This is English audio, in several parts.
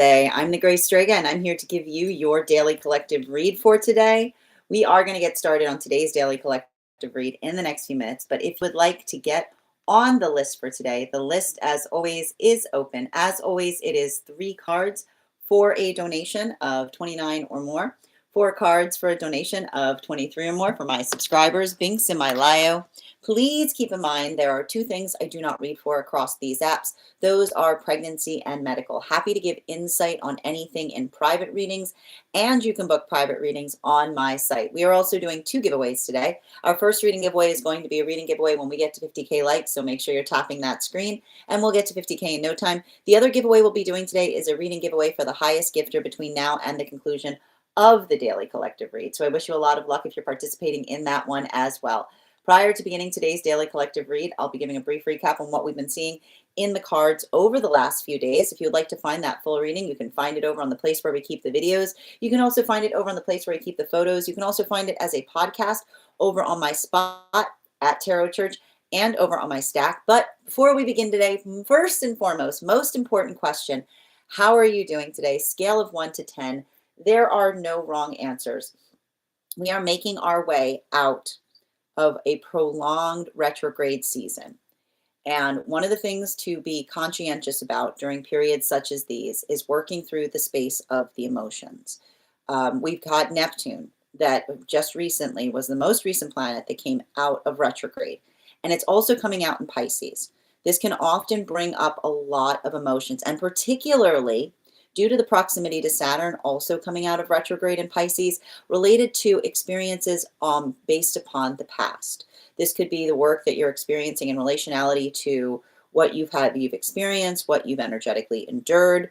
I'm the Grace Strega, and I'm here to give you your daily collective read for today. We are going to get started on today's daily collective read in the next few minutes, but if you would like to get on the list for today, the list, as always, is open. As always, it is 3 cards for a donation of 29 or more, 4 cards for a donation of 23 or more for my subscribers, Binks in my Lio. Please keep in mind there are 2 things I do not read for across these apps. Those are pregnancy and medical. Happy to give insight on anything in private readings, and you can book private readings on my site. We are also doing 2 giveaways today. Our first reading giveaway is going to be a reading giveaway when we get to 50K likes, so make sure you're tapping that screen, and we'll get to 50K in no time. The other giveaway we'll be doing today is a reading giveaway for the highest gifter between now and the conclusion of the daily collective read. So I wish you a lot of luck if you're participating in that one as well. Prior to beginning today's daily collective read, I'll be giving a brief recap on what we've been seeing in the cards over the last few days. If you'd like to find that full reading, you can find it over on the place where we keep the videos. You can also find it over on the place where we keep the photos. You can also find it as a podcast over on my spot at Tarot Church and over on my stack. But before we begin today, first and foremost, most important question, how are you doing today? Scale of 1 to 10. There are no wrong answers. We are making our way out of a prolonged retrograde season. And one of the things to be conscientious about during periods such as these is working through the space of the emotions. We've got Neptune that just recently was the most recent planet that came out of retrograde. And it's also coming out in Pisces. This can often bring up a lot of emotions, and particularly due to the proximity to Saturn also coming out of retrograde in Pisces, related to experiences based upon the past. This could be the work that you're experiencing in relationality to what you've experienced, what you've energetically endured.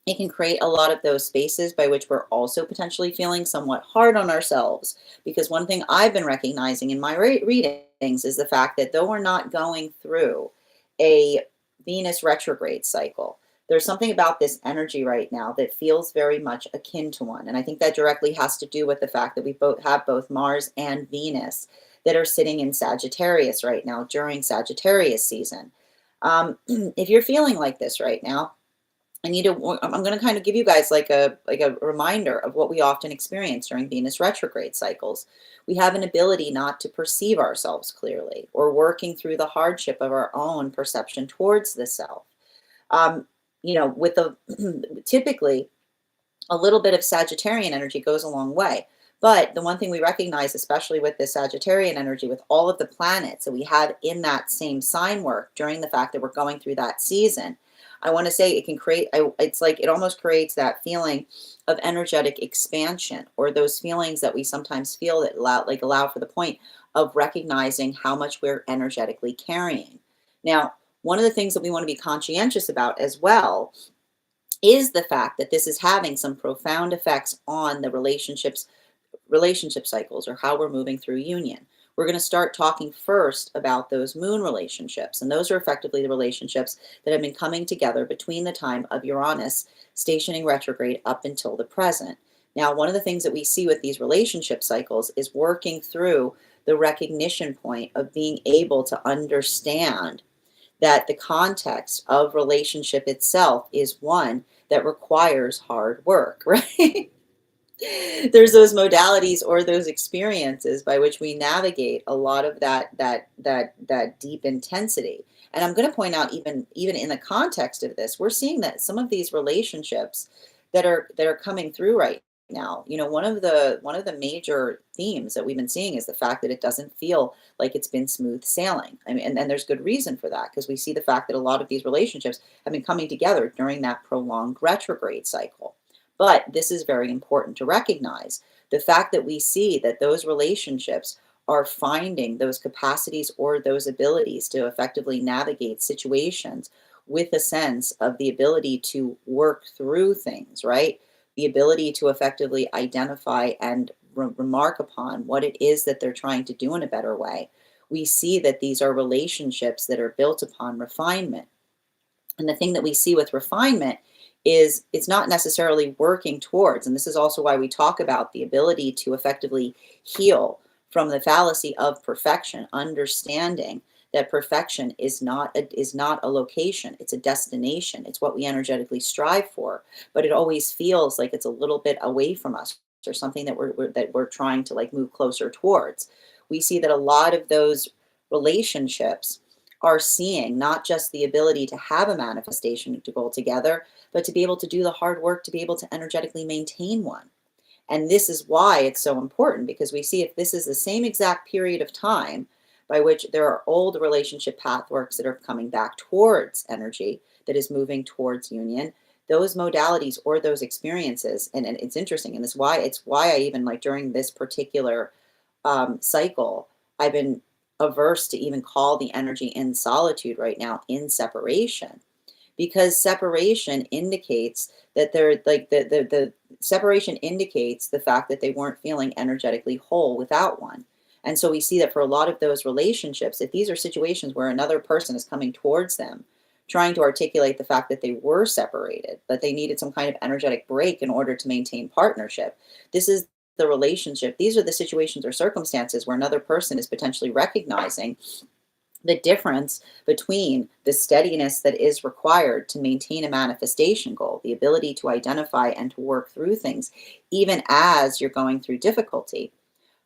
It can create a lot of those spaces by which we're also potentially feeling somewhat hard on ourselves. Because one thing I've been recognizing in my readings is the fact that though we're not going through a Venus retrograde cycle, there's something about this energy right now that feels very much akin to one. And I think that directly has to do with the fact that we have both Mars and Venus that are sitting in Sagittarius right now during Sagittarius season. If you're feeling like this right now, I'm going to kind of give you guys like a reminder of what we often experience during Venus retrograde cycles. We have an ability not to perceive ourselves clearly, or working through the hardship of our own perception towards the self. With typically a little bit of Sagittarian energy goes a long way. But the one thing we recognize, especially with this Sagittarian energy, with all of the planets that we have in that same sign work during the fact that we're going through that season, I want to say it can create, it's like it almost creates that feeling of energetic expansion, or those feelings that we sometimes feel that allow for the point of recognizing how much we're energetically carrying. Now, one of the things that we want to be conscientious about as well is the fact that this is having some profound effects on the relationship cycles, or how we're moving through union. We're going to start talking first about those moon relationships, and those are effectively the relationships that have been coming together between the time of Uranus stationing retrograde up until the present. Now, one of the things that we see with these relationship cycles is working through the recognition point of being able to understand that the context of relationship itself is one that requires hard work, right? There's those modalities or those experiences by which we navigate a lot of that deep intensity. And I'm going to point out, even in the context of this, we're seeing that some of these relationships that are coming through right now, one of the major themes that we've been seeing is the fact that it doesn't feel like it's been smooth sailing. I mean, and there's good reason for that, because we see the fact that a lot of these relationships have been coming together during that prolonged retrograde cycle. But this is very important to recognize. The fact that we see that those relationships are finding those capacities or those abilities to effectively navigate situations with a sense of the ability to work through things, right? The ability to effectively identify and remark upon what it is that they're trying to do in a better way. We see that these are relationships that are built upon refinement. And the thing that we see with refinement is it's not necessarily working towards, and this is also why we talk about the ability to effectively heal from the fallacy of perfection, understanding that perfection is not a location, it's a destination. It's what we energetically strive for, but it always feels like it's a little bit away from us, or something that we're trying to like move closer towards. We see that a lot of those relationships are seeing not just the ability to have a manifestation to go together, but to be able to do the hard work to be able to energetically maintain one. And this is why it's so important, because we see if this is the same exact period of time by which there are old relationship pathworks that are coming back towards energy that is moving towards union, those modalities or those experiences, and it's interesting, and it's why I even like during this particular cycle, I've been averse to even call the energy in solitude right now in separation, because separation indicates that they're like the separation indicates the fact that they weren't feeling energetically whole without one. And so we see that for a lot of those relationships, if these are situations where another person is coming towards them trying to articulate the fact that they were separated, but they needed some kind of energetic break in order to maintain partnership, this is the relationship. These are the situations or circumstances where another person is potentially recognizing the difference between the steadiness that is required to maintain a manifestation goal, the ability to identify and to work through things, even as you're going through difficulty,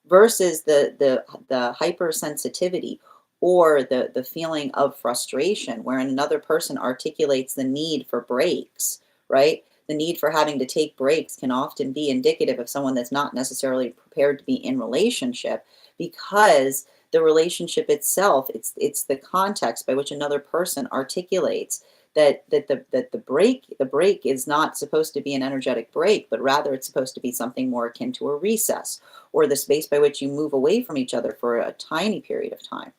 versus the hypersensitivity or the feeling of frustration wherein another person articulates the need for breaks, right? The need for having to take breaks can often be indicative of someone that's not necessarily prepared to be in relationship, because the relationship itself, it's the context by which another person articulates that the break is not supposed to be an energetic break, but rather it's supposed to be something more akin to a recess, or the space by which you move away from each other for a tiny period of time.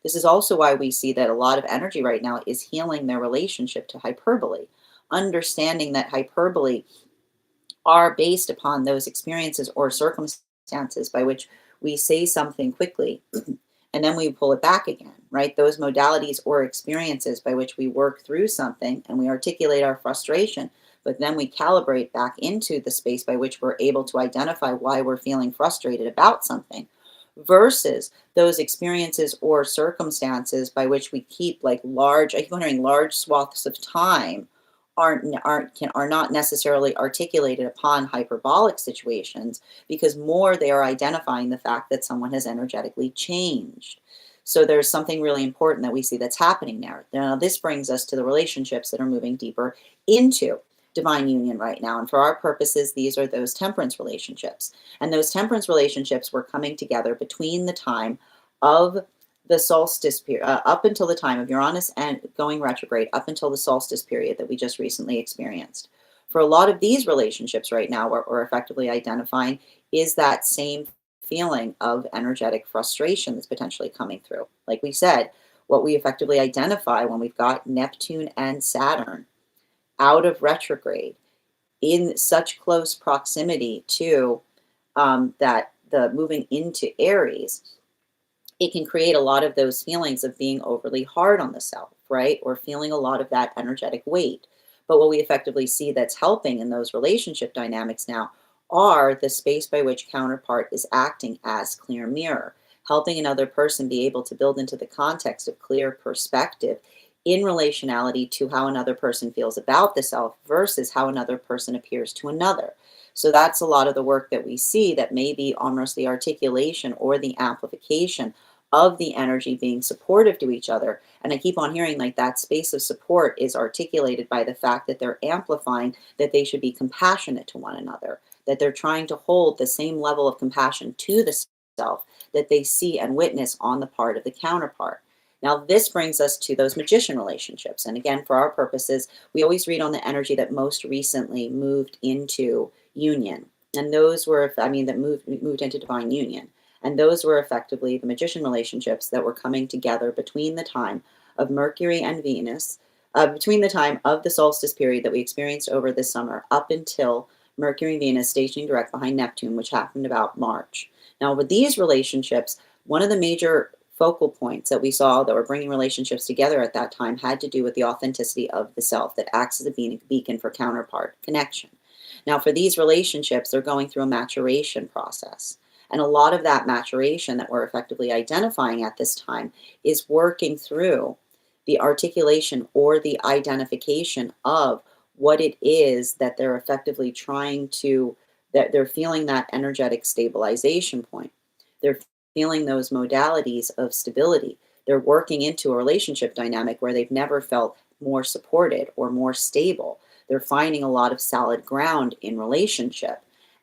This is also why we see that a lot of energy right now is healing their relationship to hyperbole, understanding that hyperbole are based upon those experiences or circumstances by which we say something quickly and then we pull it back again, right? Those modalities or experiences by which we work through something and we articulate our frustration, but then we calibrate back into the space by which we're able to identify why we're feeling frustrated about something, versus those experiences or circumstances by which we keep like large, I keep wondering, large swaths of time are not necessarily articulated upon hyperbolic situations, because more they are identifying the fact that someone has energetically changed. So there's something really important that we see that's happening there. Now this brings us to the relationships that are moving deeper into divine union right now, and for our purposes these are those temperance relationships. And those temperance relationships were coming together between the time of the solstice period, up until the time of Uranus and going retrograde, up until the solstice period that we just recently experienced. For a lot of these relationships right now, what we're effectively identifying is that same feeling of energetic frustration that's potentially coming through. Like we said, what we effectively identify when we've got Neptune and Saturn out of retrograde in such close proximity to that the moving into Aries, it can create a lot of those feelings of being overly hard on the self, right? Or feeling a lot of that energetic weight. But what we effectively see that's helping in those relationship dynamics now are the space by which counterpart is acting as clear mirror, helping another person be able to build into the context of clear perspective in relationality to how another person feels about the self versus how another person appears to another. So that's a lot of the work that we see that may be almost the articulation or the amplification of the energy being supportive to each other. And I keep on hearing like that space of support is articulated by the fact that they're amplifying that they should be compassionate to one another, that they're trying to hold the same level of compassion to the self that they see and witness on the part of the counterpart. Now, this brings us to those magician relationships. And again, for our purposes, we always read on the energy that most recently moved into union. And those were, that moved into divine union. And those were effectively the magician relationships that were coming together between the time of Mercury and Venus, between the time of the solstice period that we experienced over this summer up until Mercury and Venus stationing direct behind Neptune, which happened about March. Now, with these relationships, one of the major focal points that we saw that were bringing relationships together at that time had to do with the authenticity of the self that acts as a beacon for counterpart connection. Now, for these relationships, they're going through a maturation process. And a lot of that maturation that we're effectively identifying at this time is working through the articulation or the identification of what it is that they're effectively trying to, that they're feeling that energetic stabilization point. They're feeling those modalities of stability. They're working into a relationship dynamic where they've never felt more supported or more stable. They're finding a lot of solid ground in relationship.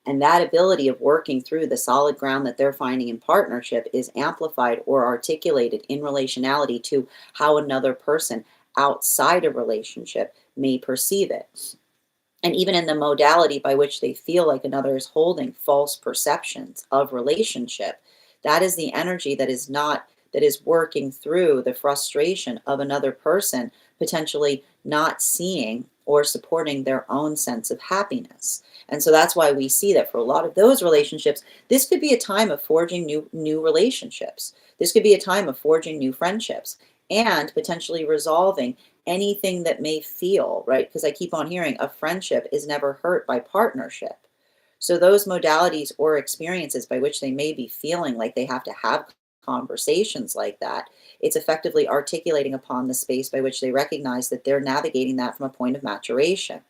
And that ability of working through the solid ground that they're finding in partnership is amplified or articulated in relationality to how another person outside a relationship may perceive it. And even in the modality by which they feel like another is holding false perceptions of relationship, that is the energy that is not, that is working through the frustration of another person potentially not seeing or supporting their own sense of happiness. And so that's why we see that for a lot of those relationships, this could be a time of forging new relationships. This could be a time of forging new friendships and potentially resolving anything that may feel, right? Because I keep on hearing a friendship is never hurt by partnership. So those modalities or experiences by which they may be feeling like they have to have conversations like that, it's effectively articulating upon the space by which they recognize that they're navigating that from a point of maturation.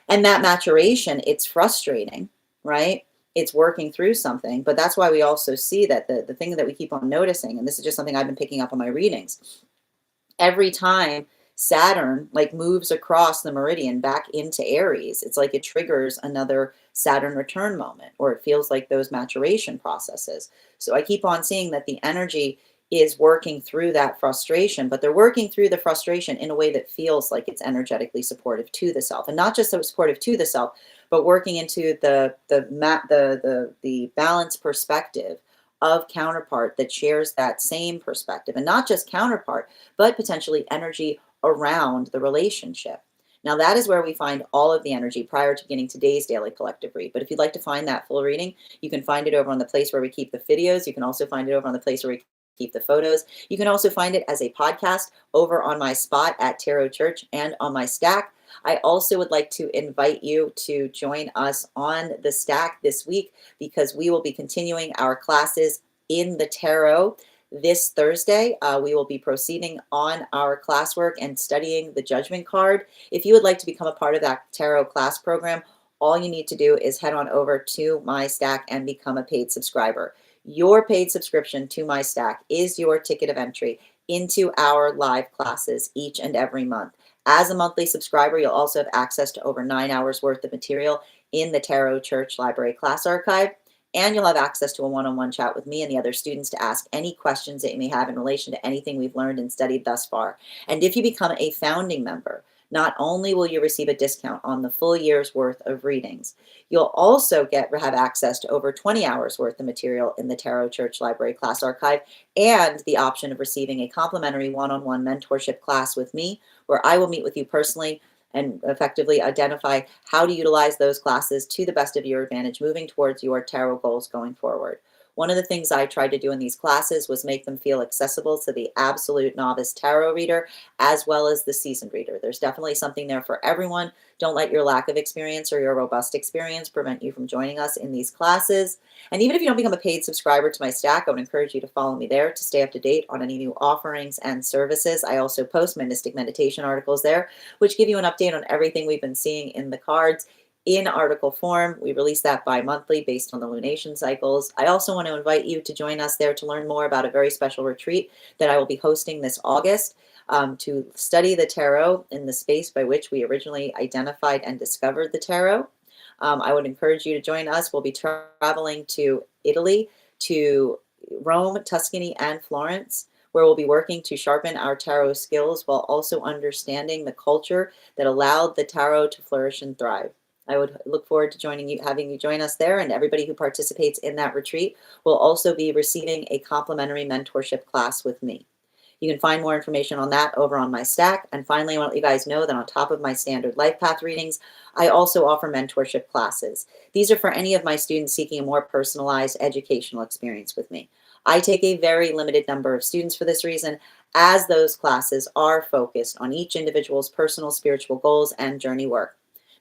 And that maturation, it's frustrating, right? It's working through something, but that's why we also see that the thing that we keep on noticing, and this is just something I've been picking up on my readings, every time Saturn like moves across the meridian back into Aries, it's like it triggers another Saturn return moment, or it feels like those maturation processes. So I keep on seeing that the energy is working through that frustration, but they're working through the frustration in a way that feels like it's energetically supportive to the self, and not just so supportive to the self, but working into the balanced perspective of counterpart that shares that same perspective, and not just counterpart, but potentially energy around the relationship. Now, that is where we find all of the energy prior to beginning today's daily collective read. But if you'd like to find that full reading, you can find it over on the place where we keep the videos. You can also find it over on the place where we keep the photos. You can also find it as a podcast over on my spot at Tarot Church and on my stack. I also would like to invite you to join us on the stack this week, because we will be continuing our classes in the tarot. This Thursday, we will be proceeding on our classwork and studying the Judgment card. If you would like to become a part of that tarot class program, all you need to do is head on over to my stack and become a paid subscriber. Your paid subscription to my stack is your ticket of entry into our live classes each and every month. As a monthly subscriber, you'll also have access to over 9 hours worth of material in the Tarot Church Library Class Archive. And you'll have access to a one-on-one chat with me and the other students to ask any questions that you may have in relation to anything we've learned and studied thus far. And if you become a founding member, not only will you receive a discount on the full year's worth of readings, you'll also have access to over 20 hours worth of material in the Tarot Church Library Class Archive, and the option of receiving a complimentary one-on-one mentorship class with me, where I will meet with you personally and effectively identify how to utilize those classes to the best of your advantage moving towards your tarot goals going forward. One of the things I tried to do in these classes was make them feel accessible to the absolute novice tarot reader as well as the seasoned reader. There's definitely something there for everyone. Don't let your lack of experience or your robust experience prevent you from joining us in these classes. And even if you don't become a paid subscriber to my stack, I would encourage you to follow me there to stay up to date on any new offerings and services. I also post my mystic meditation articles there, which give you an update on everything we've been seeing in the cards in article form. We release that bi-monthly based on the lunation cycles. I also want to invite you to join us there to learn more about a very special retreat that I will be hosting this August, to study the tarot in the space by which we originally identified and discovered the tarot. I would encourage you to join us. We'll be traveling to Italy, to Rome, Tuscany, and Florence, where we'll be working to sharpen our tarot skills while also understanding the culture that allowed the tarot to flourish and thrive. I would look forward to joining you, having you join us there, and everybody who participates in that retreat will also be receiving a complimentary mentorship class with me. You can find more information on that over on my stack. And finally, I want to let you guys know that on top of my standard life path readings, I also offer mentorship classes. These are for any of my students seeking a more personalized educational experience with me. I take a very limited number of students for this reason, as those classes are focused on each individual's personal spiritual goals and journey work.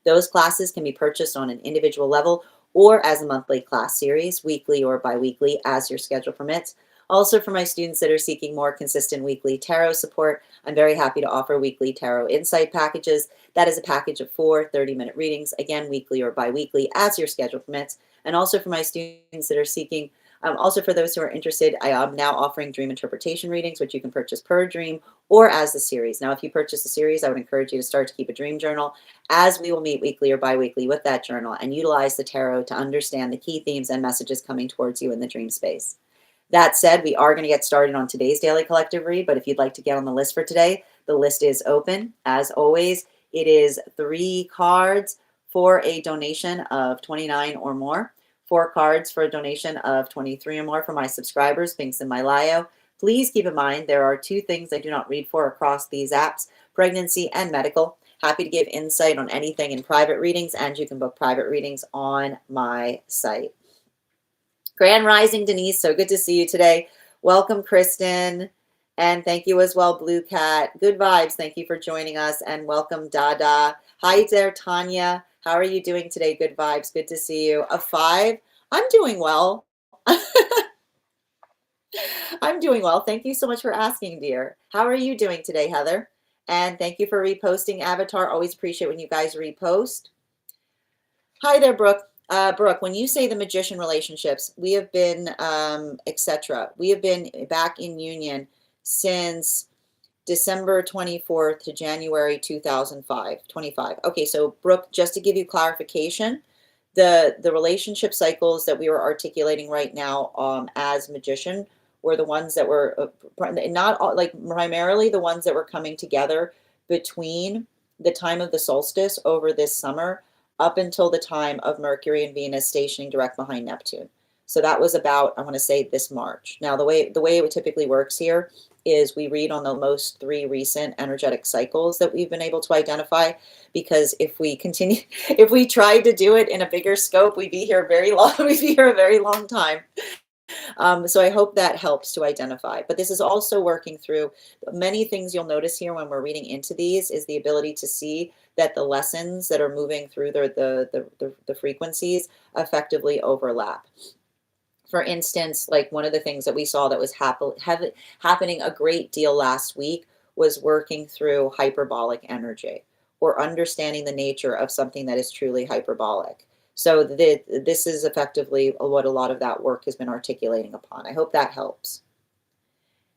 Those classes can be purchased on an individual level or as a monthly class series, weekly or bi-weekly as your schedule permits. Also, for my students that are seeking more consistent weekly tarot support, I'm very happy to offer weekly tarot insight packages. That is a package of 4 30-minute readings, again, weekly or bi-weekly as your schedule permits. And also for my students that are seeking, also for those who are interested, I am now offering dream interpretation readings, which you can purchase per dream or as the series. Now, if you purchase the series, I would encourage you to start to keep a dream journal, as we will meet weekly or bi-weekly with that journal and utilize the tarot to understand the key themes and messages coming towards you in the dream space. That said, we are going to get started on today's daily collective read, but if you'd like to get on the list for today, the list is open. As always, it is 3 cards for a donation of $29 or more, 4 cards for a donation of $23 or more for my subscribers, links in my bio. Please keep in mind there are 2 things I do not read for across these apps, pregnancy and medical. Happy to give insight on anything in private readings, and you can book private readings on my site. Grand Rising, Denise, so good to see you today. Welcome, Kristen, and thank you as well, Blue Cat. Good vibes, thank you for joining us, and welcome, Dada. Hi there, Tanya. How are you doing today? Good vibes, good to see you. A 5, I'm doing well. I'm doing well. Thank you so much for asking, dear. How are you doing today, Heather? And thank you for reposting, Avatar. Always appreciate when you guys repost. Hi there, Brooke. Brooke, when you say the magician relationships, we have been, etc. We have been back in union since December 24th to January 2025. Okay, so Brooke, just to give you clarification, the relationship cycles that we were articulating right now as magician were the ones that were not all, like primarily the ones that were coming together between the time of the solstice over this summer up until the time of Mercury and Venus stationing direct behind Neptune. So that was about, I want to say, this March. Now, the way it typically works here is we read on the most 3 recent energetic cycles that we've been able to identify, because if we continue, if we tried to do it in a bigger scope, we'd be here very long. We'd be here a very long time. So I hope that helps to identify. But this is also working through many things you'll notice here when we're reading into these is the ability to see that the lessons that are moving through the frequencies effectively overlap. For instance, like one of the things that we saw that was happening a great deal last week was working through hyperbolic energy or understanding the nature of something that is truly hyperbolic. So this is effectively what a lot of that work has been articulating upon. I hope that helps.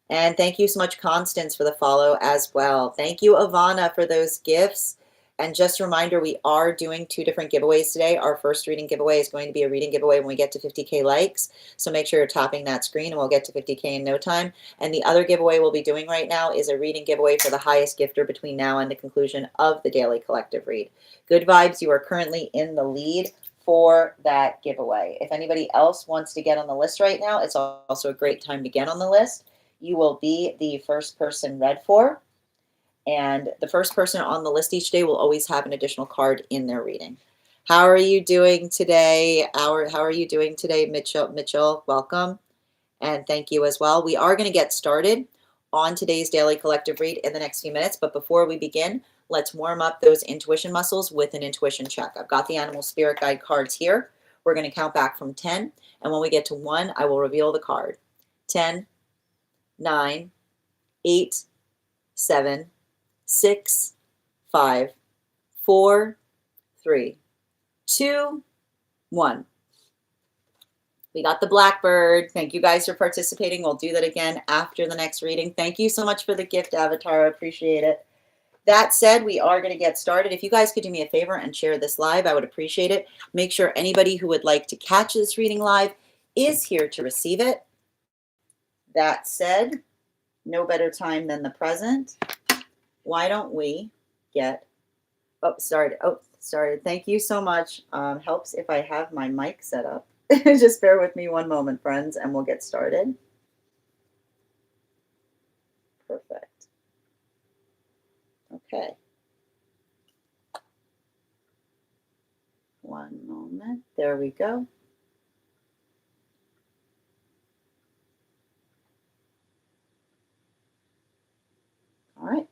And thank you so much, Constance, for the follow as well. Thank you, Ivana, for those gifts. And just a reminder, we are doing 2 different giveaways today. Our first reading giveaway is going to be a reading giveaway when we get to 50K likes. So make sure you're tapping that screen and we'll get to 50K in no time. And the other giveaway we'll be doing right now is a reading giveaway for the highest gifter between now and the conclusion of the daily collective read. Good vibes, you are currently in the lead for that giveaway. If anybody else wants to get on the list right now, it's also a great time to get on the list. You will be the first person read for. And the first person on the list each day will always have an additional card in their reading. How are you doing today? How are you doing today, Mitchell? Mitchell, welcome. And thank you as well. We are going to get started on today's daily collective read in the next few minutes. But before we begin, let's warm up those intuition muscles with an intuition check. I've got the animal spirit guide cards here. We're going to count back from 10. And when we get to 1, I will reveal the card. 10, 9, 8, 7, 6, 5, 4, 3, 2, 1. We got the blackbird. Thank you guys for participating. We'll do that again after the next reading. Thank you so much for the gift, Avatar. I appreciate it. That said, we are going to get started. If you guys could do me a favor and share this live, I would appreciate it. Make sure anybody who would like to catch this reading live is here to receive it. That said, no better time than the present. Why don't we get, sorry. Thank you so much. Helps if I have my mic set up. Just bear with me one moment, friends, and we'll get started. Perfect. Okay. One moment. There we go. All right.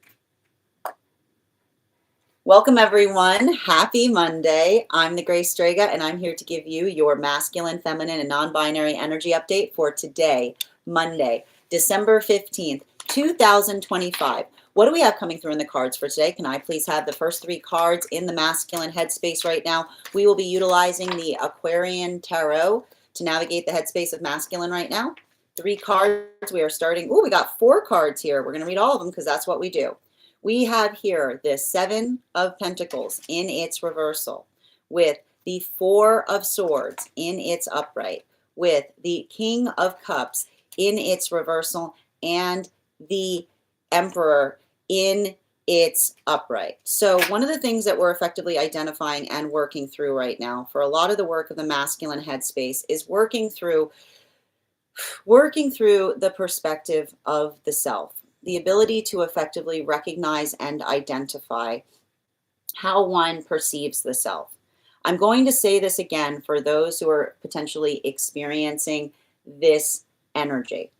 Welcome, everyone. Happy Monday. I'm the Grace Strega, and I'm here to give you your masculine, feminine, and non-binary energy update for today, Monday, December 15th, 2025. What do we have coming through in the cards for today? Can I please have the first three cards in the masculine headspace right now? We will be utilizing the Aquarian Tarot to navigate the headspace of masculine right now. Three cards. We are starting. Oh, we got four cards here. We're going to read all of them because that's what we do. We have here the Seven of Pentacles in its reversal, with the Four of Swords in its upright, with the King of Cups in its reversal, and the Emperor in its upright. So one of the things that we're effectively identifying and working through right now for a lot of the work of the masculine headspace is working through the perspective of the self, the ability to effectively recognize and identify how one perceives the self. I'm going to say this again for those who are potentially experiencing this energy.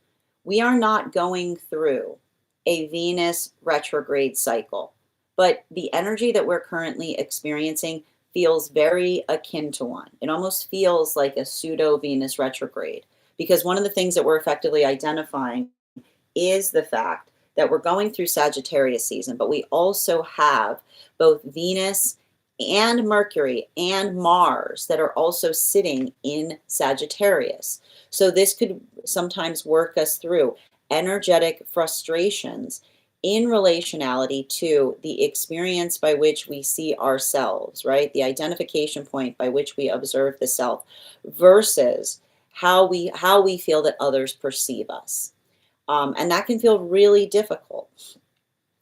We are not going through a Venus retrograde cycle, but the energy that we're currently experiencing feels very akin to one. It almost feels like a pseudo Venus retrograde, because one of the things that we're effectively identifying is the fact that we're going through Sagittarius season, but we also have both Venus and Mercury and Mars that are also sitting in Sagittarius. So this could sometimes work us through energetic frustrations in relationality to the experience by which we see ourselves, right? The identification point by which we observe the self versus how we feel that others perceive us. And that can feel really difficult.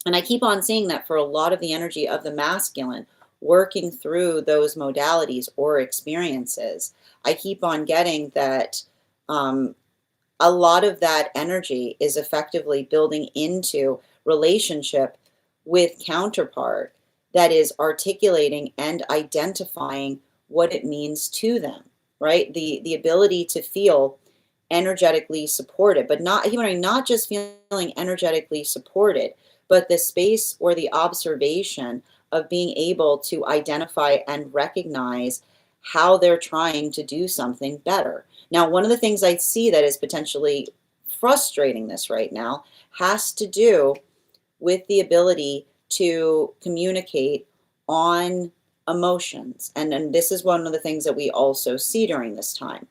And I keep on seeing that for a lot of the energy of the masculine, working through those modalities or experiences, I keep on getting that a lot of that energy is effectively building into relationship with counterpart that is articulating and identifying what it means to them, right? The ability to feel energetically supported, but not just feeling energetically supported, but the space or the observation of being able to identify and recognize how they're trying to do something better. Now, one of the things I see that is potentially frustrating this right now has to do with the ability to communicate on emotions. And this is one of the things that we also see during this time.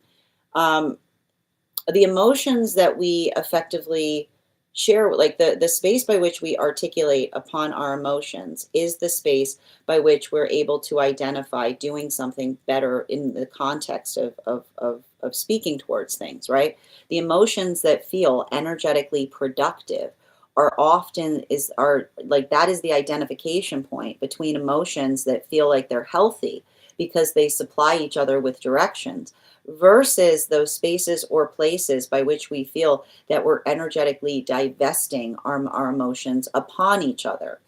The emotions that we effectively share, like the space by which we articulate upon our emotions is the space by which we're able to identify doing something better in the context of speaking towards things, right? The emotions that feel energetically productive are often that is the identification point between emotions that feel like they're healthy because they supply each other with directions, versus those spaces or places by which we feel that we're energetically divesting our emotions upon each other,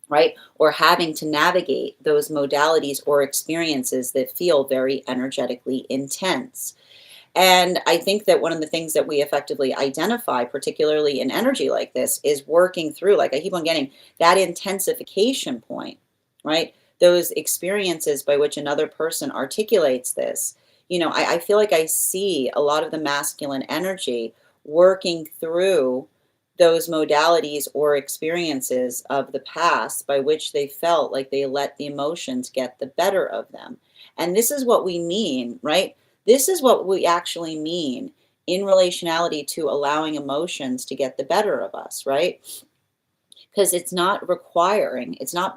right? Or having to navigate those modalities or experiences that feel very energetically intense. And I think that one of the things that we effectively identify, particularly in energy like this, is working through, like I keep on getting, that intensification point, right? Those experiences by which another person articulates this. I feel like I see a lot of the masculine energy working through those modalities or experiences of the past by which they felt like they let the emotions get the better of them. And this is what we mean, right? This is what we actually mean in relationality to allowing emotions to get the better of us, right? Because it's not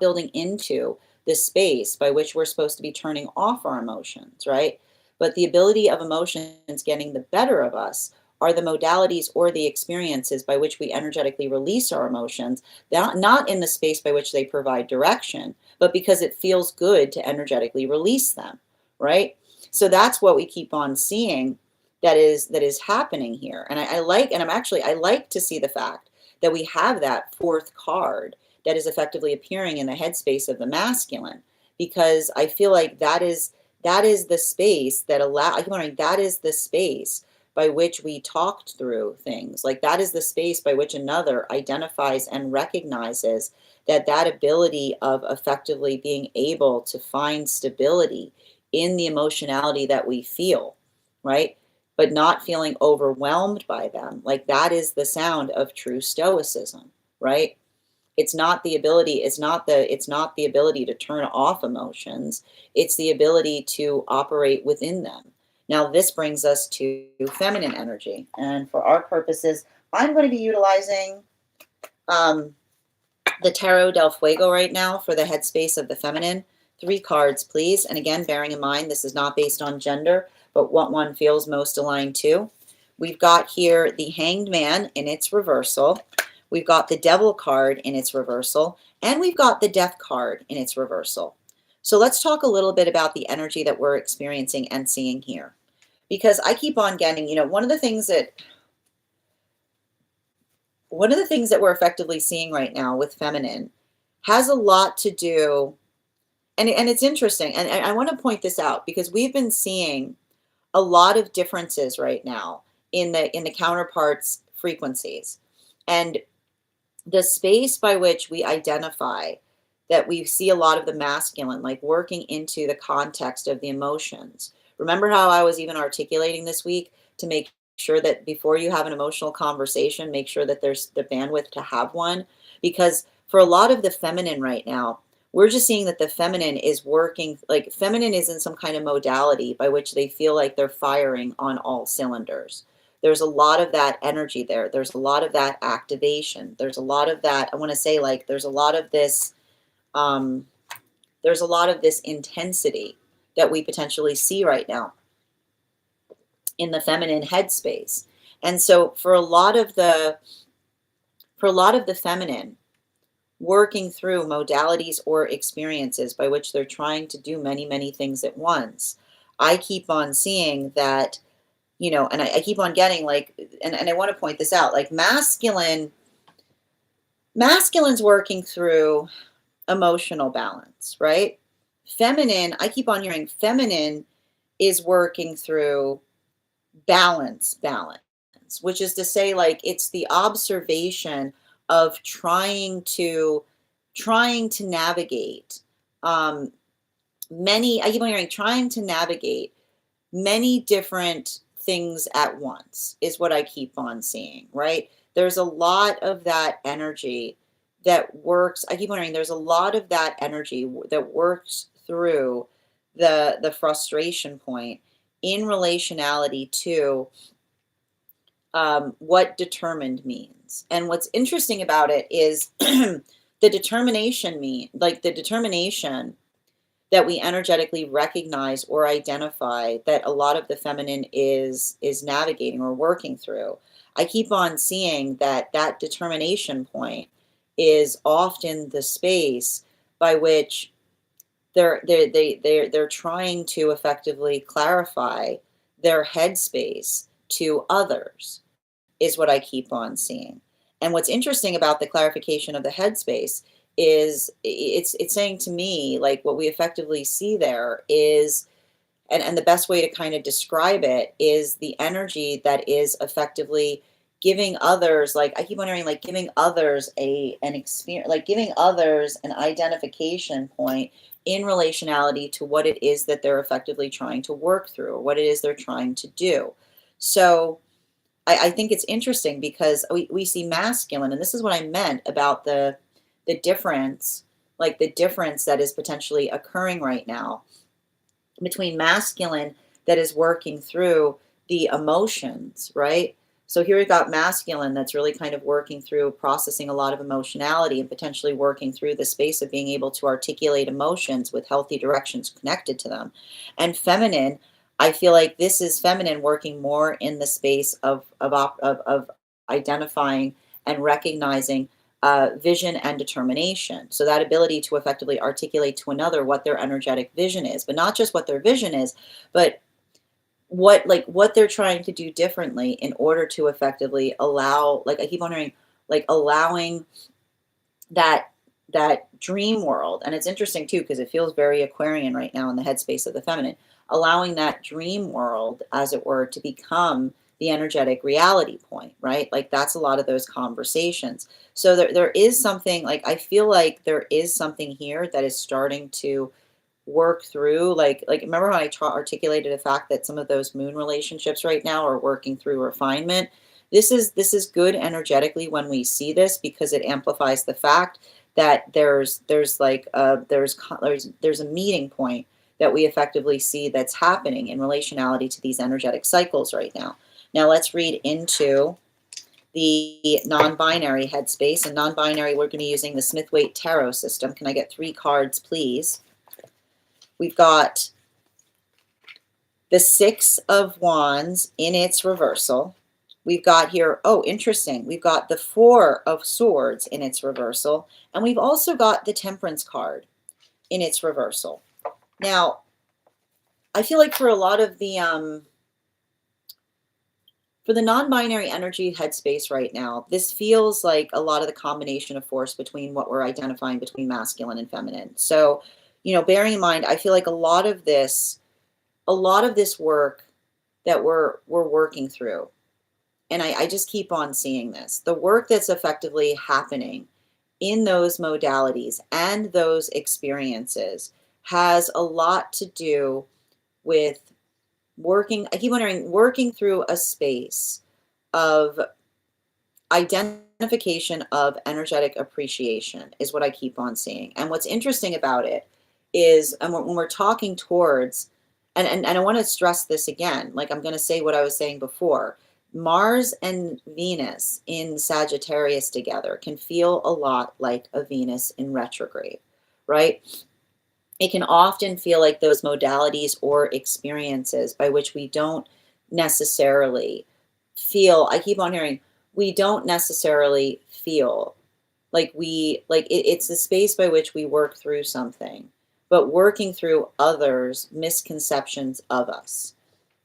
building into the space by which we're supposed to be turning off our emotions, right? But the ability of emotions getting the better of us are the modalities or the experiences by which we energetically release our emotions, not in the space by which they provide direction, but because it feels good to energetically release them, right? So that's what we keep on seeing that is happening here. And I like to see the fact that we have that fourth card that is effectively appearing in the headspace of the masculine, because I feel like that is the space that is the space by which we talked through things. Like that is the space by which another identifies and recognizes that ability of effectively being able to find stability in the emotionality that we feel, right? But not feeling overwhelmed by them. Like that is the sound of true stoicism, right? It's not the ability to turn off emotions. It's the ability to operate within them. Now this brings us to feminine energy. And for our purposes, I'm going to be utilizing um, the Tarot del Fuego right now for the headspace of the feminine. 3 cards, please. And again, bearing in mind, this is not based on gender, but what one feels most aligned to. We've got here the Hanged Man in its reversal. We've got the Devil card in its reversal. And we've got the Death card in its reversal. So let's talk a little bit about the energy that we're experiencing and seeing here. Because I keep on getting, one of the things that we're effectively seeing right now with feminine has a lot to do, and it's interesting, and I want to point this out because we've been seeing a lot of differences right now in the counterparts frequencies, and the space by which we identify that we see a lot of the masculine, like working into the context of the emotions. Remember how I was even articulating this week to make sure that before you have an emotional conversation, make sure that there's the bandwidth to have one. Because for a lot of the feminine right now, we're just seeing that the feminine is working, like feminine is in some kind of modality by which they feel like they're firing on all cylinders. There's a lot of that energy there. There's a lot of that activation. There's a lot of that, I want to say, like, there's a lot of this intensity that we potentially see right now in the feminine headspace. And so for a lot of the feminine working through modalities or experiences by which they're trying to do many, many things at once, I keep on seeing that, and I keep on getting like, and I want to point this out, like masculine's working through emotional balance, right? Feminine, I keep on hearing feminine is working through balance, which is to say, like, it's the observation of trying to navigate I keep on hearing trying to navigate many different things at once is what I keep on seeing, right? There's a lot of that energy that works. I keep wondering, there's a lot of that energy that works through the frustration point in relationality to what determined means. And what's interesting about it is the determination that we energetically recognize or identify that a lot of the feminine is navigating or working through. I keep on seeing that determination point is often the space by which they're trying to effectively clarify their headspace to others, is what I keep on seeing. And what's interesting about the clarification of the headspace is it's saying to me, like, what we effectively see there is, and the best way to kind of describe it is the energy that is effectively giving others, like, I keep wondering, like, giving others an experience, like giving others an identification point in relationality to what it is that they're effectively trying to work through, or what it is they're trying to do. So I think it's interesting because we see masculine, and this is what I meant about the difference, like the difference that is potentially occurring right now between masculine that is working through the emotions, right? So here we've got masculine that's really kind of working through processing a lot of emotionality and potentially working through the space of being able to articulate emotions with healthy directions connected to them. And feminine, I feel like this is feminine working more in the space of identifying and recognizing vision and determination. So that ability to effectively articulate to another what their energetic vision is, but not just what their vision is, but what they're trying to do differently in order to effectively allow, like, I keep wondering, like, allowing that dream world. And it's interesting too, because it feels very Aquarian right now in the headspace of the feminine, allowing that dream world, as it were, to become the energetic reality point, right? Like that's a lot of those conversations. So there is something, like I feel like there is something here that is starting to work through, like remember when I articulated the fact that some of those moon relationships right now are working through refinement. This is good energetically when we see this, because it amplifies the fact that there's a meeting point that we effectively see that's happening in relationality to these energetic cycles right now. Now let's read into the non-binary headspace. And non-binary, we're going to be using the Smith-Waite Tarot system. Can I get 3 cards, please? We've got the 6 of Wands in its reversal. We've got here, oh, interesting. We've got the 4 of Swords in its reversal. And we've also got the Temperance card in its reversal. Now, I feel like for a lot of the for the non-binary energy headspace right now, this feels like a lot of the combination of force between what we're identifying between masculine and feminine. So, bearing in mind, I feel like a lot of this work that we're working through, and I just keep on seeing this, the work that's effectively happening in those modalities and those experiences has a lot to do with I keep wondering, working through a space of identification of energetic appreciation is what I keep on seeing. And what's interesting about it is, and when we're talking towards, and I want to stress this again, like I'm going to say what I was saying before, Mars and Venus in Sagittarius together can feel a lot like a Venus in retrograde, right? It can often feel like those modalities or experiences by which we don't necessarily feel, I keep on hearing, we don't necessarily feel like it's the space by which we work through something, but working through others' misconceptions of us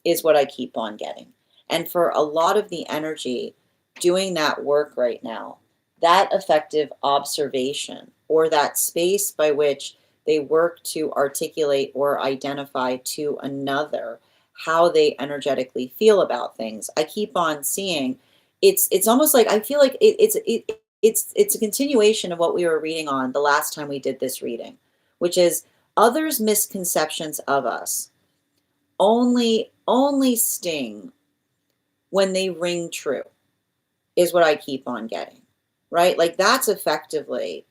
is what I keep on getting. And for a lot of the energy doing that work right now, that effective observation or that space by which they work to articulate or identify to another how they energetically feel about things, I keep on seeing it's almost like I feel like it's a continuation of what we were reading on the last time we did this reading, which is others' misconceptions of us only sting when they ring true, is what I keep on getting, right? Like that's effectively,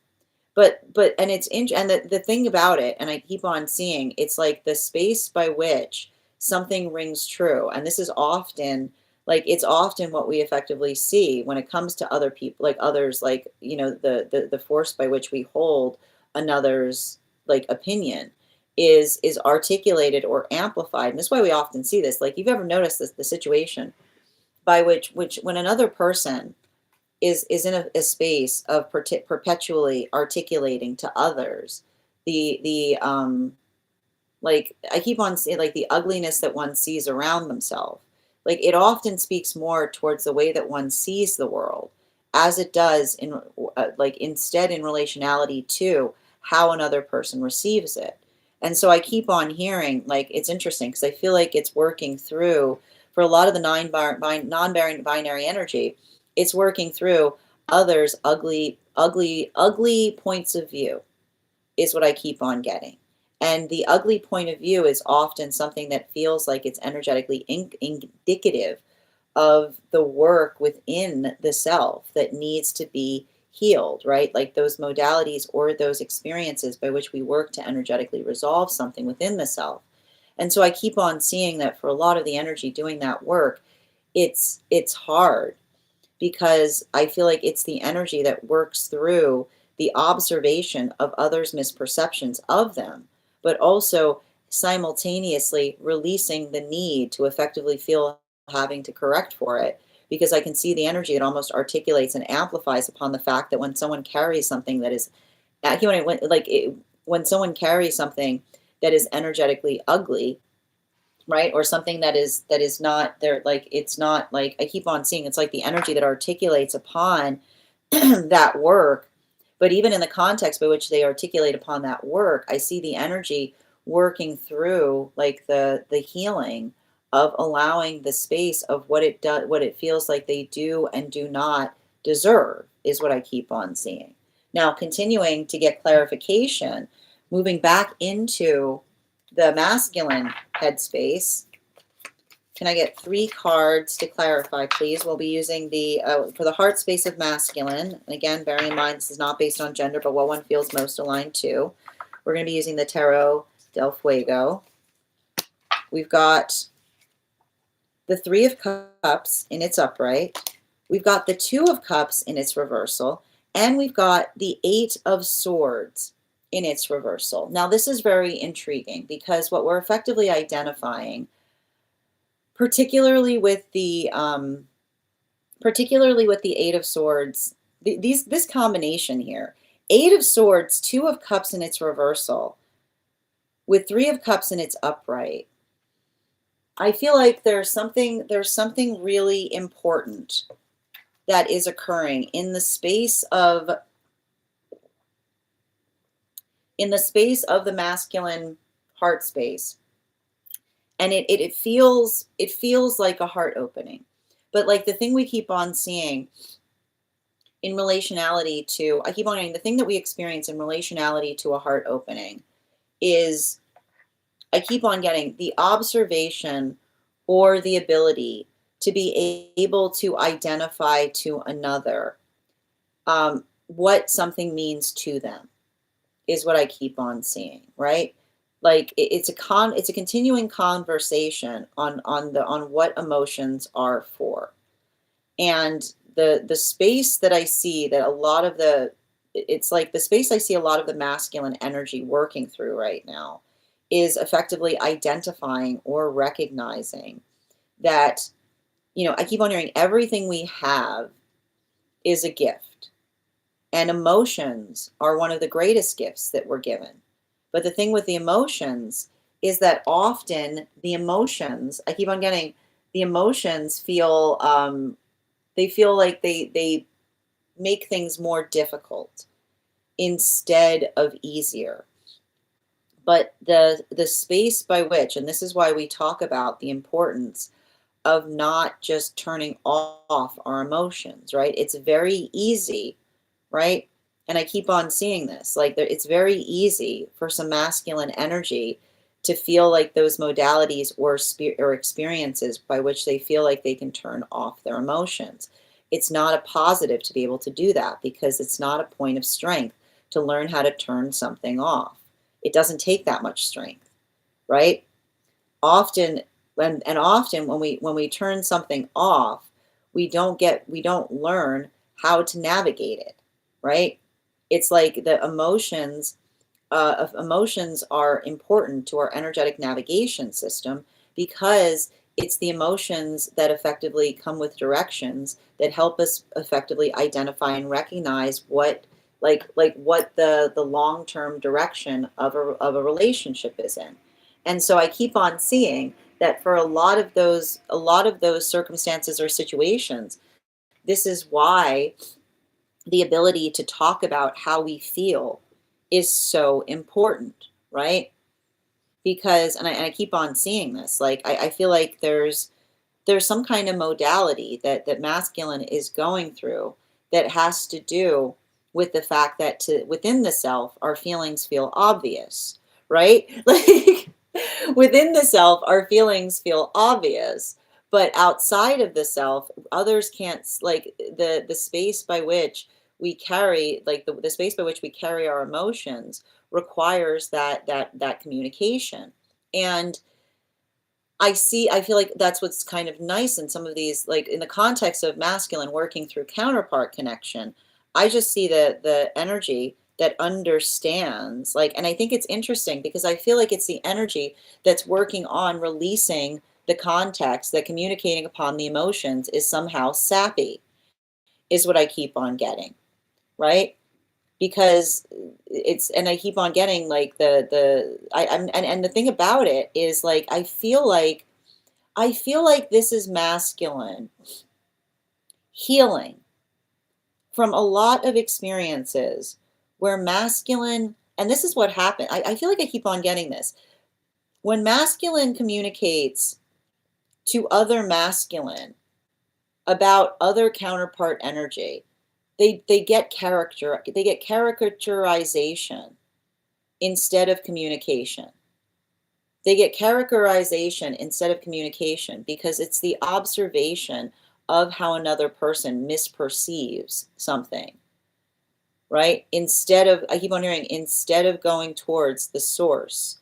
and it's and the thing about it, and I keep on seeing, it's like the space by which something rings true, and this is often it's often what we effectively see when it comes to other people, like others, like the force by which we hold another's opinion is articulated or amplified, and this is why we often see this. Like you've ever noticed this, the situation by which when another person is in a space of perpetually articulating to others the like I keep on saying, like the ugliness that one sees around themselves, like it often speaks more towards the way that one sees the world as it does in instead in relationality to how another person receives it. And so I keep on hearing, like, it's interesting because I feel like it's working through for a lot of the non-binary energy. It's working through others' ugly points of view is what I keep on getting. And the ugly point of view is often something that feels like it's energetically indicative of the work within the self that needs to be healed, right? Like those modalities or those experiences by which we work to energetically resolve something within the self. And so I keep on seeing that for a lot of the energy doing that work, it's hard, because I feel like it's the energy that works through the observation of others' misperceptions of them, but also simultaneously releasing the need to effectively feel having to correct for it. Because I can see the energy, it almost articulates and amplifies upon the fact that when someone carries something that is, when someone carries something that is energetically ugly, right, or something that is not there, like it's not, like I keep on seeing, it's like the energy that articulates upon that work. But even in the context by which they articulate upon that work, I see the energy working through like the healing of allowing the space of what it does, what it feels like they do and do not deserve, is what I keep on seeing. Now, continuing to get clarification, moving back into the masculine headspace. Can I get 3 cards to clarify, please? We'll be using the, for the heart space of masculine. And again, bearing in mind, this is not based on gender, but what one feels most aligned to. We're going to be using the Tarot del Fuego. We've got the 3 of Cups in its upright. We've got the 2 of Cups in its reversal. And we've got the 8 of Swords in its reversal. Now, this is very intriguing because what we're effectively identifying, particularly with the 8 of Swords, this combination here, 8 of Swords, 2 of Cups in its reversal, with 3 of Cups in its upright. I feel like there's something really important that is occurring in the space of the masculine heart space. And it feels like a heart opening. But like the thing we keep on seeing in relationality to, I keep on saying the thing that we experience in relationality to a heart opening is, I keep on getting the observation or the ability to be able to identify to another what something means to them, is what I keep on seeing, right? Like it's a continuing conversation on what emotions are for. And the space that I see that a lot of it's like the space I see a lot of the masculine energy working through right now is effectively identifying or recognizing that, I keep on hearing everything we have is a gift. And emotions are one of the greatest gifts that we're given. But the thing with the emotions is that often the emotions, I keep on getting, the emotions feel, they feel like they make things more difficult instead of easier. But the space by which, and this is why we talk about the importance of not just turning off our emotions, right? It's very easy, right? And I keep on seeing this, like it's very easy for some masculine energy to feel like those modalities or experiences by which they feel like they can turn off their emotions. It's not a positive to be able to do that because it's not a point of strength to learn how to turn something off. It doesn't take that much strength, right? Often when we turn something off, we don't learn how to navigate it, right? It's like the emotions are important to our energetic navigation system because it's the emotions that effectively come with directions that help us effectively identify and recognize what what the long-term direction of a relationship is in. And so I keep on seeing that for a lot of those circumstances or situations, this is why the ability to talk about how we feel is so important, right? Because, and I keep on seeing this, like I feel like there's some kind of modality that masculine is going through that has to do with the fact that within the self, our feelings feel obvious, right? Like within the self, our feelings feel obvious, but outside of the self, others can't, like the space by which we carry, like the space by which we carry our emotions requires that communication. And I feel like that's what's kind of nice in some of these, like in the context of masculine working through counterpart connection, I just see the energy that understands, like, and I think it's interesting because I feel like it's the energy that's working on releasing the context that communicating upon the emotions is somehow sappy, is what I keep on getting, right? Because it's, and I keep on getting like and the thing about it is like I feel like this is masculine healing from a lot of experiences where masculine, and this is what happened. I feel like I keep on getting this. When masculine communicates to other masculine about other counterpart energy. They get caricaturization instead of communication. They get characterization instead of communication because it's the observation of how another person misperceives something, right? Instead of, I keep on hearing, instead of going towards the source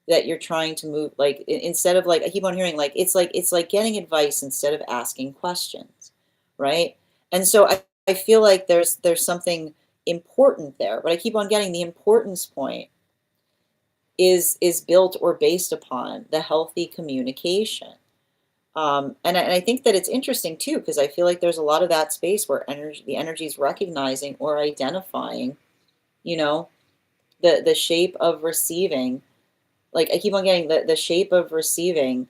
that you're trying to move, like instead of like, I keep on hearing like it's like getting advice instead of asking questions, right? And so I feel like there's something important there, but I keep on getting the importance point is built or based upon the healthy communication. And I think that it's interesting too, because I feel like there's a lot of that space where the energy is recognizing or identifying, you know, the shape of receiving. Like I keep on getting the shape of receiving,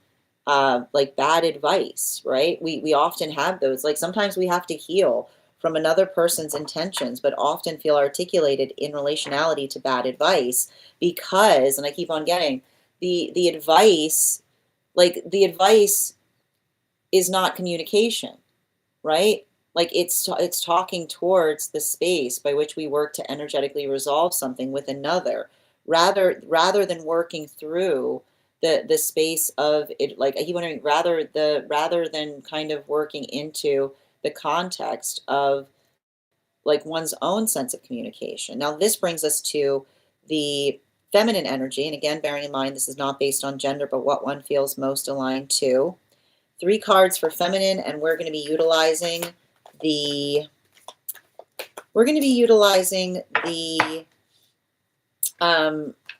like bad advice, right? We often have those. Like sometimes we have to heal from another person's intentions, but often feel articulated in relationality to bad advice because, and I keep on getting the advice, like the advice is not communication, right? Like it's talking towards the space by which we work to energetically resolve something with another, rather than working through the space of it. Like I keep wondering, rather than kind of working into the context of like one's own sense of communication. Now this brings us to the feminine energy, and again, bearing in mind this is not based on gender, but what one feels most aligned to. 3 cards for feminine, and we're going to be utilizing the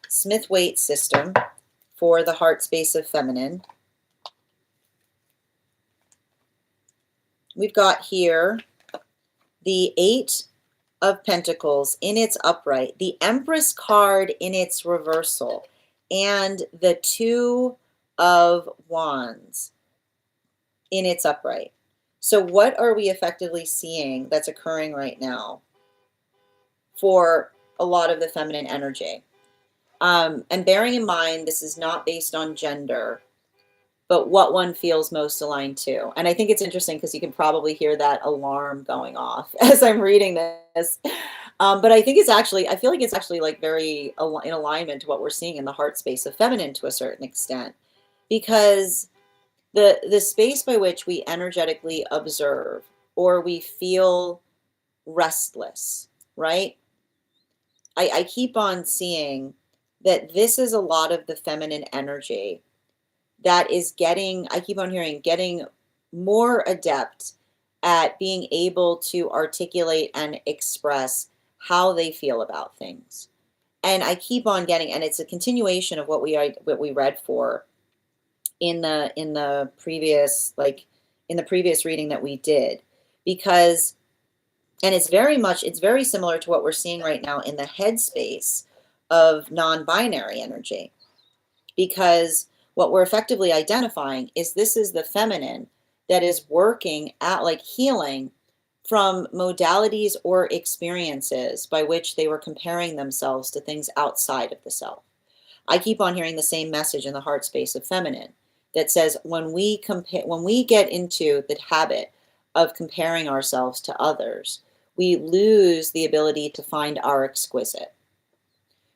Smith-Waite system for the heart space of feminine. We've got here the 8 of Pentacles in its upright, the Empress card in its reversal, and the 2 of Wands in its upright. So what are we effectively seeing that's occurring right now for a lot of the feminine energy? And bearing in mind, this is not based on gender, but what one feels most aligned to. And I think it's interesting because you can probably hear that alarm going off as I'm reading this. But I think I feel like it's actually like very in alignment to what we're seeing in the heart space of feminine to a certain extent, because the space by which we energetically observe or we feel restless, right? I keep on seeing that this is a lot of the feminine energy that is getting, I keep on hearing, getting more adept at being able to articulate and express how they feel about things. And I keep on getting, and it's a continuation of what we read for in the previous, like in the previous reading that we did, because, and it's very similar to what we're seeing right now in the headspace of non-binary energy, because what we're effectively identifying is this is the feminine that is working at like healing from modalities or experiences by which they were comparing themselves to things outside of the self. I keep on hearing the same message in the heart space of feminine that says when we get into the habit of comparing ourselves to others, we lose the ability to find our exquisite.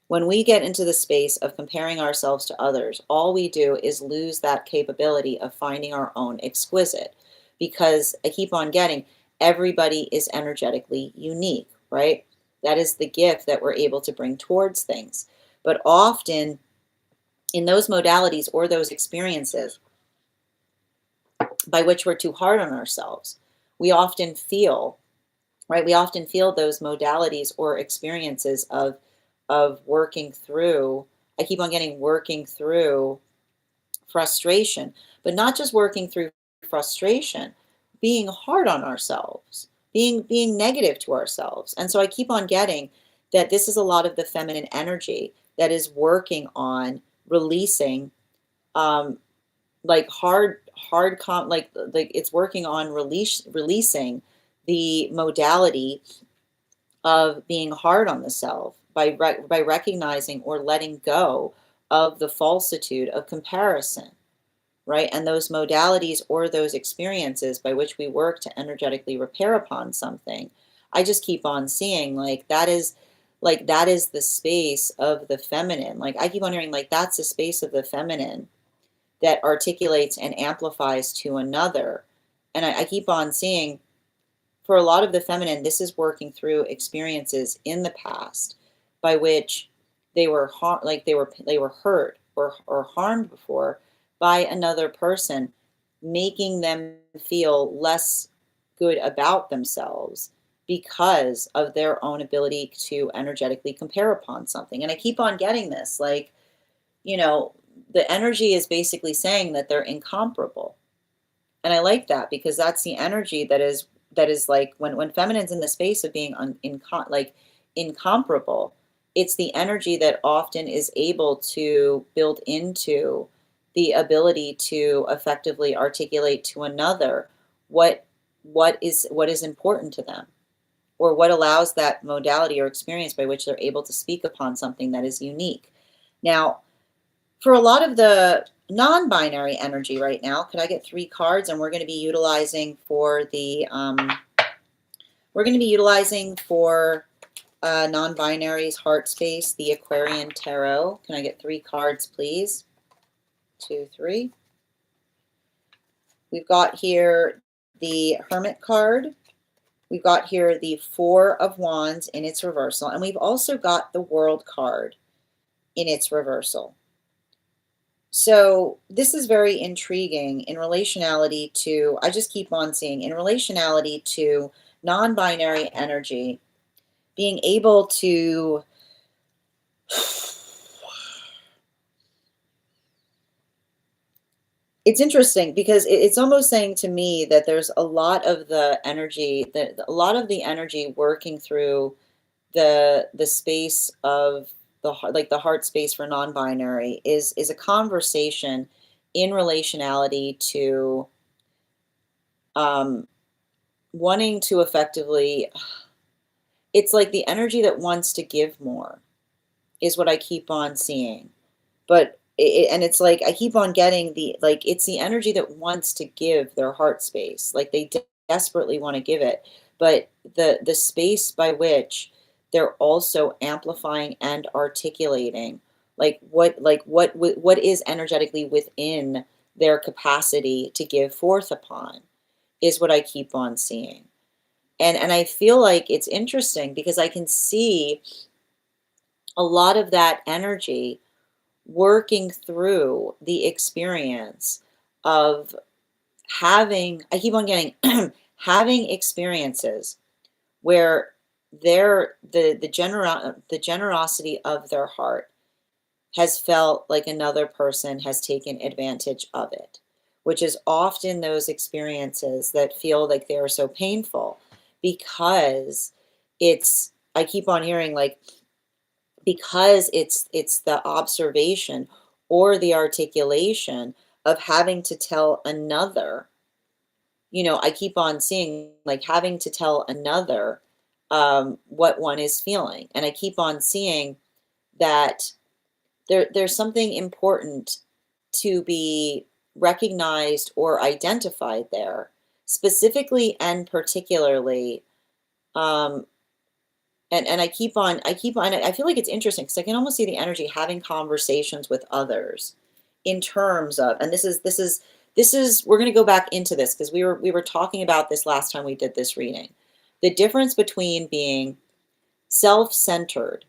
When we get into the space of comparing ourselves to others, all we do is lose that capability of finding our own exquisite, because I keep on getting everybody is energetically unique, right? That is the gift that we're able to bring towards things. But often in those modalities or those experiences by which we're too hard on ourselves, we often feel, right? We often feel those modalities or experiences of working through, I keep on getting working through frustration, but not just working through frustration, being hard on ourselves, being negative to ourselves. And so I keep on getting that this is a lot of the feminine energy that is working on releasing, like like it's working on releasing the modality of being hard on the self by recognizing or letting go of the falsitude of comparison, right? And those modalities or those experiences by which we work to energetically repair upon something, I just keep on seeing like that is the space of the feminine. Like I keep on hearing like that's the space of the feminine that articulates and amplifies to another. And I keep on seeing for a lot of the feminine, this is working through experiences in the past by which they were like they were hurt or harmed before by another person, making them feel less good about themselves because of their own ability to energetically compare upon something. And I keep on getting this, like, you know, the energy is basically saying that they're incomparable. And I like that because that's the energy that is like when feminine's in the space of being like incomparable, it's the energy that often is able to build into the ability to effectively articulate to another what what is important to them, or what allows that modality or experience by which they're able to speak upon something that is unique. Now, for a lot of the non-binary energy right now, could I get 3 cards? And we're going to be utilizing for the non-binary's heart space, the Aquarian Tarot. Can I get 3 cards, please? 2, 3. We've got here the Hermit card. We've got here the 4 of Wands in its reversal, and we've also got the World card in its reversal. So this is very intriguing in relationality to, I just keep on seeing, in relationality to non-binary energy, being able to, it's interesting because it's almost saying to me that there's a lot of the energy, the energy working through the space of the heart space for non-binary is a conversation in relationality to wanting to effectively, it's like the energy that wants to give more is what I keep on seeing. But and it's like I keep on getting the, like, it's the energy that wants to give their heart space, like they desperately want to give it, but the space by which they're also amplifying and articulating what is energetically within their capacity to give forth upon is what I keep on seeing. And I feel like it's interesting because I can see a lot of that energy working through the experience of having, I keep on getting having experiences where the generosity of their heart has felt like another person has taken advantage of it, which is often those experiences that feel like they are so painful because it's, I keep on hearing like, because it's the observation or the articulation of having to tell another, I keep on seeing like having to tell another what one is feeling. And I keep on seeing that there's something important to be recognized or identified there, specifically and particularly. Um, and I feel like it's interesting because I can almost see the energy having conversations with others in terms of, and this is we're going to go back into this because we were talking about this last time we did this reading. The difference between being self-centered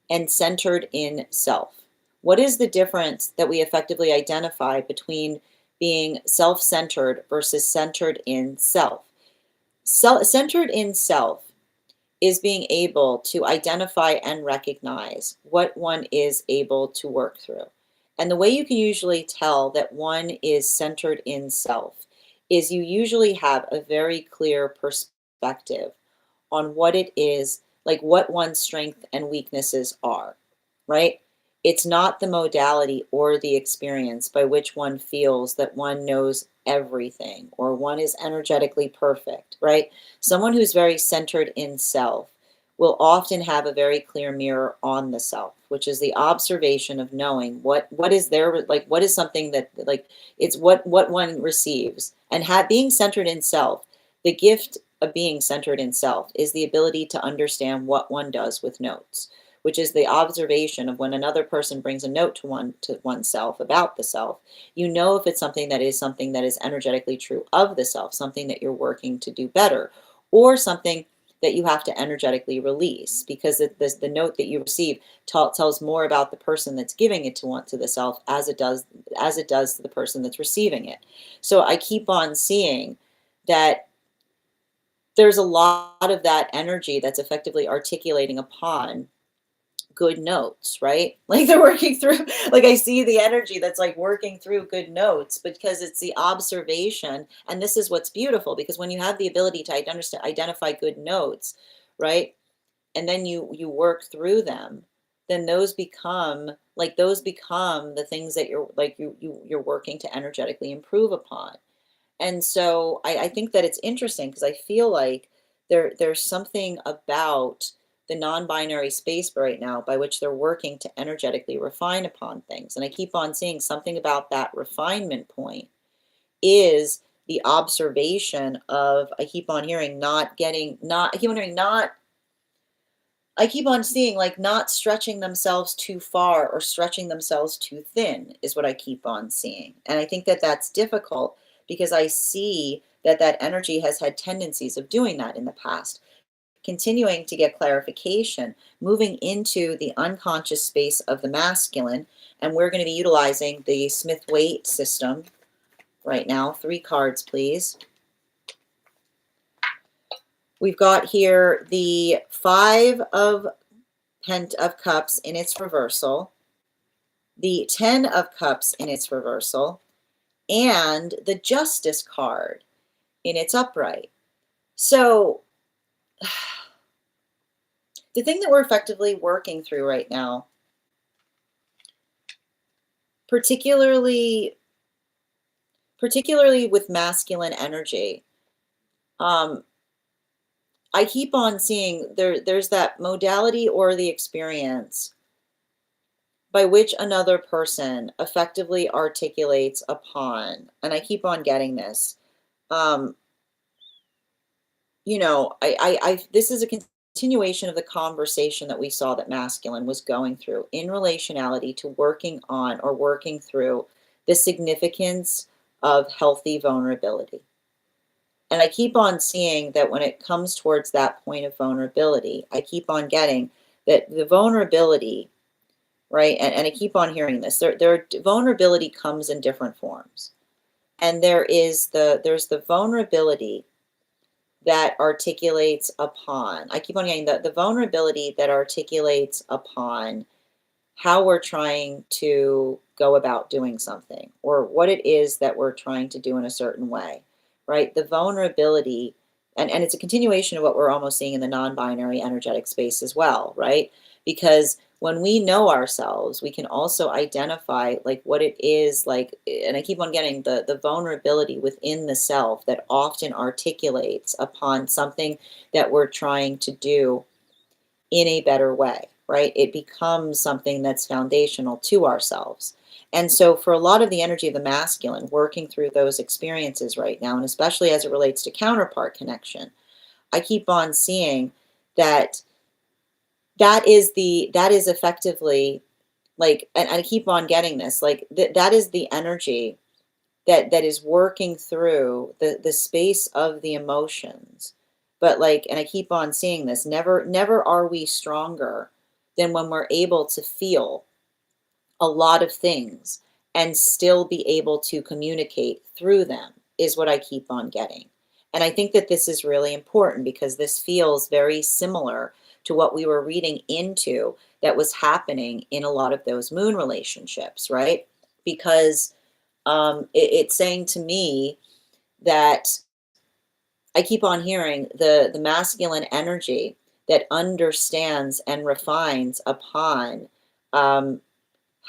and centered in self. What is the difference that we effectively identify between being self-centered versus centered in self? Centered in self is being able to identify and recognize what one is able to work through. And the way you can usually tell that one is centered in self is you usually have a very clear perspective on what it is, like what one's strengths and weaknesses are, right? It's not the modality or the experience by which one feels that one knows everything or one is energetically perfect, right? Someone who's very centered in self will often have a very clear mirror on the self, which is the observation of knowing what is there, like what is something that, like, it's what one receives, and being centered in self. The gift of being centered in self is the ability to understand what one does with notes, which is the observation of when another person brings a note to oneself about the self. You know if it's something that is energetically true of the self, something that you're working to do better, or something that you have to energetically release, because the note that you receive tells more about the person that's giving it to the self as it does to the person that's receiving it. So I keep on seeing that there's a lot of that energy that's effectively articulating upon good notes, right? Like they're working through, like I see the energy that's like working through good notes, because it's the observation. And this is what's beautiful, because when you have the ability to identify good notes, right? And then you work through them, then those become the things that you're working to energetically improve upon. And so I think that it's interesting, because I feel like there's something about the non-binary space right now by which they're working to energetically refine upon things. And I keep on seeing something about that refinement point is the observation of, I keep on hearing I keep on seeing like not stretching themselves too far or stretching themselves too thin is what I keep on seeing. And I think that that's difficult, because I see that that energy has had tendencies of doing that in the past. Continuing to get clarification, moving into the unconscious space of the masculine. And we're going to be utilizing the Smith-Waite system right now. 3 cards, please. We've got here the 5 of Cups in its reversal, the 10 of Cups in its reversal, and the Justice card in its upright. So the thing that we're effectively working through right now, particularly with masculine energy, I keep on seeing there's that modality or the experience by which another person effectively articulates upon, and I keep on getting this. This is a continuation of the conversation that we saw that masculine was going through in relationality to working on or working through the significance of healthy vulnerability. And I keep on seeing that when it comes towards that point of vulnerability, I keep on getting that the vulnerability, right? And I keep on hearing this. Vulnerability comes in different forms. And there's the vulnerability that articulates upon, I keep on getting the vulnerability that articulates upon how we're trying to go about doing something, or what it is that we're trying to do in a certain way, right? The vulnerability, and it's a continuation of what we're almost seeing in the non-binary energetic space as well, right? Because when we know ourselves, we can also identify like what it is like, and I keep on getting the vulnerability within the self that often articulates upon something that we're trying to do in a better way, right? It becomes something that's foundational to ourselves. And so for a lot of the energy of the masculine working through those experiences right now, and especially as it relates to counterpart connection, I keep on seeing that that is effectively like, and I keep on getting this, like that is the energy that is working through the space of the emotions. But like, and I keep on seeing this, never are we stronger than when we're able to feel a lot of things and still be able to communicate through them, is what I keep on getting. And I think that this is really important, because this feels very similar to what we were reading into that was happening in a lot of those moon relationships, right? Because it's saying to me that I keep on hearing the masculine energy that understands and refines upon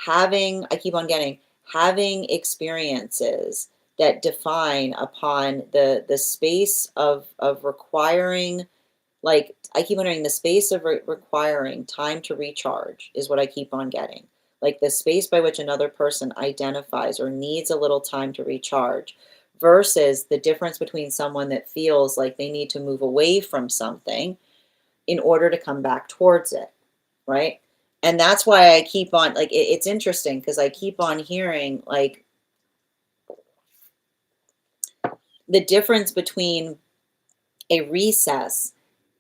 I keep on getting having experiences that define upon the space of requiring Like, I keep wondering, the space of requiring time to recharge is what I keep on getting. Like the space by which another person identifies or needs a little time to recharge versus the difference between someone that feels like they need to move away from something in order to come back towards it, right? And that's why I keep on, like, it's interesting because I keep on hearing like the difference between a recess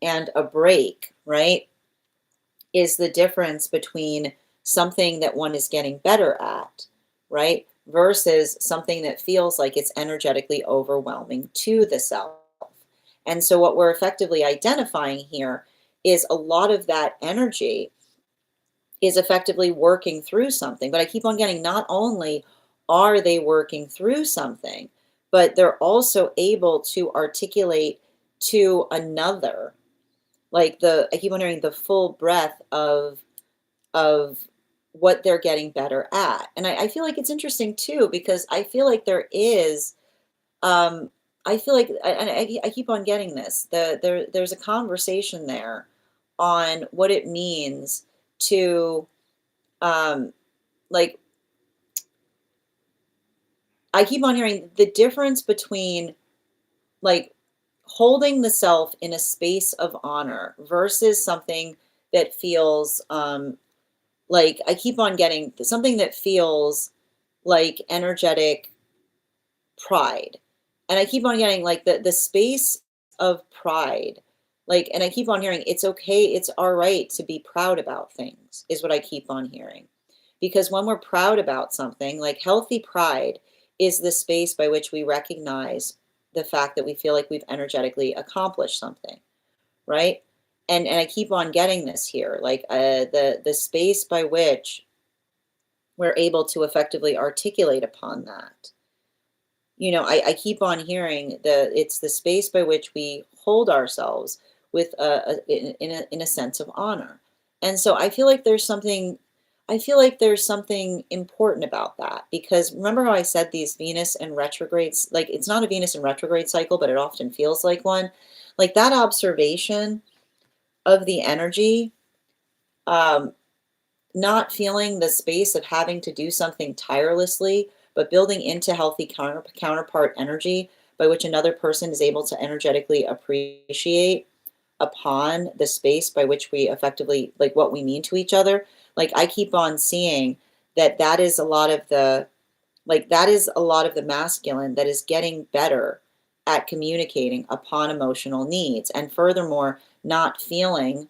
and a break, right? Is the difference between something that one is getting better at, right? Versus something that feels like it's energetically overwhelming to the self. And so, what we're effectively identifying here is a lot of that energy is effectively working through something. But I keep on getting, not only are they working through something, but they're also able to articulate to another, like I keep wondering the full breadth of what they're getting better at. And I feel like it's interesting too, because I feel like there is, um, I feel like, and I keep on getting this, there's a conversation there on what it means to, um, like, I keep on hearing the difference between like holding the self in a space of honor versus something that feels, like, I keep on getting something that feels like energetic pride. And I keep on getting like the space of pride. Like, and I keep on hearing it's okay, it's all right to be proud about things, is what I keep on hearing. Because when we're proud about something, like healthy pride is the space by which we recognize the fact that we feel like we've energetically accomplished something, right? And I keep on getting this here, like the space by which we're able to effectively articulate upon that. I keep on hearing it's the space by which we hold ourselves with in a sense of honor. And so I feel like there's something important about that, because remember how I said these Venus and retrogrades, like it's not a Venus and retrograde cycle, but it often feels like one. Like that observation of the energy, um, not feeling the space of having to do something tirelessly, but building into healthy counterpart energy by which another person is able to energetically appreciate upon the space by which we effectively, like what we mean to each other. Like I keep on seeing that is a lot of the masculine that is getting better at communicating upon emotional needs, and furthermore not feeling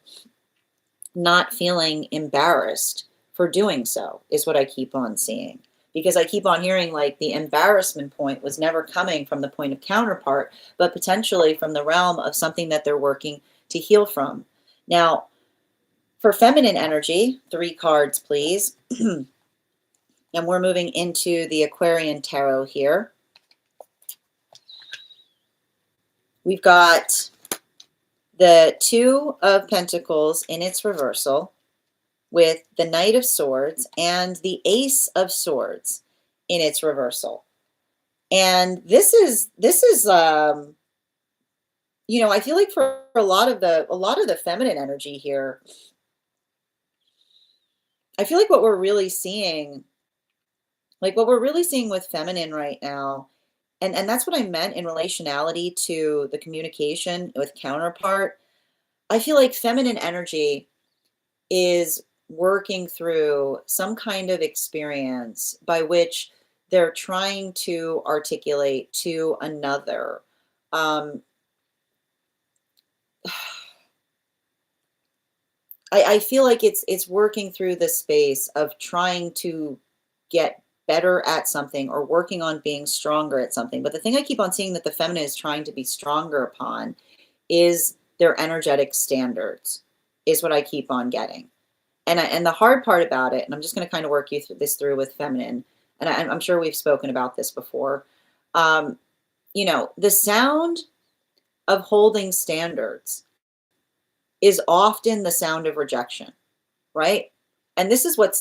embarrassed for doing so, is what I keep on seeing. Because I keep on hearing like the embarrassment point was never coming from the point of counterpart, but potentially from the realm of something that they're working to heal from. Now, for feminine energy, 3 cards, please. And we're moving into the Aquarian Tarot here. We've got the 2 of Pentacles in its reversal, with the Knight of Swords and the Ace of Swords in its reversal. And this is I feel like for a lot of the feminine energy here, I feel like what we're really seeing with feminine right now, and that's what I meant in relationality to the communication with counterpart. I feel like feminine energy is working through some kind of experience by which they're trying to articulate to another. Um, I feel like it's working through the space of trying to get better at something or working on being stronger at something. But the thing I keep on seeing that the feminine is trying to be stronger upon is their energetic standards, is what I keep on getting. And the hard part about it, and I'm just going to kind of work you through with feminine, and I'm sure we've spoken about this before. Um, the sound of holding standards is often the sound of rejection, right? And this is what's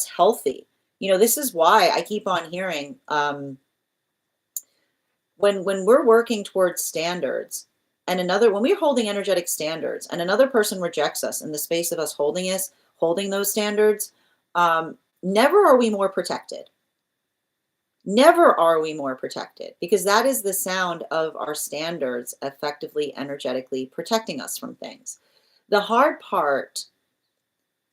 healthy. This is why I keep on hearing, when we're working towards standards, and another, when we're holding energetic standards and another person rejects us in the space of us holding those standards, never are we more protected. Never are we more protected, because that is the sound of our standards effectively, energetically protecting us from things. The hard part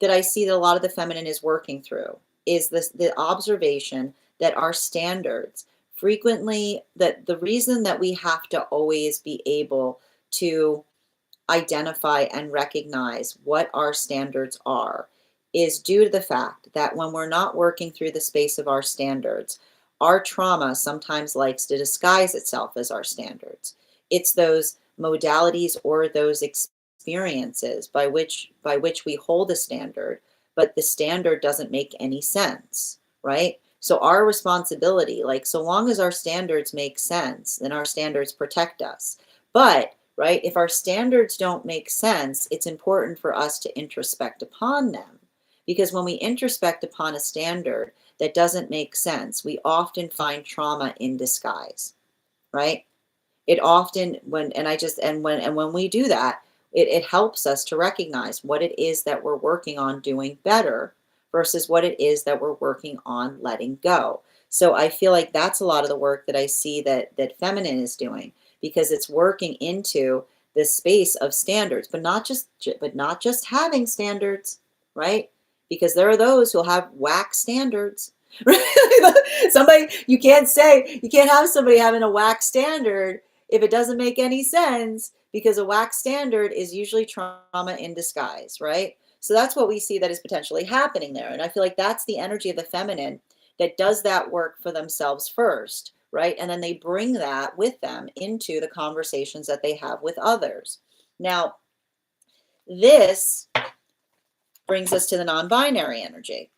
that I see that a lot of the feminine is working through is the observation that our standards frequently, that the reason that we have to always be able to identify and recognize what our standards are is due to the fact that when we're not working through the space of our standards, our trauma sometimes likes to disguise itself as our standards. It's those modalities or those experiences by which we hold a standard, but the standard doesn't make any sense, right? So our responsibility, like, so long as our standards make sense, then our standards protect us. But right, if our standards don't make sense, it's important for us to introspect upon them, because when we introspect upon a standard that doesn't make sense, we often find trauma in disguise, right? It often, when we do that, it helps us to recognize what it is that we're working on doing better versus what it is that we're working on letting go. So I feel like that's a lot of the work that I see that feminine is doing, because it's working into this space of standards, but not just having standards, right? Because there are those who'll have whack standards. Somebody, you can't have somebody having a whack standard if it doesn't make any sense, because a whack standard is usually trauma in disguise, right? So that's what we see that is potentially happening there. And I feel like that's the energy of the feminine that does that work for themselves first, right? And then they bring that with them into the conversations that they have with others. Now, this brings us to the non-binary energy.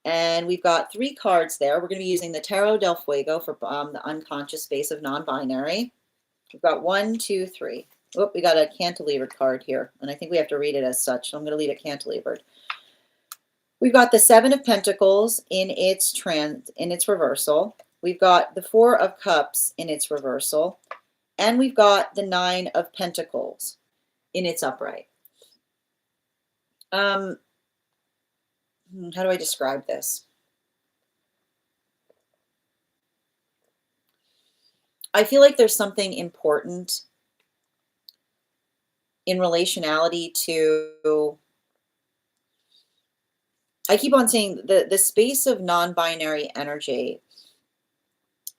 And we've got 3 cards there. We're going to be using the Tarot del Fuego for the unconscious space of non-binary. We've got 1, 2, 3. Oh, we got a cantilevered card here, and I think we have to read it as such, so I'm going to leave it cantilevered. We've got the 7 of Pentacles in its reversal. We've got the 4 of Cups in its reversal, and we've got the 9 of Pentacles in its upright. How do I describe this? I feel like there's something important in relationality to, I keep on saying the space of non-binary energy,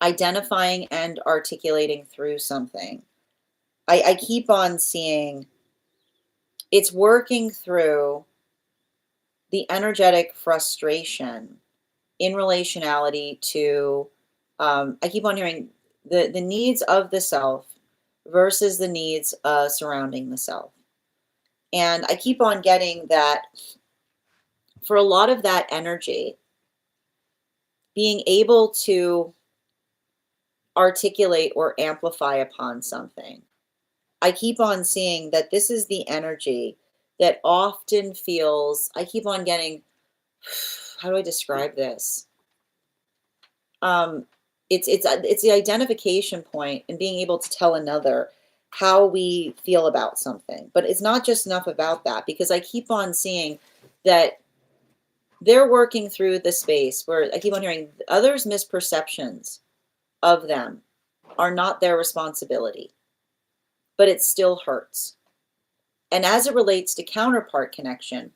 identifying and articulating through something. I keep on seeing it's working through the energetic frustration in relationality to, I keep on hearing the needs of the self versus the needs surrounding the self. And I keep on getting that for a lot of that energy, being able to articulate or amplify upon something, I keep on seeing that this is the energy that often feels, I keep on getting, how do I describe this? It's the identification point and being able to tell another how we feel about something. But it's not just enough about that, because I keep on seeing that they're working through the space where I keep on hearing others' misperceptions of them are not their responsibility, but it still hurts. And as it relates to counterpart connection,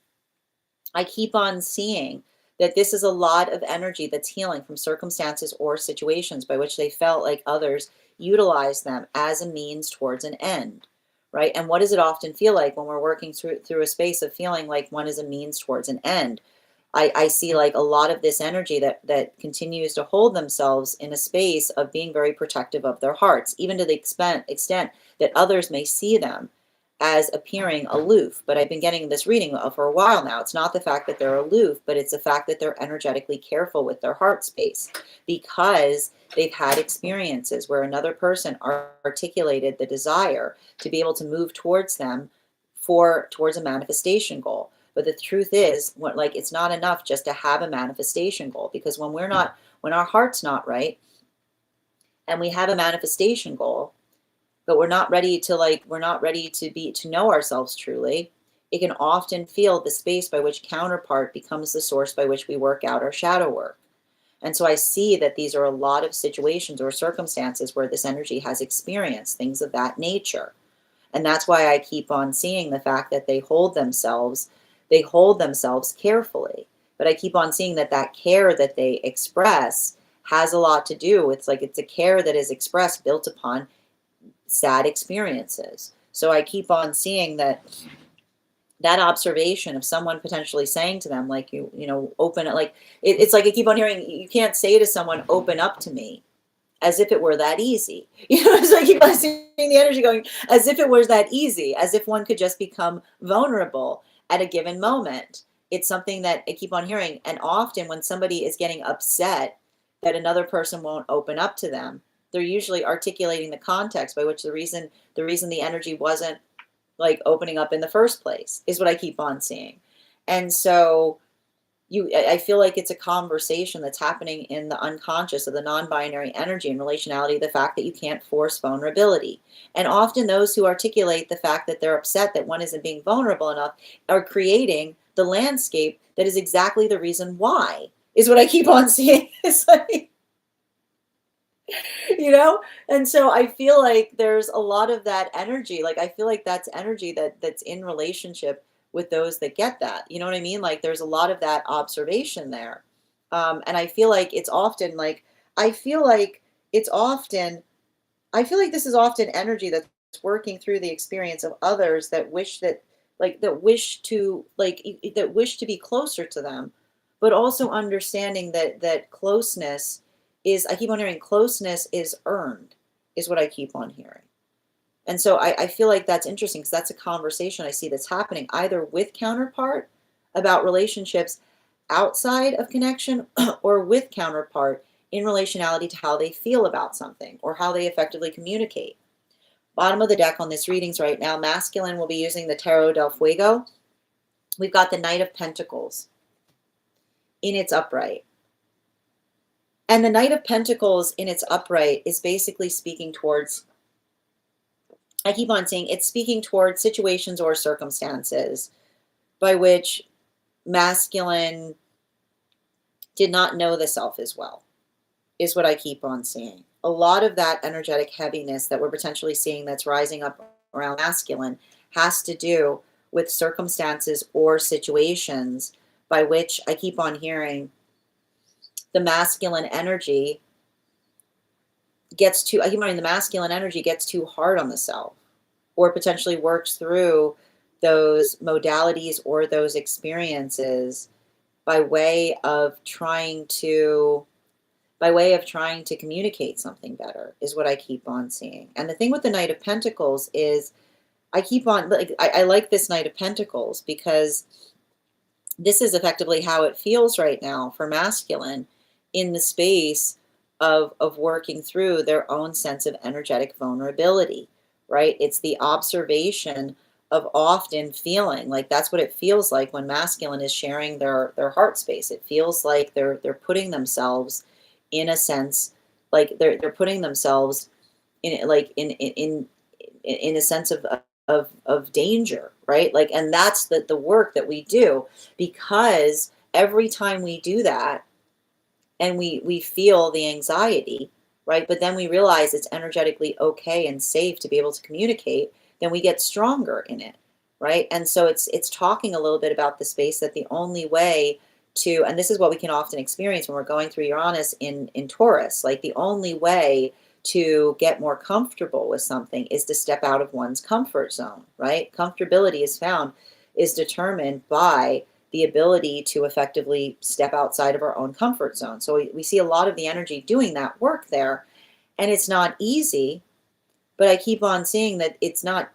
I keep on seeing that this is a lot of energy that's healing from circumstances or situations by which they felt like others utilize them as a means towards an end, right? And what does it often feel like when we're working through a space of feeling like one is a means towards an end? I see like a lot of this energy that continues to hold themselves in a space of being very protective of their hearts, even to the extent that others may see them as appearing aloof. But I've been getting this reading for a while now. It's not the fact that they're aloof, but it's the fact that they're energetically careful with their heart space, because they've had experiences where another person articulated the desire to be able to move towards them towards a manifestation goal. But the truth is, it's not enough just to have a manifestation goal, because when our heart's not right and we have a manifestation goal, but we're not ready to to know ourselves truly, it can often feel the space by which counterpart becomes the source by which we work out our shadow work. And so I see that these are a lot of situations or circumstances where this energy has experienced things of that nature. And that's why I keep on seeing the fact that they hold themselves carefully. But I keep on seeing that that care that they express has a lot to do with, like, it's a care that is expressed built upon sad experiences. So I keep on seeing that observation of someone potentially saying to them, like, you know, open it, like, it's like I keep on hearing, you can't say to someone, open up to me, as if it were that easy. You know, so I keep on seeing the energy going, as if it was that easy, as if one could just become vulnerable at a given moment. It's something that I keep on hearing. And often when somebody is getting upset that another person won't open up to them, they're usually articulating the context by which the reason the energy wasn't like opening up in the first place is what I keep on seeing. And so I feel like it's a conversation that's happening in the unconscious of the non-binary energy in relationality, the fact that you can't force vulnerability. And often those who articulate the fact that they're upset that one isn't being vulnerable enough are creating the landscape that is exactly the reason why, is what I keep on seeing. It's like, you know, and so I feel like there's a lot of that energy, like I feel like that's energy that's in relationship with those that get that, you know what I mean, like there's a lot of that observation there. And I feel like it's often like, I feel like it's often I feel like this is often energy that's working through the experience of others that wish that, like, that wish to be closer to them, but also understanding that closeness is, I keep on hearing, closeness is earned, is what I keep on hearing. And so I feel like that's interesting because that's a conversation I see that's happening either with counterpart about relationships outside of connection or with counterpart in relationality to how they feel about something or how they effectively communicate. Bottom of the deck on this readings right now, masculine will be using the Tarot del Fuego. We've got the Knight of Pentacles in its upright. And the Knight of Pentacles in its upright is basically speaking towards, I keep on saying, it's speaking towards situations or circumstances by which masculine did not know the self as well, is what I keep on seeing. A lot of that energetic heaviness that we're potentially seeing that's rising up around masculine has to do with circumstances or situations by which I keep on hearing the masculine energy the masculine energy gets too hard on the self, or potentially works through those modalities or those experiences by way of trying to communicate something better, is what I keep on seeing. And the thing with the Knight of Pentacles is I like this Knight of Pentacles because this is effectively how it feels right now for masculine in the space of working through their own sense of energetic vulnerability, right? It's the observation of often feeling like that's what it feels like when masculine is sharing their heart space. It feels like they're putting themselves in a sense, like they're putting themselves in a sense of danger, right? Like, and that's the work that we do, because every time we do that and we feel the anxiety, right? But then we realize it's energetically okay and safe to be able to communicate, then we get stronger in it, right? And so it's talking a little bit about the space that the only way to, and this is what we can often experience when we're going through Uranus in Taurus, like the only way to get more comfortable with something is to step out of one's comfort zone, right? Comfortability is determined by the ability to effectively step outside of our own comfort zone. So we see a lot of the energy doing that work there, and it's not easy, but I keep on seeing that it's not,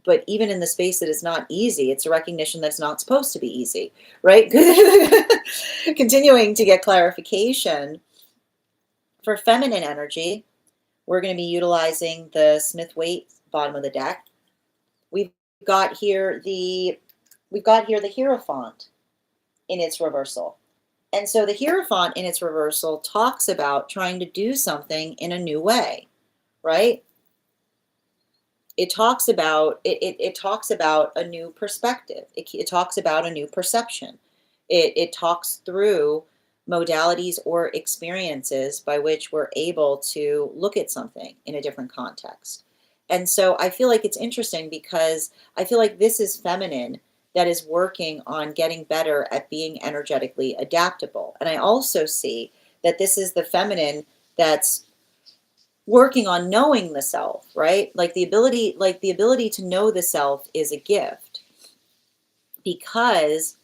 but even in the space that is not easy, it's a recognition that it's not supposed to be easy, right? Continuing to get clarification. For feminine energy, we're going to be utilizing the Smith-Waite bottom of the deck. We've got here the Hierophant in its reversal. And so the Hierophant in its reversal talks about trying to do something in a new way, right? it talks about a new perspective. It talks about a new perception. It talks through modalities or experiences by which we're able to look at something in a different context. And so I feel like it's interesting because I feel like this is feminine that is working on getting better at being energetically adaptable. And I also see that this is the feminine that's working on knowing the self, right? Like the ability to know the self is a gift, because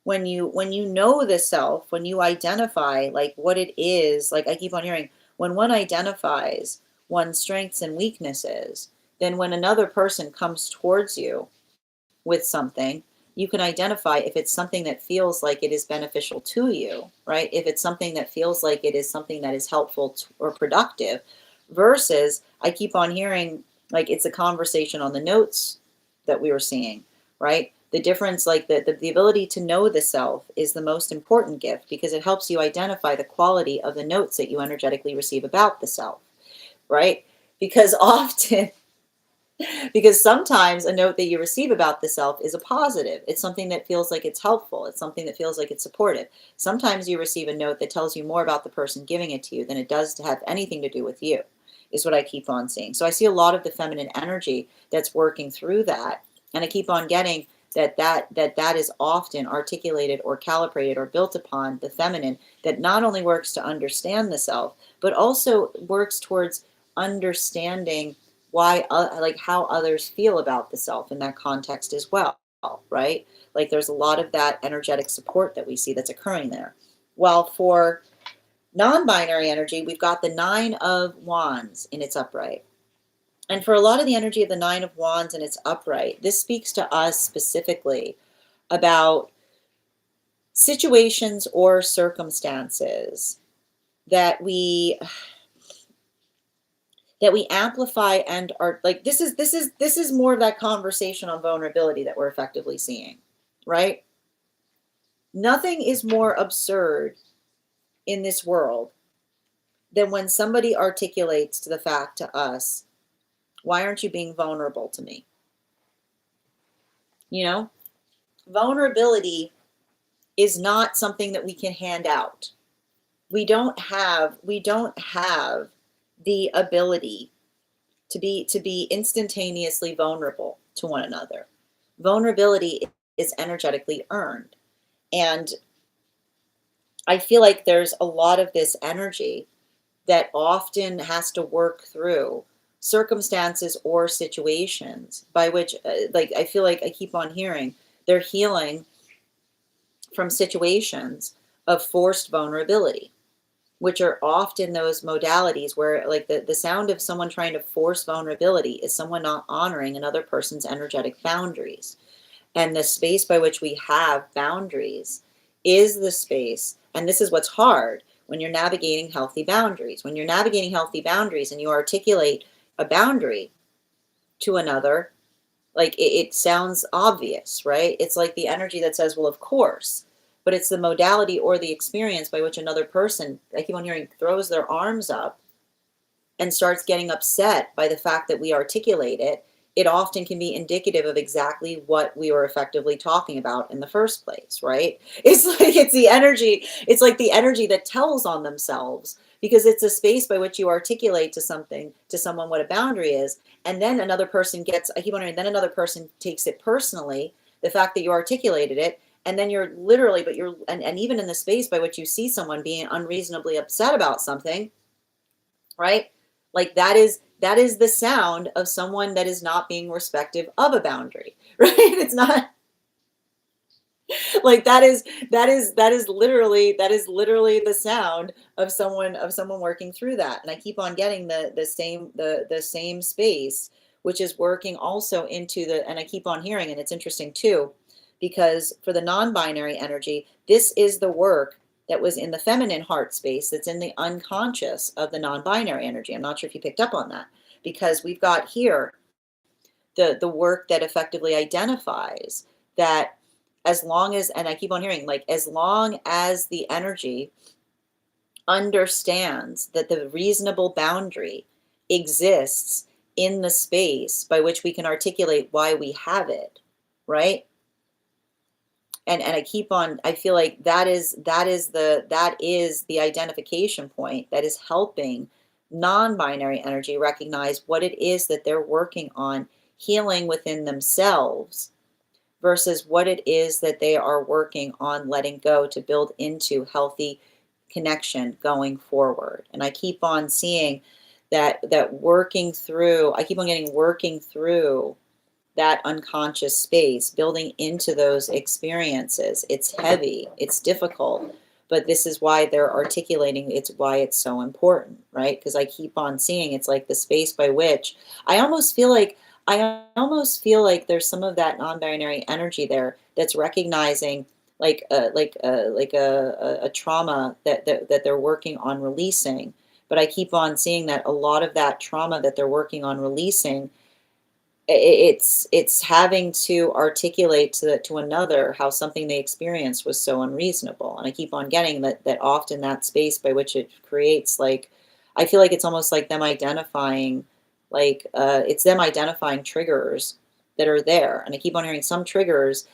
when you know the self, when you identify like what it is, like I keep on hearing, when one identifies one's strengths and weaknesses, then when another person comes towards you with something, you can identify if it's something that feels like it is beneficial to you, right? If it's something that feels like it is something that is helpful or productive, versus I keep on hearing like it's a conversation on the notes that we were seeing, right? The difference, like the ability to know the self is the most important gift because it helps you identify the quality of the notes that you energetically receive about the self, right? Because often because sometimes a note that you receive about the self is a positive. It's something that feels like it's helpful. It's something that feels like it's supportive. Sometimes you receive a note that tells you more about the person giving it to you than it does to have anything to do with you, is what I keep on seeing. So I see a lot of the feminine energy that's working through that. And I keep on getting that is often articulated or calibrated or built upon the feminine that not only works to understand the self, but also works towards understanding why like how others feel about the self in that context as well, right? Like there's a lot of that energetic support that we see that's occurring there. While for non-binary energy, we've got the 9 of Wands in its upright. And for a lot of the energy of the 9 of Wands in its upright, this speaks to us specifically about situations or circumstances that we amplify and are like this is more of that conversation on vulnerability that we're effectively seeing, right? Nothing is more absurd in this world than when somebody articulates to the fact to us, why aren't you being vulnerable to me? You know, vulnerability is not something that we can hand out. We don't have the ability to be instantaneously vulnerable to one another. Vulnerability is energetically earned. And I feel like there's a lot of this energy that often has to work through circumstances or situations by which, like, I feel like I keep on hearing they're healing from situations of forced vulnerability, which are often those modalities where like the sound of someone trying to force vulnerability is someone not honoring another person's energetic boundaries. And the space by which we have boundaries is the space, and this is what's hard when you're navigating healthy boundaries. When you're navigating healthy boundaries and you articulate a boundary to another, like it sounds obvious, right? It's like the energy that says, well, of course, but it's the modality or the experience by which another person, I keep on hearing, throws their arms up and starts getting upset by the fact that we articulate it. It often can be indicative of exactly what we were effectively talking about in the first place, right? It's like the energy that tells on themselves because it's a space by which you articulate to someone what a boundary is. And then another person I keep wondering, then another person takes it personally, the fact that you articulated it. And then you're literally, and even in the space by which you see someone being unreasonably upset about something, right? Like that is the sound of someone that is not being respective of a boundary, right? It's not like that is literally the sound of someone working through that. And I keep on getting the same space, which is working also into and I keep on hearing, and it's interesting too, because for the non-binary energy, this is the work that was in the feminine heart space that's in the unconscious of the non-binary energy. I'm not sure if you picked up on that, because we've got here the work that effectively identifies that as long as, and I keep on hearing, like, as long as the energy understands that the reasonable boundary exists in the space by which we can articulate why we have it, right? And I keep on, I feel like that is the identification point that is helping non-binary energy recognize what it is that they're working on healing within themselves versus what it is that they are working on letting go to build into healthy connection going forward. And I keep on seeing that working through, I keep on getting working through that unconscious space, building into those experiences. It's heavy, it's difficult, but this is why they're articulating it's why it's so important, right? Because I keep on seeing it's like the space by which I almost feel like there's some of that non-binary energy there that's recognizing like a trauma that they're working on releasing. But I keep on seeing that a lot of that trauma that they're working on releasing, it's having to articulate to another how something they experienced was so unreasonable. And I keep on getting that often that space by which it creates, like, I feel like it's almost like them identifying, like, it's them identifying triggers that are there. And I keep on hearing some triggers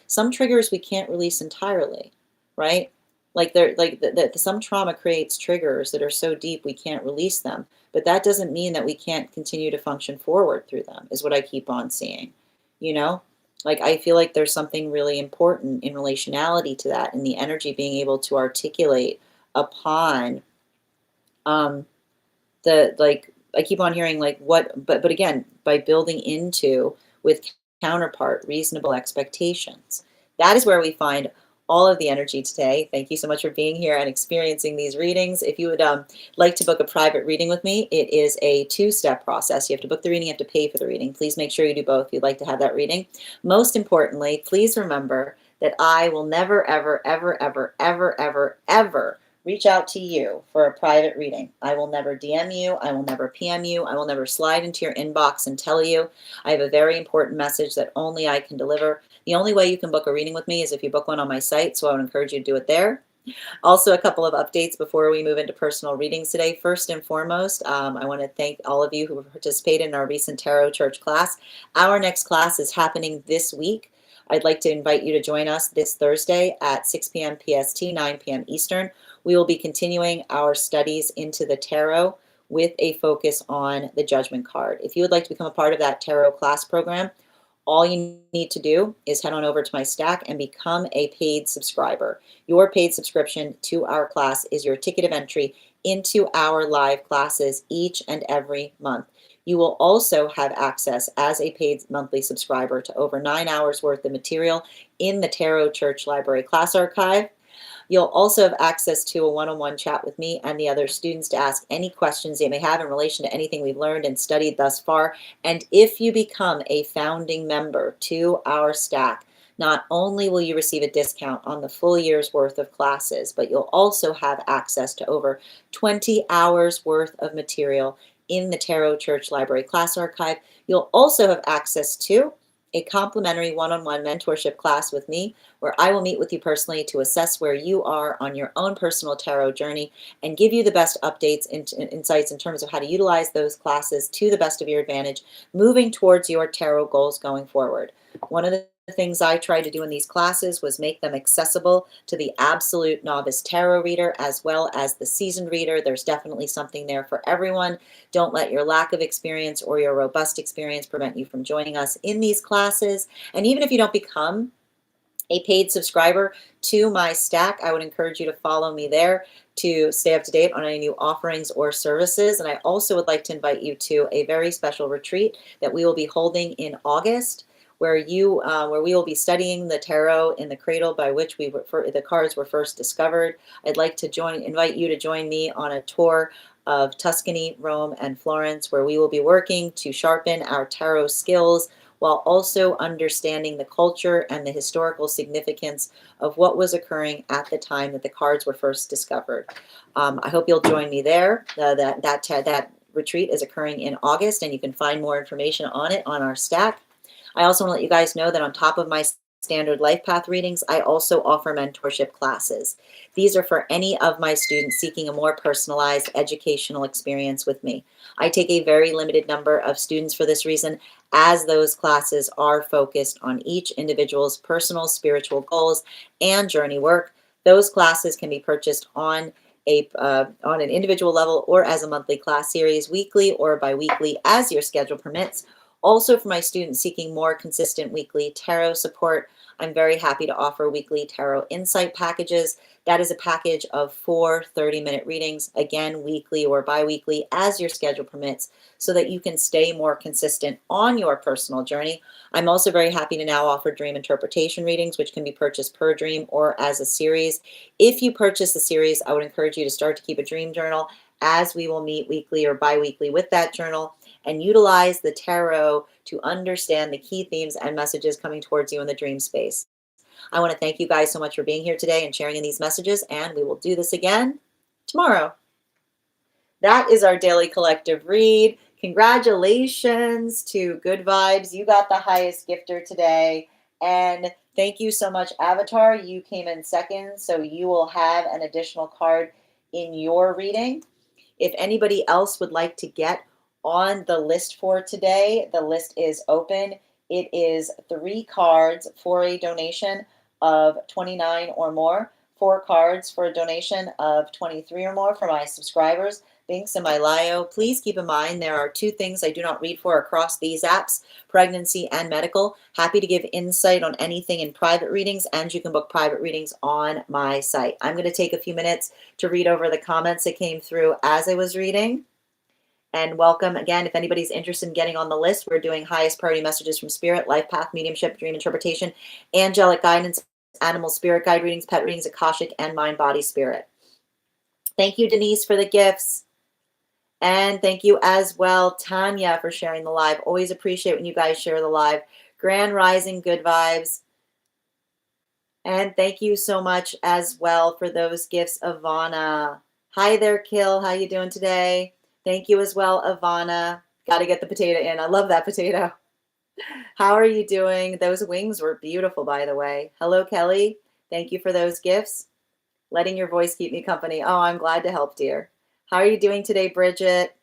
we can't release entirely, right? Like they're like some trauma creates triggers that are so deep we can't release them, but that doesn't mean that we can't continue to function forward through them, is what I keep on seeing. You know? Like I feel like there's something really important in relationality to that, and the energy being able to articulate upon um the, like, I keep on hearing like what, but again, by building into with counterpart reasonable expectations. That is where we find all of the energy today. Thank you so much for being here and experiencing these readings. If you would like to book a private reading with me, it is a two-step process. You have to book the reading, you have to pay for the reading. Please make sure you do both if you'd like to have that reading. Most importantly, please remember that I will never, ever, ever, ever, ever, ever, ever reach out to you for a private reading. I will never DM you. I will never PM you. I will never slide into your inbox and tell you. I have a very important message that only I can deliver. The only way you can book a reading with me is if you book one on my site, so I would encourage you to do it there. Also, a couple of updates before we move into personal readings today. First and foremost, I want to thank all of you who participated in our recent Tarot Church class. Our next class is happening this week. I'd like to invite you to join us this Thursday at 6 p.m. PST, 9 p.m. Eastern. We will be continuing our studies into the tarot with a focus on the Judgment card. If you would like to become a part of that tarot class program, all you need to do is head on over to my stack and become a paid subscriber. Your paid subscription to our class is your ticket of entry into our live classes each and every month. You will also have access as a paid monthly subscriber to over 9 hours worth of material in the Tarot Church Library class archive. You'll also have access to a one-on-one chat with me and the other students to ask any questions you may have in relation to anything we've learned and studied thus far. And if you become a founding member to our stack, not only will you receive a discount on the full year's worth of classes, but you'll also have access to over 20 hours worth of material in the Tarot Church Library class archive. You'll also have access to a complimentary one-on-one mentorship class with me, where I will meet with you personally to assess where you are on your own personal tarot journey and give you the best updates and insights in terms of how to utilize those classes to the best of your advantage, moving towards your tarot goals going forward. One of the things I tried to do in these classes was make them accessible to the absolute novice tarot reader as well as the seasoned reader. There's definitely something there for everyone. Don't let your lack of experience or your robust experience prevent you from joining us in these classes. And even if you don't become a paid subscriber to my stack, I would encourage you to follow me there to stay up to date on any new offerings or services. And I also would like to invite you to a very special retreat that we will be holding in August, where we will be studying the tarot in the cradle by which the cards were first discovered. I'd like to invite you to join me on a tour of Tuscany, Rome, and Florence, where we will be working to sharpen our tarot skills while also understanding the culture and the historical significance of what was occurring at the time that the cards were first discovered. I hope you'll join me there. That retreat is occurring in August, and you can find more information on it on our stack. I also want to let you guys know that on top of my standard life path readings, I also offer mentorship classes. These are for any of my students seeking a more personalized educational experience with me. I take a very limited number of students for this reason, as those classes are focused on each individual's personal spiritual goals and journey work. Those classes can be purchased on an individual level or as a monthly class series, weekly or biweekly, as your schedule permits. Also, for my students seeking more consistent weekly tarot support, I'm very happy to offer weekly tarot insight packages. That is a package of 4 30-minute readings, again, weekly or biweekly, as your schedule permits, so that you can stay more consistent on your personal journey. I'm also very happy to now offer dream interpretation readings, which can be purchased per dream or as a series. If you purchase the series, I would encourage you to start to keep a dream journal, as we will meet weekly or biweekly with that journal and utilize the tarot to understand the key themes and messages coming towards you in the dream space. I want to thank you guys so much for being here today and sharing in these messages, and we will do this again tomorrow. That is our daily collective read. Congratulations to Good Vibes. You got the highest gifter today. And thank you so much, Avatar. You came in second, so you will have an additional card in your reading. If anybody else would like to get on the list for today, the list is open. It is 3 cards for a donation of $29 or more, 4 cards for a donation of $23 or more for my subscribers. Links in my bio. Please keep in mind there are 2 things I do not read for across these apps: pregnancy and medical. Happy to give insight on anything in private readings, and you can book private readings on my site. I'm going to take a few minutes to read over the comments that came through as I was reading. And welcome again. If anybody's interested in getting on the list, we're doing highest priority messages from spirit, life path, mediumship, dream interpretation, angelic guidance, animal spirit guide readings, pet readings, akashic, and mind, body, spirit. Thank you, Denise, for the gifts. And thank you as well, Tanya, for sharing the live. Always appreciate when you guys share the live. Grand Rising, Good Vibes. And thank you so much as well for those gifts, Ivana. Hi there, Kill. How you doing today? Thank you as well, Ivana. Got to get the potato in. I love that potato. How are you doing? Those wings were beautiful, by the way. Hello, Kelly. Thank you for those gifts. Letting your voice keep me company. Oh, I'm glad to help, dear. How are you doing today, Bridget?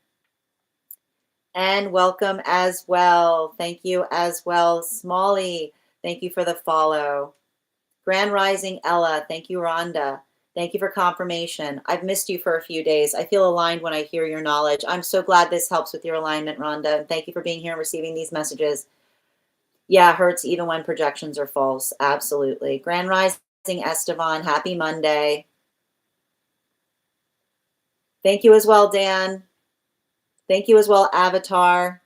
And welcome as well. Thank you as well, Smalley. Thank you for the follow. Grand Rising, Ella. Thank you, Rhonda. Thank you for confirmation. I've missed you for a few days. I feel aligned when I hear your knowledge. I'm so glad this helps with your alignment, Rhonda. And thank you for being here and receiving these messages. Yeah, it hurts even when projections are false. Absolutely. Grand Rising, Estevan. Happy Monday. Thank you as well, Dan. Thank you as well, Avatar.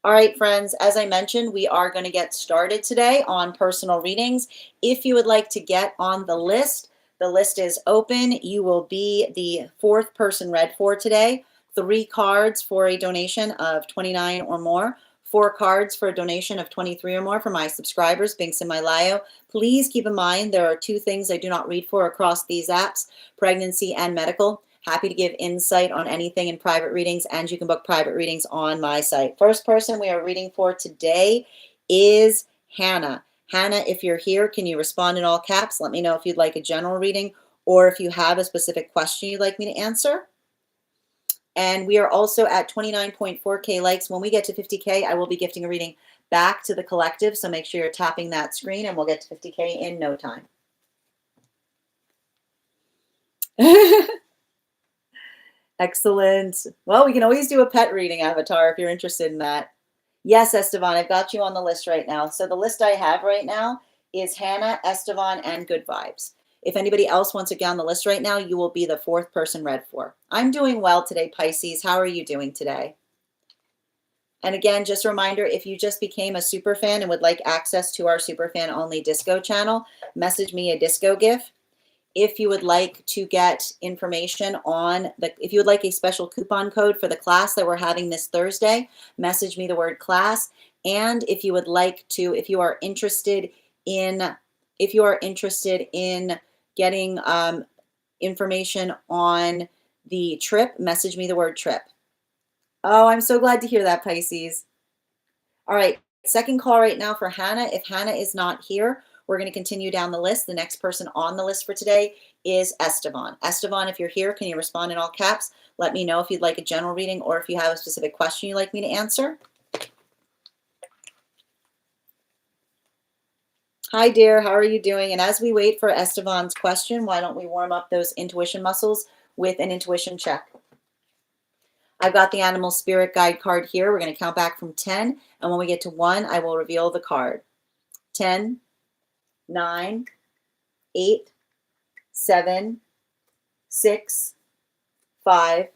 All right, friends, as I mentioned, we are going to get started today on personal readings. If you would like to get on the list is open. You will be the 4th person read for today. 3 cards for a donation of $29 or more. 4 cards for a donation of $23 or more for my subscribers, links in my bio. Please keep in mind there are 2 things I do not read for across these apps: pregnancy and medical. Happy to give insight on anything in private readings, and you can book private readings on my site. First person we are reading for today is Hannah. Hannah, if you're here, can you respond in all caps? Let me know if you'd like a general reading or if you have a specific question you'd like me to answer. And we are also at 29.4K likes. When we get to 50K, I will be gifting a reading back to the collective, so make sure you're tapping that screen, and we'll get to 50K in no time. Excellent. Well, we can always do a pet reading, Avatar, if you're interested in that. Yes, Estevan, I've got you on the list right now. So the list I have right now is Hannah, Estevan, and Good Vibes. If anybody else wants to get on the list right now, you will be the 4th person read for. I'm doing well today, Pisces. How are you doing today? And again, just a reminder, if you just became a super fan and would like access to our super fan only disco channel, message me a disco GIF. If you would like to get information on if you would like a special coupon code for the class that we're having this Thursday, message me the word class. And if you would like to, if you are interested in getting information on the trip, message me the word trip. Oh, I'm so glad to hear that, Pisces. All right, second call right now for Hannah. If Hannah is not here, we're going to continue down the list. The next person on the list for today is Esteban. Esteban, if you're here, can you respond in all caps? Let me know if you'd like a general reading or if you have a specific question you'd like me to answer. Hi, dear. How are you doing? And as we wait for Esteban's question, why don't we warm up those intuition muscles with an intuition check? I've got the animal spirit guide card here. We're going to count back from 10. And when we get to 1, I will reveal the card. 10, 9, 8, 7, 6, 5,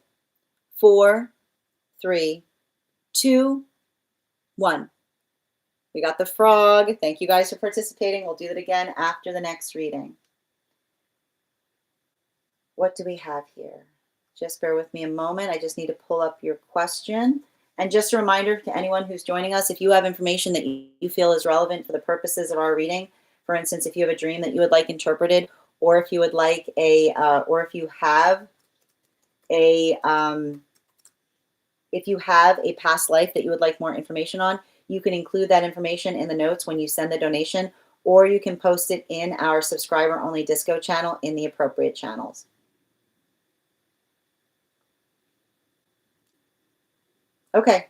4, 3, 2, 1. We got the frog. Thank you guys for participating. We'll do that again after the next reading. What do we have here? Just bear with me a moment. I just need to pull up your question. And just a reminder to anyone who's joining us, if you have information that you feel is relevant for the purposes of our reading, for instance, if you have a dream that you would like interpreted, or if you would like if you have a past life that you would like more information on, you can include that information in the notes when you send the donation, or you can post it in our subscriber-only disco channel in the appropriate channels. Okay.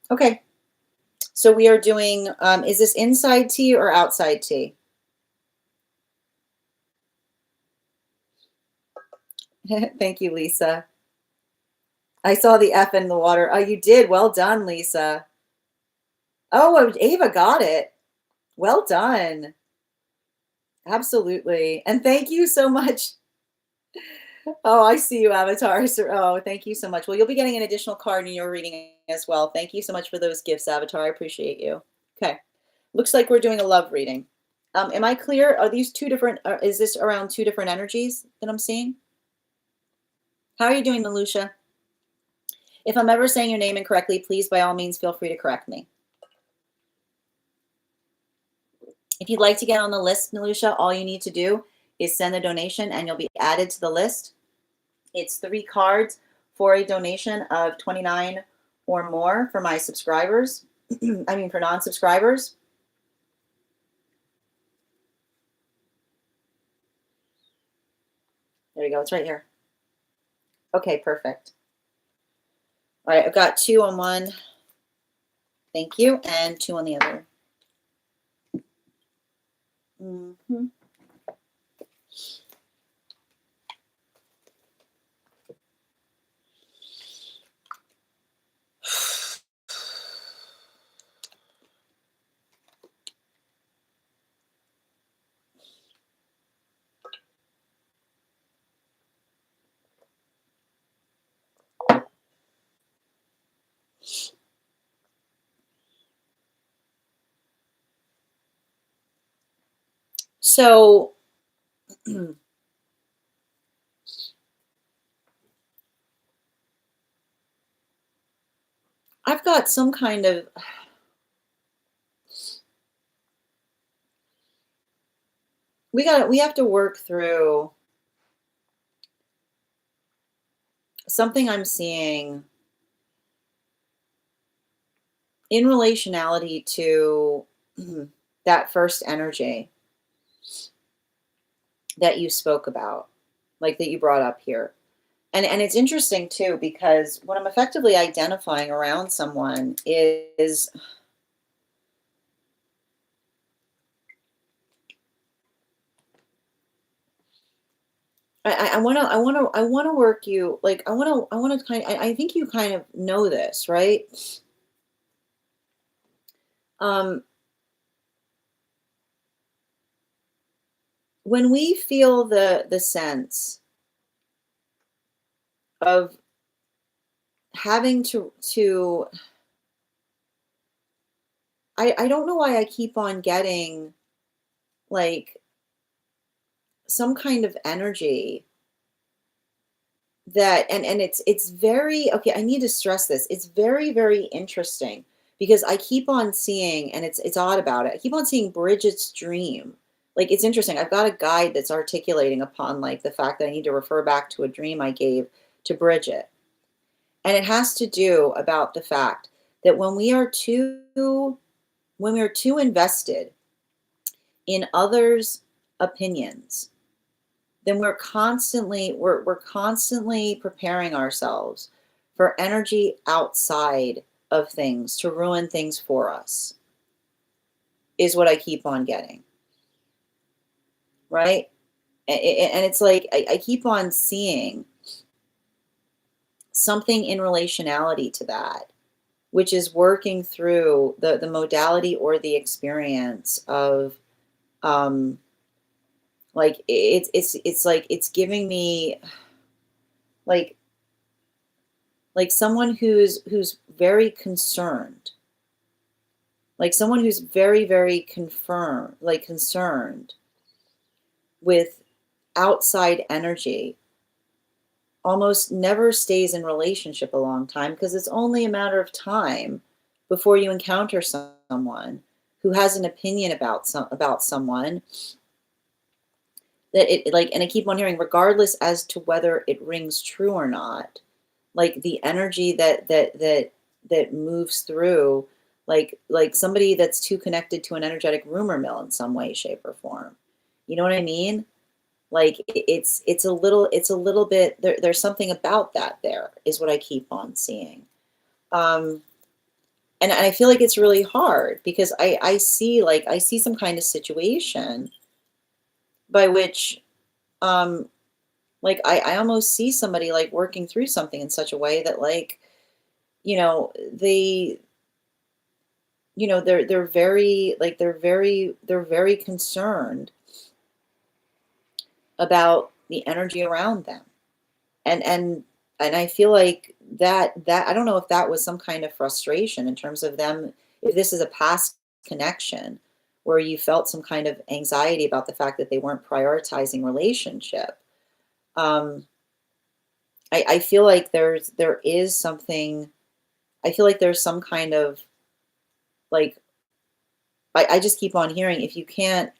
Okay. So we are doing, is this inside tea or outside tea? Thank you, Lisa. I saw the F in the water. Oh, you did. Well done, Lisa. Oh, Ava got it. Well done. Absolutely. And thank you so much. Oh, I see you, Avatar. Oh, thank you so much. Well, you'll be getting an additional card in your reading as well. Thank you so much for those gifts, Avatar. I appreciate you. Okay. Looks like we're doing a love reading. Am I clear? Are these two different, is this around two different energies that I'm seeing? How are you doing, Malusha? If I'm ever saying your name incorrectly, please, by all means, feel free to correct me. If you'd like to get on the list, Malusha, all you need to do is send a donation and you'll be added to the list. It's 3 cards for a donation of $29 or more for my subscribers. I mean, for non-subscribers. There you go. It's right here. Okay, perfect. All right, I've got 2 on one. Thank you. And 2 on the other. Mm-hmm. So I've got some kind of we have to work through something I'm seeing in relationality to that first energy that you spoke about, like that you brought up here. And it's interesting too, because what I'm effectively identifying around someone is I want to work you, like I want to I think you kind of know this, right? When we feel the sense of having to I don't know why I keep on getting like some kind of energy that and it's very okay, I need to stress this. It's very, very interesting because I keep on seeing, and it's odd about it. I keep on seeing Bridget's dream. Like it's interesting. I've got a guide that's articulating upon like the fact that I need to refer back to a dream I gave to Bridget. And it has to do about the fact that when we are too invested in others' opinions, then we're constantly preparing ourselves for energy outside of things to ruin things for us, is what I keep on getting, right? And it's like I keep on seeing something in relationality to that, which is working through the modality or the experience of um like it's like it's giving me like someone who's very concerned, like someone who's very concerned with outside energy almost never stays in relationship a long time, because it's only a matter of time before you encounter someone who has an opinion about someone that it like, and I keep on hearing, regardless as to whether it rings true or not, like the energy that moves through, like somebody that's too connected to an energetic rumor mill in some way, shape, or form. You know what I mean? Like it's a little bit there's something about that, there is what I keep on seeing. Um and I feel like it's really hard because I see, like I see some kind of situation by which um like I almost see somebody like working through something in such a way that, like, they, they're very, like they're very concerned about the energy around them. And I feel like that I don't know if that was some kind of frustration in terms of them, if this is a past connection where you felt some kind of anxiety about the fact that they weren't prioritizing relationship. Um, I feel like there is something. I feel like there's some kind of, like, I just keep on hearing, if you can't,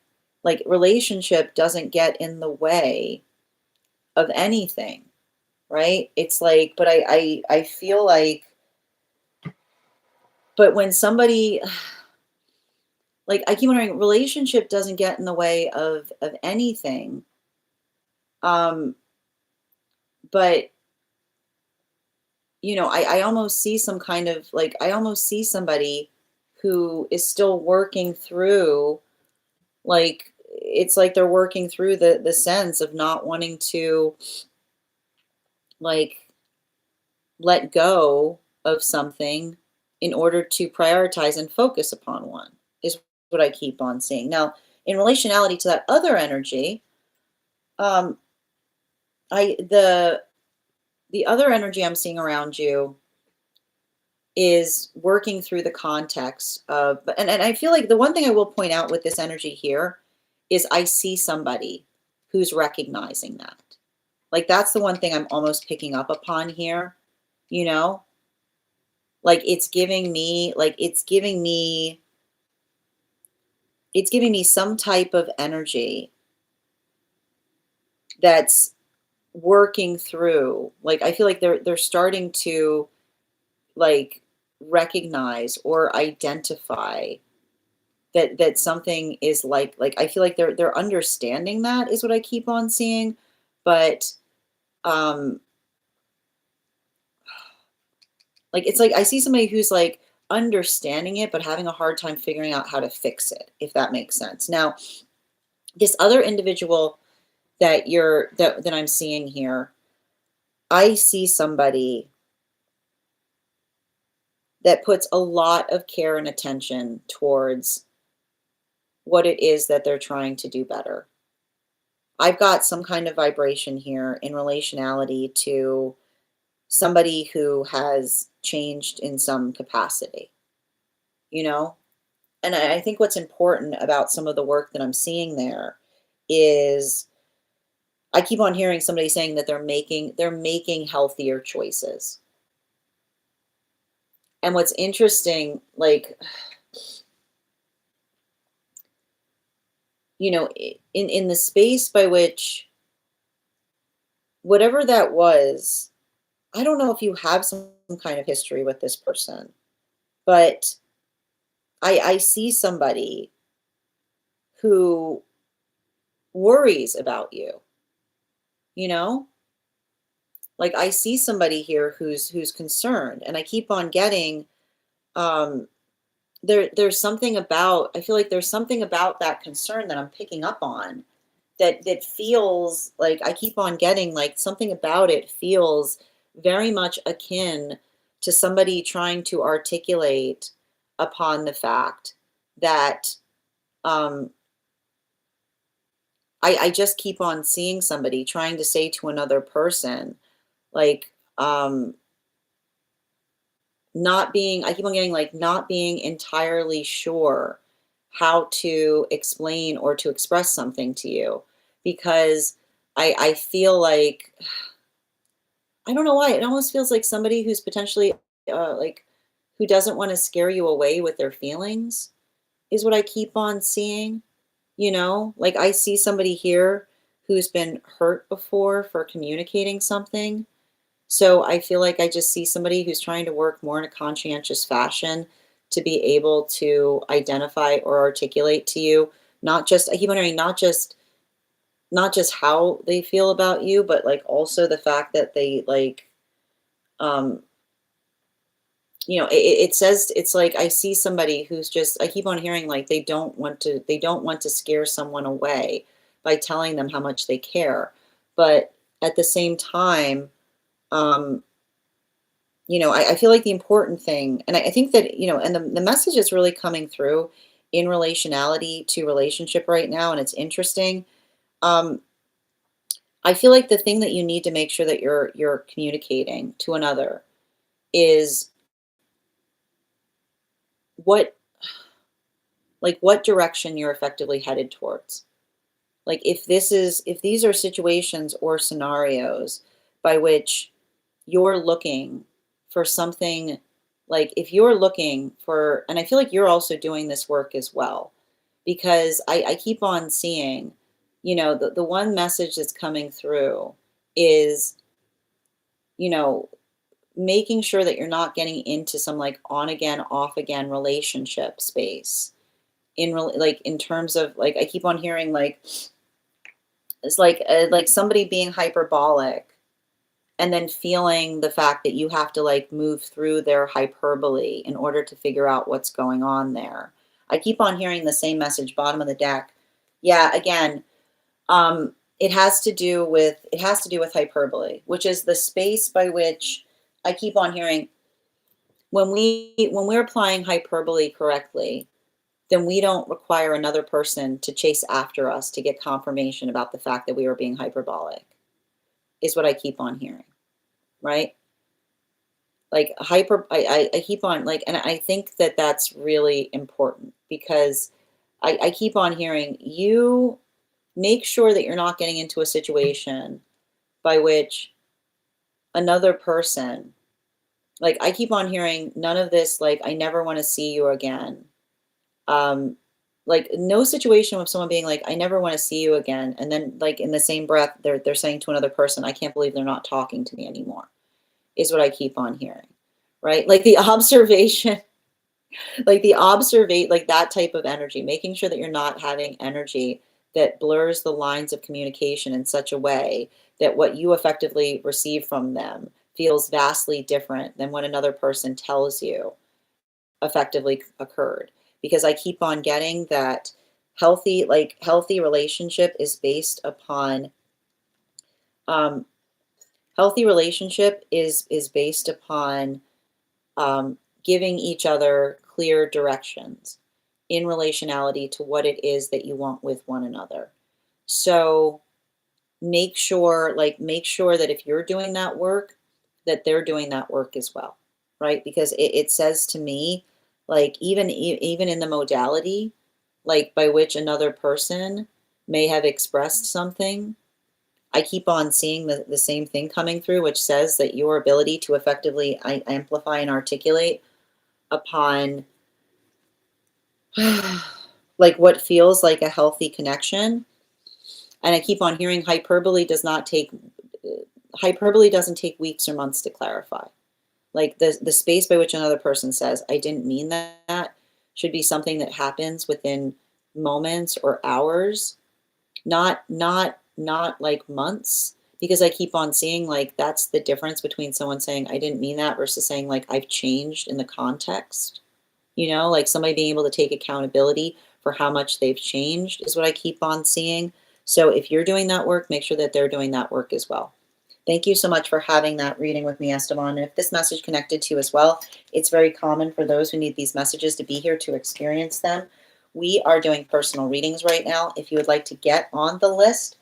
like, relationship doesn't get in the way of anything, right? It's like, but I feel like, but when somebody, like, I keep wondering, relationship doesn't get in the way of anything. Um, but I almost see some kind of, like, I almost see somebody who is still working through, like, it's like they're working through the sense of not wanting to, like, let go of something in order to prioritize and focus upon one, is what I keep on seeing. Now, in relationality to that other energy, um, I the other energy I'm seeing around you is working through the context of, and I feel like the one thing I will point out with this energy here is I see somebody who's recognizing that. Like, that's the one thing I'm almost picking up upon here, you know? Like, it's giving me some type of energy that's working through. Like, I feel like they're starting to, like, recognize or identify that something is, like I feel like they're understanding, that is what I keep on seeing. But um like, it's like I see somebody who's, like, understanding it but having a hard time figuring out how to fix it, if that makes sense. Now, this other individual that I'm seeing here, I see somebody that puts a lot of care and attention towards what it is that they're trying to do better. I've got some kind of vibration here in relationality to somebody who has changed in some capacity, you know? And I think what's important about some of the work that I'm seeing there is I keep on hearing somebody saying that they're making healthier choices. And what's interesting, like, in the space by which whatever that was, I don't know if you have some kind of history with this person, but I see somebody who worries about you, you know? Like I see somebody here who's concerned, and I keep on getting um there's something about, I feel like there's something about that concern that I'm picking up on that feels like, I keep on getting like something about it feels very much akin to somebody trying to articulate upon the fact that um I just keep on seeing somebody trying to say to another person, like, not being, I keep on getting like not being entirely sure how to explain or to express something to you, because I feel like, I don't know why, it almost feels like somebody who's potentially like, who doesn't want to scare you away with their feelings is what I keep on seeing. Like I see somebody here who's been hurt before for communicating something. So I feel like I just see somebody who's trying to work more in a conscientious fashion to be able to identify or articulate to you, not just, I keep wondering, not just how they feel about you, but like also the fact that they like, um, it says, it's like I see somebody who's just, I keep on hearing like they don't want to scare someone away by telling them how much they care. But at the same time, um, I feel like the important thing, and I think that, and the message is really coming through in relationality to relationship right now, and it's interesting. Um, I feel like the thing that you need to make sure that you're communicating to another is what, like, what direction you're effectively headed towards. Like if these are situations or scenarios by which you're looking for something, like if you're looking for, and I feel like you're also doing this work as well, because I keep on seeing, the one message that's coming through is, you know, making sure that you're not getting into some like on again, off again relationship space like in terms of like, I keep on hearing like, it's like somebody being hyperbolic and then feeling the fact that you have to like move through their hyperbole in order to figure out what's going on there. I keep on hearing the same message, bottom of the deck. Yeah, again, it has to do with hyperbole, which is the space by which I keep on hearing when we're applying hyperbole correctly, then we don't require another person to chase after us to get confirmation about the fact that we are being hyperbolic, is what I keep on hearing, right? Like I keep on like, and I think that that's really important because I keep on hearing you make sure that you're not getting into a situation by which another person, like I keep on hearing none of this, like, I never want to see you again. Um, like no situation with someone being like, I never want to see you again. And then like in the same breath, they're saying to another person, I can't believe they're not talking to me anymore, is what I keep on hearing. Right? Like the observation, like that type of energy, making sure that you're not having energy that blurs the lines of communication in such a way that what you effectively receive from them feels vastly different than what another person tells you effectively occurred. Because I keep on getting that healthy relationship is based upon um, healthy relationship is based upon giving each other clear directions in relationality to what it is that you want with one another. So make sure that if you're doing that work, that they're doing that work as well, right? Because it says to me, like even in the modality, like by which another person may have expressed something, I keep on seeing the same thing coming through, which says that your ability to effectively amplify and articulate upon like what feels like a healthy connection. And I keep on hearing hyperbole does not take hyperbole doesn't take weeks or months to clarify. Like the space by which another person says, I didn't mean that, should be something that happens within moments or hours, not like months, because I keep on seeing like that's the difference between someone saying I didn't mean that versus saying like I've changed in the context. Like somebody being able to take accountability for how much they've changed is what I keep on seeing. So if you're doing that work, make sure that they're doing that work as well. Thank you so much for having that reading with me, Esteban. And if this message connected to you as well, it's very common for those who need these messages to be here to experience them. We are doing personal readings right now. If you would like to get on the list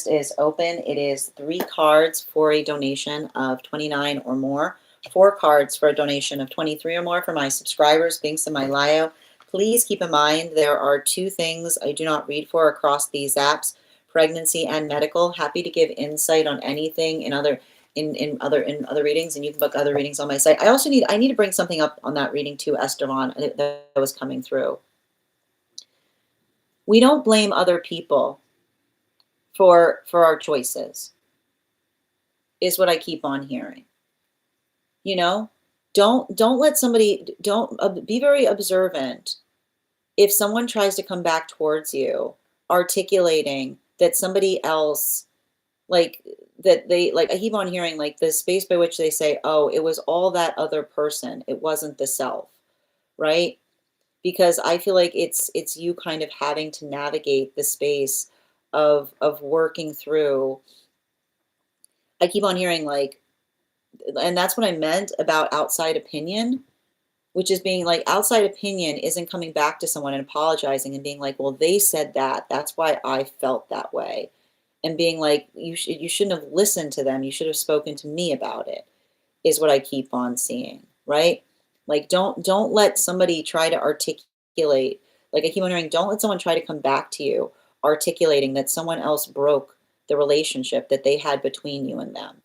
is open. It is 3 cards for a donation of 29 or more, 4 cards for a donation of 23 or more for my subscribers, Binks and my Lio. Please keep in mind there are 2 things I do not read for across these apps: pregnancy and medical. Happy to give insight on anything in other readings, and you can book other readings on my site. I need to bring something up on that reading too, Esteban, that was coming through. We don't blame other people for our choices, is what I keep on hearing. Don't let somebody, don't be very observant if someone tries to come back towards you articulating that somebody else, like that they, like I keep on hearing like the space by which they say, oh, it was all that other person, it wasn't the self, right? Because I feel like it's you kind of having to navigate the space of working through. I keep on hearing like, and that's what I meant about outside opinion, which is being like outside opinion isn't coming back to someone and apologizing and being like, well, they said that, that's why I felt that way. And being like, you shouldn't have listened to them, you should have spoken to me about it, is what I keep on seeing, right? Like don't let somebody try to articulate, like I keep on hearing, don't let someone try to come back to you articulating that someone else broke the relationship that they had between you and them,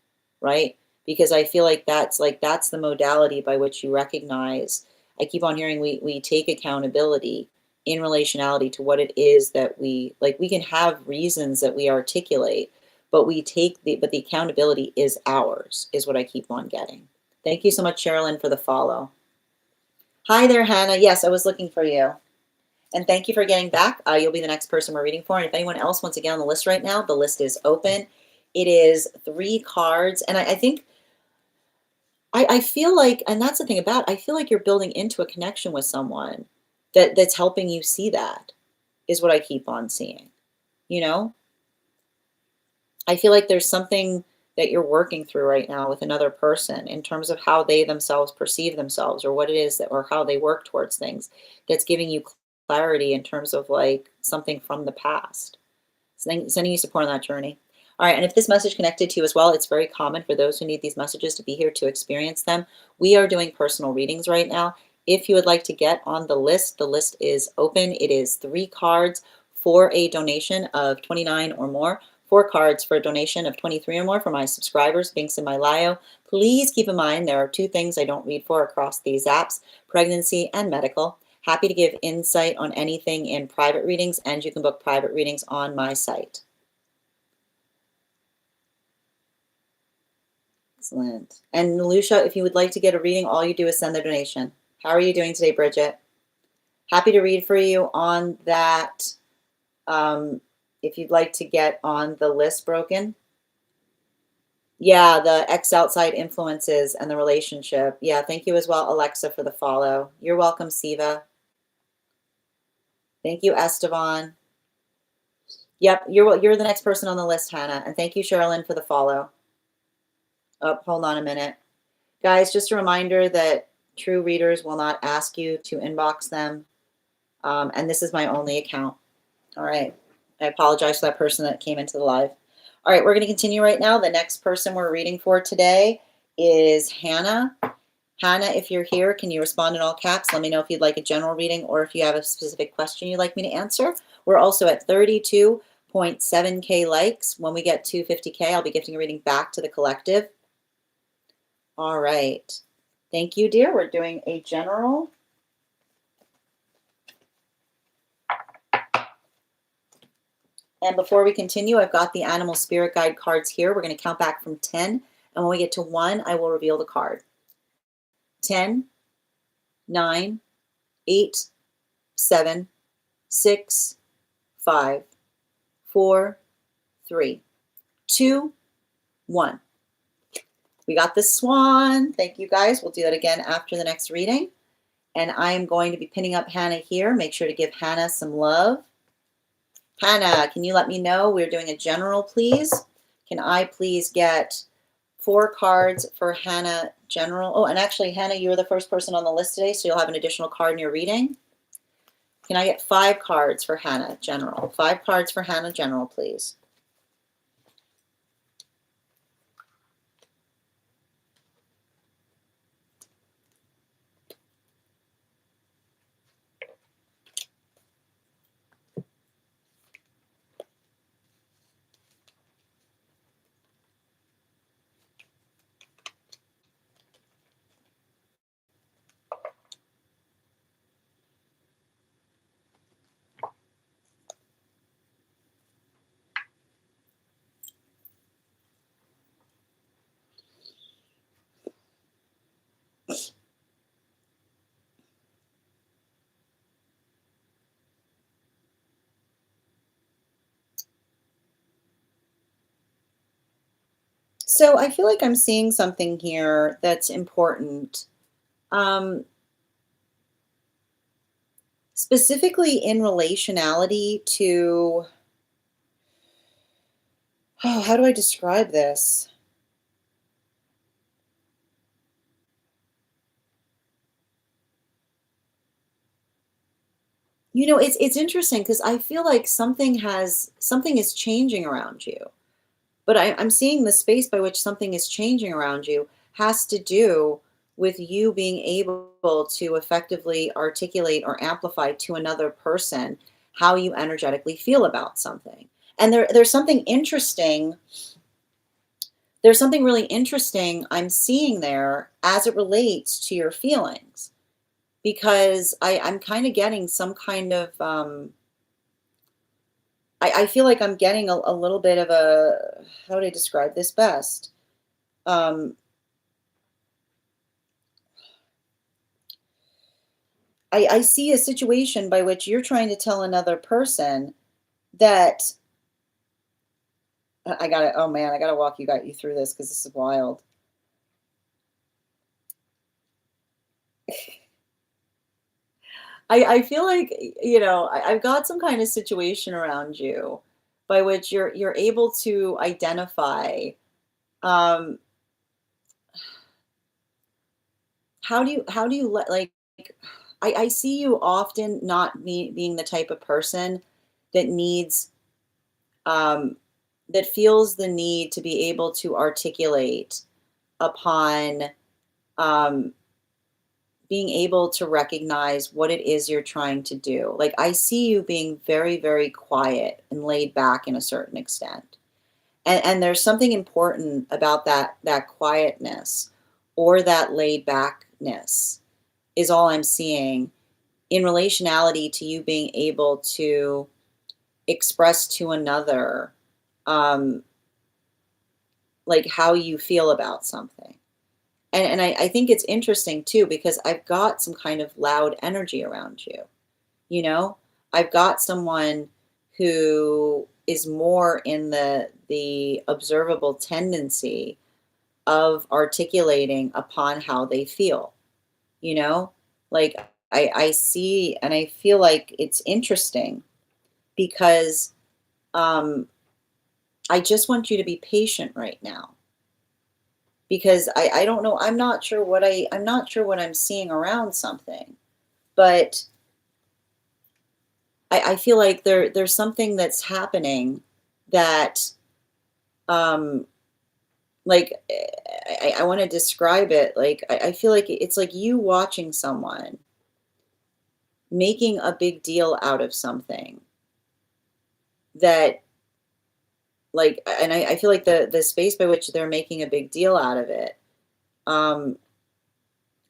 right? Because I feel like that's the modality by which you recognize. I keep on hearing we take accountability in relationality to what it is that we like. We can have reasons that we articulate, but but the accountability is ours, is what I keep on getting. Thank you so much, Sherilyn, for the follow. Hi there, Hannah. Yes, I was looking for you. And thank you for getting back. You'll be the next person we're reading for. And if anyone else wants to get on the list right now, the list is open. It is 3 cards. And I think, I feel like, and that's the thing about, I feel like you're building into a connection with someone that's helping you see that, is what I keep on seeing. I feel like there's something that you're working through right now with another person in terms of how they themselves perceive themselves, or what it is that, or how they work towards things, that's giving you clarity in terms of like something from the past. Sending you support on that journey. All right, and if this message connected to you as well, it's very common for those who need these messages to be here to experience them. We are doing personal readings right now. If you would like to get on the list is open. It is 3 cards for a donation of 29 or more, 4 cards for a donation of 23 or more for my subscribers, Binks and my Lio. Please keep in mind there are 2 things I don't read for across these apps: pregnancy and medical. Happy to give insight on anything in private readings, and you can book private readings on my site. Excellent. And Lucia, if you would like to get a reading, all you do is send the donation. How are you doing today, Bridget? Happy to read for you on that. If you'd like to get on the list broken. Yeah, the outside influences and the relationship. Yeah, thank you as well, Alexa, for the follow. You're welcome, Siva. Thank you, Esteban. Yep, you're the next person on the list, Hannah. And thank you, Sherilyn, for the follow. Oh, hold on a minute. Guys, just a reminder that true readers will not ask you to inbox them. And this is my only account. All right. I apologize for that person that came into the live. All right, we're going to continue right now. The next person we're reading for today is Hannah. Hannah, if you're here, can you respond in all caps? Let me know if you'd like a general reading or if you have a specific question you'd like me to answer. We're also at 32.7K likes. When we get to 50K, I'll be gifting a reading back to the collective. All right. Thank you, dear. We're doing a general. And before we continue, I've got the animal spirit guide cards here. We're going to count back from 10. And when we get to 1, I will reveal the card. 10, 9, 8, 7, 6, 5, 4, 3, 2, 1. We got the swan. Thank you guys. We'll do that again after the next reading. And I'm going to be pinning up Hannah here. Make sure to give Hannah some love. Hannah, can you let me know? We're doing a general, please. Can I please get 4 cards for Hannah general? Oh, and actually, Hannah, you were the first person on the list today, so you'll have an additional card in your reading. Can I get 5 cards for Hannah general? 5 cards for Hannah general, please. So I feel like I'm seeing something here that's important. Um, Specifically in relationality to, oh, how do I describe this? It's interesting because I feel like something is changing around you. But I'm seeing the space by which something is changing around you has to do with you being able to effectively articulate or amplify to another person how you energetically feel about something. And there's something really interesting I'm seeing there as it relates to your feelings. Because I'm kind of getting some kind of I feel like I'm getting a little bit of a, how would I describe this best? Um, I see a situation by which you're trying to tell another person that I gotta, oh man, I gotta walk you through this because this is wild. I feel like, I've got some kind of situation around you by which you're able to identify um, how do you let like I see you often not being the type of person that needs um, that feels the need to be able to articulate upon um, being able to recognize what it is you're trying to do. Like I see you being very, very quiet and laid back in a certain extent. And there's something important about that quietness or that laid backness is all I'm seeing in relationality to you being able to express to another um, like how you feel about something. And I think it's interesting too because I've got some kind of loud energy around you. You know, I've got someone who is more in the observable tendency of articulating upon how they feel. You know, like I see and I feel like it's interesting because um, I just want you to be patient right now because I don't know. I'm not sure what I'm seeing around something, but I feel like there's something that's happening that um like I want to describe it like I feel like it's like you watching someone making a big deal out of something that like and I feel like the space by which they're making a big deal out of it um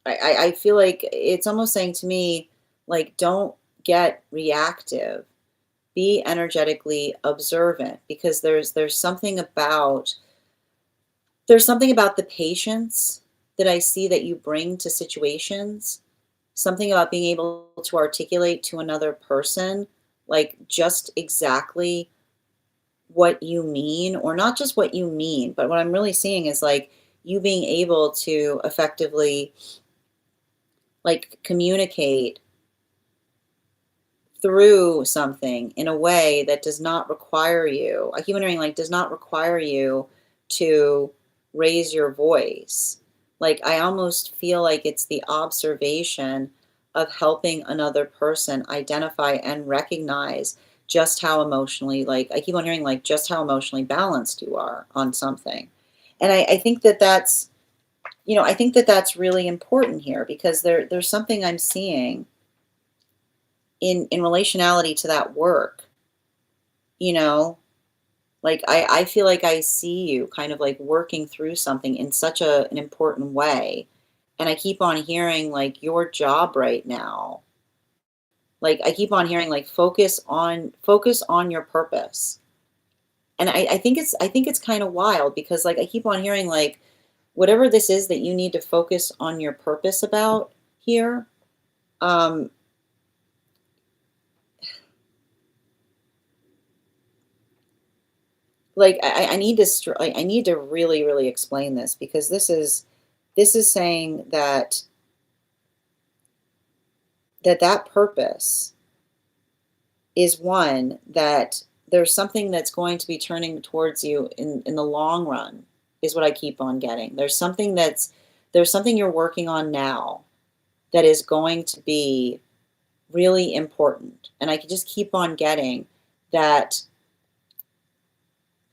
I feel like it's almost saying to me like don't get reactive be energetically observant, because there's something about the patience that I see that you bring to situations, something about being able to articulate to another person, like just exactly what you mean, or not just what you mean, but what I'm really seeing is like you being able to effectively like communicate through something in a way that does not require you. I keep wondering, like, does not require you to raise your voice. Like, I almost feel like it's the observation of helping another person identify and recognize just how emotionally, like, I keep wondering, like, just how emotionally balanced you are on something. And I think that that's, I think that that's really important here, because there's something I'm seeing in relationality to that work, you know like I feel like I see you kind of like working through something in such an important way, and I keep on hearing like your job right now, like I keep on hearing like focus on your purpose. And I think it's kind of wild, because like I keep on hearing like whatever this is that you need to focus on your purpose about here. um like I need to I need to really really explain this, because this is saying that that purpose is one that there's something that's going to be turning towards you in the long run, is what I keep on getting. There's something you're working on now that is going to be really important, and I can just keep on getting that.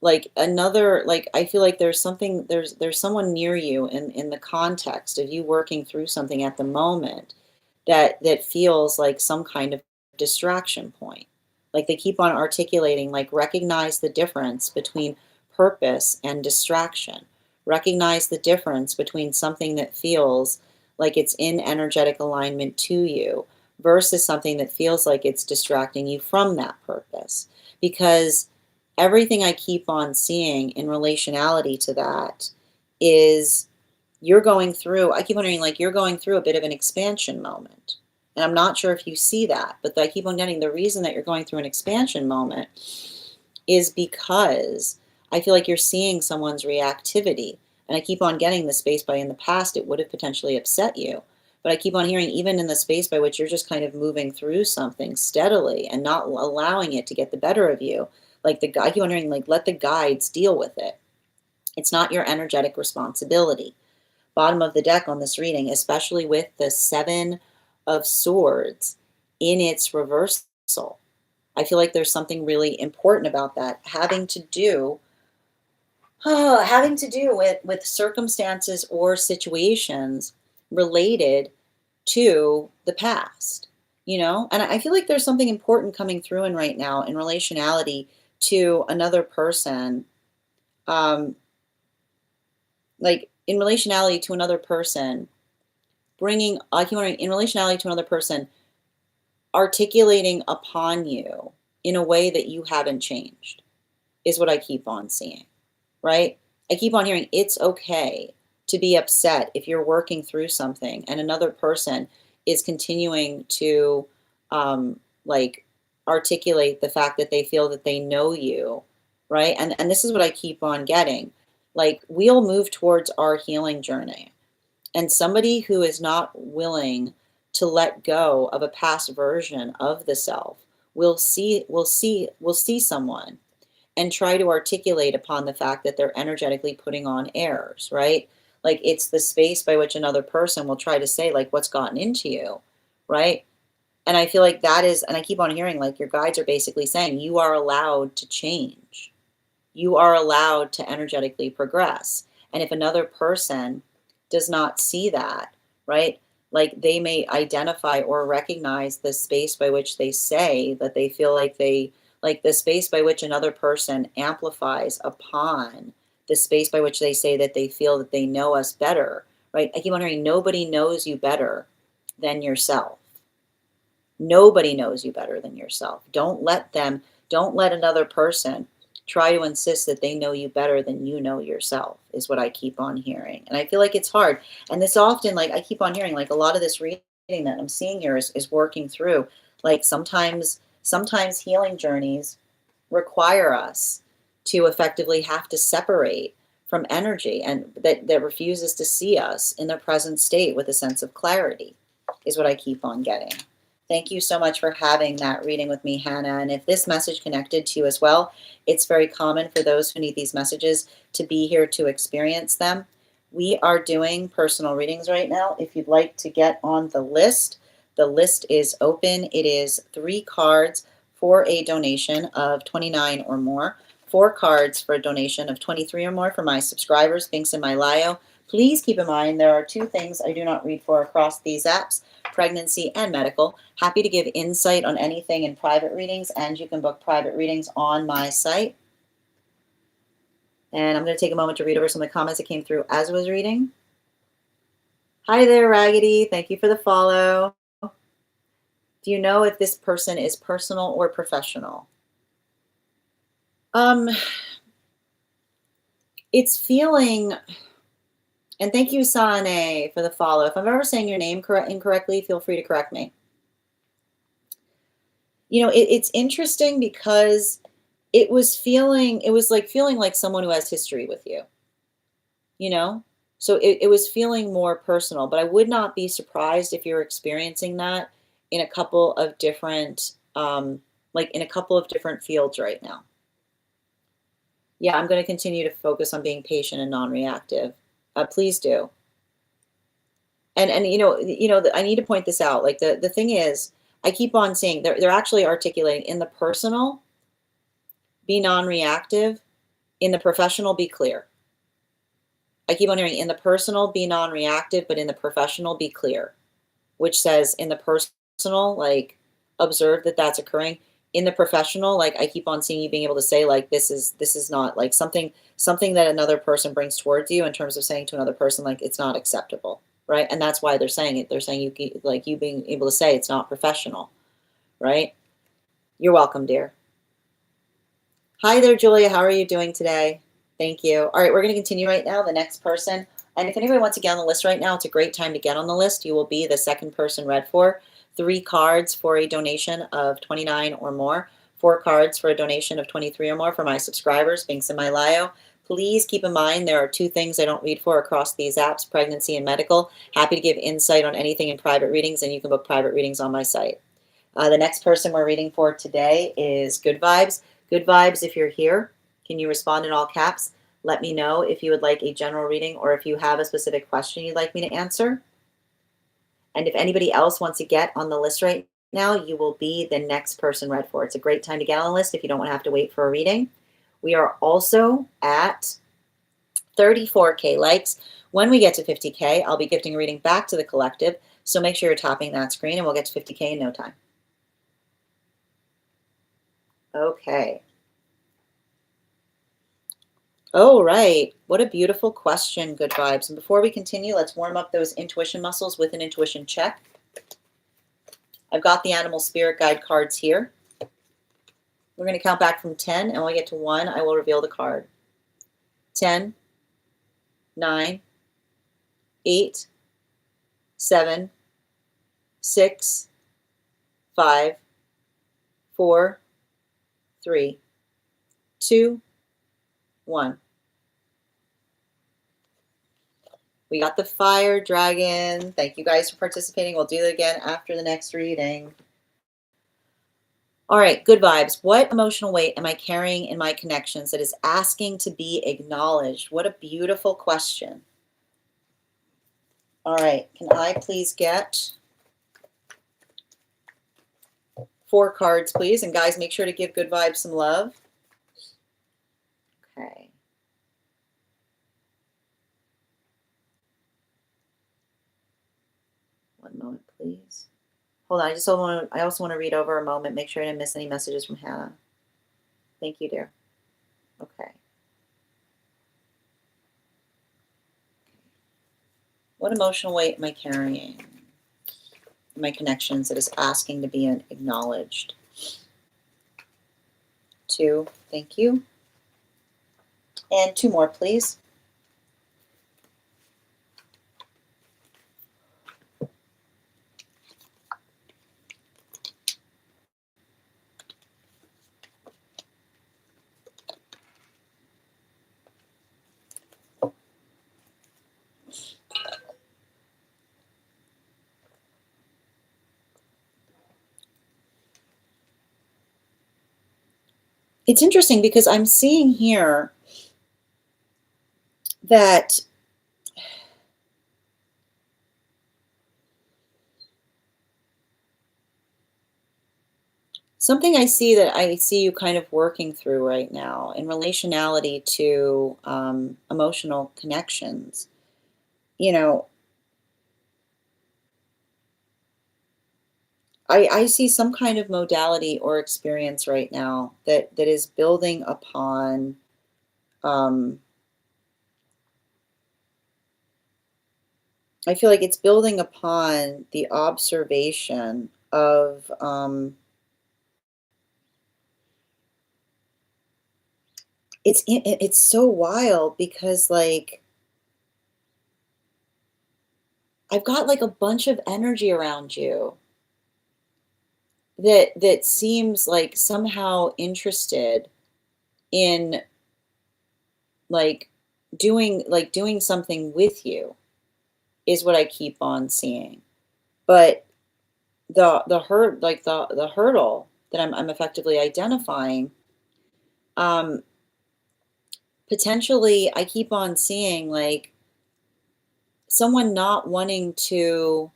Like another, like I feel like there's someone near you in the context of you working through something at the moment that feels like some kind of distraction point. Like they keep on articulating, like, recognize the difference between purpose and distraction. Recognize the difference between something that feels like it's in energetic alignment to you versus something that feels like it's distracting you from that purpose. Because everything I keep on seeing in relationality to that is I keep wondering, like, you're going through a bit of an expansion moment. And I'm not sure if you see that, but I keep on getting the reason that you're going through an expansion moment is because I feel like you're seeing someone's reactivity. And I keep on getting the space by in the past, it would have potentially upset you. But I keep on hearing, even in the space by which you're just kind of moving through something steadily and not allowing it to get the better of you, like the guy, I keep wondering, like, let the guides deal with it. It's not your energetic responsibility. Bottom of the deck on this reading, especially with the Seven of Swords in its reversal. I feel like there's something really important about that, having to do with circumstances or situations related to the past, And I feel like there's something important coming through in right now in relationality to another person. um like in relationality to another person, bringing I keep wondering, in relationality to another person, articulating upon you in a way that you haven't changed, is what I keep on seeing, right? I keep on hearing it's okay to be upset if you're working through something and another person is continuing to like articulate the fact that they feel that they know you, right? And this is what I keep on getting. Like, we'll move towards our healing journey, and somebody who is not willing to let go of a past version of the self will see someone and try to articulate upon the fact that they're energetically putting on airs, right? Like, it's the space by which another person will try to say, like, what's gotten into you, right? And I feel like and I keep on hearing, like, your guides are basically saying you are allowed to change. You are allowed to energetically progress. And if another person does not see that, right? Like, they may identify or recognize the space by which they say that they feel like the space by which another person amplifies upon the space by which they say that they feel that they know us better, right? I keep wondering, nobody knows you better than yourself. Nobody knows you better than yourself. Don't let them Don't let another person try to insist that they know you better than you know yourself, is what I keep on hearing. And I feel like it's hard. And this often, like I keep on hearing, like a lot of this reading that I'm seeing here is working through. Like sometimes healing journeys require us to effectively have to separate from energy and that refuses to see us in the present state with a sense of clarity, is what I keep on getting. Thank you so much for having that reading with me, Hannah. And if this message connected to you as well, it's very common for those who need these messages to be here to experience them. We are doing personal readings right now. If you'd like to get on the list is open. It is 3 cards for a donation of $29 or more, 4 cards for a donation of $23 or more for my subscribers, links in my bio. Please keep in mind there are 2 things I do not read for across these apps: pregnancy and medical. Happy to give insight on anything in private readings, and you can book private readings on my site. And I'm going to take a moment to read over some of the comments that came through as I was reading. Hi there, Raggedy. Thank you for the follow. Do you know if this person is personal or professional? It's feeling, and thank you, Sane, for the follow. If I'm ever saying your name incorrectly, feel free to correct me. You know, it's interesting because it was like feeling like someone who has history with you, you know? So it was feeling more personal, but I would not be surprised if you're experiencing that in a couple of different, like in a couple of different fields right now. Yeah, I'm going to continue to focus on being patient and non-reactive. Please do. And I need to point this out. Like the thing is, I keep on saying they're actually articulating in the personal, be non-reactive, in the professional, be clear. I keep on hearing in the personal, be non-reactive, but in the professional, be clear, which says in the personal, like observe that that's occurring. In the professional, like I keep on seeing you being able to say like this is not like something that another person brings towards you in terms of saying to another person like it's not acceptable, right? And that's why they're saying it. They're saying you being able to say it's not professional, right? You're welcome, dear. Hi there, Julia. How are you doing today? Thank you. All right, we're going to continue right now. The next person, and if anybody wants to get on the list right now, it's a great time to get on the list. You will be the second person read for. 3 cards for a donation of $29 or more. 4 cards for a donation of $23 or more for my subscribers, links in my bio. Please keep in mind there are 2 things I don't read for across these apps: pregnancy and medical. Happy to give insight on anything in private readings, and you can book private readings on my site. The next person we're reading for today is Good Vibes. Good Vibes, if you're here, can you respond in all caps? Let me know if you would like a general reading or if you have a specific question you'd like me to answer. And if anybody else wants to get on the list right now, you will be the next person read for. It's a great time to get on the list if you don't want to have to wait for a reading. We are also at 34K likes. When we get to 50K, I'll be gifting a reading back to the collective. So make sure you're tapping that screen and we'll get to 50K in no time. Okay. Oh, right. What a beautiful question, Good Vibes. And before we continue, let's warm up those intuition muscles with an intuition check. I've got the animal spirit guide cards here. We're going to count back from 10, and when we get to 1, I will reveal the card. 10, 9, 8, 7, 6, 5, 4, 3, 2, 1. We got the fire dragon. Thank you guys for participating. We'll do it again after the next reading. All right, Good Vibes. What emotional weight am I carrying in my connections that is asking to be acknowledged? What a beautiful question. All right, can I please get 4 cards, please? And guys, make sure to give Good Vibes some love. Okay. One moment, please. Hold on, I also want to read over a moment, make sure I didn't miss any messages from Hannah. Thank you, dear. Okay. What emotional weight am I carrying in my connections that is asking to be acknowledged? 2, thank you. And 2 more, please. It's interesting because I'm seeing here that something I see you kind of working through right now in relationality to emotional connections. You know, I see some kind of modality or experience right now that is building upon um, I feel like it's building upon the observation of it's so wild because like I've got like a bunch of energy around you that seems like somehow interested in like doing something with you is what I keep on seeing. But the hurdle that I'm effectively identifying, um, potentially I keep on seeing like someone not wanting to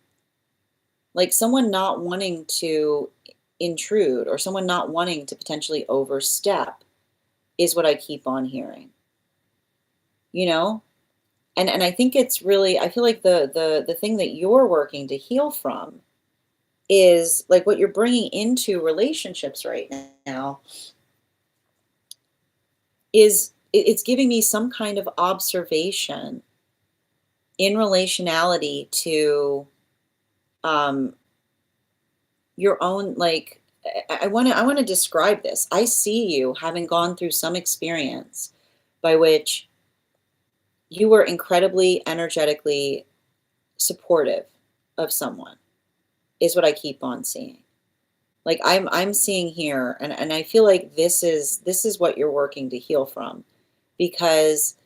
someone not wanting to intrude or someone not wanting to potentially overstep is what I keep on hearing, you know? And I think it's really I feel like the thing that you're working to heal from is like what you're bringing into relationships right now is it's giving me some kind of observation in relationality to um your own like I want to describe this. I see you having gone through some experience by which you were incredibly energetically supportive of someone is what I keep on seeing. Like I'm seeing here and I feel like this is what you're working to heal from because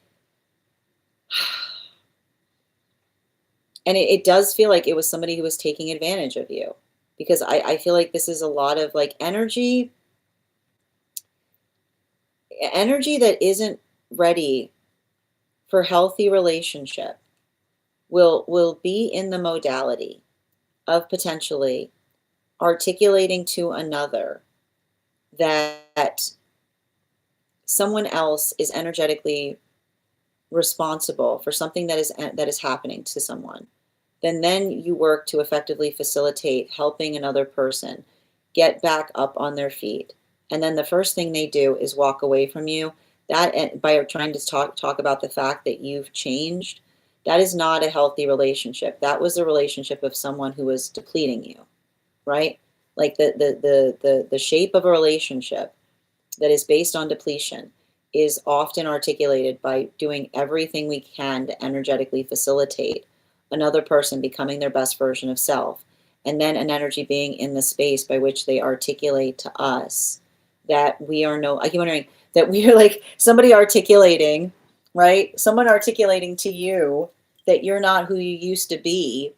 and it does feel like it was somebody who was taking advantage of you because I feel like this is a lot of like energy that isn't ready for healthy relationship will be in the modality of potentially articulating to another that someone else is energetically responsible for something that is happening to someone, then you work to effectively facilitate helping another person get back up on their feet. And then the first thing they do is walk away from you. That and by trying to talk about the fact that you've changed, that is not a healthy relationship. That was the relationship of someone who was depleting you, right? Like the shape of a relationship that is based on depletion is often articulated by doing everything we can to energetically facilitate another person becoming their best version of self. And then an energy being in the space by which they articulate to us that we are no, I keep wondering that we are like somebody articulating, right? Someone articulating to you that you're not who you used to be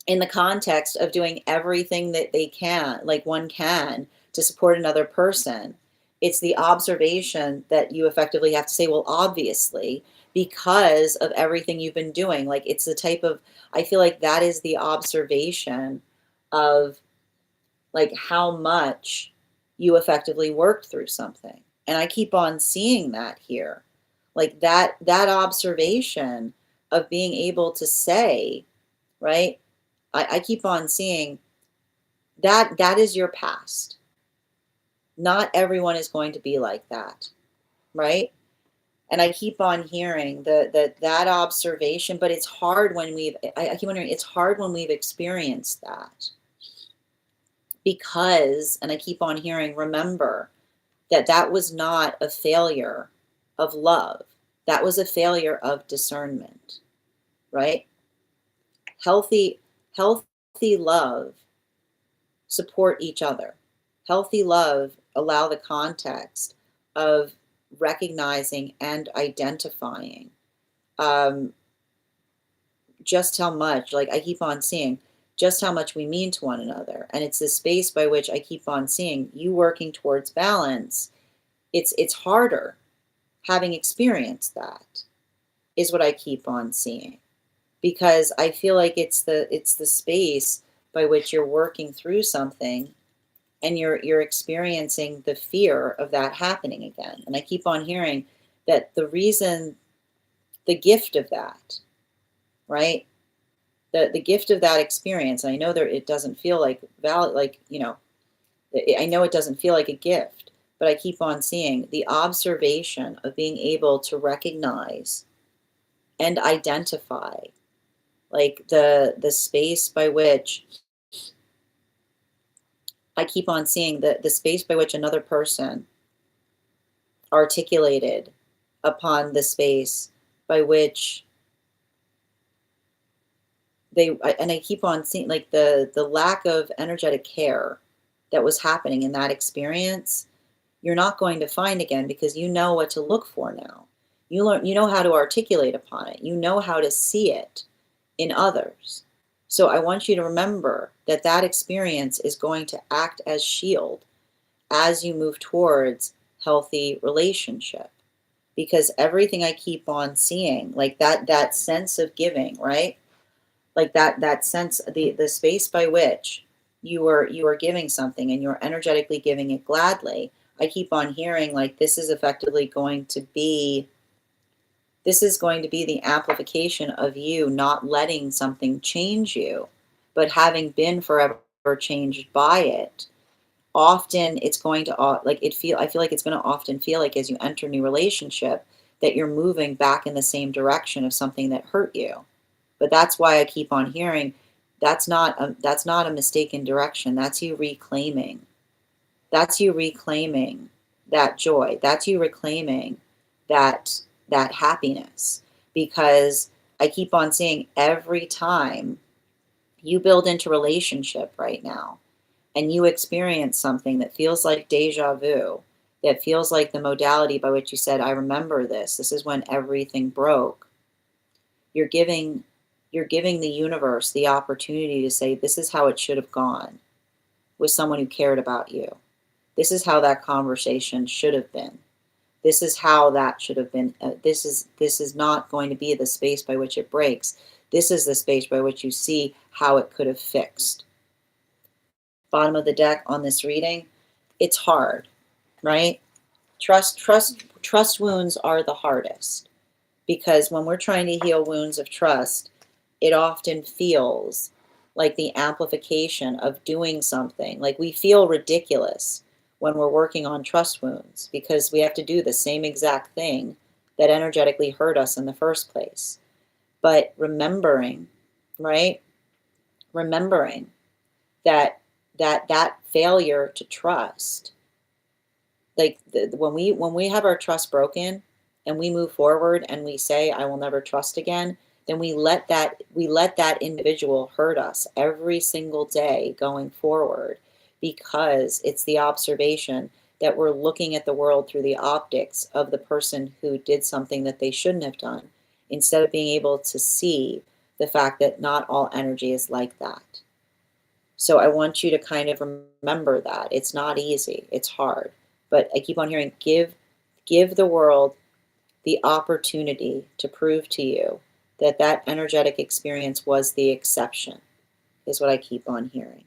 in the context of doing everything that they can, like one can, to support another person. It's the observation that you effectively have to say, well, obviously, because of everything you've been doing. Like it's the type of, I feel like that is the observation of like how much you effectively worked through something. And I keep on seeing that here. Like that observation of being able to say, right? I keep on seeing that is your past. Not everyone is going to be like that, right? And I keep on hearing that observation, but it's hard when I keep wondering, it's hard when we've experienced that because, and I keep on hearing, remember that was not a failure of love. That was a failure of discernment, right? Healthy, healthy love support each other. Healthy love allow the context of recognizing and identifying um, just how much, like I keep on seeing, just how much we mean to one another. And it's the space by which I keep on seeing you working towards balance. It's harder having experienced that is what I keep on seeing. Because I feel like it's the space by which you're working through something and you're experiencing the fear of that happening again. And I keep on hearing that the reason, the gift of that, right? The gift of that experience, I know that it doesn't feel like valid, like, I know it doesn't feel like a gift, but I keep on seeing the observation of being able to recognize and identify, like the space by which I keep on seeing the space by which another person articulated upon the space by which and I keep on seeing like the lack of energetic care that was happening in that experience, you're not going to find again because you know what to look for now. You know how to articulate upon it. You know how to see it in others. So I want you to remember that that experience is going to act as shield as you move towards healthy relationship. Because everything I keep on seeing, like that sense of giving, right? Like that sense, the space by which you are giving something and you're energetically giving it gladly. I keep on hearing like this is effectively going to be the amplification of you not letting something change you, but having been forever changed by it. Often it's going to I feel like it's going to often feel like as you enter a new relationship that you're moving back in the same direction of something that hurt you. But that's why I keep on hearing that's not a mistaken direction. That's you reclaiming. That's you reclaiming that joy. That's you reclaiming that happiness. Because I keep on seeing every time you build into relationship right now and you experience something that feels like deja vu, that feels like the modality by which you said, I remember this. This is when everything broke. You're giving the universe the opportunity to say, this is how it should have gone with someone who cared about you. This is how that conversation should have been. This is how that should have been. This is not going to be the space by which it breaks. This is the space by which you see how it could have fixed. Bottom of the deck on this reading, it's hard, right? Trust wounds are the hardest because when we're trying to heal wounds of trust, it often feels like the amplification of doing something. Like we feel ridiculous when we're working on trust wounds because we have to do the same exact thing that energetically hurt us in the first place. But remembering, right? Remembering that failure to trust, like when we have our trust broken and we move forward and we say I will never trust again, then we let that individual hurt us every single day going forward because it's the observation that we're looking at the world through the optics of the person who did something that they shouldn't have done instead of being able to see the fact that not all energy is like that. So I want you to kind of remember that. It's not easy. It's hard. But I keep on hearing give the world the opportunity to prove to you that that energetic experience was the exception, is what I keep on hearing.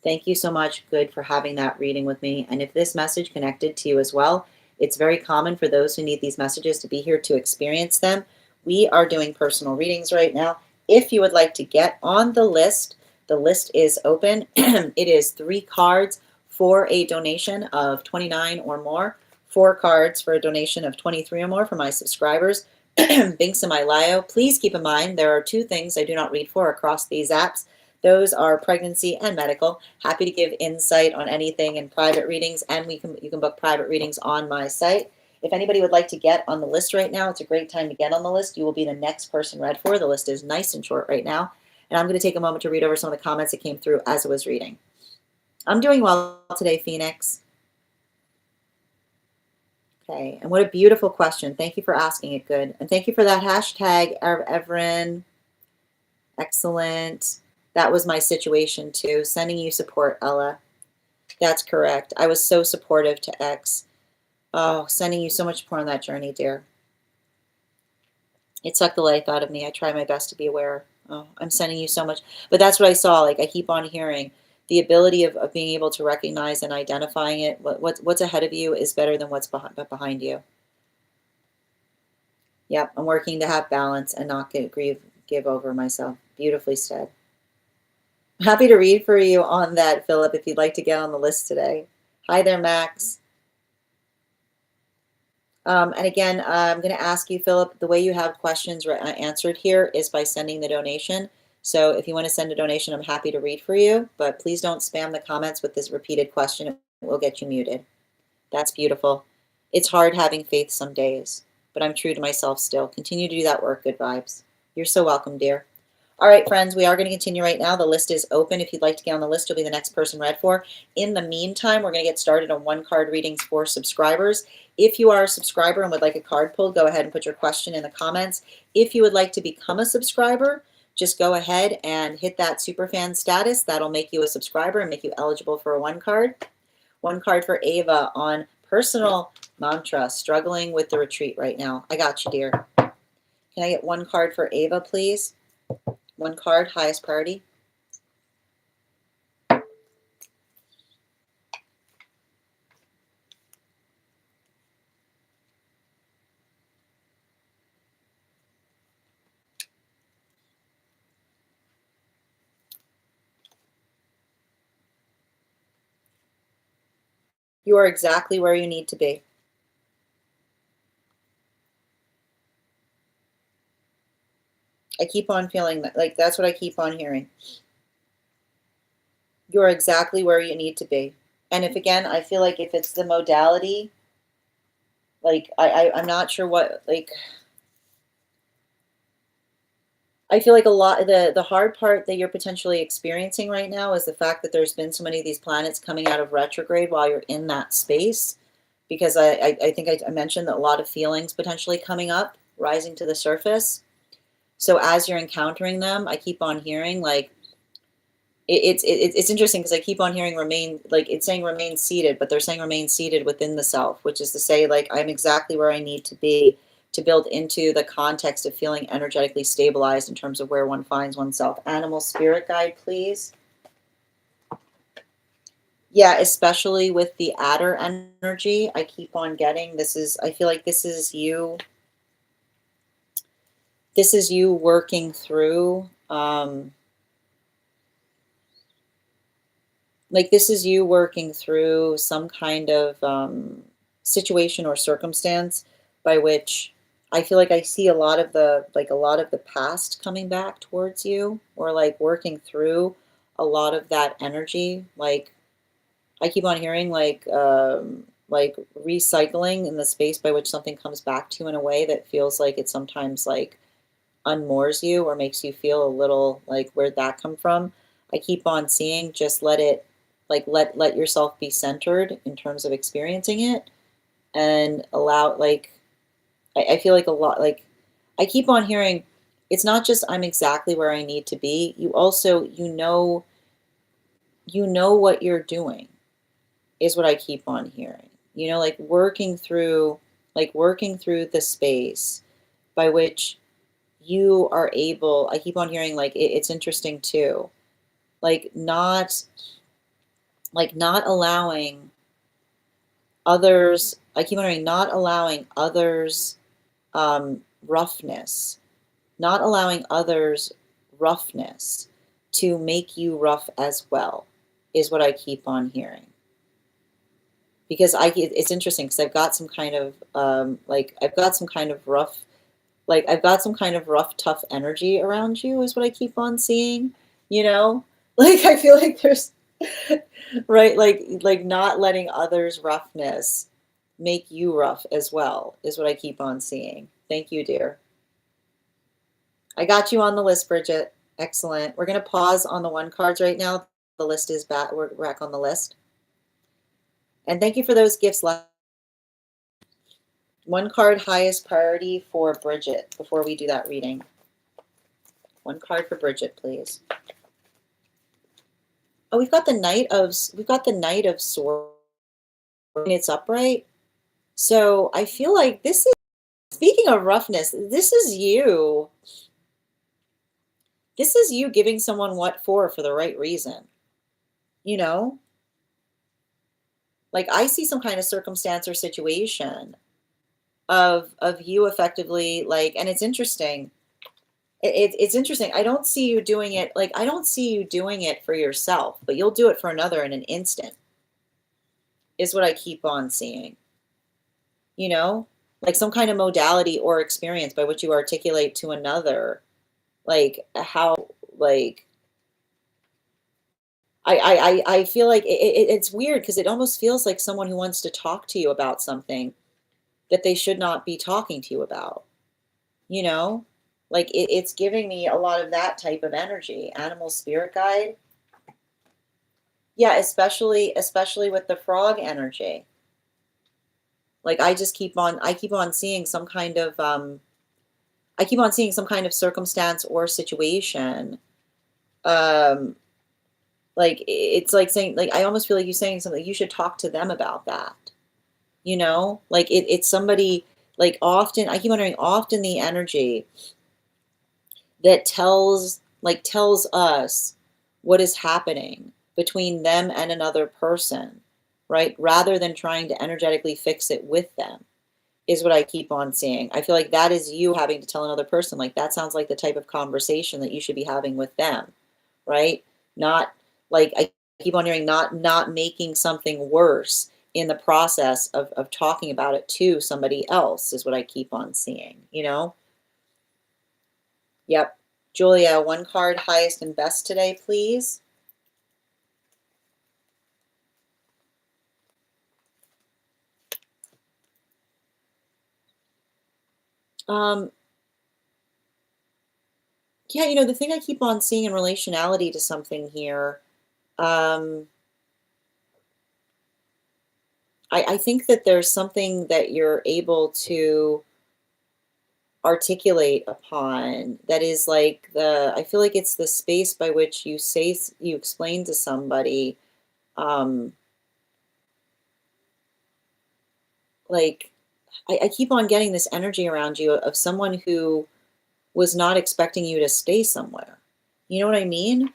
Thank you so much, Good, for having that reading with me. And if this message connected to you as well, it's very common for those who need these messages to be here to experience them. We are doing personal readings right now. If you would like to get on the list is open. It is 3 cards for a donation of $29 or more, 4 cards for a donation of $23 or more for my subscribers. Binks in my Lio. Please keep in mind there are 2 things I do not read for across these apps. Those are pregnancy and medical. Happy to give insight on anything in private readings, and you can book private readings on my site. If anybody would like to get on the list right now, it's a great time to get on the list. You will be the next person read for. The list is nice and short right now. And I'm going to take a moment to read over some of the comments that came through as I was reading. I'm doing well today, Phoenix. Okay, and what a beautiful question. Thank you for asking it, good. And thank you for that hashtag, Everin. Excellent. That was my situation too. Sending you support, Ella. That's correct. I was so supportive to X. Oh, sending you so much support on that journey, dear. It sucked the life out of me. I try my best to be aware. Oh, I'm sending you so much. But that's what I saw. Like, I keep on hearing the ability of being able to recognize and identifying it. What's ahead of you is better than what's behind you. Yep, I'm working to have balance and not give over myself. Beautifully said. Happy to read for you on that, Philip, if you'd like to get on the list today. Hi there, Max. And again, I'm going to ask you, Philip, the way you have questions answered here is by sending the donation. So if you want to send a donation, I'm happy to read for you, but please don't spam the comments with this repeated question. It will get you muted. That's beautiful. It's hard having faith some days, but I'm true to myself still. Continue to do that work. Good vibes. You're so welcome, dear. All right, friends, we are going to continue right now. The list is open. If you'd like to get on the list, you'll be the next person read for. In the meantime, we're going to get started on one-card readings for subscribers. If you are a subscriber and would like a card pulled, go ahead and put your question in the comments. If you would like to become a subscriber, just go ahead and hit that superfan status. That'll make you a subscriber and make you eligible for a one card. One card for Ava on personal mantra, struggling with the retreat right now. I got you, dear. Can I get one card for Ava, please? One card, highest priority. You are exactly where you need to be. I keep on feeling that, like, that's what I keep on hearing. You're exactly where you need to be. And if, again, I feel like if it's the modality, like, I'm not sure what, like, I feel like a lot, the hard part that you're potentially experiencing right now is the fact that there's been so many of these planets coming out of retrograde while you're in that space. Because I think I mentioned that a lot of feelings potentially coming up, rising to the surface. So as you're encountering them, I keep on hearing, like, it's interesting because I keep on hearing remain, like, it's saying remain seated, but they're saying remain seated within the self, which is to say, like, I'm exactly where I need to be to build into the context of feeling energetically stabilized in terms of where one finds oneself. Animal spirit guide, please. Yeah, especially with the adder energy, I keep on getting, this is, I feel like this is you working through, like, this is you working through some kind of situation or circumstance by which I feel like I see a lot of the past coming back towards you, or like working through a lot of that energy. Like, I keep on hearing like recycling in the space by which something comes back to you in a way that feels like it sometimes like unmoors you or makes you feel a little like, where'd that come from? I keep on seeing, just let it, like, let yourself be centered in terms of experiencing it, and allow, like, I feel like a lot, like, I keep on hearing, it's not just I'm exactly where I need to be. You also, you know what you're doing is what I keep on hearing. You know, like working through the space by which you are able, I keep on hearing, like, it's interesting too, like not allowing others, I keep on hearing not allowing others roughness, not allowing others roughness to make you rough as well, is what I keep on hearing. Because it's interesting because I've got some kind of I've got some kind of rough, tough energy around you, is what I keep on seeing. you know? Like, I feel like there's right, like not letting others' roughness make you rough as well is what I keep on seeing. Thank you, dear. I got you on the list, Bridget. Excellent. We're going to pause on the one cards right now. The list is back. We're back on the list. And thank you for those gifts left. One card highest priority for Bridget before we do that reading. One card for Bridget, please. Oh, we've got the Knight of Swords. It's upright. So I feel like this is, speaking of roughness, this is you. This is you giving someone what for the right reason. You know? Like, I see some kind of circumstance or situation of you effectively, like, and it's interesting. It's interesting. I don't see you doing it, like, I don't see you doing it for yourself, but you'll do it for another in an instant, is what I keep on seeing. You know? Like some kind of modality or experience by which you articulate to another, like how, like, I feel like it's weird because it almost feels like someone who wants to talk to you about something that they should not be talking to you about, you know? Like it's giving me a lot of that type of energy. Animal spirit guide. Yeah, especially with the frog energy. Like I keep on seeing some kind of I keep on seeing some kind of circumstance or situation. Um like it's like saying, like, I almost feel like you're saying something, you should talk to them about that. You know? Like it's somebody, like, often I keep wondering, often the energy that tells us what is happening between them and another person, right? Rather than trying to energetically fix it with them, is what I keep on seeing. I feel like that is you having to tell another person, like, that sounds like the type of conversation that you should be having with them, right? Not, like, I keep on hearing, not making something worse in the process of talking about it to somebody else, is what I keep on seeing, you know? Yep. Julia, one card highest and best today, please. Um, yeah, you know, the thing I keep on seeing in relationality to something here, um, I think that there's something that you're able to articulate upon that is like I feel like it's the space by which you explain to somebody, um, like, I keep on getting this energy around you of someone who was not expecting you to stay somewhere. You know what I mean?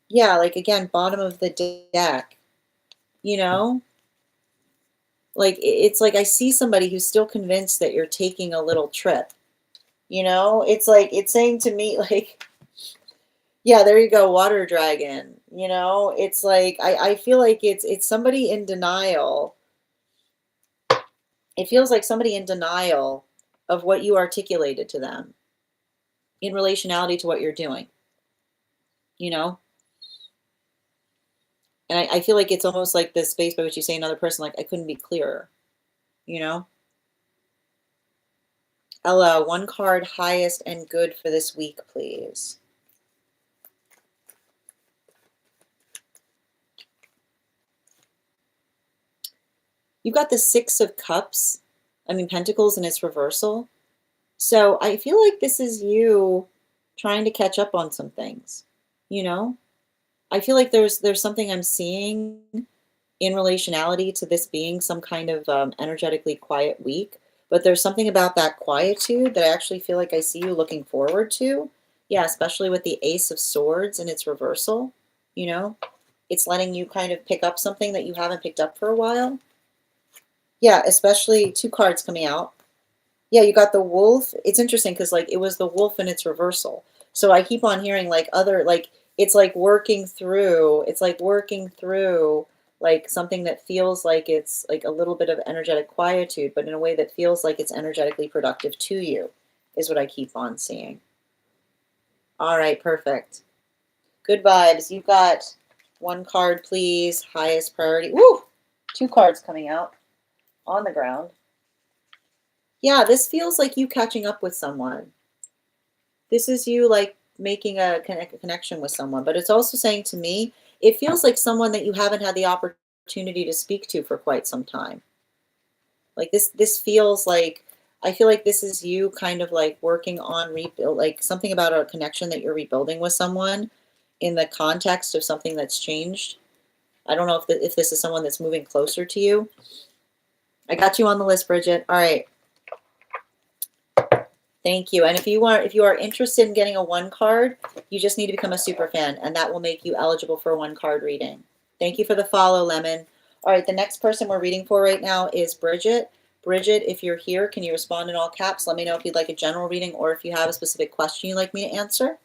Yeah, like, again, bottom of the deck, you know? Like, it's like I see somebody who's still convinced that you're taking a little trip, you know? It's like, it's saying to me, like, yeah, there you go, water dragon, you know? It's like, I feel like it's somebody in denial. It feels like somebody in denial of what you articulated to them in relationality to what you're doing, you know? And I feel like it's almost like this space by which you say another person, like, I couldn't be clearer, you know? Ella, one card highest and good for this week, please. You've got the Six of Cups, Pentacles in its reversal. So I feel like this is you trying to catch up on some things, you know? I feel like there's something I'm seeing in relationality to this being some kind of energetically quiet week, but there's something about that quietude that I actually feel like I see you looking forward to. Yeah, especially with the Ace of Swords in its reversal, you know? It's letting you kind of pick up something that you haven't picked up for a while. Yeah, especially two cards coming out. Yeah, you got the wolf. It's interesting because, like, it was the wolf in its reversal. So I keep on hearing, like, other, like, it's like working through, like, something that feels like it's like a little bit of energetic quietude, but in a way that feels like it's energetically productive to you, is what I keep on seeing. All right, perfect. Good vibes. You've got one card, please. Highest priority. Woo! 2 cards coming out on the ground. Yeah, this feels like you catching up with someone. This is you like making a connection with someone. But it's also saying to me, it feels like someone that you haven't had the opportunity to speak to for quite some time. Like this feels like, I feel like this is you kind of like working on rebuild, like something about a connection that you're rebuilding with someone in the context of something that's changed. I don't know if this is someone that's moving closer to you. I got you on the list, Bridget. All right. Thank you. And if you are interested in getting a 1 card, you just need to become a super fan, and that will make you eligible for a 1 card reading. Thank you for the follow, Lemon. All right, the next person we're reading for right now is Bridget. Bridget, if you're here, can you respond in all caps? Let me know if you'd like a general reading or if you have a specific question you'd like me to answer.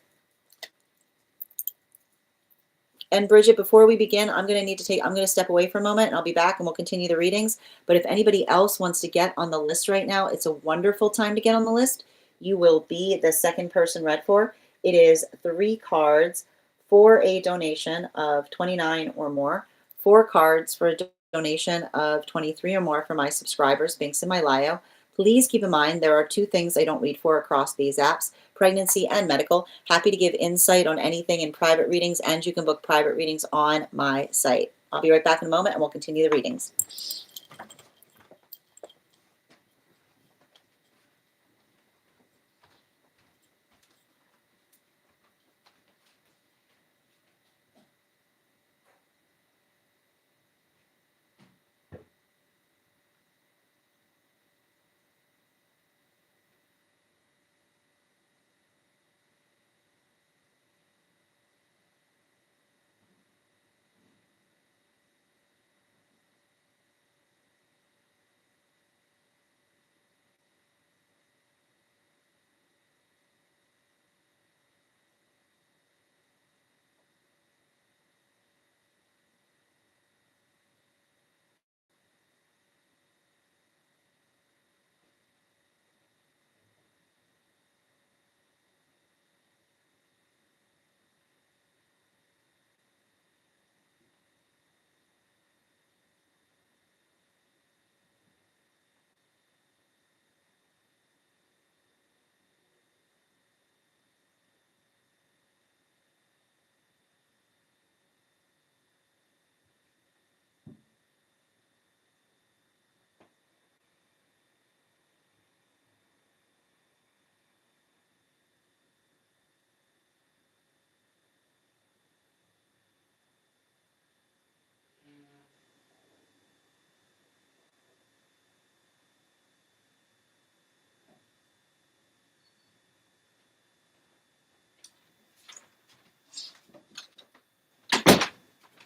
And Bridget, before we begin, I'm going to step away for a moment and I'll be back and we'll continue the readings. But if anybody else wants to get on the list right now, it's a wonderful time to get on the list. You will be the second person read for. It is 3 cards for a donation of 29 or more, 4 cards for a donation of 23 or more for my subscribers, links in my bio. Please keep in mind there are 2 things I don't read for across these apps: pregnancy and medical. Happy to give insight on anything in private readings, and you can book private readings on my site. I'll be right back in a moment and we'll continue the readings.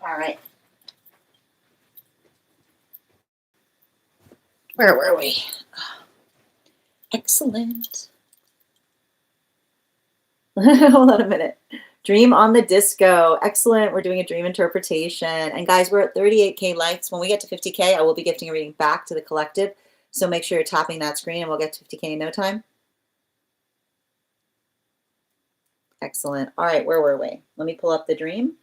All right. Where were we? Excellent. Hold on a minute. Dream on the disco. Excellent. We're doing a dream interpretation. And guys, we're at 38K likes. When we get to 50K, I will be gifting a reading back to the collective. So make sure you're tapping that screen and we'll get to 50K in no time. Excellent. All right, where were we? Let me pull up the dream.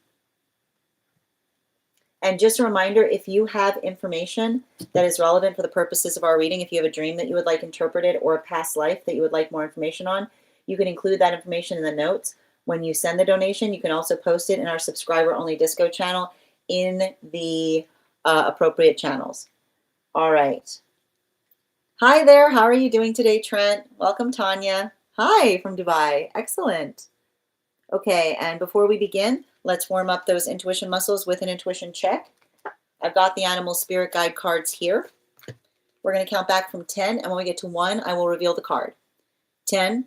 And just a reminder, if you have information that is relevant for the purposes of our reading, if you have a dream that you would like interpreted or a past life that you would like more information on, you can include that information in the notes. When you send the donation, you can also post it in our subscriber-only disco channel in the appropriate channels. All right. Hi there. How are you doing today, Trent? Welcome, Tanya. Hi from Dubai. Excellent. Okay, and before we begin, let's warm up those intuition muscles with an intuition check. I've got the animal spirit guide cards here. We're going to count back from 10, and when we get to 1, I will reveal the card. 10,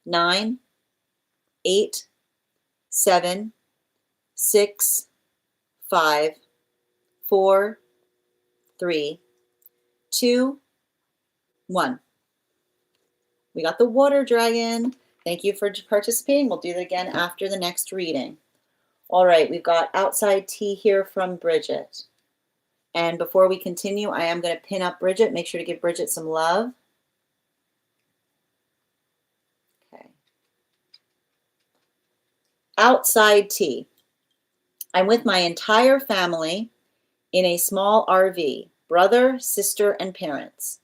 9, 8, 7, 6, 5, 4, 3, 2, 1. We got the water dragon. Thank you for participating. We'll do that again after the next reading. All right, we've got outside tea here from Bridget. And before we continue, I am going to pin up Bridget. Make sure to give Bridget some love. Okay. Outside tea. I'm with my entire family in a small RV, brother, sister, and parents.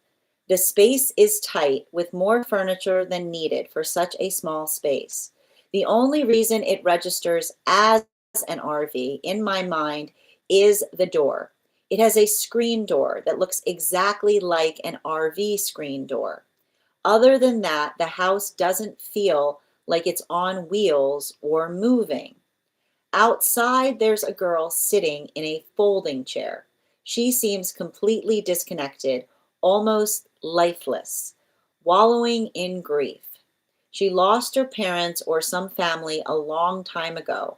The space is tight with more furniture than needed for such a small space. The only reason it registers as an RV in my mind is the door. It has a screen door that looks exactly like an RV screen door. Other than that, the house doesn't feel like it's on wheels or moving. Outside, there's a girl sitting in a folding chair. She seems completely disconnected, almost lifeless, wallowing in grief. She lost her parents or some family a long time ago,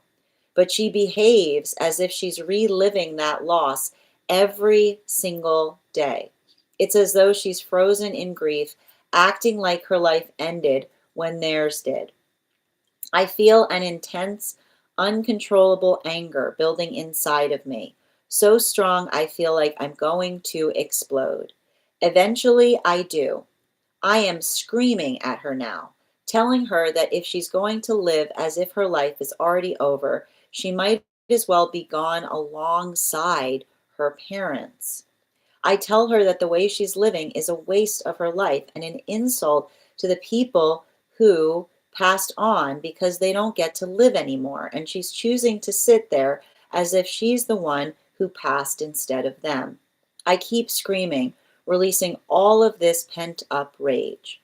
but she behaves as if she's reliving that loss every single day. It's as though she's frozen in grief, acting like her life ended when theirs did. I feel an intense, uncontrollable anger building inside of me. So strong, I feel like I'm going to explode. Eventually, I do. I am screaming at her now, telling her that if she's going to live as if her life is already over, she might as well be gone alongside her parents. I tell her that the way she's living is a waste of her life and an insult to the people who passed on because they don't get to live anymore. And she's choosing to sit there as if she's the one who passed instead of them. I keep screaming, releasing all of this pent up rage.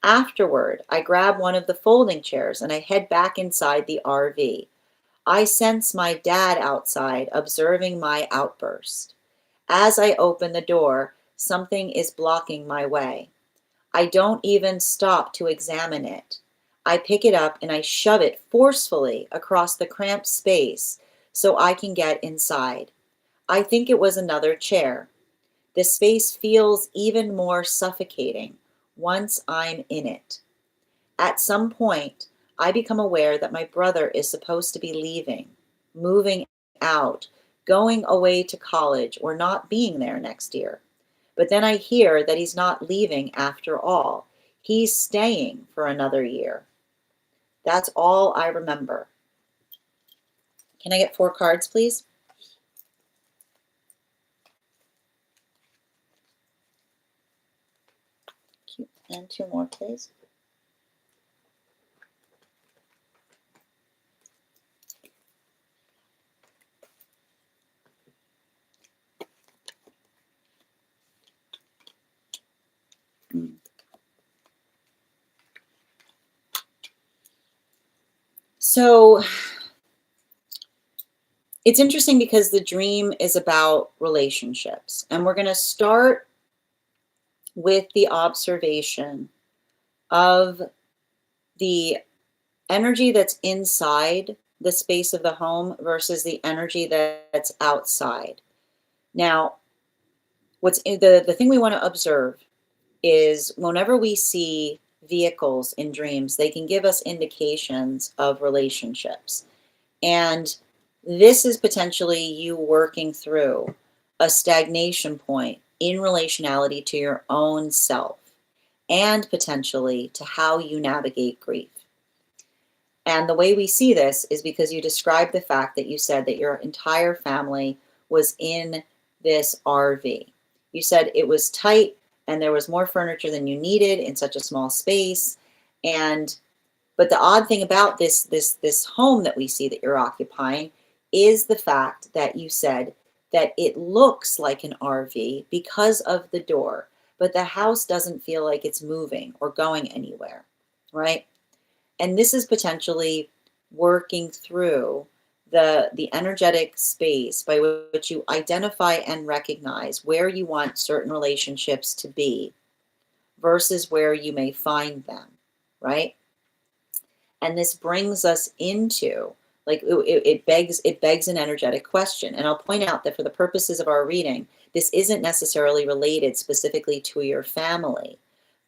Afterward, I grab one of the folding chairs and I head back inside the RV. I sense my dad outside observing my outburst. As I open the door, something is blocking my way. I don't even stop to examine it. I pick it up and I shove it forcefully across the cramped space so I can get inside. I think it was another chair. The space feels even more suffocating once I'm in it. At some point, I become aware that my brother is supposed to be leaving, moving out, going away to college, or not being there next year. But then I hear that he's not leaving after all. He's staying for another year. That's all I remember. Can I get 4 cards, please? And 2 more, please. So it's interesting because the dream is about relationships. And we're going to start with the observation of the energy that's inside the space of the home versus the energy that's outside. Now, the thing we want to observe is whenever we see vehicles in dreams, they can give us indications of relationships. And this is potentially you working through a stagnation point in relationality to your own self and potentially to how you navigate grief. And the way we see this is because you described the fact that you said that your entire family was in this RV. You said it was tight and there was more furniture than you needed in such a small space. And but the odd thing about this home that we see that you're occupying is the fact that you said that it looks like an RV because of the door, but the house doesn't feel like it's moving or going anywhere, right? And this is potentially working through the energetic space by which you identify and recognize where you want certain relationships to be versus where you may find them, right? And this brings us into like it begs an energetic question. And I'll point out that for the purposes of our reading, this isn't necessarily related specifically to your family,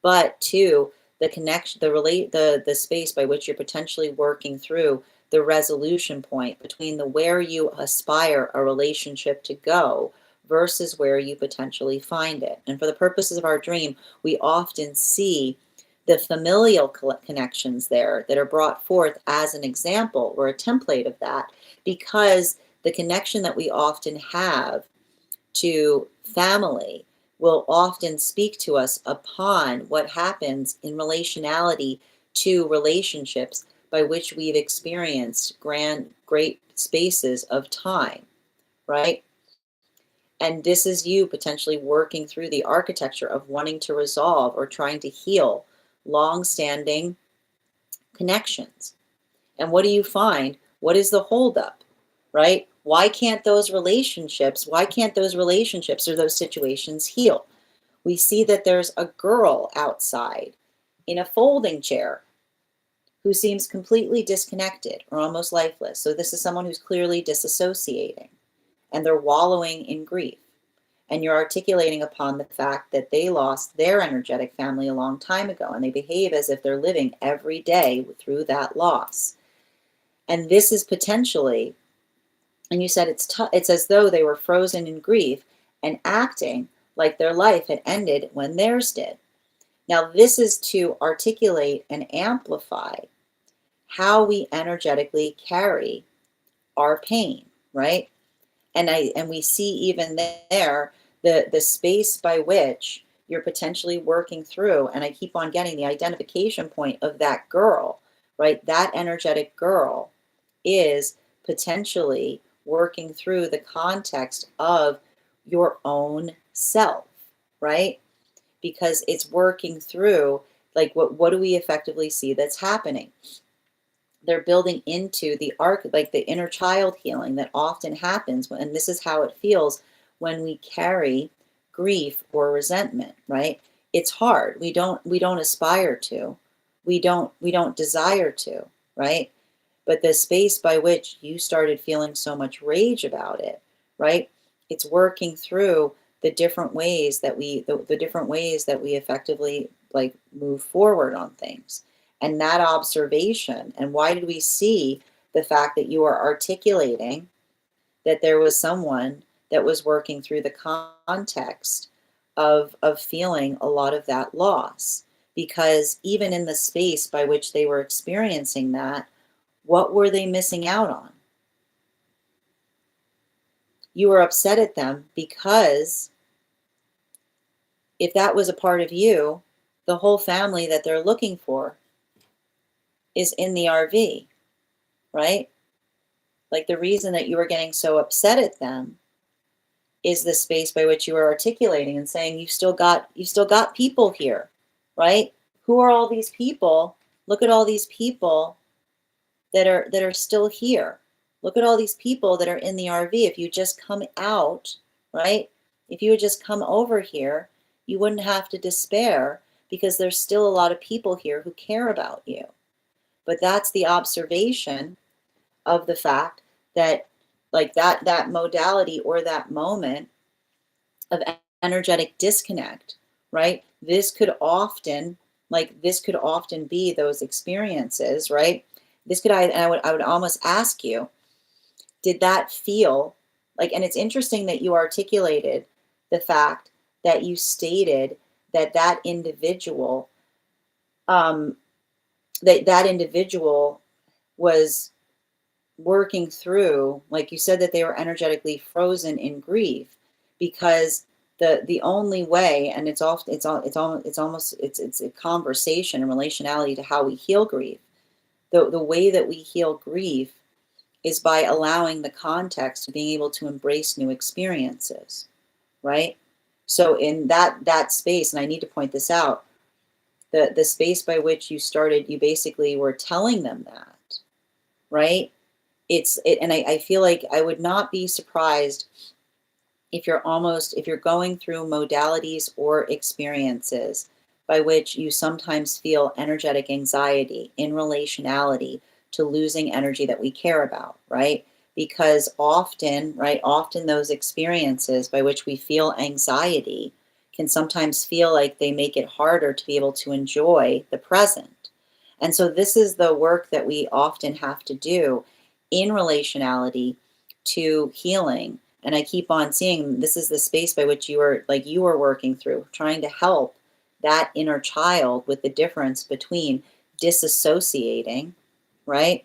but to the connection, the space by which you're potentially working through the resolution point between the where you aspire a relationship to go versus where you potentially find it. And for the purposes of our dream, we often see the familial connections there that are brought forth as an example or a template of that, because the connection that we often have to family will often speak to us upon what happens in relationality to relationships by which we've experienced great spaces of time, right? And this is you potentially working through the architecture of wanting to resolve or trying to heal long-standing connections. And what do you find? What is the holdup, right? Why can't those relationships or those situations heal? We see that there's a girl outside in a folding chair who seems completely disconnected or almost lifeless. So this is someone who's clearly disassociating and they're wallowing in grief. And you're articulating upon the fact that they lost their energetic family a long time ago and they behave as if they're living every day through that loss. And this is potentially, and you said it's as though they were frozen in grief and acting like their life had ended when theirs did. Now, this is to articulate and amplify how we energetically carry our pain, right? And we see even there the space by which you're potentially working through, and I keep on getting the identification point of that girl, right? That energetic girl is potentially working through the context of your own self, right? Because it's working through, like, what do we effectively see that's happening? They're building into the arc, like the inner child healing that often happens and this is how it feels when we carry grief or resentment, right? It's hard. We don't aspire to, we don't desire to, right? But the space by which you started feeling so much rage about it, right? It's working through the different ways that the different ways that we effectively, like, move forward on things. And that observation, and why did we see the fact that you are articulating that there was someone that was working through the context of feeling a lot of that loss? Because even in the space by which they were experiencing that, what were they missing out on? You were upset at them because if that was a part of you, the whole family that they're looking for is in the RV, right? Like, the reason that you were getting so upset at them is the space by which you were articulating and saying you've still got people here, right? Who are all these people? Look at all these people that are still here. Look at all these people that are in the RV. If you just come out, right? If you would just come over here, you wouldn't have to despair because there's still a lot of people here who care about you. But that's the observation of the fact that, like, that modality or that moment of energetic disconnect, right? This could often be those experiences, right? I would almost ask you, did that feel like, and it's interesting that you articulated the fact that you stated that that individual, um, that individual was working through, like you said, that they were energetically frozen in grief because the only way, and it's a conversation and relationality to how we heal grief. The way that we heal grief is by allowing the context of being able to embrace new experiences, right? So in that space, and I need to point this out, the space by which you started, you basically were telling them that, right? And I feel like I would not be surprised if you're going through modalities or experiences by which you sometimes feel energetic anxiety in relationality to losing energy that we care about, right? Because often, right, often those experiences by which we feel anxiety can sometimes feel like they make it harder to be able to enjoy the present. And so this is the work that we often have to do in relationality to healing. And I keep on seeing this is the space by which you were working through, trying to help that inner child with the difference between disassociating, right?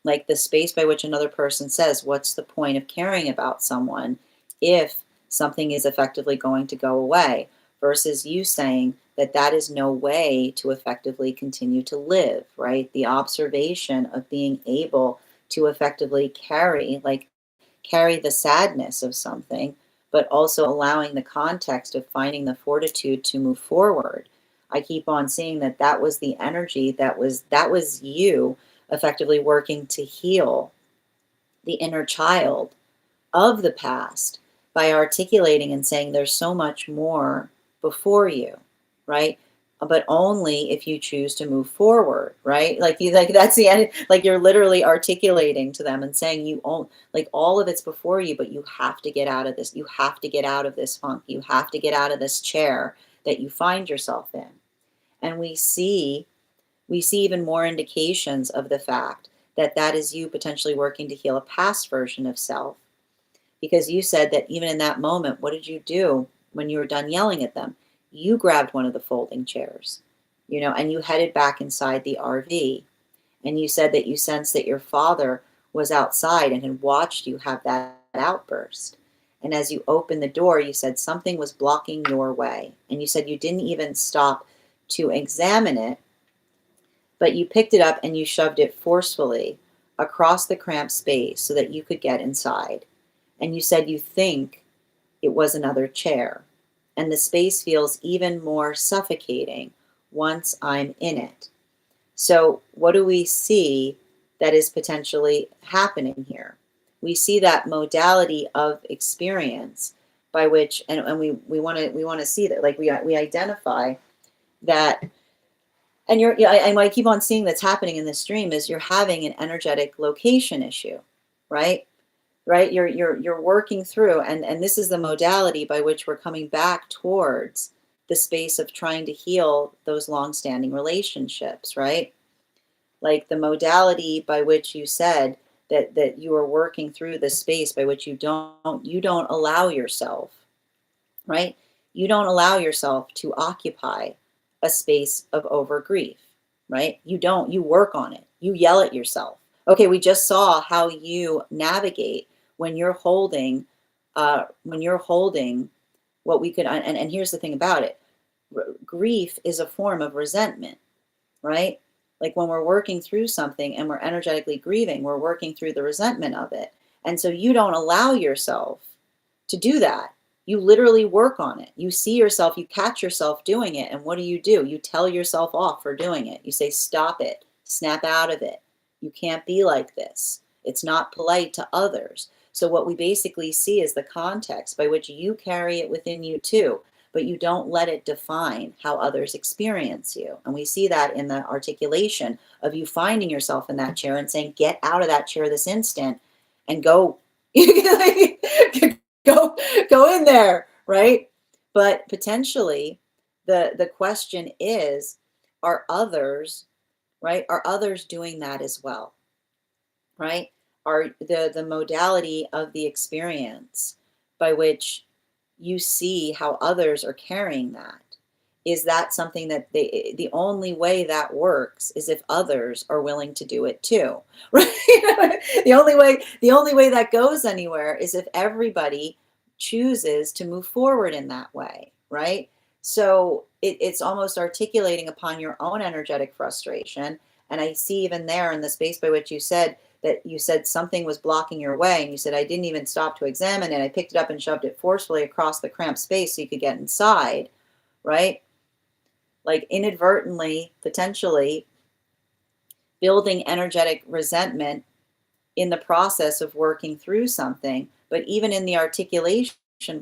Like the space by which another person says, what's the point of caring about someone if something is effectively going to go away? Versus you saying that that is no way to effectively continue to live, right? The observation of being able to effectively carry the sadness of something, but also allowing the context of finding the fortitude to move forward. I keep on seeing that that was the energy that was you effectively working to heal the inner child of the past by articulating and saying there's so much more before you, right? But only if you choose to move forward, right? Like that's the end. Like you're literally articulating to them and saying you own, like all of it's before you, but you have to get out of this. You have to get out of this funk. You have to get out of this chair that you find yourself in. And we see even more indications of the fact that that is you potentially working to heal a past version of self, because you said that even in that moment, what did you do when you were done yelling at them? You grabbed one of the folding chairs, and you headed back inside the RV. And you said that you sensed that your father was outside and had watched you have that outburst. And as you opened the door, you said something was blocking your way. And you said you didn't even stop to examine it, but you picked it up and you shoved it forcefully across the cramped space so that you could get inside. And you said you think it was another chair. And the space feels even more suffocating once I'm in it. So, what do we see that is potentially happening here? We see that modality of experience by which, and we want to see that, like we identify that. And and what I keep on seeing that's happening in this dream is you're having an energetic location issue, right? Right? You're working through, and this is the modality by which we're coming back towards the space of trying to heal those long-standing relationships, right? Like the modality by which you said that you are working through the space by which you don't allow yourself, right? You don't allow yourself to occupy a space of over grief, right? You work on it. You yell at yourself. Okay, we just saw how you navigate when you're holding what we could, and here's the thing about it. Grief is a form of resentment, right? Like when we're working through something and we're energetically grieving, we're working through the resentment of it. And so you don't allow yourself to do that. You literally work on it. You see yourself, you catch yourself doing it. And what do? You tell yourself off for doing it. You say, stop it, snap out of it. You can't be like this. It's not polite to others. So what we basically see is the context by which you carry it within you too, but you don't let it define how others experience you. And we see that in the articulation of you finding yourself in that chair and saying, get out of that chair this instant and go. Go in there, right? But potentially the question is, are others, right? Are others doing that as well? Right? Are the modality of the experience by which you see how others are carrying that, is that something that the only way that works is if others are willing to do it too, right? The only way that goes anywhere is if everybody chooses to move forward in that way, right? So it's almost articulating upon your own energetic frustration. And I see even there in the space by which you said that you said something was blocking your way, and you said, I didn't even stop to examine it. I picked it up and shoved it forcefully across the cramped space so you could get inside, right? Like inadvertently, potentially building energetic resentment in the process of working through something, but even in the articulation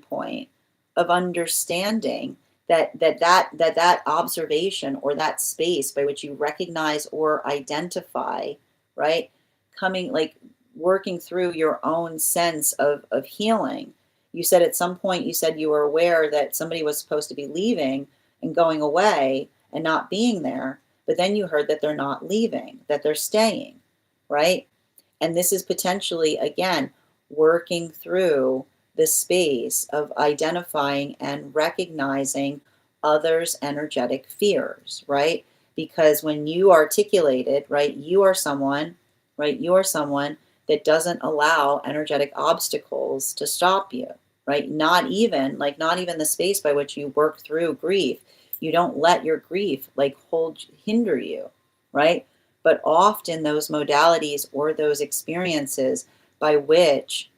point of understanding that observation or that space by which you recognize or identify, right? Coming like working through your own sense of healing. You said at some point, you said you were aware that somebody was supposed to be leaving and going away and not being there, but then you heard that they're not leaving, that they're staying, right? And this is potentially, again, working through the space of identifying and recognizing others' energetic fears, right? Because when you articulate it, right, you are someone, right, you are someone that doesn't allow energetic obstacles to stop you, right? Not even the space by which you work through grief. You don't let your grief like hinder you, right? But often those modalities or those experiences by which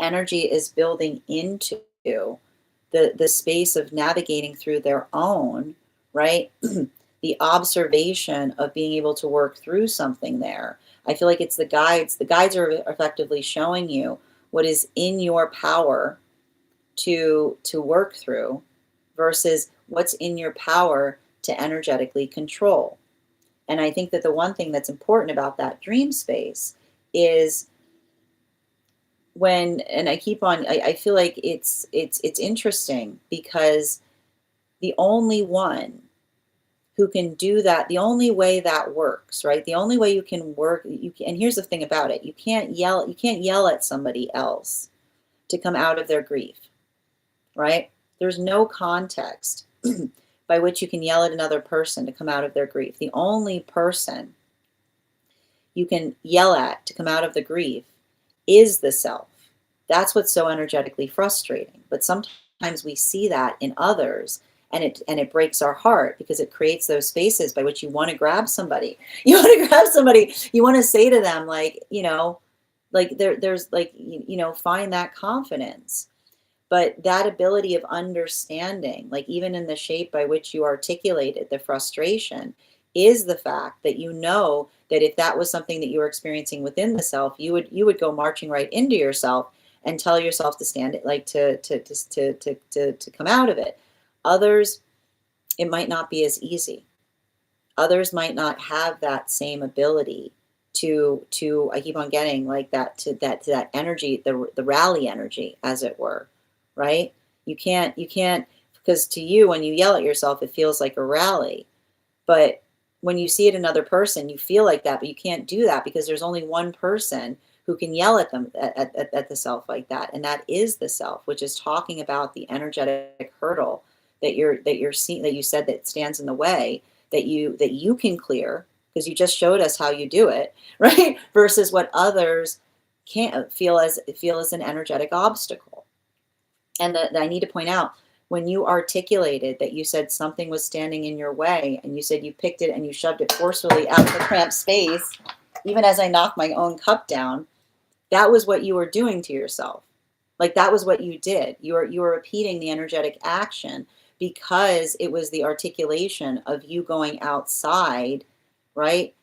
energy is building into the space of navigating through their own, right? The observation of being able to work through something there. I feel like it's the guides. The guides are effectively showing you what is in your power to work through versus what's in your power to energetically control. And I think that the one thing that's important about that dream space is and I keep on, I feel like it's interesting because the only one who can do that, the only way that works, right? The only way you can work, and here's the thing about it, you can't yell at somebody else to come out of their grief, right? There's no context by which you can yell at another person to come out of their grief. The only person you can yell at to come out of the grief is the self. That's what's so energetically frustrating. But sometimes we see that in others, and it breaks our heart because it creates those spaces by which you want to grab somebody. You want to grab somebody. You want to say to them, like, like there's like, find that confidence. But that ability of understanding, like even in the shape by which you articulated the frustration, is the fact that you know that if that was something that you were experiencing within the self, you would go marching right into yourself and tell yourself to stand it, like to come out of it. Others, it might not be as easy. Others might not have that same ability to I keep on getting like that to that energy, the rally energy, as it were, right? You can't because to you when you yell at yourself, it feels like a rally. But when you see it in another person, you feel like that, but you can't do that because there's only one person who can yell at them at the self like that, and that is the self, which is talking about the energetic hurdle that you're seeing, that you said that stands in the way, that you can clear because you just showed us how you do it, right? Versus what others can't feel as an energetic obstacle. And I need to point out, when you articulated that you said something was standing in your way and you said you picked it and you shoved it forcefully out of the cramped space, even as I knocked my own cup down, that was what you were doing to yourself. Like that was what you did. You were repeating the energetic action because it was the articulation of you going outside, right?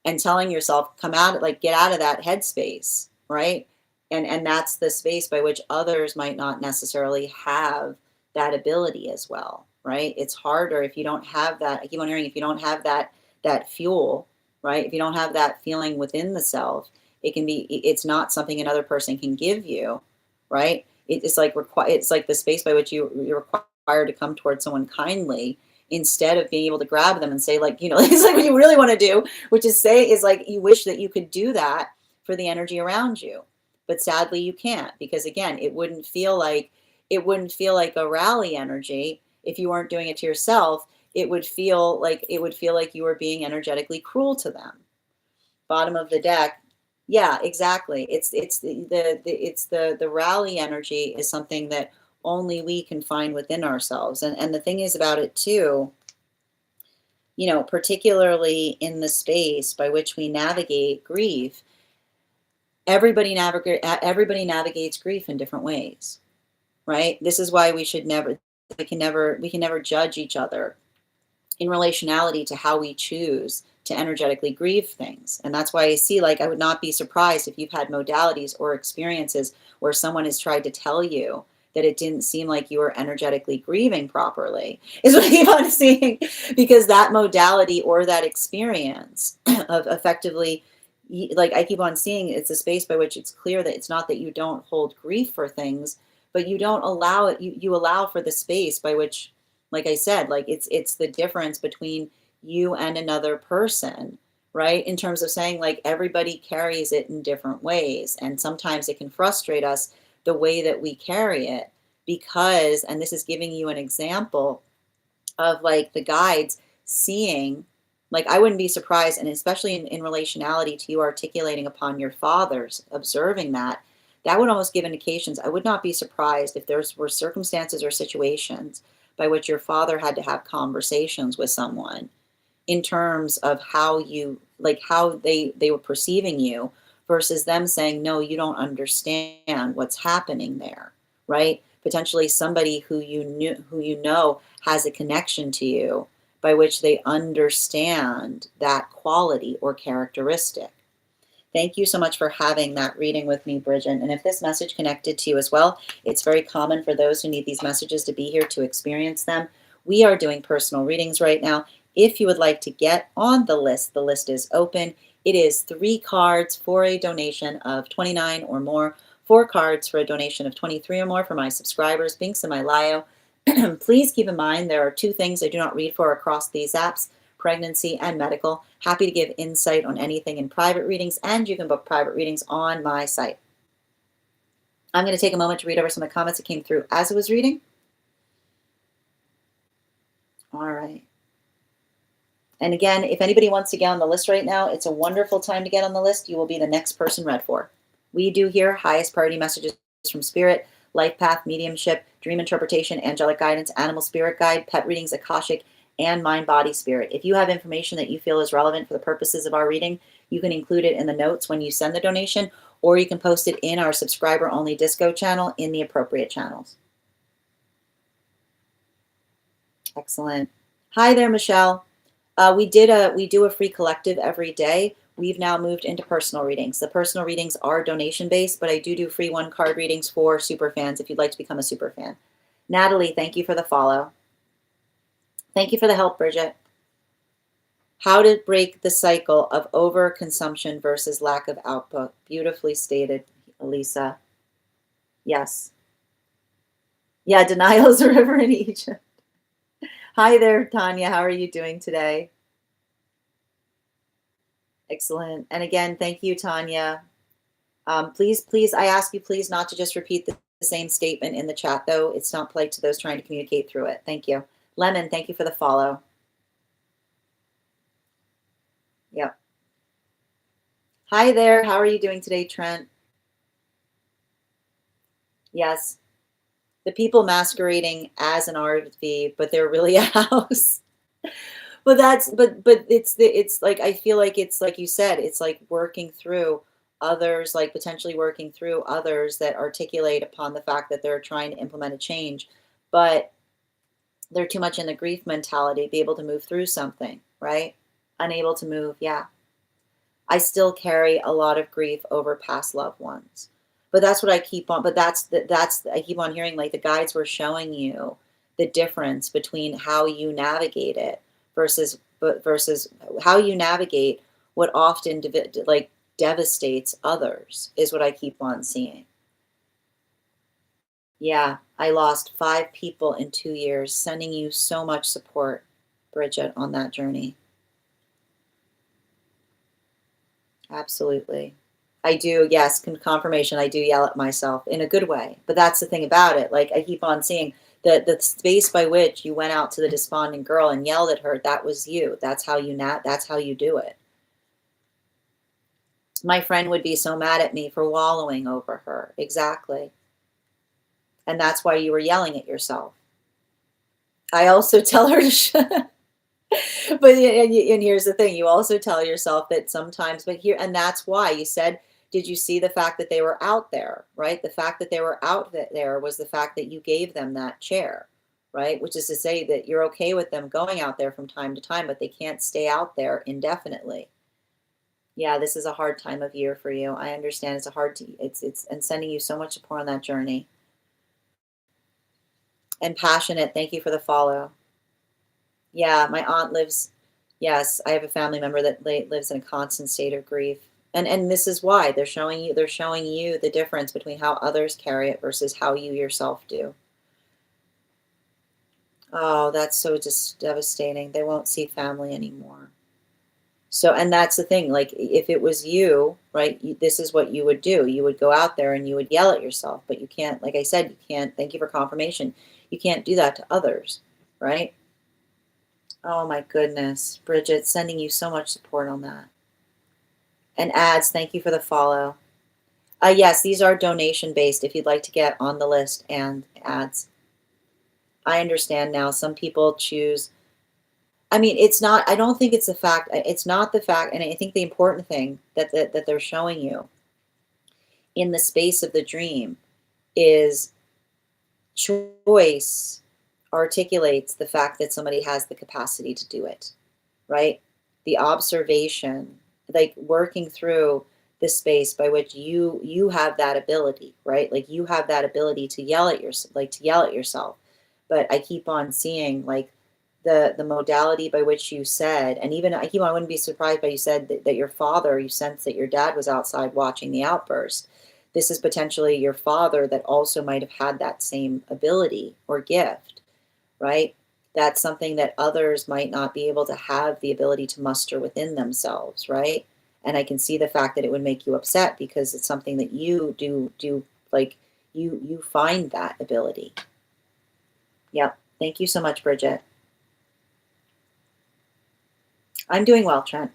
And telling yourself, come out, like get out of that headspace, right? And that's the space by which others might not necessarily have that ability as well, right? It's harder if you don't have that. I keep on hearing, if you don't have that fuel, right? If you don't have that feeling within the self, it's not something another person can give you, right? It's like the space by which you're required to come towards someone kindly instead of being able to grab them and say, like, it's like what you really want to do, which is like you wish that you could do that for the energy around you. But sadly you can't, because again, it wouldn't feel like a rally energy if you weren't doing it to yourself. It would feel like you were being energetically cruel to them. Bottom of the deck. Yeah, exactly. It's the rally energy is something that only we can find within ourselves. And the thing is about it too, particularly in the space by which we navigate grief, everybody navigates grief in different ways, right? This is why we can never judge each other in relationality to how we choose to energetically grieve things. And that's why I see, like, I would not be surprised if you've had modalities or experiences where someone has tried to tell you that it didn't seem like you were energetically grieving properly, is what I keep on seeing, because that modality or that experience of effectively, like I keep on seeing, it's a space by which it's clear that it's not that you don't hold grief for things, but you don't allow it, you allow for the space by which, like I said, like it's the difference between you and another person, right? In terms of saying, like, everybody carries it in different ways. And sometimes it can frustrate us the way that we carry it because, and this is giving you an example, of like the guides seeing, like I wouldn't be surprised, and especially in relationality to you articulating upon your father's observing that, that would almost give indications. I would not be surprised if there were circumstances or situations by which your father had to have conversations with someone in terms of how you, like how they were perceiving you, versus them saying, no, you don't understand what's happening there, right? Potentially somebody who you know has a connection to you by which they understand that quality or characteristic. Thank you so much for having that reading with me, Bridget. And if this message connected to you as well, it's very common for those who need these messages to be here to experience them. We are doing personal readings right now. If you would like to get on the list is open. It is 3 cards for a donation of $29 or more, 4 cards for a donation of $23 or more for my subscribers. Links in my bio. Please keep in mind there are 2 things I do not read for across these apps: pregnancy and medical. Happy to give insight on anything in private readings, and you can book private readings on my site. I'm going to take a moment to read over some of the comments that came through as I was reading. All right. And again, if anybody wants to get on the list right now, it's a wonderful time to get on the list. You will be the next person read for. We do here highest priority messages from spirit, life path, mediumship, dream interpretation, angelic guidance, animal spirit guide, pet readings, akashic, and mind body spirit. If you have information that you feel is relevant for the purposes of our reading, you can include it in the notes when you send the donation, or you can post it in our subscriber only disco channel in the appropriate channels. Excellent. Hi there, Michelle. We do a free collective every day. We've now moved into personal readings. The personal readings are donation based, but I do free 1-card readings for super fans if you'd like to become a super fan. Natalie, thank you for the follow. Thank you for the help, Bridget. How to break the cycle of overconsumption versus lack of output. Beautifully stated, Elisa. Yes. Yeah, denial is a river in Egypt. Hi there, Tanya. How are you doing today? Excellent. And again, thank you, Tanya. Please, I ask you please not to just repeat the same statement in the chat, though. It's not polite to those trying to communicate through it. Thank you. Lemon, thank you for the follow. Yep. Hi there. How are you doing today, Trent? Yes. The people masquerading as an RV, but they're really a house. But it's like, I feel like it's like you said, it's like working through others, like potentially working through others that articulate upon the fact that they're trying to implement a change, but they're too much in the grief mentality to be able to move through something, right? Unable to move. Yeah. I still carry a lot of grief over past loved ones. But that's what I keep on, but I keep on hearing, like the guides were showing you the difference between how you navigate it versus how you navigate what often like devastates others is what I keep on seeing. Yeah, I lost 5 people in 2 years, sending you so much support, Bridget, on that journey. Absolutely. I do, yes, confirmation. I do yell at myself in a good way. But that's the thing about it. Like I keep on seeing the space by which you went out to the despondent girl and yelled at her, that was you. That's how you do it. My friend would be so mad at me for wallowing over her. Exactly. And that's why you were yelling at yourself. I also tell her to but and here's the thing, you also tell yourself that sometimes, and that's why you said, did you see the fact that they were out there, right? The fact that they were out there was the fact that you gave them that chair, right? Which is to say that you're okay with them going out there from time to time, but they can't stay out there indefinitely. Yeah, this is a hard time of year for you. I understand it's and sending you so much support on that journey. And passionate, thank you for the follow. Yeah, my aunt lives, yes, I have a family member that lives in a constant state of grief. And this is why they're showing you the difference between how others carry it versus how you yourself do. Oh, that's so just devastating. They won't see family anymore. So, and that's the thing, like if it was you, right, this is what you would do. You would go out there and you would yell at yourself, but you can't, like I said, you can't, thank you for confirmation. You can't do that to others, right? Oh my goodness. Bridget, sending you so much support on that. And ads, thank you for the follow. Yes, these are donation based if you'd like to get on the list and ads. I understand now. Some people choose. I mean, it's not, I don't think it's the fact, it's not the fact, and I think the important thing that they're showing you in the space of the dream is choice articulates the fact that somebody has the capacity to do it, right? The observation, like working through the space by which you have that ability, right? Like you have that ability to yell at yourself. But I keep on seeing like the modality by which you said, and even I wouldn't be surprised by you said that your father, you sensed that your dad was outside watching the outburst. This is potentially your father that also might have had that same ability or gift, right? That's something that others might not be able to have the ability to muster within themselves, right? And I can see the fact that it would make you upset because it's something that you do like you find that ability. Yep. Thank you so much, Bridget. I'm doing well, Trent.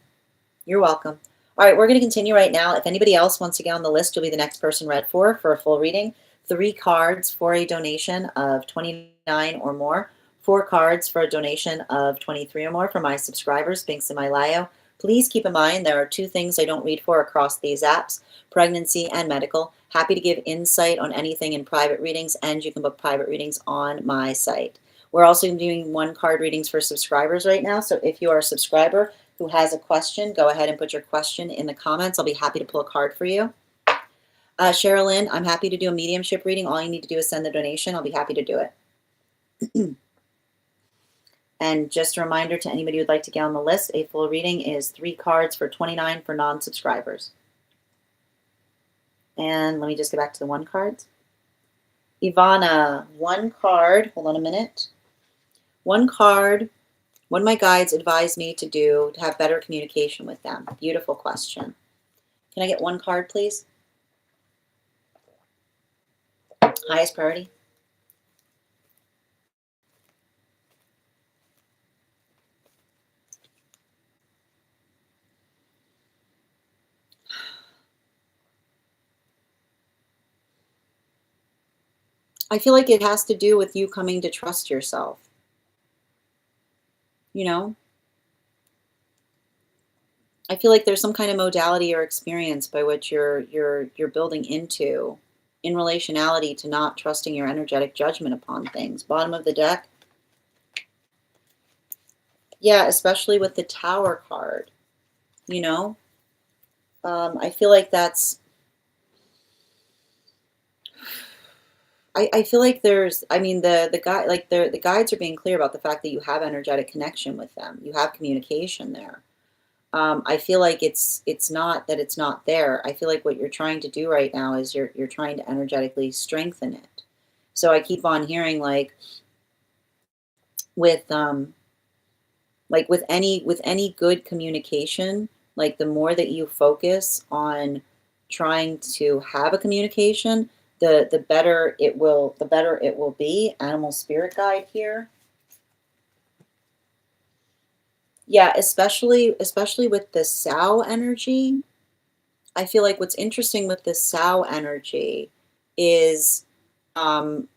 You're welcome. All right, we're going to continue right now. If anybody else wants to get on the list, you'll be the next person read for a full reading. 3 cards for a donation of 29 or more. 4 cards for a donation of 23 or more for my subscribers, Binks in my Lio. Please keep in mind there are 2 things I don't read for across these apps, pregnancy and medical. Happy to give insight on anything in private readings, and you can book private readings on my site. We're also doing 1 card readings for subscribers right now, so if you are a subscriber who has a question, go ahead and put your question in the comments. I'll be happy to pull a card for you. Sherilyn, I'm happy to do a mediumship reading. All you need to do is send the donation. I'll be happy to do it. And just a reminder to anybody who'd like to get on the list, a full reading is 3 cards for 29 for non-subscribers. And let me just get back to the 1 cards. Ivana, 1 card. Hold on a minute. 1 card. What my guides advise me to do to have better communication with them. Beautiful question. Can I get 1 card, please? Highest priority. I feel like it has to do with you coming to trust yourself. You know, I feel like there's some kind of modality or experience by which you're building into in relationality to not trusting your energetic judgment upon things. Bottom of the deck. Yeah, especially with the Tower card. You know, I feel like that's. I feel like there's. I mean, the guy like the guides are being clear about the fact that you have energetic connection with them. You have communication there. I feel like it's not that it's not there. I feel like what you're trying to do right now is you're trying to energetically strengthen it. So I keep on hearing with with any good communication, like the more that you focus on trying to have a communication, the better it will be. Animal spirit guide here. Yeah, especially with the sow energy. I feel like what's interesting with this sow energy is um,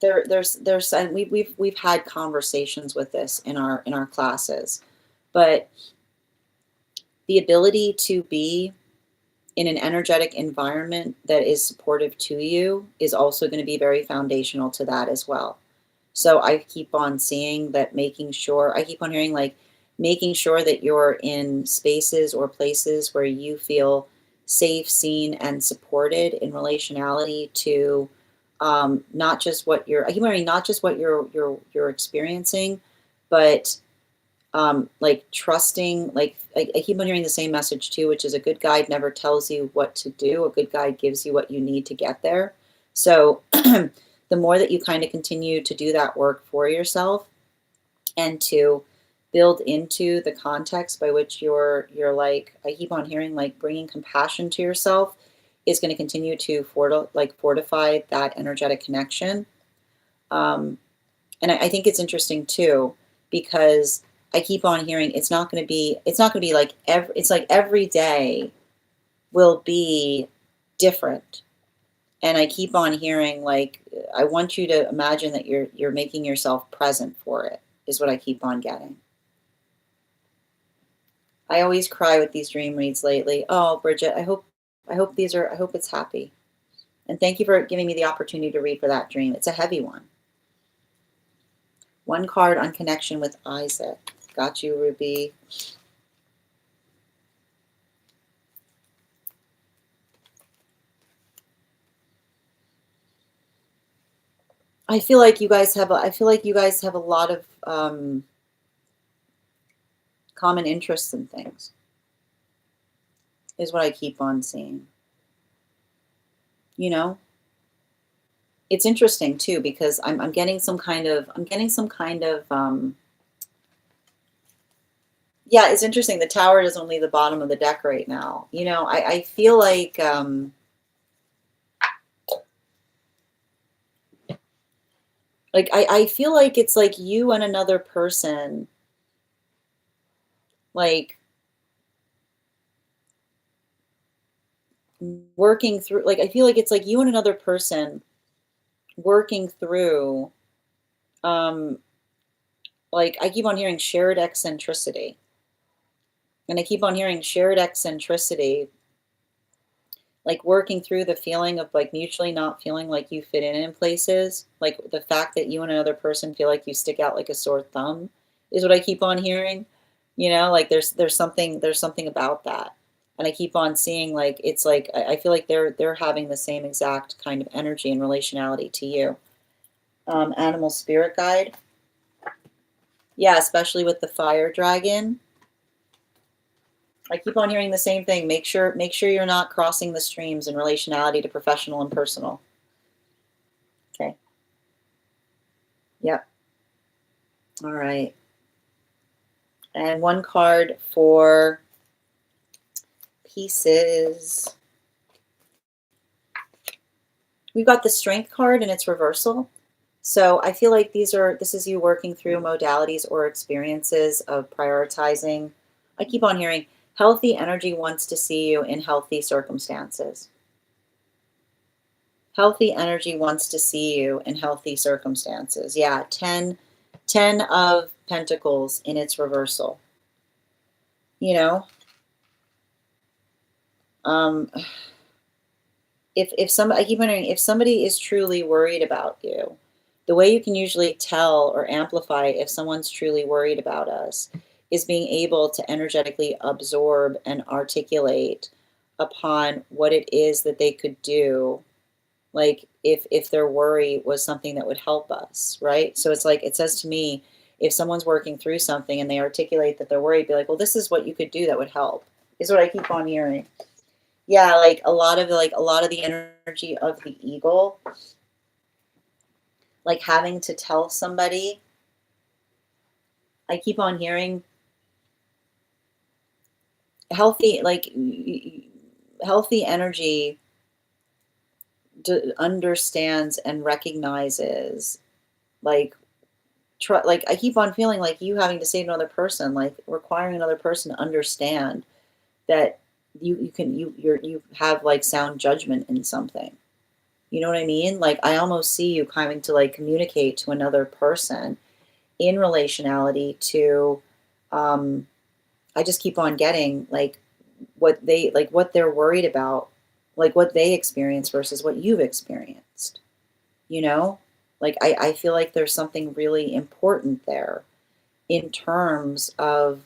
there's and we've had conversations with this in our classes, but the ability to be in an energetic environment that is supportive to you is also going to be very foundational to that as well. So I keep on seeing that, making sure, I keep on hearing like making sure that you're in spaces or places where you feel safe, seen, and supported in relationality to not just what I keep hearing not just what you're experiencing, but like trusting, like I keep on hearing the same message too, which is a good guide never tells you what to do. A good guide gives you what you need to get there. So the more that you kind of continue to do that work for yourself and to build into the context by which you're like, I keep on hearing like bringing compassion to yourself is going to continue to fortify that energetic connection. And I think it's interesting too, because I keep on hearing it's not going to be like it's like every day will be different. And I keep on hearing like I want you to imagine that you're making yourself present for it is what I keep on getting. I always cry with these dream reads lately. Oh, Bridget, I hope it's happy. And thank you for giving me the opportunity to read for that dream. It's a heavy one. One card on connection with Isaac. Got you, Ruby. I feel like you guys have a lot of common interests and things. Is what I keep on seeing. You know? It's interesting too because I'm getting some kind of yeah, it's interesting. The tower is only the bottom of the deck right now. You know, I feel like I feel like it's like you and another person like working through like I feel like it's like you and another person working through um like I keep on hearing shared eccentricity. And I keep on hearing shared eccentricity, like working through the feeling of like mutually not feeling like you fit in places, like the fact that you and another person feel like you stick out like a sore thumb is what I keep on hearing. You know, like there's something about that. And I keep on seeing like it's like I feel like they're having the same exact kind of energy and relationality to you. Animal spirit guide. Yeah, especially with the fire dragon. I keep on hearing the same thing. Make sure you're not crossing the streams in relationality to professional and personal. Okay. Yep. All right. And one card for pieces. We've got the strength card and its reversal. So I feel like this is you working through modalities or experiences of prioritizing. I keep on hearing healthy energy wants to see you in healthy circumstances. Healthy energy wants to see you in healthy circumstances. Yeah, 10 of Pentacles in its reversal. You know, um, if some I keep wondering if somebody is truly worried about you, the way you can usually tell or amplify if someone's truly worried about us is being able to energetically absorb and articulate upon what it is that they could do, like if their worry was something that would help us, right? So it's like it says to me, if someone's working through something and they articulate that they're worried, be like, well, this is what you could do that would help, is what I keep on hearing. Yeah, like a lot of the energy of the eagle, like having to tell somebody. I keep on hearing healthy, like healthy energy understands and recognizes, like like I keep on feeling like you having to say to another person, like requiring another person to understand that you have like sound judgment in something. You know what I mean? Like I almost see you coming to like communicate to another person in relationality to I just keep on getting like what they're worried about, like what they experience versus what you've experienced. You know? Like I feel like there's something really important there in terms of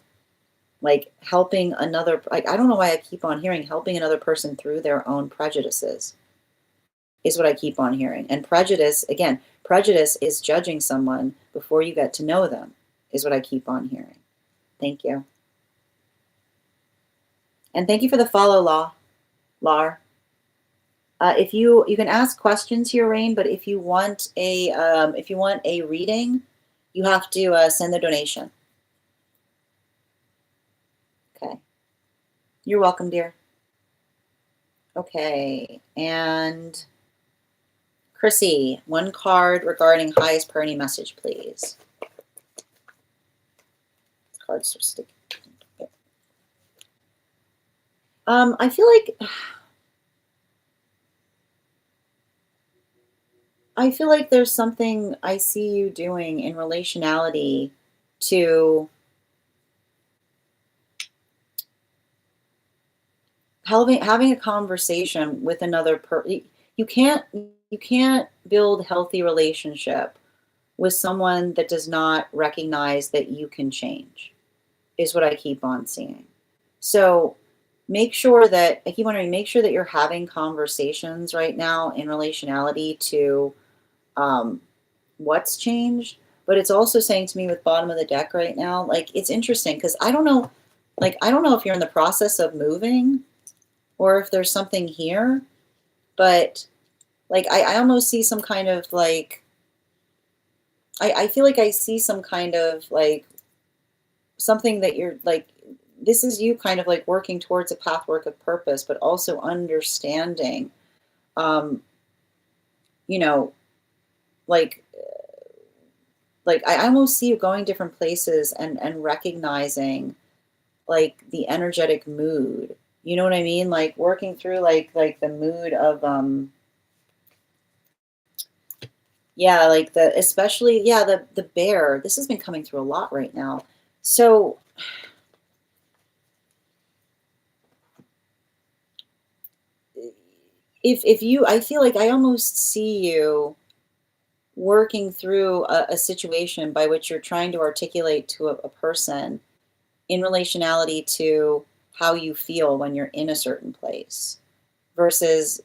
like helping another, like I don't know why I keep on hearing helping another person through their own prejudices is what I keep on hearing. And prejudice, again, prejudice is judging someone before you get to know them, is what I keep on hearing. Thank you. And thank you for the follow, Lar. If you can ask questions here, Rain, but if you want a reading, you have to send the donation. Okay. You're welcome, dear. Okay. And Chrissy, one card regarding highest priority message, please. Cards are sticky. I feel like there's something I see you doing in relationality to having a conversation with another you can't build healthy relationship with someone that does not recognize that you can change, is what I keep on seeing. So I keep wondering, make sure that you're having conversations right now in relationality to um, what's changed. But it's also saying to me with bottom of the deck right now, like, it's interesting because I don't know, I don't know if you're in the process of moving or if there's something here, but like, I almost see some kind of like, I feel like I see some kind of like something that you're like, this is you kind of like working towards a pathwork of purpose, but also understanding, um, you know, like, I almost see you going different places and recognizing like the energetic mood. You know what I mean? Like working through like the mood of yeah, like the especially yeah, the bear. This has been coming through a lot right now. So if you I feel like I almost see you working through a situation by which you're trying to articulate to a person in relationality to how you feel when you're in a certain place versus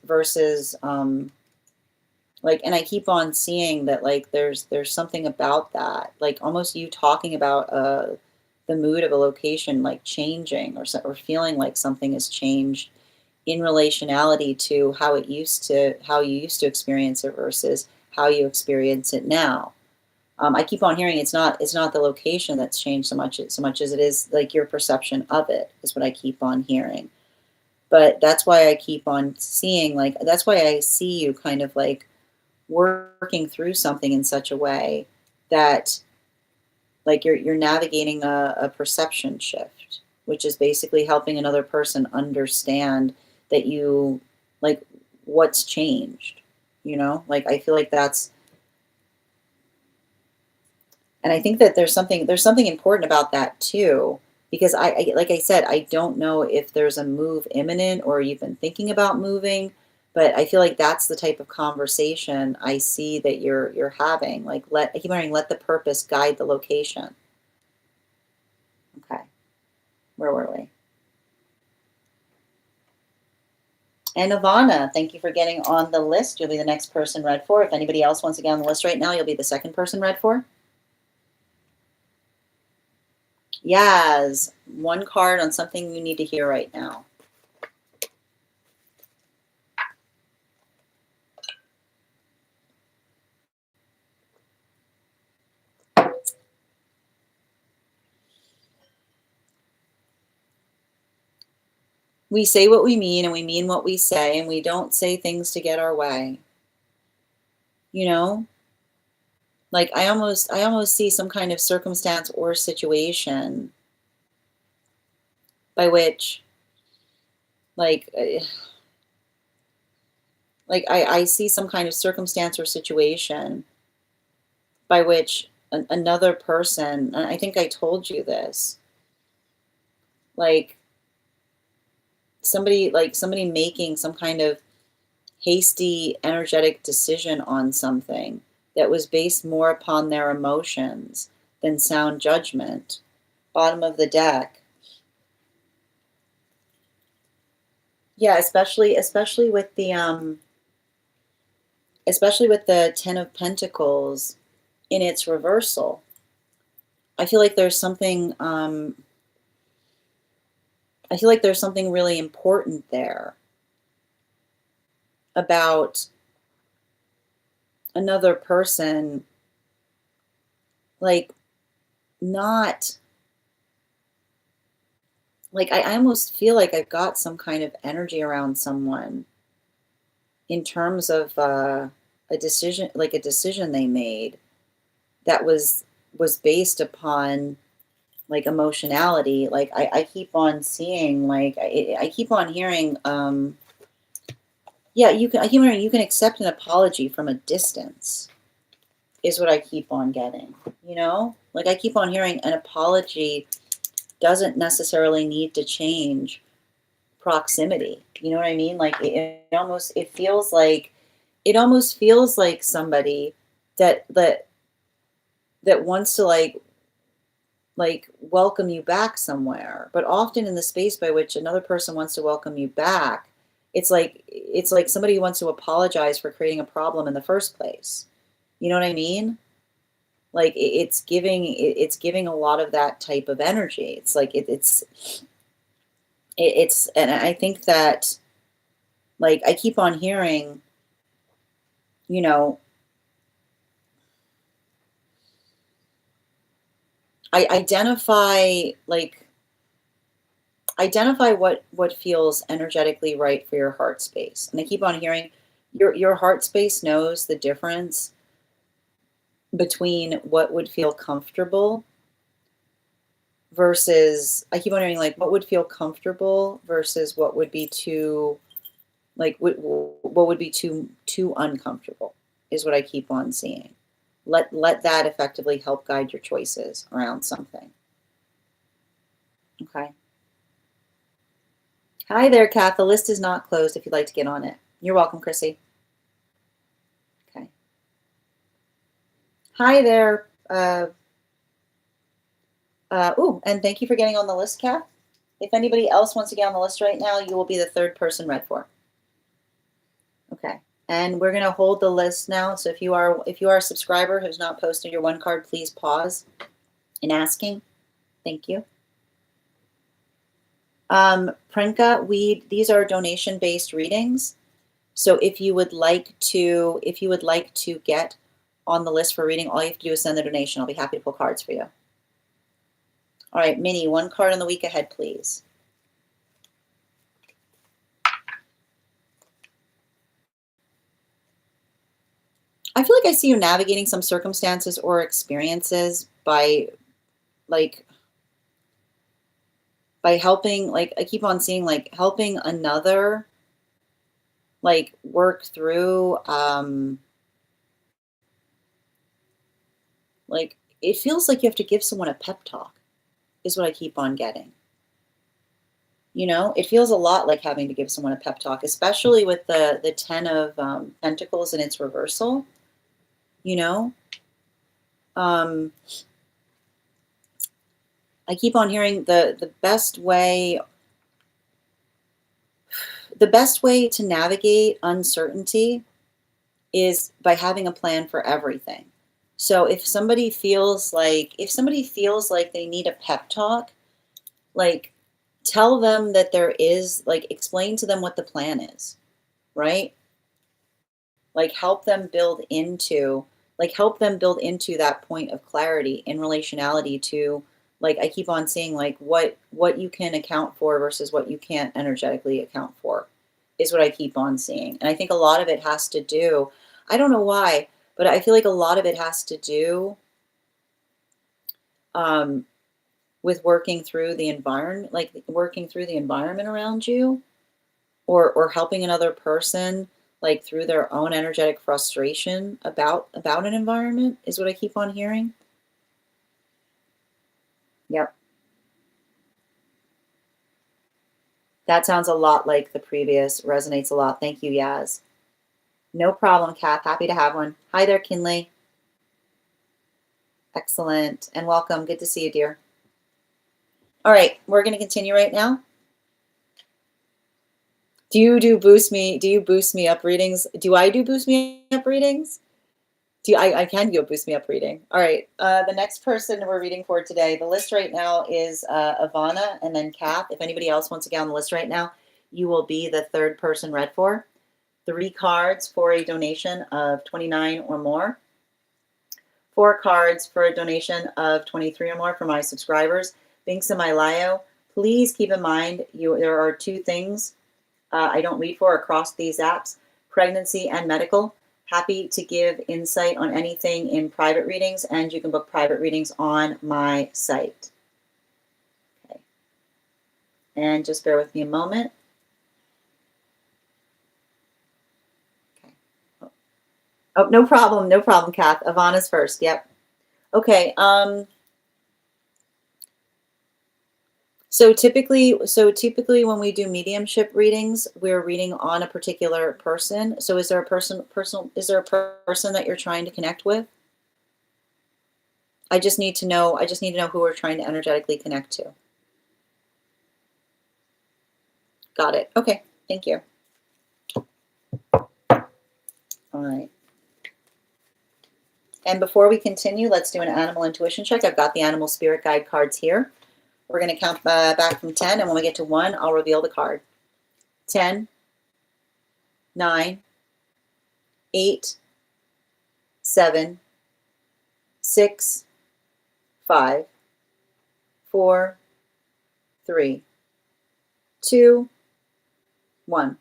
like, and I keep on seeing that like there's something about that, like almost you talking about the mood of a location like changing or feeling like something has changed in relationality to how you used to experience it versus how you experience it now. I keep on hearing it's not the location that's changed so much as it is like your perception of it is what I keep on hearing. But that's why I keep on seeing like that's why I see you kind of like working through something in such a way that like you're navigating a perception shift, which is basically helping another person understand that you like what's changed, like I feel like that's and I think that there's something important about that too, because I like I said, I don't know if there's a move imminent or you've been thinking about moving, but I feel like that's the type of conversation I see that you're having. Like I keep wondering, let the purpose guide the location. Okay, where were we? And Ivana, thank you for getting on the list. You'll be the next person read for. If anybody else wants to get on the list right now, you'll be the second person read for. Yaz, one card on something you need to hear right now. We say what we mean and we mean what we say, and we don't say things to get our way. You know? Like I almost see some kind of circumstance or situation by which like I see some kind of circumstance or situation by which another person, and I think I told you this, like somebody making some kind of hasty energetic decision on something that was based more upon their emotions than sound judgment. Bottom of the deck. Yeah, especially with the 10 of Pentacles in its reversal. I feel like there's something I feel like there's something really important there about another person, like not like I almost feel like I've got some kind of energy around someone in terms of a decision they made that was based upon like emotionality. Like I keep on seeing, like I keep on hearing, yeah, I keep hearing you can accept an apology from a distance is what I keep on getting, you know? Like I keep on hearing an apology doesn't necessarily need to change proximity. You know what I mean? Like it almost feels like somebody that wants to like welcome you back somewhere. But often in the space by which another person wants to welcome you back, it's like somebody who wants to apologize for creating a problem in the first place. You know what I mean? Like it's giving a lot of that type of energy. It's like it's and I think that like I keep on hearing, you know, I identify what feels energetically right for your heart space. And I keep on hearing your heart space knows the difference between what would feel comfortable versus I keep wondering like what would feel comfortable versus what would be too like what would be too uncomfortable is what I keep on seeing. Let that effectively help guide your choices around something. Okay. Hi there, Kath. The list is not closed if you'd like to get on it. You're welcome, Chrissy. Okay. Hi there. And thank you for getting on the list, Kath. If anybody else wants to get on the list right now, you will be the third person read for. Okay. And we're going to hold the list now. So if you are a subscriber who's not posted your one card, please pause in asking. Thank you. Prinka, these are donation-based readings. So if you would like to get on the list for reading, all you have to do is send the donation. I'll be happy to pull cards for you. All right, Minnie, one card on the week ahead, please. I feel like I see you navigating some circumstances or experiences by helping, like I keep on seeing like helping another like work through like it feels like you have to give someone a pep talk is what I keep on getting. You know, it feels a lot like having to give someone a pep talk, especially with the 10 of Pentacles in its reversal, you know. I keep on hearing the best way to navigate uncertainty is by having a plan for everything. So if somebody feels like they need a pep talk, like tell them that there is, like explain to them what the plan is, right? Like help them build into that point of clarity in relationality to, like I keep on saying, like what you can account for versus what you can't energetically account for is what I keep on seeing. And I think a lot of it has to do, I don't know why, but I feel like a lot of it has to do with working through the environment, like working through the environment around you, or helping another person like through their own energetic frustration about an environment is what I keep on hearing. Yep. That sounds a lot like the previous, resonates a lot. Thank you, Yaz. No problem, Kath. Happy to have one. Hi there, Kinley. Excellent. And welcome. Good to see you, dear. All right, we're going to continue right now. Do you boost me up readings? Do I do boost me up readings? I can do a boost me up reading. All right. The next person we're reading for today, the list right now is Ivana and then Kath. If anybody else wants to get on the list right now, you will be the third person read for. 3 cards for a donation of 29 or more. 4 cards for a donation of 23 or more for my subscribers. Binks in my Lio. Please keep in mind there are 2 things I don't read for across these apps: pregnancy and medical. Happy to give insight on anything in private readings, and you can book private readings on my site. Okay. And just bear with me a moment. Okay. Oh, no problem, Kath. Ivana's first. Yep. Okay. So typically when we do mediumship readings, we're reading on a particular person. So is there a person that you're trying to connect with? I just need to know who we're trying to energetically connect to. Got it. Okay. Thank you. All right. And before we continue, let's do an animal intuition check. I've got the animal spirit guide cards here. We're going to count back from 10, and when we get to 1, I'll reveal the card. 10, 9, 8, 7, 6, 5, 4, 3, 2, 1.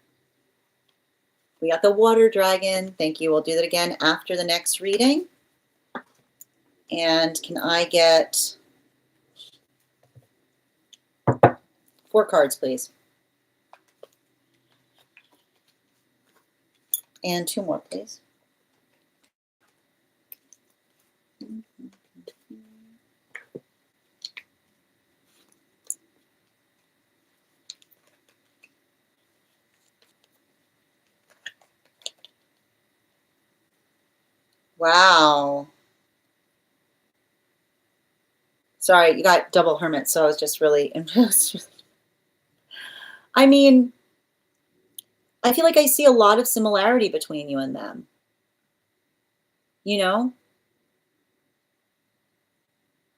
We got the water dragon. Thank you. We'll do that again after the next reading. And can I get 4 cards, please? And 2 more, please. Wow. Sorry, you got double hermit, so I was just really impressed. I mean, I feel like I see a lot of similarity between you and them. You know?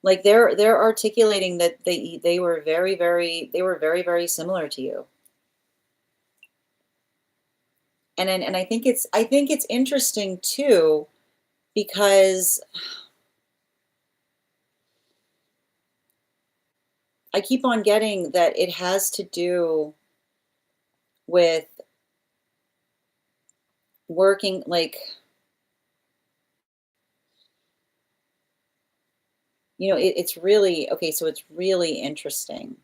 Like they're articulating that they were very similar to you. And I think it's interesting too, because I keep on getting that it has to do with working, like, it's really okay. So it's really interesting.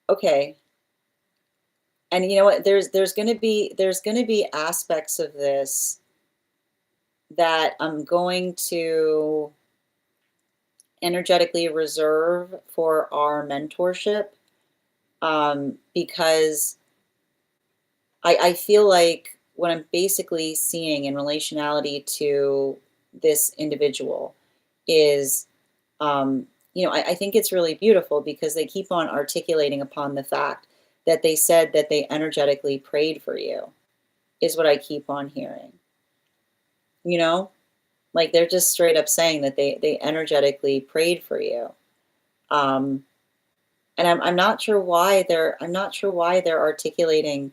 Okay. And you know what? There's gonna be aspects of this that I'm going to energetically reserve for our mentorship, because I feel like what I'm basically seeing in relationality to this individual is, I think it's really beautiful because they keep on articulating upon the fact that they said that they energetically prayed for you, is what I keep on hearing. Like they're just straight up saying that they energetically prayed for you. And I'm not sure why they're articulating.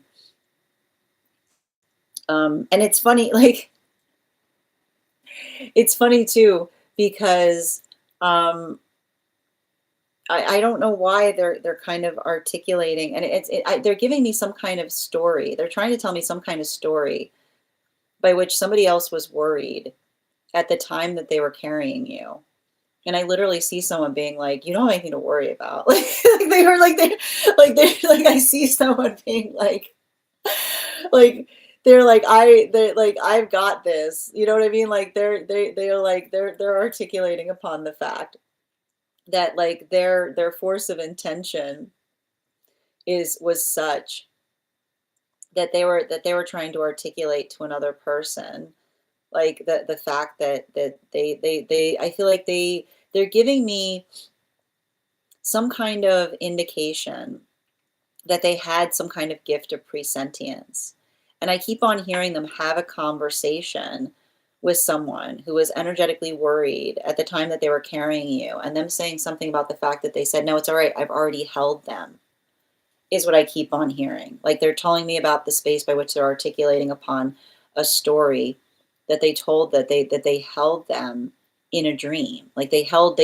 And it's funny, like it's funny too, because I don't know why they're kind of articulating, and they're giving me some kind of story. They're trying to tell me some kind of story by which somebody else was worried at the time that they were carrying you. And I literally see someone being like, "You don't have anything to worry about." Like they were like I see someone being like they're like I've got this. You know what I mean? Like they're articulating upon the fact that like their force of intention was such that they were trying to articulate to another person, like the fact that they I feel like they're giving me some kind of indication that they had some kind of gift of presentience. And I keep on hearing them have a conversation with someone who was energetically worried at the time that they were carrying you, and them saying something about the fact that they said, "No, it's all right, I've already held them," is what I keep on hearing. Like they're telling me about the space by which they're articulating upon a story that they told, that they held them in a dream. Like they told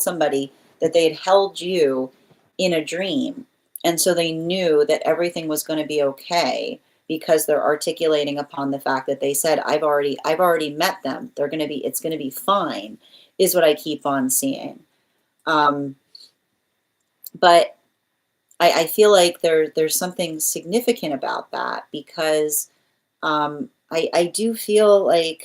somebody that they had held you in a dream, And so they knew that everything was going to be okay because they're articulating upon the fact that they said, I've already met them. It's going to be fine, is what I keep on seeing. Um, but I feel like there's something significant about that because I do feel like,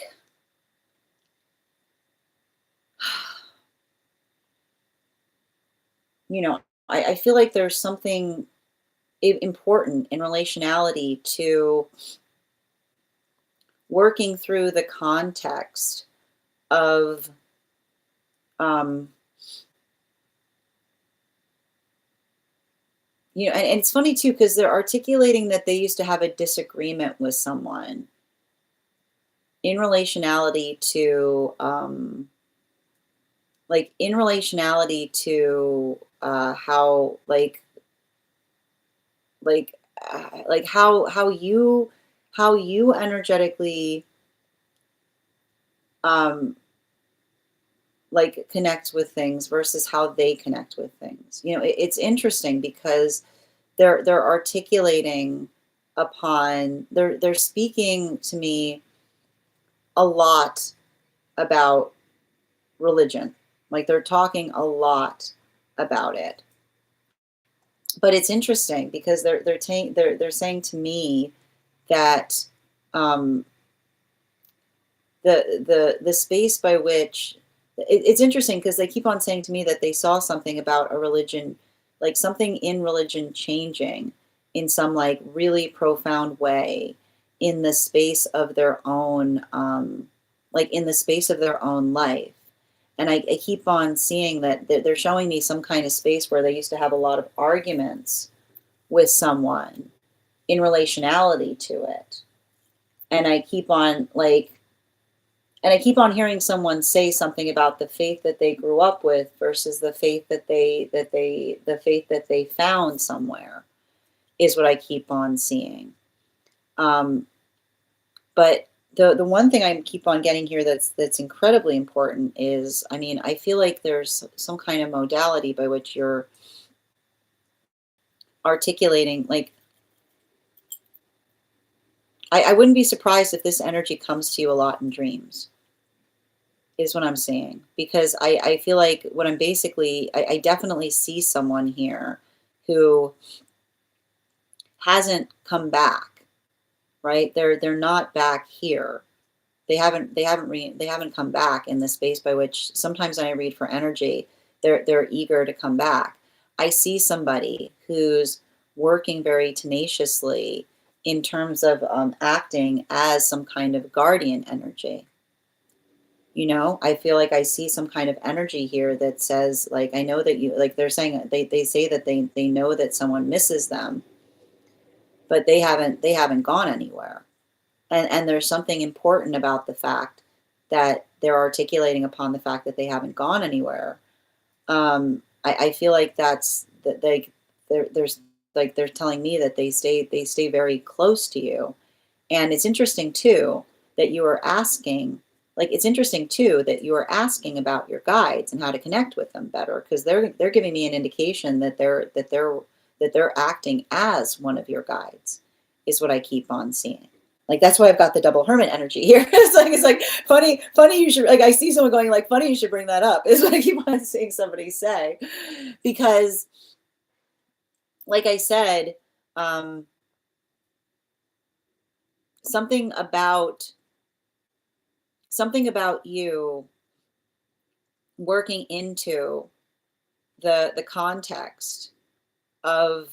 you know, I feel like there's something important in relationality to working through the context of, um, and it's funny too, because they're articulating that they used to have a disagreement with someone in relationality to, how, like, how you energetically, um, like connect with things versus how they connect with things. It's interesting because they're articulating upon, they're speaking to me a lot about religion. Like they're talking a lot about it. But it's interesting because they're saying to me that, um, the space by which, it's interesting because they keep on saying to me that they saw something about a religion, like something in religion changing in some like really profound way in the space of their own, like in the space of their own life. And I keep on seeing that they're showing me some kind of space where they used to have a lot of arguments with someone in relationality to it. And I keep on like, and I keep on hearing someone say something about the faith that they grew up with versus the faith that they found somewhere, is what I keep on seeing. Um, but the one thing I keep on getting here that's incredibly important is, I mean, I feel like there's some kind of modality by which you're articulating, like, I wouldn't be surprised if this energy comes to you a lot in dreams, is what I'm saying. Because I feel like what I'm basically, I definitely see someone here who hasn't come back, right? They're not back here. They haven't come back in the space by which sometimes when I read for energy, they're eager to come back. I see somebody who's working very tenaciously in terms of, acting as some kind of guardian energy. I feel like I see some kind of energy here that says, like, I know that you, like, they're saying, they say that they know that someone misses them, but they haven't gone anywhere. And there's something important about the fact that they're articulating upon the fact that they haven't gone anywhere. I feel like that's that there's like they're telling me that they stay very close to you. And it's interesting too that you are asking, it's interesting too that you are asking about your guides and how to connect with them better, because they're giving me an indication that they're acting as one of your guides, is what I keep on seeing. Like that's why I've got the double hermit energy here. It's like funny you should, like, I see someone going like, funny you should bring that up, is what I keep on seeing somebody say. Because like I said, um, something about something about you working into the context of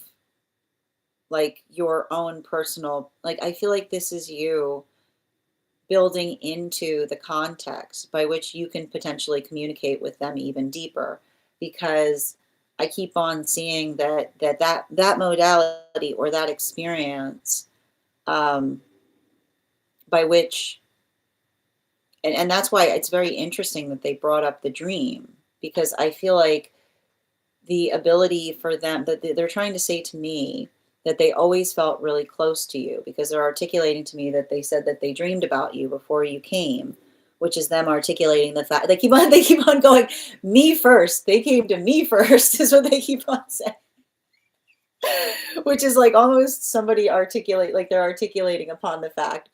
like your own personal, like I feel like this is you building into the context by which you can potentially communicate with them even deeper, because I keep on seeing that modality or that experience, um, by which, and that's why it's very interesting that they brought up the dream, because I feel like the ability for them, that they're trying to say to me that they always felt really close to you, because they're articulating to me that they said that they dreamed about you before you came, which is them articulating the fact they keep on going, me first, they came to me first, is what they keep on saying. Which is like almost somebody like they're articulating upon the fact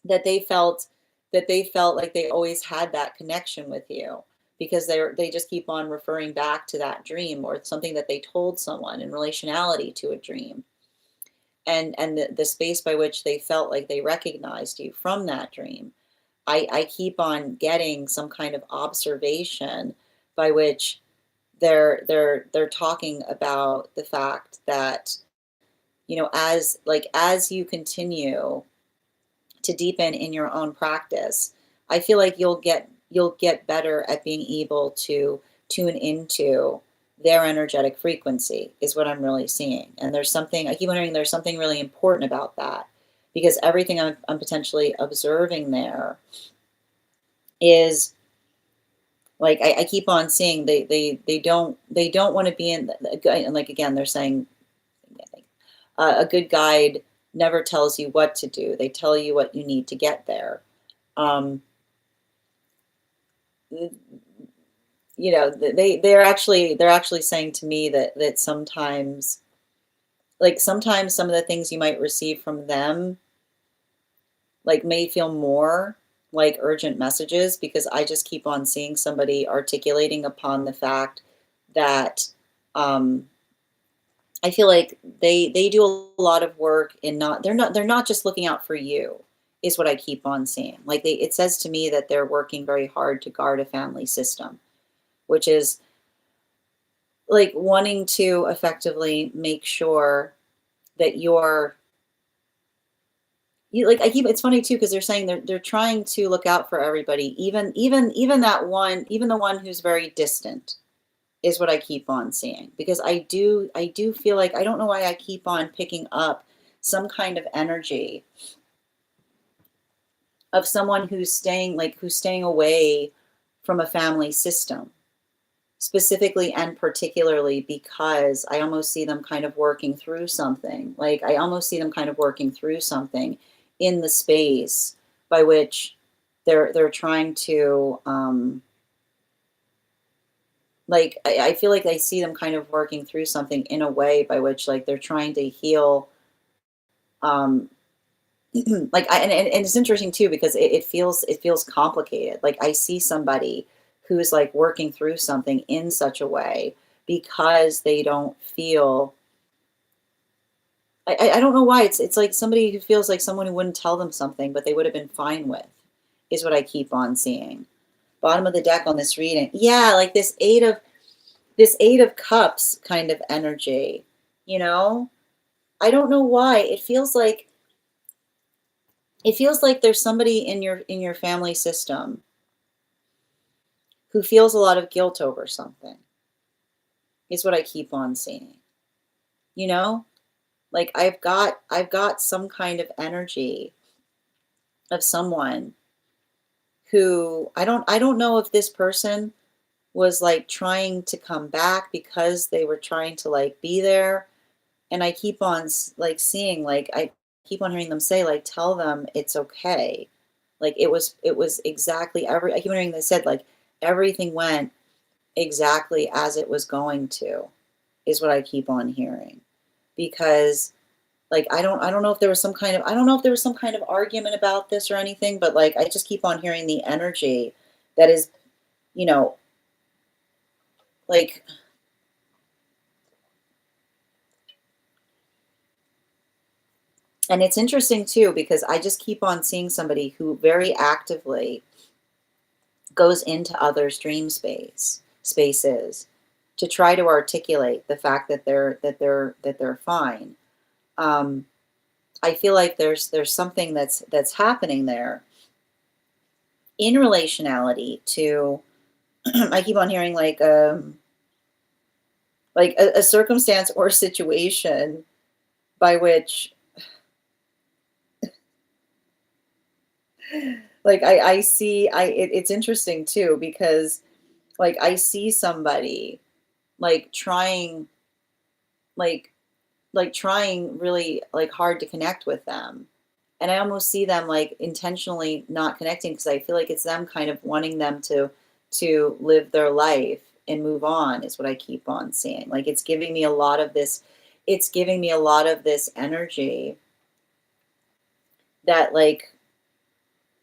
that they felt like they always had that connection with you because they just keep on referring back to that dream or something that they told someone in relationality to a dream, and the space by which they felt like they recognized you from that dream. I keep on getting some kind of observation by which they're talking about the fact that, as you continue to deepen in your own practice, I feel like you'll get better at being able to tune into their energetic frequency is what I'm really seeing. And there's something I keep wondering, there's something really important about that, because everything I'm potentially observing there is like I keep on seeing they don't want to be in and like again they're saying a good guide never tells you what to do. They tell you what you need to get there. Um, they're actually saying to me that sometimes, like sometimes some of the things you might receive from them like may feel more like urgent messages, because I just keep on seeing somebody articulating upon the fact that um, I feel like they do a lot of work in they're not just looking out for you, is what I keep on seeing. Like it says to me that they're working very hard to guard a family system, which is like wanting to effectively make sure that you like I keep it's funny too, because they're saying they're trying to look out for everybody, even that one, even the one who's very distant, is what I keep on seeing, because I do feel like I don't know why I keep on picking up some kind of energy of someone who's staying away from a family system, specifically and particularly because I almost see them kind of working through something. Like I almost see them kind of working through something in the space by which they're trying to like I feel like I see them kind of working through something in a way by which like they're trying to heal um like and it's interesting too, because it feels complicated. Like I see somebody who's like working through something in such a way because they don't feel I don't know why it's like somebody who feels like someone who wouldn't tell them something but they would have been fine with, is what I keep on seeing. Bottom of the deck on this reading, yeah, like this eight of cups kind of energy, you know. I don't know why it feels like there's somebody in your family system who feels a lot of guilt over something, is what I keep on seeing. You know? Like I've got some kind of energy of someone who I don't know if this person was like trying to come back because they were trying to like be there, and I keep on like seeing, like I keep on hearing them say like tell them it's okay. Like it was exactly I keep hearing they said like everything went exactly as it was going to, is what I keep on hearing. Because like I don't know if there was some kind of I don't know if there was some kind of argument about this or anything, but like I just keep on hearing the energy that is, you know, like and it's interesting too, because I just keep on seeing somebody who very actively goes into others' dream spaces to try to articulate the fact that they're fine. Um, I feel like there's something that's happening there in relationality to I keep on hearing like a circumstance or situation by which like I see it's interesting too, because like I see somebody like like trying really like hard to connect with them, and I almost see them like intentionally not connecting, because I feel like it's them kind of wanting them to live their life and move on is what I keep on seeing. Like it's giving me a lot of this, it's giving me a lot of this energy that like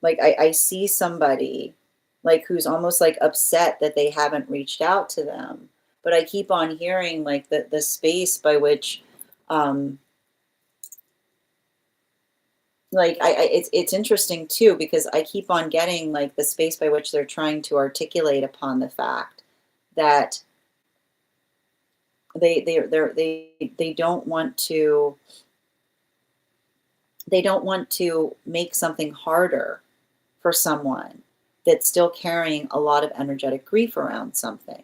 I see somebody like who's almost like upset that they haven't reached out to them. But I keep on hearing like the space by which um like it's interesting too because I keep on getting like the space by which they're trying to articulate upon the fact that they don't want to make something harder for someone that's still carrying a lot of energetic grief around something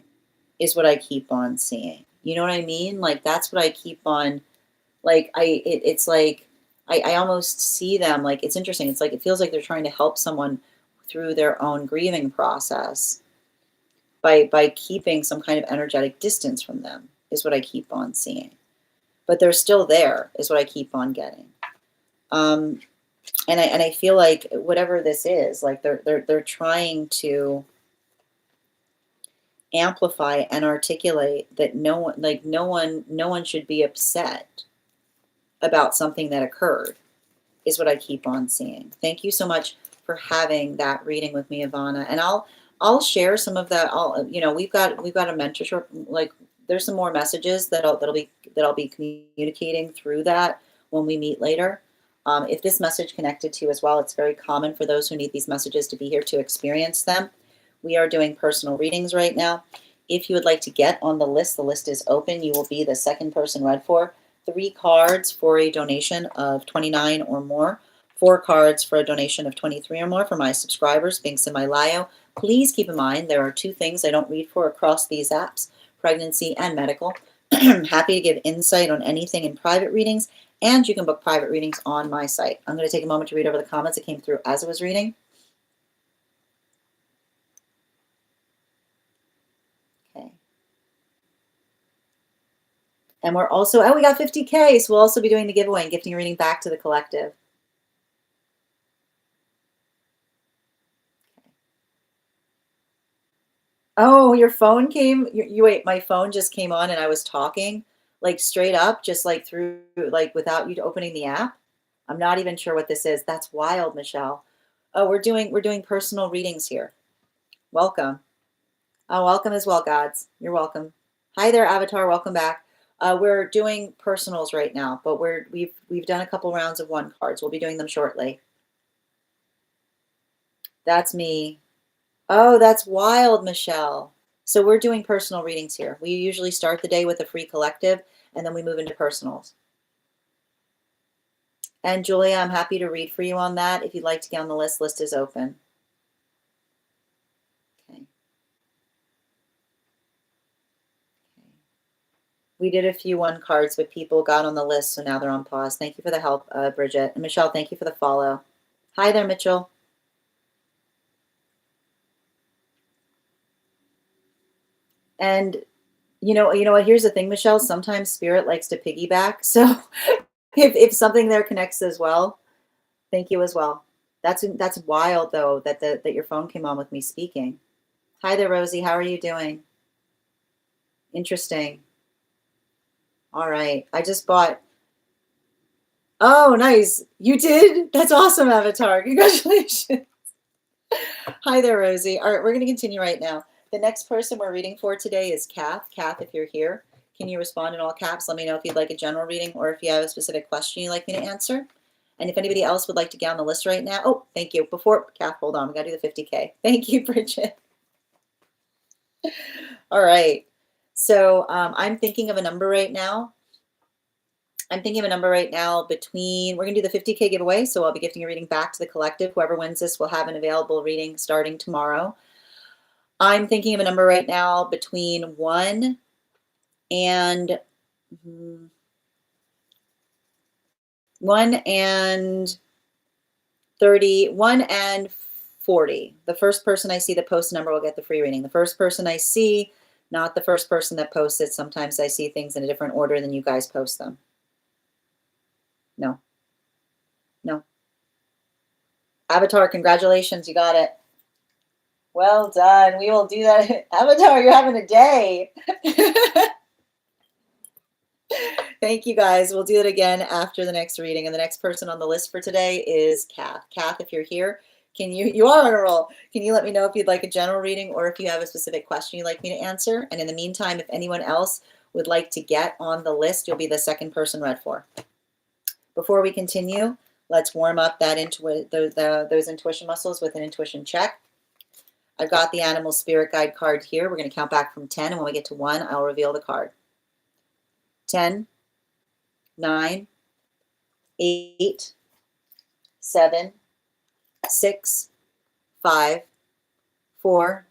is what I keep on seeing. You know what I mean? Like that's what I keep on like it's like I almost see them like it's interesting. It's like it feels like they're trying to help someone through their own grieving process by keeping some kind of energetic distance from them is what I keep on seeing. But they're still there is what I keep on getting. And I feel like whatever this is, like they're trying to amplify and articulate that no one should be upset about something that occurred is what I keep on seeing. Thank you so much for having that reading with me, Ivana. And I'll share some of that. We've got a mentorship. Like there's some more messages that I'll be communicating through that when we meet later. If this message connected to you as well, it's very common for those who need these messages to be here to experience them. We are doing personal readings right now. If you would like to get on the list is open. You will be the second person read for. 3 cards for a donation of $29 or more. 4 cards for a donation of $23 or more for my subscribers. Links in my bio. Please keep in mind there are 2 things I don't read for across these apps, pregnancy and medical. Happy to give insight on anything in private readings, and you can book private readings on my site. I'm going to take a moment to read over the comments that came through as I was reading. Okay. And we're also, we got 50K, so we'll also be doing the giveaway and gifting a reading back to the collective. Oh, your phone came, you wait, my phone just came on and I was talking, like straight up, just like through, like without you opening the app. I'm not even sure what this is. That's wild, Michelle. Oh, we're doing personal readings here. Welcome. Oh, welcome as well, gods. You're welcome. Hi there, Avatar. Welcome back. We're doing personals right now, but we've done a couple rounds of 1 cards. We'll be doing them shortly. That's me. Oh, that's wild, Michelle. So we're doing personal readings here. We usually start the day with a free collective, and then we move into personals. And Julia, I'm happy to read for you on that. If you'd like to get on the list is open. Okay. We did a few 1 cards, but people got on the list, so now they're on pause. Thank you for the help, Bridget. And Michelle, thank you for the follow. Hi there, Mitchell. And you know what? Here's the thing, Michelle. Sometimes Spirit likes to piggyback. So if something there connects as well, thank you as well. That's wild though that your phone came on with me speaking. Hi there, Rosie. How are you doing? Interesting. All right. I just bought. Oh, nice. You did? That's awesome, Avatar. Congratulations. Hi there, Rosie. All right, we're going to continue right now. The next person we're reading for today is Kath. Kath, if you're here, can you respond in all caps? Let me know if you'd like a general reading or if you have a specific question you'd like me to answer. And if anybody else would like to get on the list right now. Oh, thank you. Before, Kath, hold on. We got to do the 50K. Thank you, Bridget. All right. So I'm thinking of a number right now. Between, we're going to do the 50K giveaway. So I'll be gifting a reading back to the collective. Whoever wins this will have an available reading starting tomorrow. I'm thinking of a number right now between 1 and 30, 1 and 40. The first person I see that posts a number will get the free reading. The first person I see, not the first person that posts it. Sometimes I see things in a different order than you guys post them. No. Avatar, congratulations. You got it. Well done. We will do that. Avatar, you're having a day. Thank you guys. We'll do it again after the next reading. And the next person on the list for today is Kath. Kath, if you're here, you are on a roll. Can you let me know if you'd like a general reading or if you have a specific question you'd like me to answer? And in the meantime, if anyone else would like to get on the list, you'll be the second person read for. Before we continue, let's warm up those intuition muscles with an intuition check. I've got the animal spirit guide card here. We're going to count back from 10, and when we get to 1, I'll reveal the card. 10, 9, 8, 7, 6, 5, 4,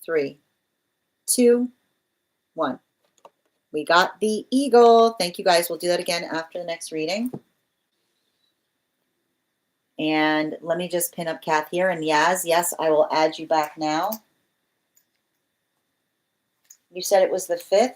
3, 2, 1. We got the eagle. Thank you guys. We'll do that again after the next reading. And let me just pin up Kath here. And Yaz, yes, I will add you back now. You said it was the 5th?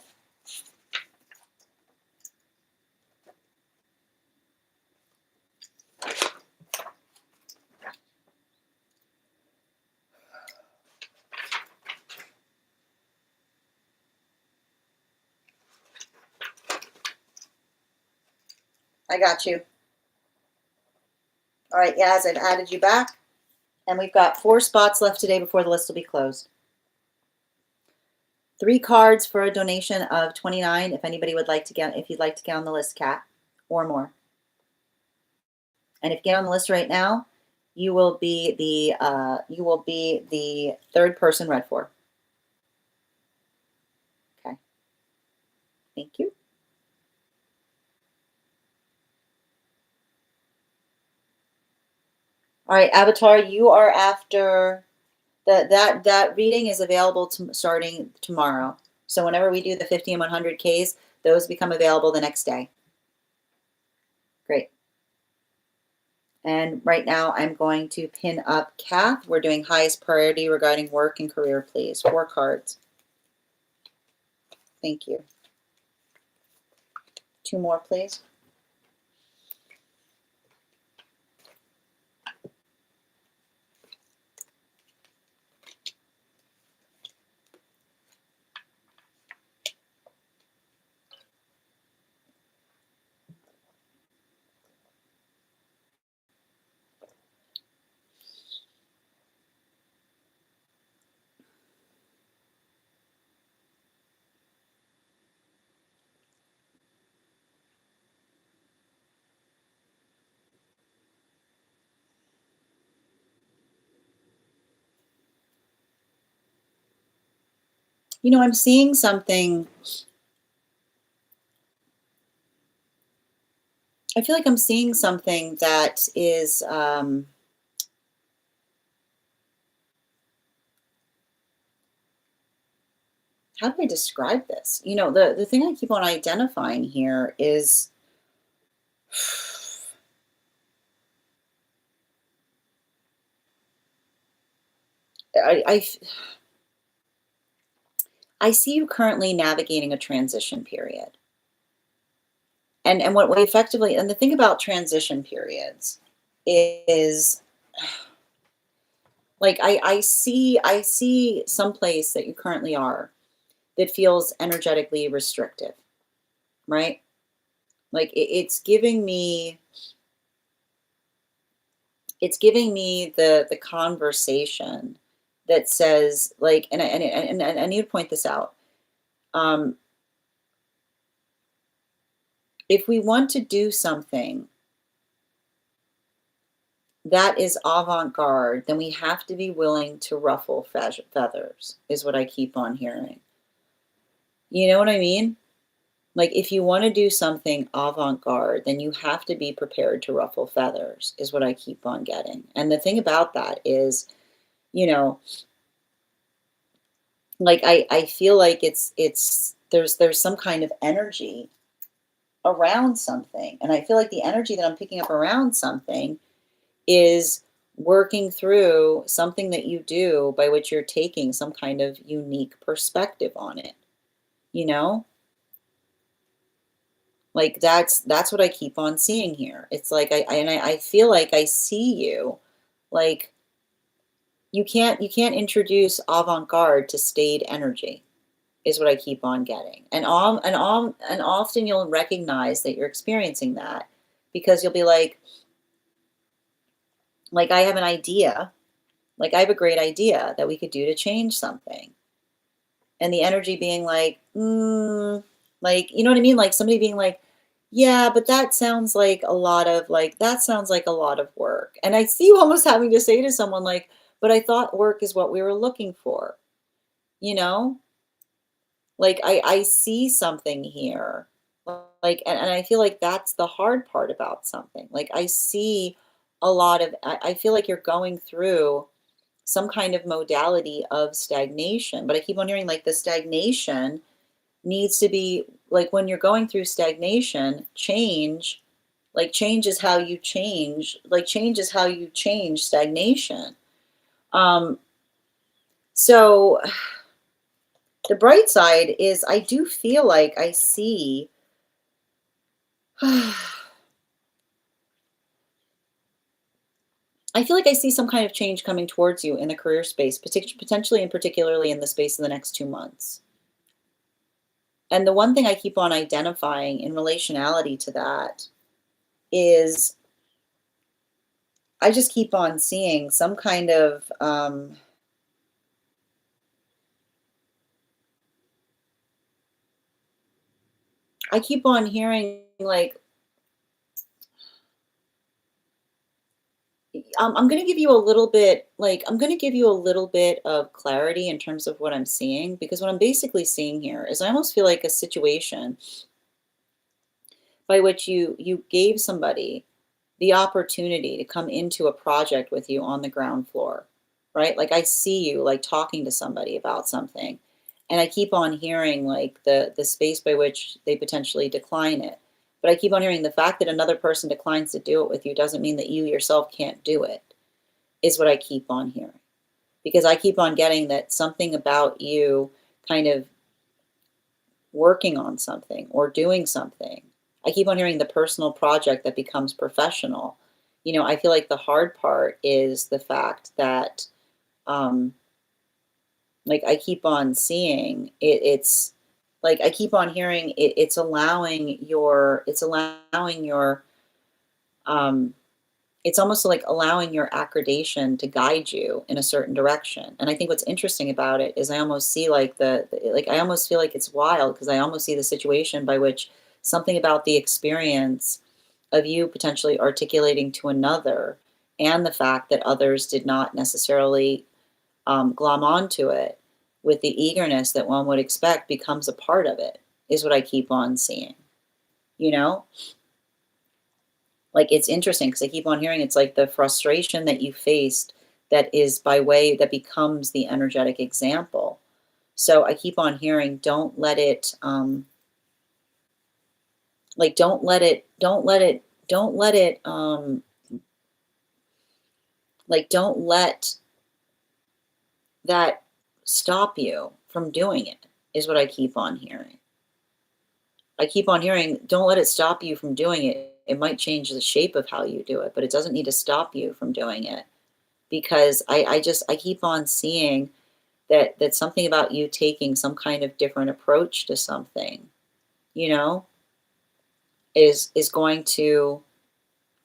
I got you. All right, Yaz, I've added you back. And we've got 4 spots left today before the list will be closed. 3 cards for a donation of $29 if anybody would like to get, if you'd like to get on the list, Kat, or more. And if you get on the list right now, you will be the third person read for. Okay. Thank you. All right, Avatar, you are after that reading is available starting tomorrow. So whenever we do the 50 and 100 Ks, those become available the next day. Great. And right now I'm going to pin up Kath. We're doing highest priority regarding work and career, please. 4 cards. Thank you. 2 more, please. You know, I'm seeing something. I feel like I'm seeing something that is how do I describe this? You know, the thing I keep on identifying here is I see you currently navigating a transition period. And what we effectively, and the thing about transition periods is like I see some place that you currently are that feels energetically restrictive, right? Like it's giving me the conversation that says like, and I need to point this out. If we want to do something that is avant-garde, then we have to be willing to ruffle feathers, is what I keep on hearing. You know what I mean? Like if you want to do something avant-garde, then you have to be prepared to ruffle feathers, is what I keep on getting. And the thing about that is, you know, like I feel like there's some kind of energy around something. And I feel like the energy that I'm picking up around something is working through something that you do by which you're taking some kind of unique perspective on it, you know? Like that's what I keep on seeing here. It's like I feel like I see you like you can't introduce avant-garde to staid energy, is what I keep on getting. And often you'll recognize that you're experiencing that because you'll be like I have an idea, like I have a great idea that we could do to change something. And the energy being like, like, you know what I mean? Like somebody being like, yeah, but that sounds like a lot of work. And I see you almost having to say to someone like, but I thought work is what we were looking for, you know? Like I see something here. Like, and I feel like that's the hard part about something. Like I see I feel like you're going through some kind of modality of stagnation, but I keep on hearing like the stagnation needs to be like when you're going through stagnation, change is how you change, change is how you change stagnation. Um, so the bright side is I do feel like I see I feel like I see some kind of change coming towards you in the career space, potentially and particularly in the space of the next 2 months. And the one thing I keep on identifying in relationality to that is I just keep on seeing some kind of I keep on hearing like I'm going to give you a little bit I'm going to give you a little bit of clarity in terms of what I'm seeing, because what I'm basically seeing here is I almost feel like a situation by which you gave somebody the opportunity to come into a project with you on the ground floor, right? Like I see you like talking to somebody about something, and I keep on hearing like the space by which they potentially decline it. But I keep on hearing the fact that another person declines to do it with you doesn't mean that you yourself can't do it, is what I keep on hearing. Because I keep on getting that something about you kind of working on something or doing something. I keep on hearing the personal project that becomes professional. I feel like the hard part is the fact that, um, like, I keep on seeing it's like I keep on hearing um, it's almost like allowing your accreditation to guide you in a certain direction. And I think what's interesting about it is I almost see like I almost feel like it's wild because I almost see the situation by which something about the experience of you potentially articulating to another and the fact that others did not necessarily glom onto it with the eagerness that one would expect becomes a part of it, is what I keep on seeing, you know? Like, it's interesting because I keep on hearing it's like the frustration that you faced that is by way that becomes the energetic example. So I keep on hearing, don't let it, don't let that stop you from doing it, is what I keep on hearing. I keep on hearing, don't let it stop you from doing it. It might change the shape of how you do it, but it doesn't need to stop you from doing it. Because I keep on seeing that something about you taking some kind of different approach to something, you know, is going to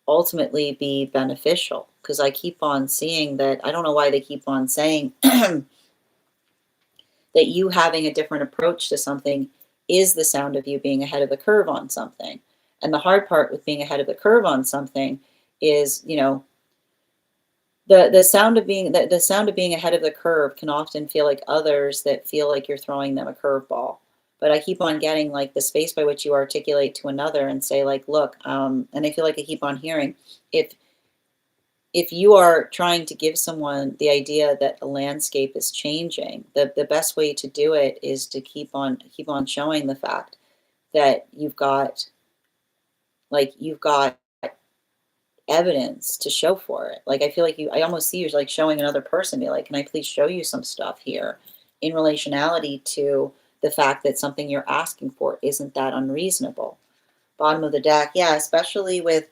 ultimately be beneficial. Because I keep on seeing that I don't know why they keep on saying that you having a different approach to something is the sound of you being ahead of the curve on something. And the hard part with being ahead of the curve on something is, the sound of being ahead of the curve can often feel like others that feel like you're throwing them a curveball. But I keep on getting like the space by which you articulate to another and say like, look, and I feel like I keep on hearing, if if you are trying to give someone the idea that a landscape is changing, the best way to do it is to keep on showing the fact that you've got evidence to show for it. Like I feel like I almost see you like showing another person, be like, can I please show you some stuff here in relationality to the fact that something you're asking for isn't that unreasonable. Bottom of the deck, yeah, especially with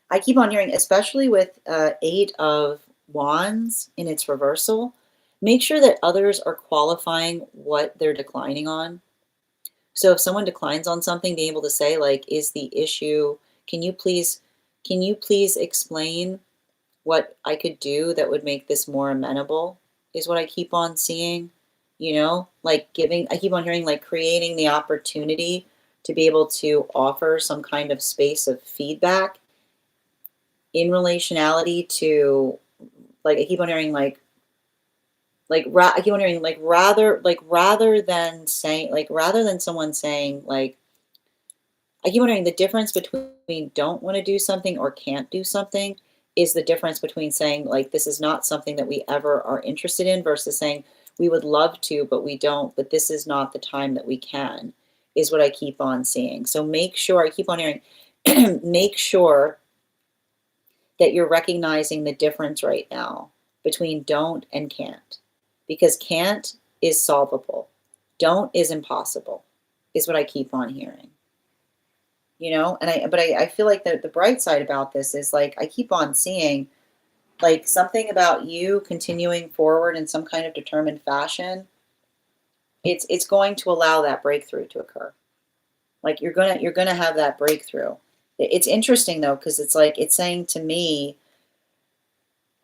I keep on hearing, especially with eight of Wands in its reversal, make sure that others are qualifying what they're declining on. So if someone declines on something, being able to say, like, is the issue, can you please, can you please explain what I could do that would make this more amenable, is what I keep on seeing. Like giving, I keep on hearing like creating the opportunity to be able to offer some kind of space of feedback in relationality to, like, I keep on hearing I keep on hearing rather than saying, like, rather than someone saying, like, I keep wondering the difference between don't want to do something or can't do something is the difference between saying, like, this is not something that we ever are interested in versus saying we would love to, but we don't, but this is not the time that we can, is what I keep on seeing. So make sure, I keep on hearing, make sure that you're recognizing the difference right now between don't and can't. Because can't is solvable, don't is impossible, is what I keep on hearing. And I feel like the bright side about this is, like, I keep on seeing like something about you continuing forward in some kind of determined fashion. It's going to allow that breakthrough to occur. Like, you're gonna have that breakthrough. It's interesting though, because it's like it's saying to me,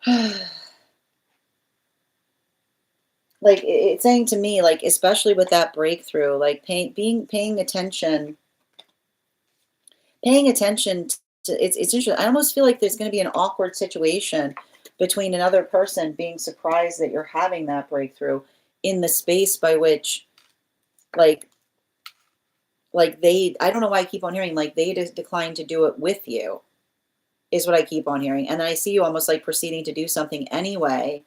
like it's saying to me, like, especially with that breakthrough, like paying attention to, it's interesting. I almost feel like there's going to be an awkward situation between another person being surprised that you're having that breakthrough in the space by which, like they, I don't know why I keep on hearing like they decline to do it with you, is what I keep on hearing. And then I see you almost like proceeding to do something anyway,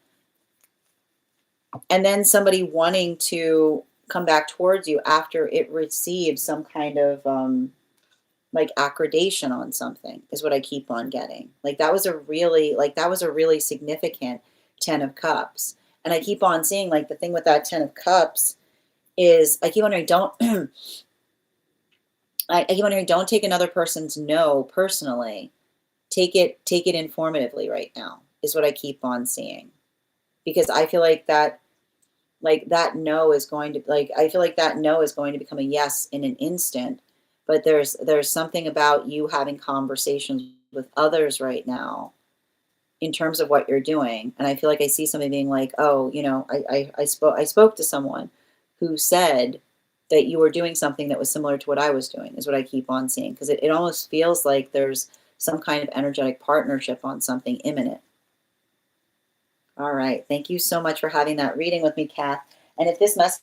and then somebody wanting to come back towards you after it receives some kind of like accreditation on something, is what I keep on getting. Like that was a really significant 10 of cups. And I keep on seeing, like, the thing with that 10 of cups is I keep wondering, don't I keep wondering, don't take another person's no personally. Take it informatively right now, is what I keep on seeing. Because I feel like that no is going to, like, I feel like that no is going to become a yes in an instant. But there's something about you having conversations with others right now in terms of what you're doing. And I feel like I see somebody being like, oh, I spoke to someone who said that you were doing something that was similar to what I was doing, is what I keep on seeing. Because it almost feels like there's some kind of energetic partnership on something imminent. All right. Thank you so much for having that reading with me, Kath. And if this message,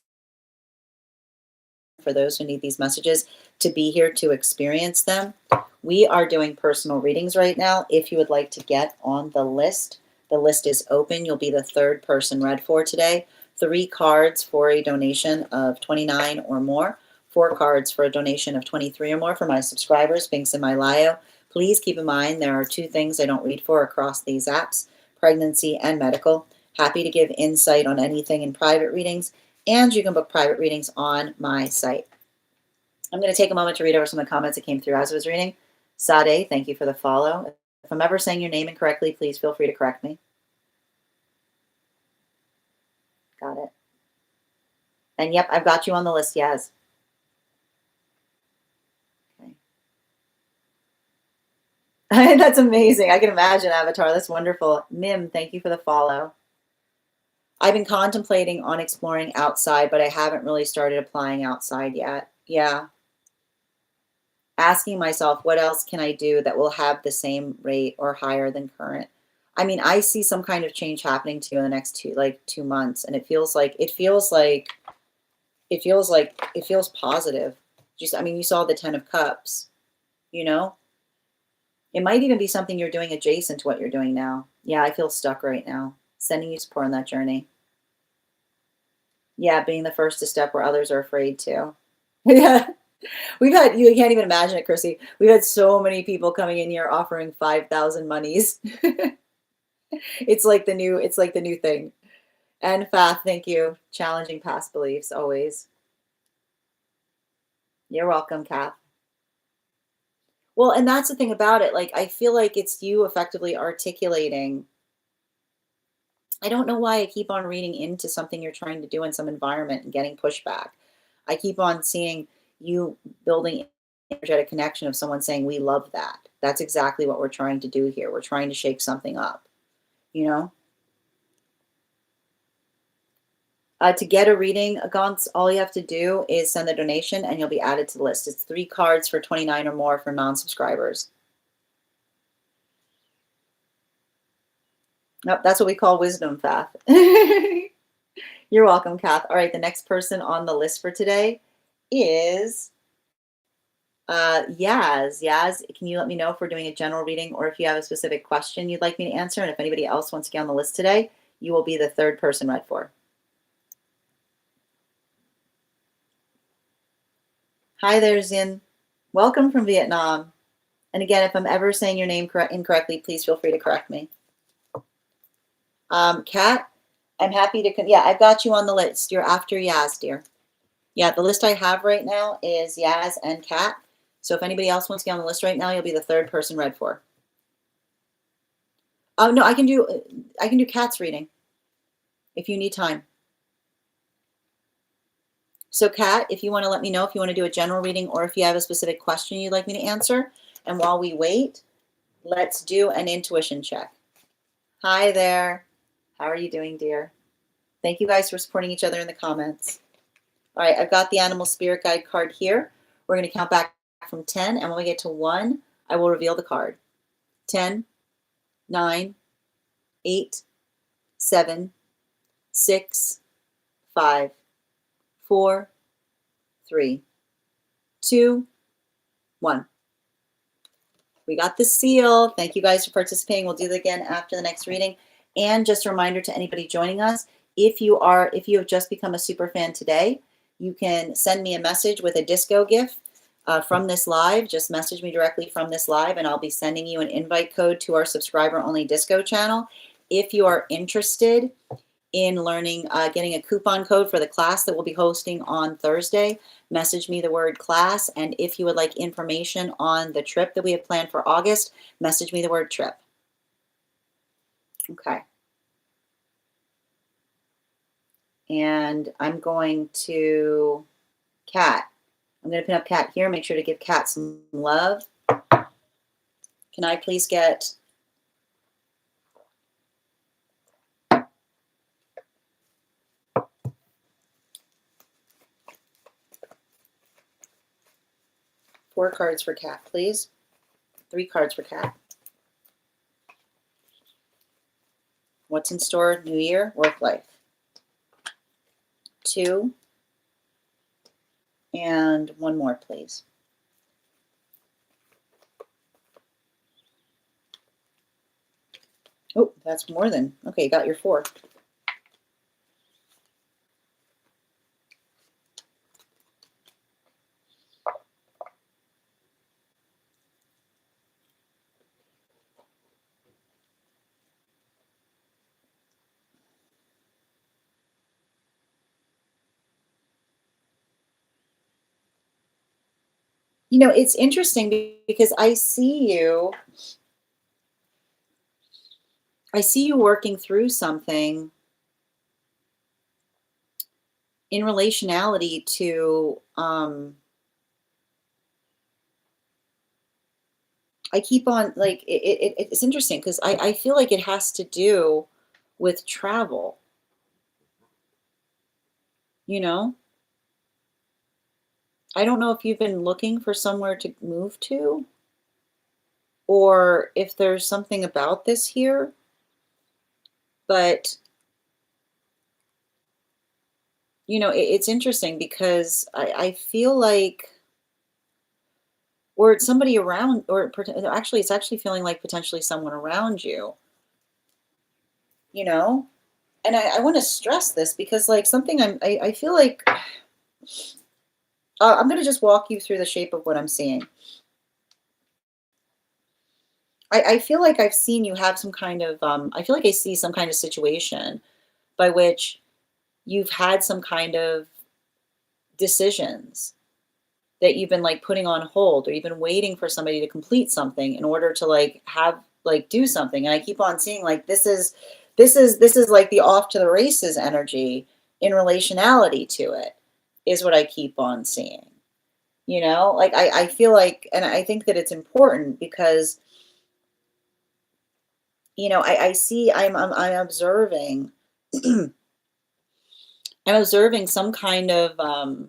for those who need these messages to be here to experience them, we are doing personal readings right now. If you would like to get on the list is open. You'll be the third person read for today. 3 cards for a donation of $29 or more. 4 cards for a donation of $23 or more for my subscribers. Links in my bio. Please keep in mind there are 2 things I don't read for across these apps: pregnancy and medical. Happy to give insight on anything in private readings, and you can book private readings on my site. I'm going to take a moment to read over some of the comments that came through as I was reading. Sade, thank you for the follow. If I'm ever saying your name incorrectly, please feel free to correct me. Got it. And yep, I've got you on the list, yes. Okay. That's amazing. I can imagine, Avatar. That's wonderful. Mim, thank you for the follow. I've been contemplating on exploring outside, but I haven't really started applying outside yet. Yeah. Asking myself, what else can I do that will have the same rate or higher than current? I mean, I see some kind of change happening to you in the next 2 months, and it feels positive. Just, I mean, you saw the 10 of cups, you know? It might even be something you're doing adjacent to what you're doing now. Yeah, I feel stuck right now. Sending you support on that journey. Yeah, being the first to step where others are afraid to. Yeah. You can't even imagine it, Chrissy. We've had so many people coming in here offering 5,000 monies. It's like the new thing. And Fath, thank you. Challenging past beliefs, always. You're welcome, Kath. Well, and that's the thing about it. Like, I feel like it's you effectively articulating I don't know why I keep on reading into something you're trying to do in some environment and getting pushback. I keep on seeing you building energetic connection of someone saying, we love that. That's exactly what we're trying to do here. We're trying to shake something up, you know? To get a reading, Gauntz, all you have to do is send a donation and you'll be added to the list. It's 3 cards for 29 or more for non-subscribers. Nope, that's what we call wisdom, Fath. You're welcome, Kath. All right, the next person on the list for today is Yaz. Yaz, can you let me know if we're doing a general reading or if you have a specific question you'd like me to answer? And if anybody else wants to get on the list today, you will be the 3rd person read for. Hi there, Zin. Welcome from Vietnam. And again, if I'm ever saying your name incorrectly, please feel free to correct me. Kat, I'm happy to, yeah, I've got you on the list. You're after Yaz, dear. Yeah, the list I have right now is Yaz and Kat. So if anybody else wants to get on the list right now, you'll be the 3rd person read for. Oh no, I can do Kat's reading if you need time. So Kat, if you want to let me know if you want to do a general reading or if you have a specific question you'd like me to answer. And while we wait, let's do an intuition check. Hi there. How are you doing, dear? Thank you guys for supporting each other in the comments. All right, I've got the animal spirit guide card here. We're going to count back from 10, and when we get to 1, I will reveal the card. 10, 9, 8, 7, 6, 5, 4, 3, 2, 1. We got the seal. Thank you guys for participating. We'll do that again after the next reading. And just a reminder to anybody joining us, if you have just become a super fan today, you can send me a message with a disco gift from this live. Just message me directly from this live, and I'll be sending you an invite code to our subscriber-only disco channel. If you are interested in learning, getting a coupon code for the class that we'll be hosting on Thursday, message me the word class. And if you would like information on the trip that we have planned for August, message me the word trip. Okay. And I'm going to Kat. I'm going to pin up Kat here. Make sure to give Kat some love. Can I please get four cards for Kat, please? 3 cards for Kat. What's in store? New year, work life. 2. And 1 more, please. Oh, that's more than, okay, you got your 4. You know, it's interesting because I see you working through something in relationality to, I keep on, like, it's interesting because I feel like it has to do with travel, you know? I don't know if you've been looking for somewhere to move to or if there's something about this here, but you know, it's interesting because I feel like, or it's somebody around, or actually, it's actually feeling like potentially someone around you, you know? And I want to stress this because, like, something I feel like I'm going to just walk you through the shape of what I'm seeing. I feel like I've seen you have some kind of, I feel like I see some kind of situation by which you've had some kind of decisions that you've been like putting on hold, or you've been waiting for somebody to complete something in order to like have like do something. And I keep on seeing like this is this is like the off to the races energy in relationality to it, is what I keep on seeing. Like I feel like, and I think that it's important because, I see, I'm observing, I'm observing some kind of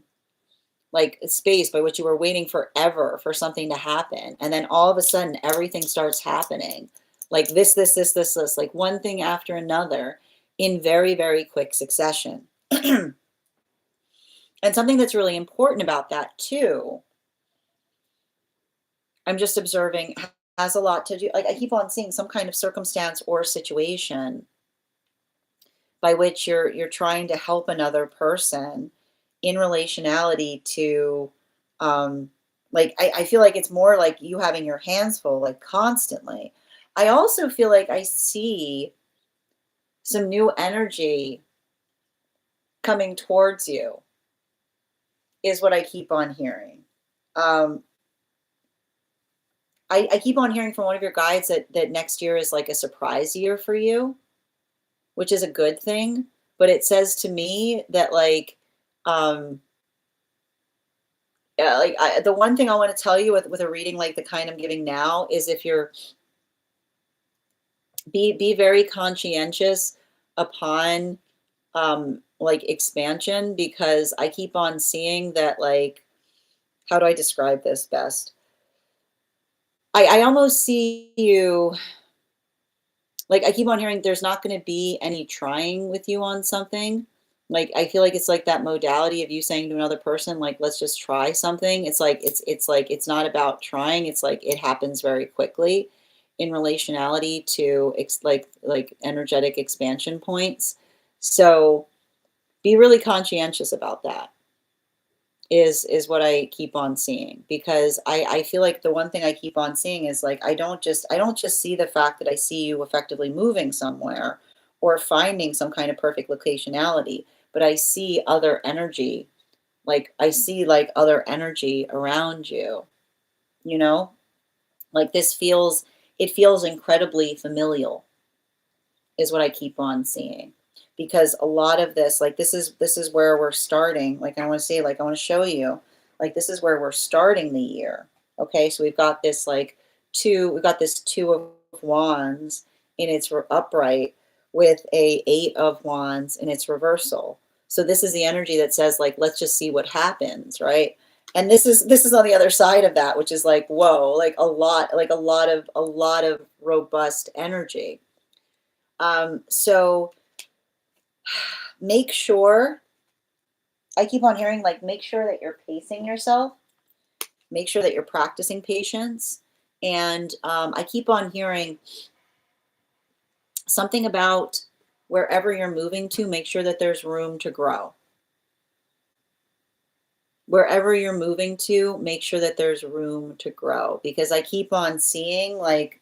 like space by which you were waiting forever for something to happen, and then all of a sudden everything starts happening, like this, like one thing after another in very, very quick succession. And something that's really important about that too, I'm just observing, has a lot to do, like I keep on seeing some kind of circumstance or situation by which you're trying to help another person in relationality to, like I feel like it's more like you having your hands full, like constantly. I also feel like I see some new energy coming towards you, is what I keep on hearing. um I keep on hearing from one of your guides that next year is like a surprise year for you, which is a good thing. But it says to me that um, yeah, the one thing I want to tell you with a reading like the kind I'm giving now is, if you're be very conscientious upon like expansion, because I keep on seeing that, like, how do I describe this best? I almost see you, like, I keep on hearing there's not going to be any trying with you on something. Like, I feel like it's like that modality of you saying to another person, like, let's just try something. It's like it's not about trying. It's like it happens very quickly in relationality to like energetic expansion points. So be really conscientious about that, is what I keep on seeing, because I feel like the one thing I keep on seeing is, like, I don't just see the fact that I see you effectively moving somewhere or finding some kind of perfect locationality, but I see other energy. Like, I see like other energy around you, you know? Like, it feels incredibly familial, is what I keep on seeing. Because a lot of this, like, this is where we're starting. Like, I want to say, like, I want to show you, like, this is where we're starting the year. Okay, so we've got this two of wands in its upright, with a eight of wands in its reversal. So this is the energy that says, like, let's just see what happens, right? And this is on the other side of that, which is like, whoa, like a lot of robust energy. So make sure, I keep on hearing, like, make sure that you're pacing yourself, make sure that you're practicing patience. And I keep on hearing something about wherever you're moving to, make sure that there's room to grow. Wherever you're moving to, make sure that there's room to grow, because I keep on seeing like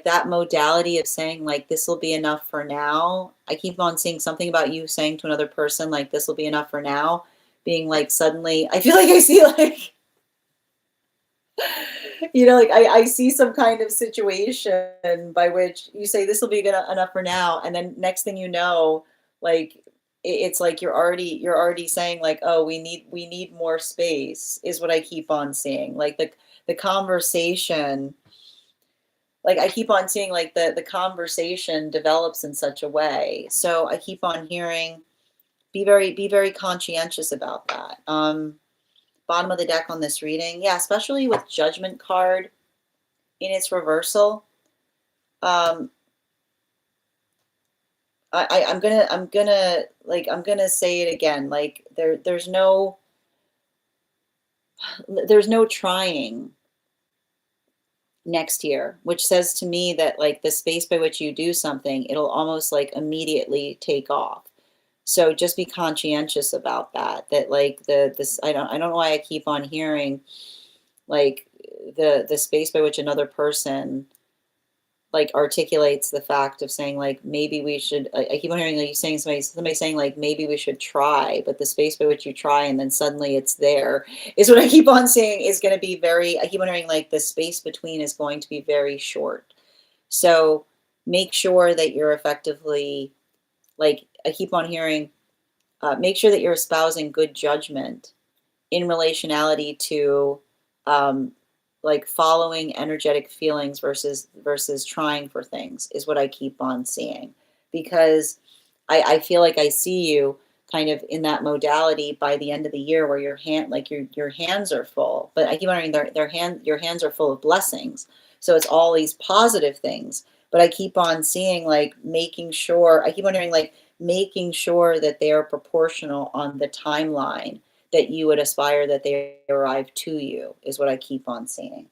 that modality of saying, like, this will be enough for now. I keep on seeing something about you saying to another person, like, this will be enough for now, being like, suddenly I feel like I see, like, like I see some kind of situation by which you say this will be good enough for now, and then next thing you know, like, it's like you're already saying, like, oh, we need more space, is what I keep on seeing. Like, the conversation, like, I keep on seeing, like, the conversation develops in such a way. So I keep on hearing, be very conscientious about that. Bottom of the deck on this reading, yeah, especially with Judgment card in its reversal. Um, I'm gonna say it again. Like, there's no trying next year, which says to me that, like, the space by which you do something, it'll almost like immediately take off. So just be conscientious about that. That, like, I don't know why I keep on hearing, like, the space by which another person, like, articulates the fact of saying, like, maybe we should, I keep on hearing, like, you saying, somebody saying, like, maybe we should try, but the space by which you try and then suddenly it's there, is what I keep on saying, is going to be very, I keep on hearing, like, the space between is going to be very short. So make sure that you're effectively, like I keep on hearing, make sure that you're espousing good judgment in relationality to um, like following energetic feelings versus trying for things is what I keep on seeing, because I feel like I see you kind of in that modality by the end of the year where your hands are full, but I keep wondering your hands are full of blessings, so it's all these positive things, but I keep on seeing like I keep wondering like making sure that they are proportional on the timeline that you would aspire that they arrive to you is what I keep on seeing.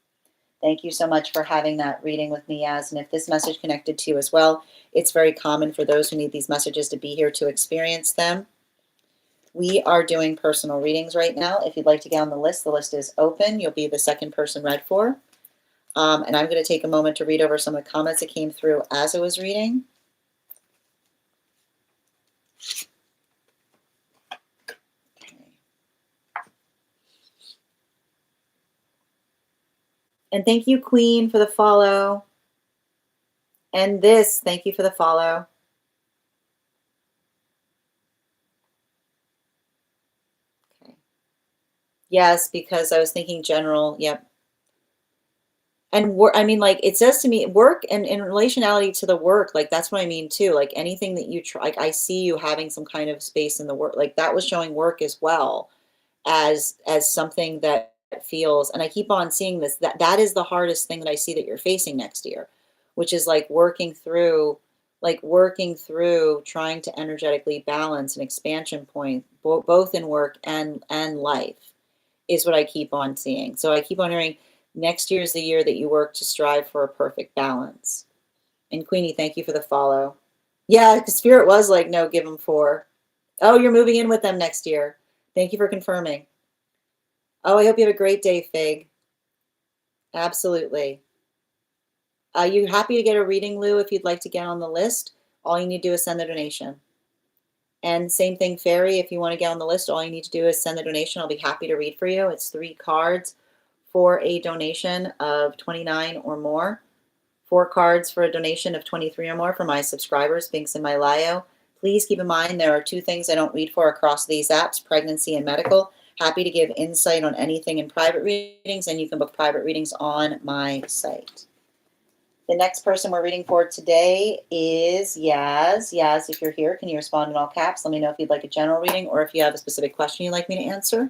Thank you so much for having that reading with me, Yaz. And if this message connected to you as well, it's very common for those who need these messages to be here to experience them. We are doing personal readings right now. If you'd like to get on the list is open. You'll be the second person read for. And I'm going to take a moment to read over some of the comments that came through as I was reading. And thank you, Queen, for the follow. And thank you for the follow. Okay. Yes, because I was thinking general. Yep. And I mean, like it says to me, work and in relationality to the work, like that's what I mean too. Like anything that you try, like I see you having some kind of space in the work, like that was showing work as well as something that feels. And I keep on seeing this, that is the hardest thing that I see that you're facing next year, which is like working through trying to energetically balance an expansion point, both in work and life, is what I keep on seeing. So I keep on hearing next year is the year that you work to strive for a perfect balance. And Queenie, thank you for the follow. Yeah, because Spirit was like, no, give them 4. Oh, you're moving in with them next year. Thank you for confirming. Oh, I hope you have a great day, Fig. Absolutely. Are you happy to get a reading, Lou? If you'd like to get on the list, all you need to do is send the donation. And same thing, Fairy, if you want to get on the list, all you need to do is send the donation. I'll be happy to read for you. It's 3 cards for a donation of 29 or more. 4 cards for a donation of 23 or more for my subscribers, links in my bio. Please keep in mind there are 2 things I don't read for across these apps, pregnancy and medical. Happy to give insight on anything in private readings, and you can book private readings on my site. The next person we're reading for today is Yaz. Yaz, if you're here, can you respond in all caps? Let me know if you'd like a general reading or if you have a specific question you'd like me to answer.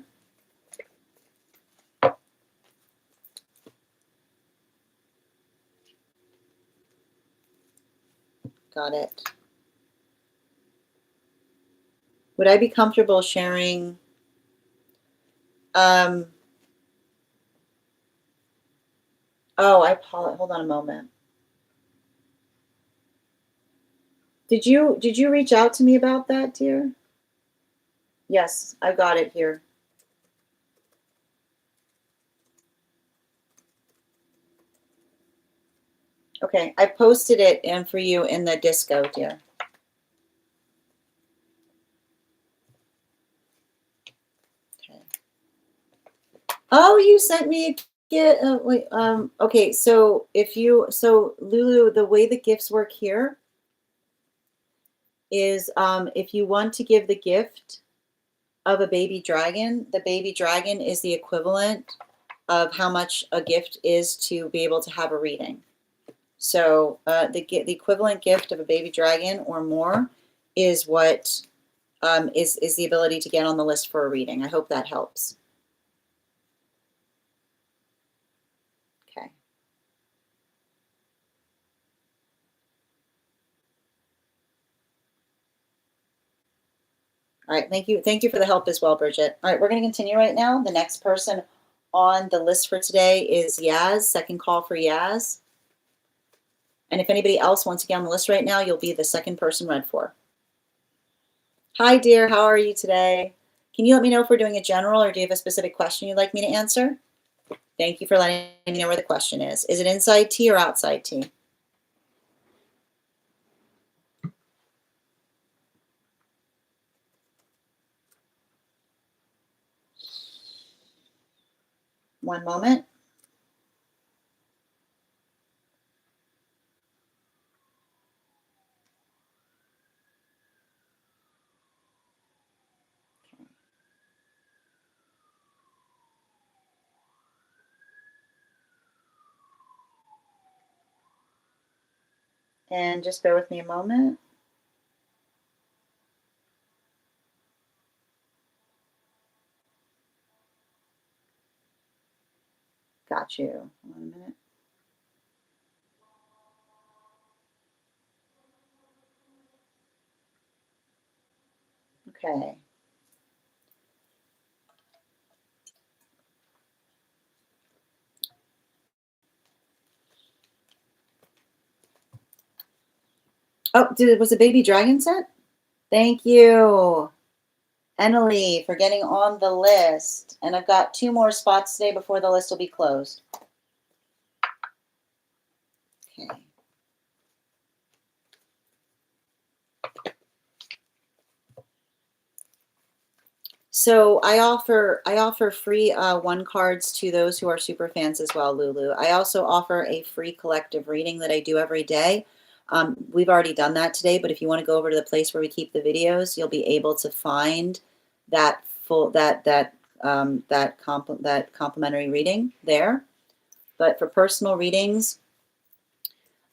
Got it. Would I be comfortable sharing? Oh, I apologize. Hold on a moment. Did you reach out to me about that, dear? Yes, I've got it here. Okay, I posted it in for you in the disco, dear. Okay. Oh, you sent me a wait. Okay, so Lulu, the way the gifts work here is if you want to give the gift of a baby dragon, the baby dragon is the equivalent of how much a gift is to be able to have a reading. So the equivalent gift of a baby dragon or more is what is the ability to get on the list for a reading. I hope that helps. Okay. All right. Thank you. Thank you for the help as well, Bridget. All right, we're going to continue right now. The next person on the list for today is Yaz. Second call for Yaz. And if anybody else wants to get on the list right now, you'll be the second person read for. Hi, dear. How are you today? Can you let me know if we're doing a general or do you have a specific question you'd like me to answer? Thank you for letting me know where the question is. Is it inside T or outside T? One moment. And just bear with me a moment. Got you. Hold on a minute. Okay. Oh, was the baby dragon sent? Thank you, Emily, for getting on the list. And I've got 2 more spots today before the list will be closed. Okay. So I offer free 1 cards to those who are super fans as well, Lulu. I also offer a free collective reading that I do every day. We've already done that today, but if you want to go over to the place where we keep the videos, you'll be able to find that that complimentary reading there. But for personal readings,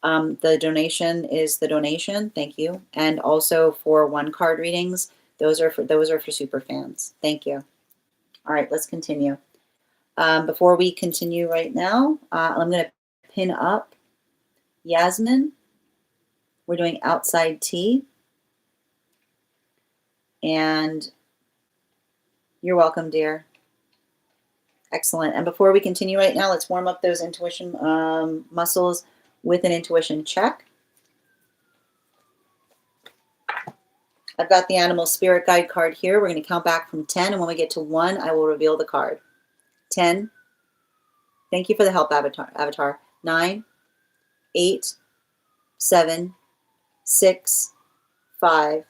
the donation is the donation. Thank you. And also for 1 card readings, those are for super fans. Thank you. All right, let's continue. Before we continue right now, I'm going to pin up Yasmin. We're doing outside tea. And you're welcome, dear. Excellent. And before we continue right now, let's warm up those intuition muscles with an intuition check. I've got the animal spirit guide card here. We're going to count back from 10, and when we get to 1, I will reveal the card. 10. Thank you for the help, Avatar. 9, 8, 7, 6, 5,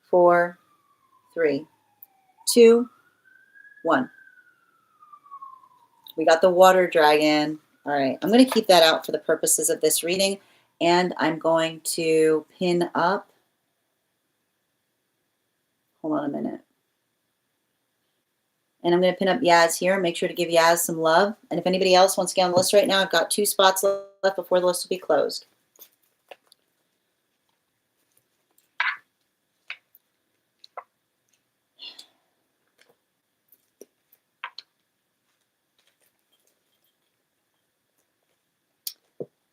4, 3, 2, 1. We got the water dragon. All right, I'm going to keep that out for the purposes of this reading, and I'm going to pin up. Hold on a minute. And I'm going to pin up Yaz here. Make sure to give Yaz some love. And if anybody else wants to get on the list right now, I've got 2 spots left before the list will be closed.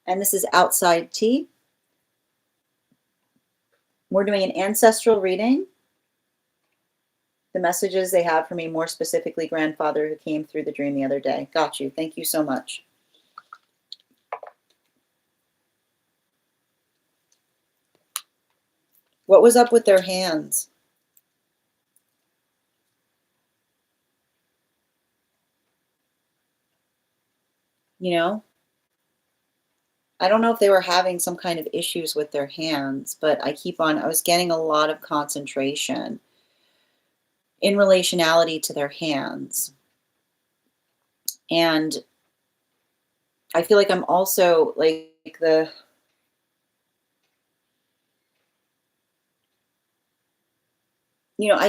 And this is outside tea. We're doing an ancestral reading. The messages they have for me, more specifically, grandfather who came through the dream the other day. Got you. Thank you so much. What was up with their hands? You know? I don't know if they were having some kind of issues with their hands, but I was getting a lot of concentration in relationality to their hands. And I feel like I'm also like I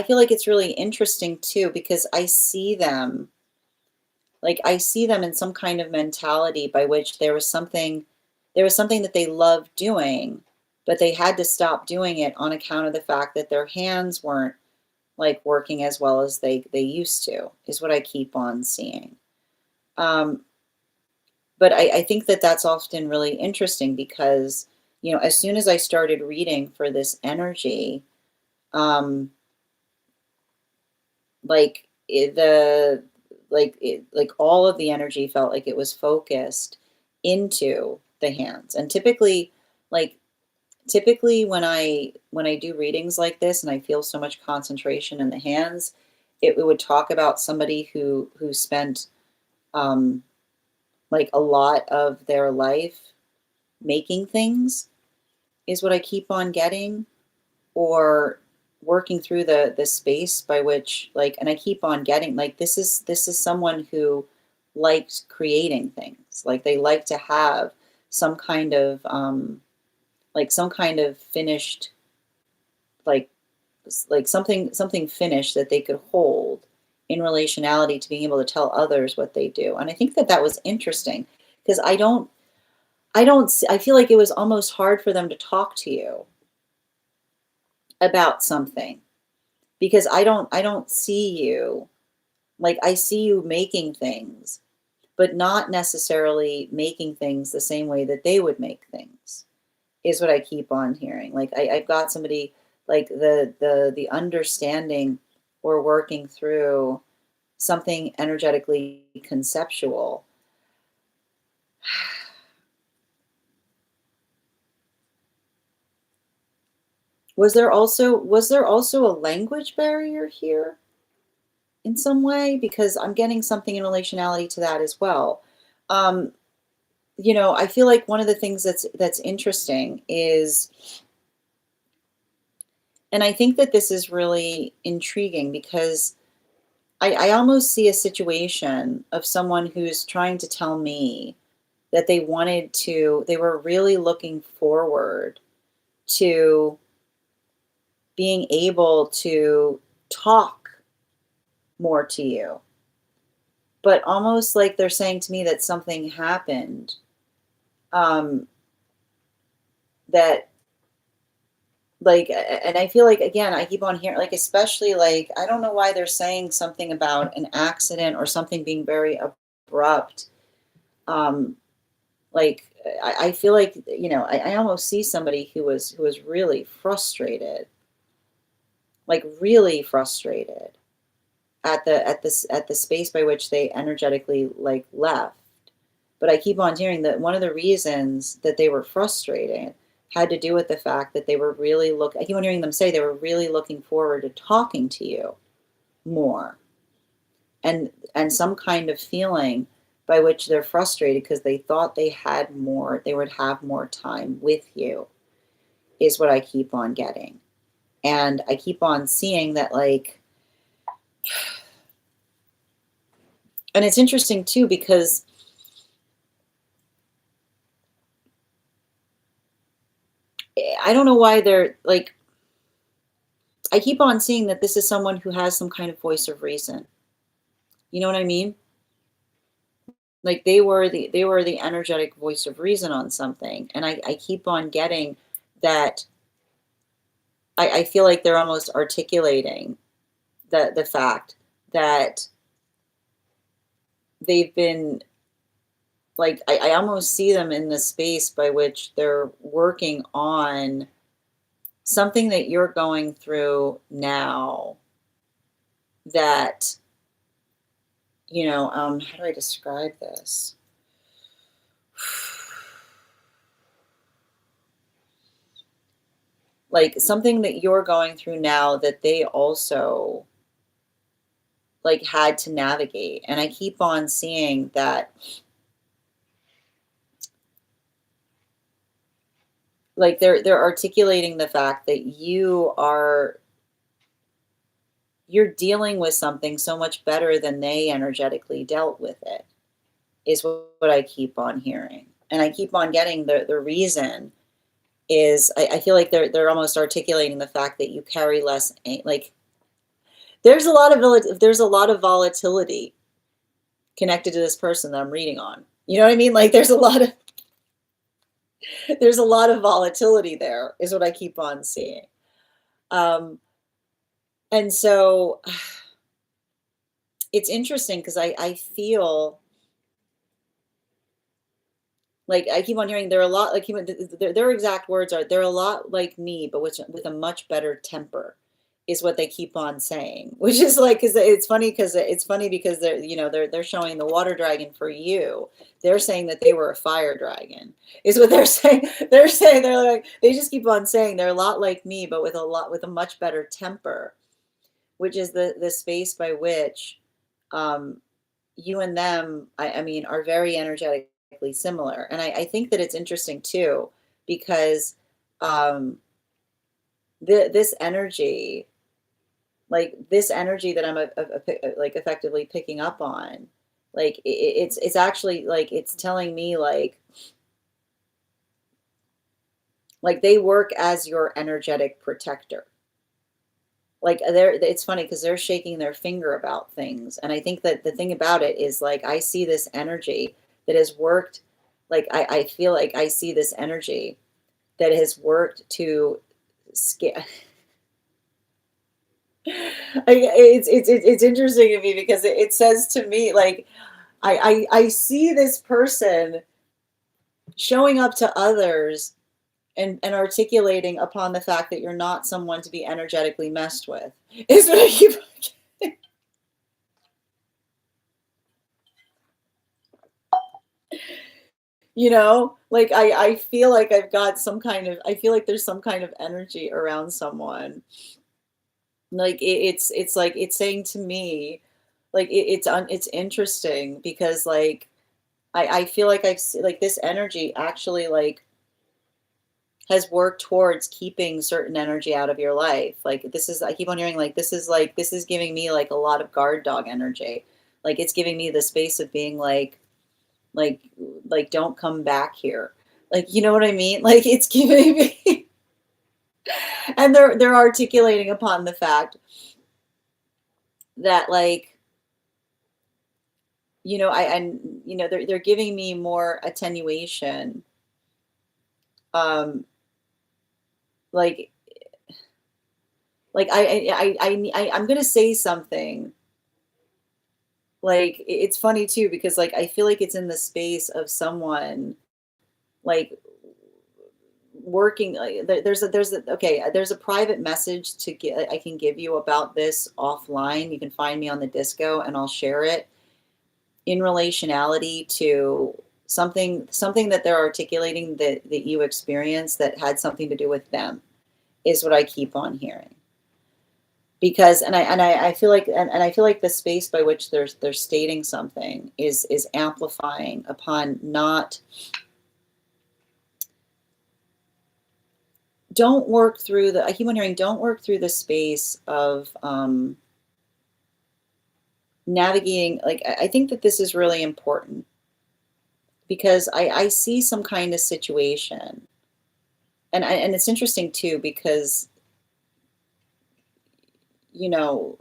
feel like it's really interesting too, because I see them in some kind of mentality by which there was something that they loved doing, but they had to stop doing it on account of the fact that their hands weren't like working as well as they used to, is what I keep on seeing. But I think that that's often really interesting because, as soon as I started reading for this energy, like all of the energy felt like it was focused into the hands. And typically when I do readings like this and I feel so much concentration in the hands, it would talk about somebody who spent like a lot of their life making things, is what I keep on getting, or working through the space by which, and I keep on getting, this is someone who likes creating things. Like they like to have some kind of finished, like something finished that they could hold in relationality to being able to tell others what they do. And I think that was interesting because I don't I feel like it was almost hard for them to talk to you about something because I don't see you, like, I see you making things, but not necessarily making things the same way that they would make things, is what I keep on hearing. Like I've got somebody, like the understanding or working through something energetically conceptual. Was there also a language barrier here in some way? Because I'm getting something in relationality to that as well. Um, I feel like one of the things that's interesting is, and I think that this is really intriguing because I almost see a situation of someone who's trying to tell me that they were really looking forward to being able to talk more to you, but almost like they're saying to me that something happened, um, that like, and I feel like, again, I keep on hearing, like, especially, like, I don't know why they're saying something about an accident or something being very abrupt. Um, like, I feel like, I almost see somebody who was really frustrated, like really frustrated at the space by which they energetically, like, left. But I keep on hearing that one of the reasons that they were frustrated had to do with the fact that they were really I keep on hearing them say they were really looking forward to talking to you more, and some kind of feeling by which they're frustrated because they thought they would have more time with you, is what I keep on getting. And I keep on seeing that, like, and it's interesting too because I don't know why they're like, I keep on seeing that this is someone who has some kind of voice of reason. You know what I mean? Like they were the energetic voice of reason on something. And I keep on getting that I feel like they're almost articulating the fact that they've been, like, I almost see them in the space by which they're working on something that you're going through now, that, how do I describe this? Like something that you're going through now that they also, like, had to navigate. And I keep on seeing that, like, they're articulating the fact that you're dealing with something so much better than they energetically dealt with it, is what I keep on hearing. And I keep on getting the reason is, I feel like they're almost articulating the fact that you carry less, like, there's a lot of volatility connected to this person that I'm reading on. You know what I mean? Like, there's a lot of volatility there, is what I keep on seeing. And so it's interesting because I feel like I keep on hearing they're a lot like their exact words are, they're a lot like me, but with a much better temper, is what they keep on saying. Which is like, because it's funny because they're showing the water dragon for you. They're saying that they were a fire dragon, is what they're saying. They're like, they just keep on saying they're a lot like me, but with a much better temper, which is the space by which, um, you and them, I mean, are very energetically similar. And I think that it's interesting too, because, um, this energy, like this energy that I'm like effectively picking up on, like it's actually, like, it's telling me, like they work as your energetic protector. Like, it's funny because they're shaking their finger about things, and I think that the thing about it is, like, I see this energy that has worked Like I feel like I see this energy that has worked to scare. It's interesting to me because it says to me like I see this person showing up to others and articulating upon the fact that you're not someone to be energetically messed with. Is what I keep. Like I feel like I've got some kind of, I feel like there's some kind of energy around someone. Like it's like it's saying to me, like it's interesting because like I feel like like this energy actually like has worked towards keeping certain energy out of your life. Like this is, I keep on hearing like this is giving me like a lot of guard dog energy. Like it's giving me the space of being like like don't come back here. Like you know what I mean? Like it's giving me and they're articulating upon the fact that like and they're giving me more attenuation. Um like I'm gonna say something. Like it's funny too because like I feel like it's in the space of someone like working like there's a private message to get I can give you about this offline. You can find me on the disco and I'll share it in relationality to something that they're articulating that you experienced that had something to do with them is what I keep on hearing. Because I feel like and I feel like the space by which they're stating something is amplifying upon not don't work through the I keep on hearing don't work through the space of navigating. Like I think that this is really important because I see some kind of situation and it's interesting too because you know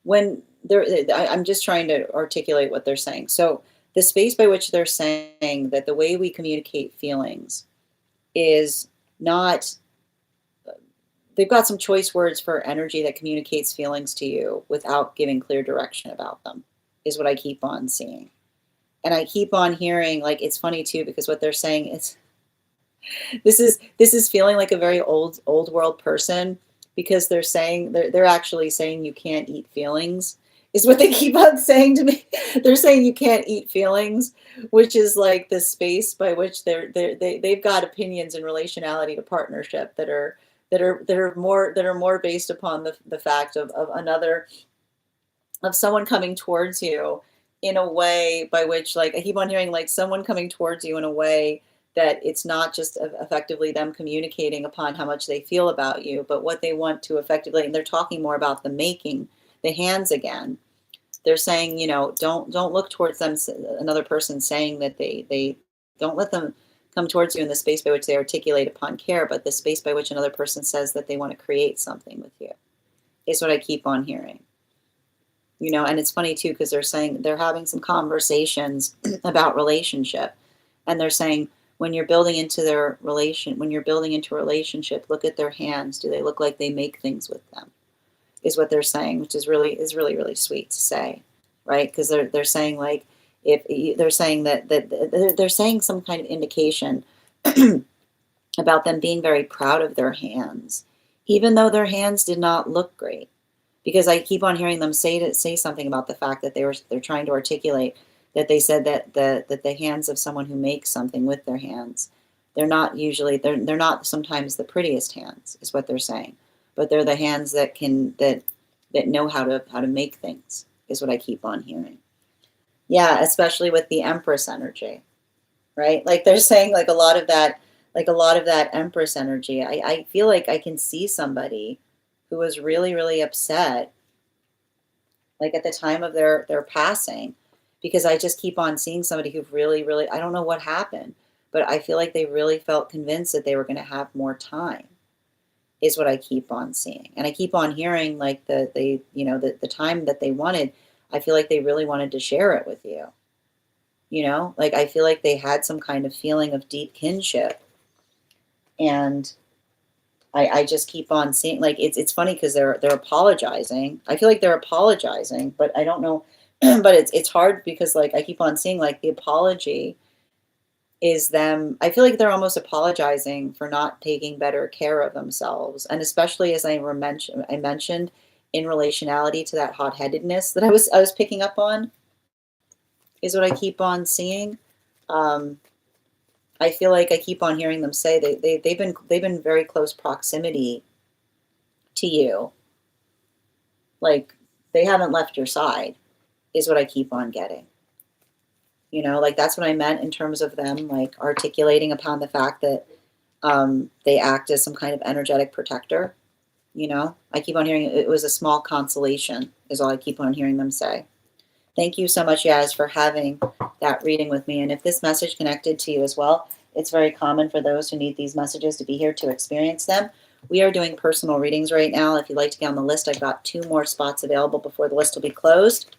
when I'm just trying to articulate what they're saying. So the space by which they're saying that the way we communicate feelings is not, they've got some choice words for energy that communicates feelings to you without giving clear direction about them, is what I keep on seeing. And I keep on hearing, like, it's funny too, because what they're saying is this is feeling like a very old world person because they're actually saying you can't eat feelings is what they keep on saying to me. They're saying you can't eat feelings, which is like the space by which they've got opinions in relationality to partnership that are more based upon the fact of another, of someone coming towards you in a way by which, like, I keep on hearing like someone coming towards you in a way that it's not just effectively them communicating upon how much they feel about you, but what they want to effectively, and they're talking more about the making, the hands again. They're saying, don't look towards them, another person saying that they don't let them come towards you in the space by which they articulate upon care, but the space by which another person says that they want to create something with you is what I keep on hearing. And it's funny too because they're saying they're having some conversations about relationship, and they're saying when you're building into when you're building into a relationship, look at their hands. Do they look like they make things with them? Is what they're saying, which is really really sweet to say, right? Because they're saying like if they're saying that they're saying some kind of indication about them being very proud of their hands, even though their hands did not look great, because I keep on hearing them say something about the fact that they're trying to articulate that they said that the hands of someone who makes something with their hands, they're not sometimes the prettiest hands, is what they're saying, but they're the hands that know how to make things, is what I keep on hearing. Yeah, especially with the Empress energy, right? Like they're saying like a lot of that Empress energy. I feel like I can see somebody who was really, really upset, like at the time of their passing, because I just keep on seeing somebody who really, really, I don't know what happened, but I feel like they really felt convinced that they were going to have more time, is what I keep on seeing. And I keep on hearing like the time that they wanted, I feel like they really wanted to share it with you. You know, like I feel like they had some kind of feeling of deep kinship. And I just keep on seeing, like, it's funny because they're apologizing. I feel like they're apologizing, but I don't know. But it's hard because like I keep on seeing like the apology is them. I feel like they're almost apologizing for not taking better care of themselves, and especially as I mentioned in relationality to that hot-headedness that I was picking up on, is what I keep on seeing. Um, I feel like I keep on hearing them say they've been very close proximity to you. Like they haven't left your side, is what I keep on getting. You know, like that's what I meant in terms of them like articulating upon the fact that they act as some kind of energetic protector. You know, I keep on hearing it was a small consolation, is all I keep on hearing them say. Thank you so much, Yaz, for having that reading with me. And if this message connected to you as well, it's very common for those who need these messages to be here to experience them. We are doing personal readings right now. If you'd like to get on the list, I've got 2 more spots available before the list will be closed.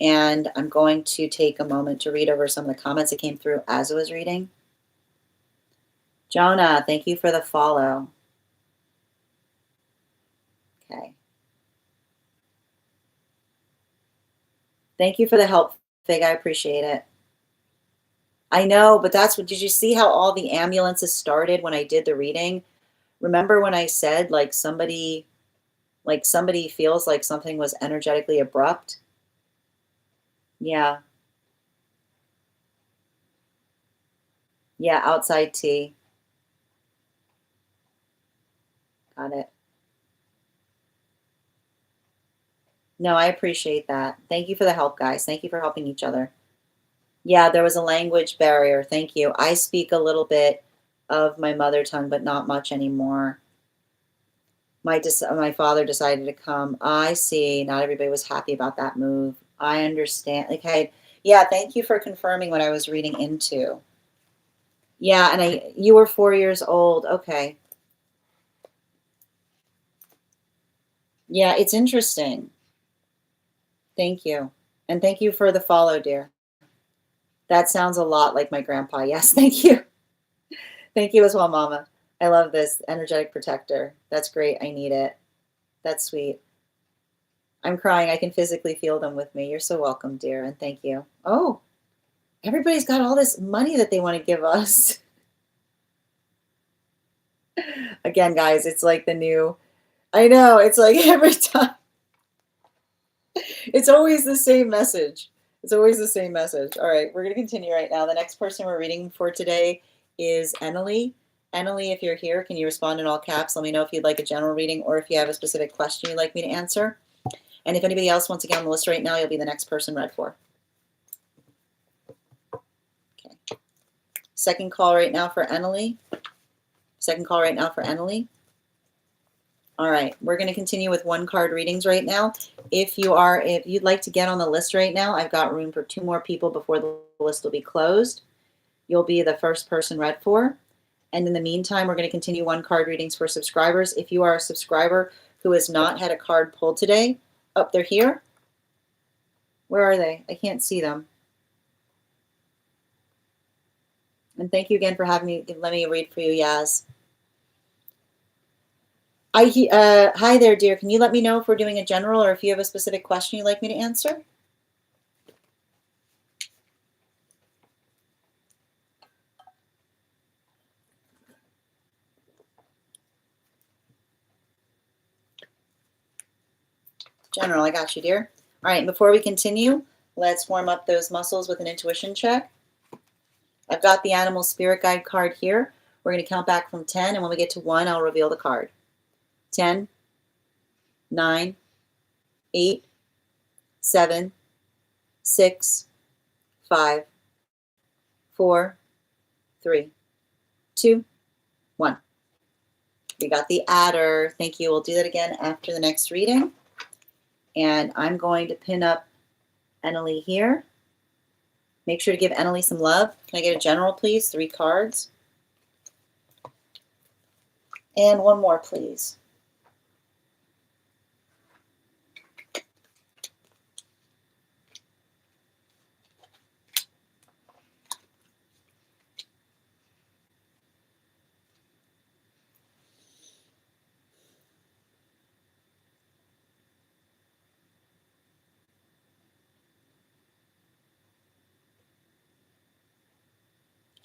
And I'm going to take a moment to read over some of the comments that came through as I was reading. Jonah, thank you for the follow. Okay. Thank you for the help, Fig. I appreciate it. I know, but that's what, did you see how all the ambulances started when I did the reading? Remember when I said like somebody feels like something was energetically abrupt? Yeah. Yeah, outside tea. Got it. No, I appreciate that. Thank you for the help, guys. Thank you for helping each other. Yeah, there was a language barrier. Thank you. I speak a little bit of my mother tongue, but not much anymore. My father decided to come. I see. Not everybody was happy about that move. I understand. Okay. Yeah, thank you for confirming what I was reading into. Yeah, and you were 4 years old. Okay. Yeah, it's interesting. Thank you. And thank you for the follow, dear. That sounds a lot like my grandpa. Yes, thank you. Thank you as well, Mama. I love this energetic protector. That's great. I need it. That's sweet. I'm crying. I can physically feel them with me. You're so welcome, dear, and thank you. Oh, everybody's got all this money that they want to give us. Again, guys, it's like the new, I know, it's like every time. It's always the same message. It's always the same message. All right, we're going to continue right now. The next person we're reading for today is Eneli. Eneli, if you're here, can you respond in all caps? Let me know if you'd like a general reading or if you have a specific question you'd like me to answer. And if anybody else wants to get on the list right now, you'll be the next person read for. Okay. Second call right now for Eneli. Second call right now for Eneli. All right, we're going to continue with 1-card readings right now. If you'd like to get on the list right now, I've got room for 2 more people before the list will be closed. You'll be the first person read for. And in the meantime, we're going to continue 1-card readings for subscribers. If you are a subscriber who has not had a card pulled today, they're here. Where are they? I can't see them. And thank you again for having me. Let me read for you, Yaz. Hi there, dear. Can you let me know if we're doing a general or if you have a specific question you'd like me to answer? General, I got you, dear. All right, before we continue, let's warm up those muscles with an intuition check. I've got the animal spirit guide card here. We're going to count back from 10, and when we get to 1, I'll reveal the card. 10, 9, 8, 7, 6, 5, 4, 3, 2, 1. We got the adder. Thank you. We'll do that again after the next reading. And I'm going to pin up Eneli here. Make sure to give Eneli some love. Can I get a general, please? 3 cards. And 1 more, please.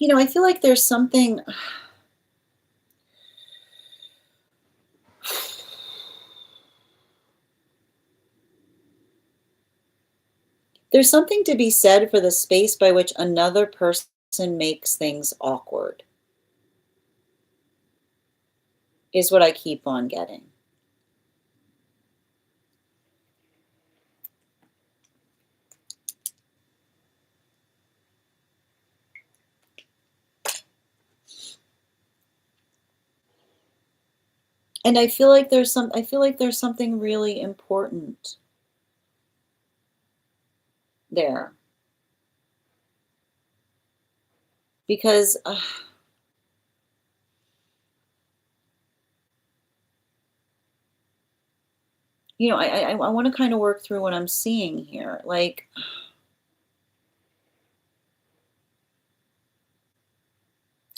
I feel like there's something to be said for the space by which another person makes things awkward, is what I keep on getting. And I feel like there's something really important there because I want to kind of work through what I'm seeing here. Like,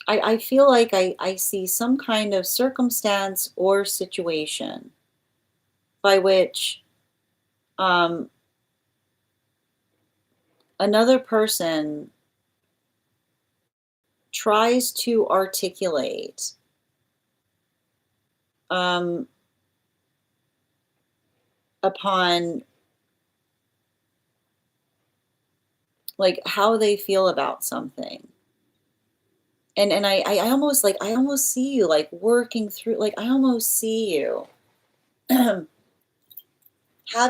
I feel like I see some kind of circumstance or situation by which um, another person tries to articulate um, upon like how they feel about something. And I almost like I almost see you like working through like I almost see you have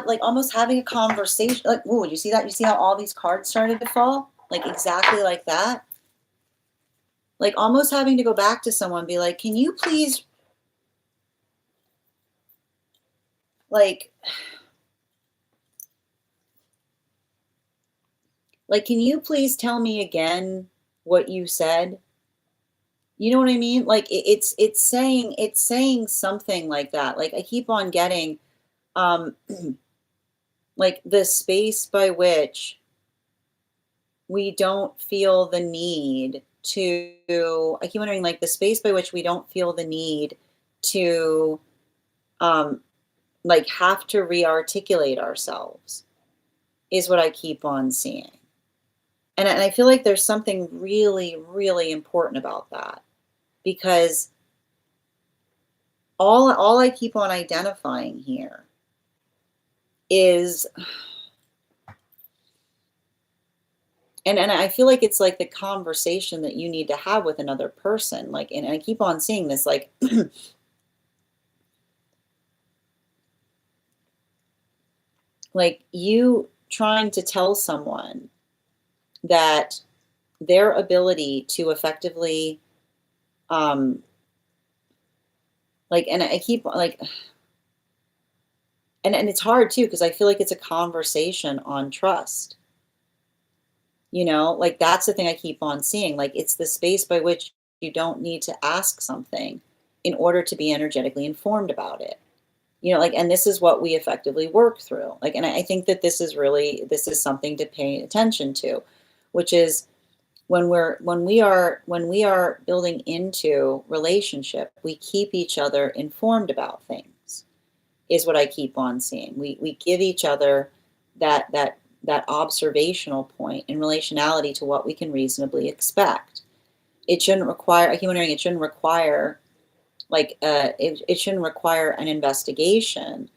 like almost having a conversation like, oh, you see that? You see how all these cards started to fall? Like exactly like that. Like almost having to go back to someone, be like, can you please like can you please tell me again what you said? You know what I mean? Like it's saying something like that. Like I keep on getting um like the space by which we don't feel the need to I keep wondering like the space by which we don't feel the need to um like have to re-articulate ourselves is what I keep on seeing. And I feel like there's something really, really important about that because all I keep on identifying here is and I feel like it's like the conversation that you need to have with another person. Like and I keep on seeing this like like you trying to tell someone that their ability to effectively um like and I keep like and it's hard too because I feel like it's a conversation on trust. Like that's the thing I keep on seeing. Like it's the space by which you don't need to ask something in order to be energetically informed about it. Like and this is what we effectively work through. Like and I think that this is something to pay attention to, which is when we are building into relationship, we keep each other informed about things is what I keep on seeing. We give each other that observational point in relationality to what we can reasonably expect. It shouldn't require. I keep wondering. It shouldn't require it shouldn't require an investigation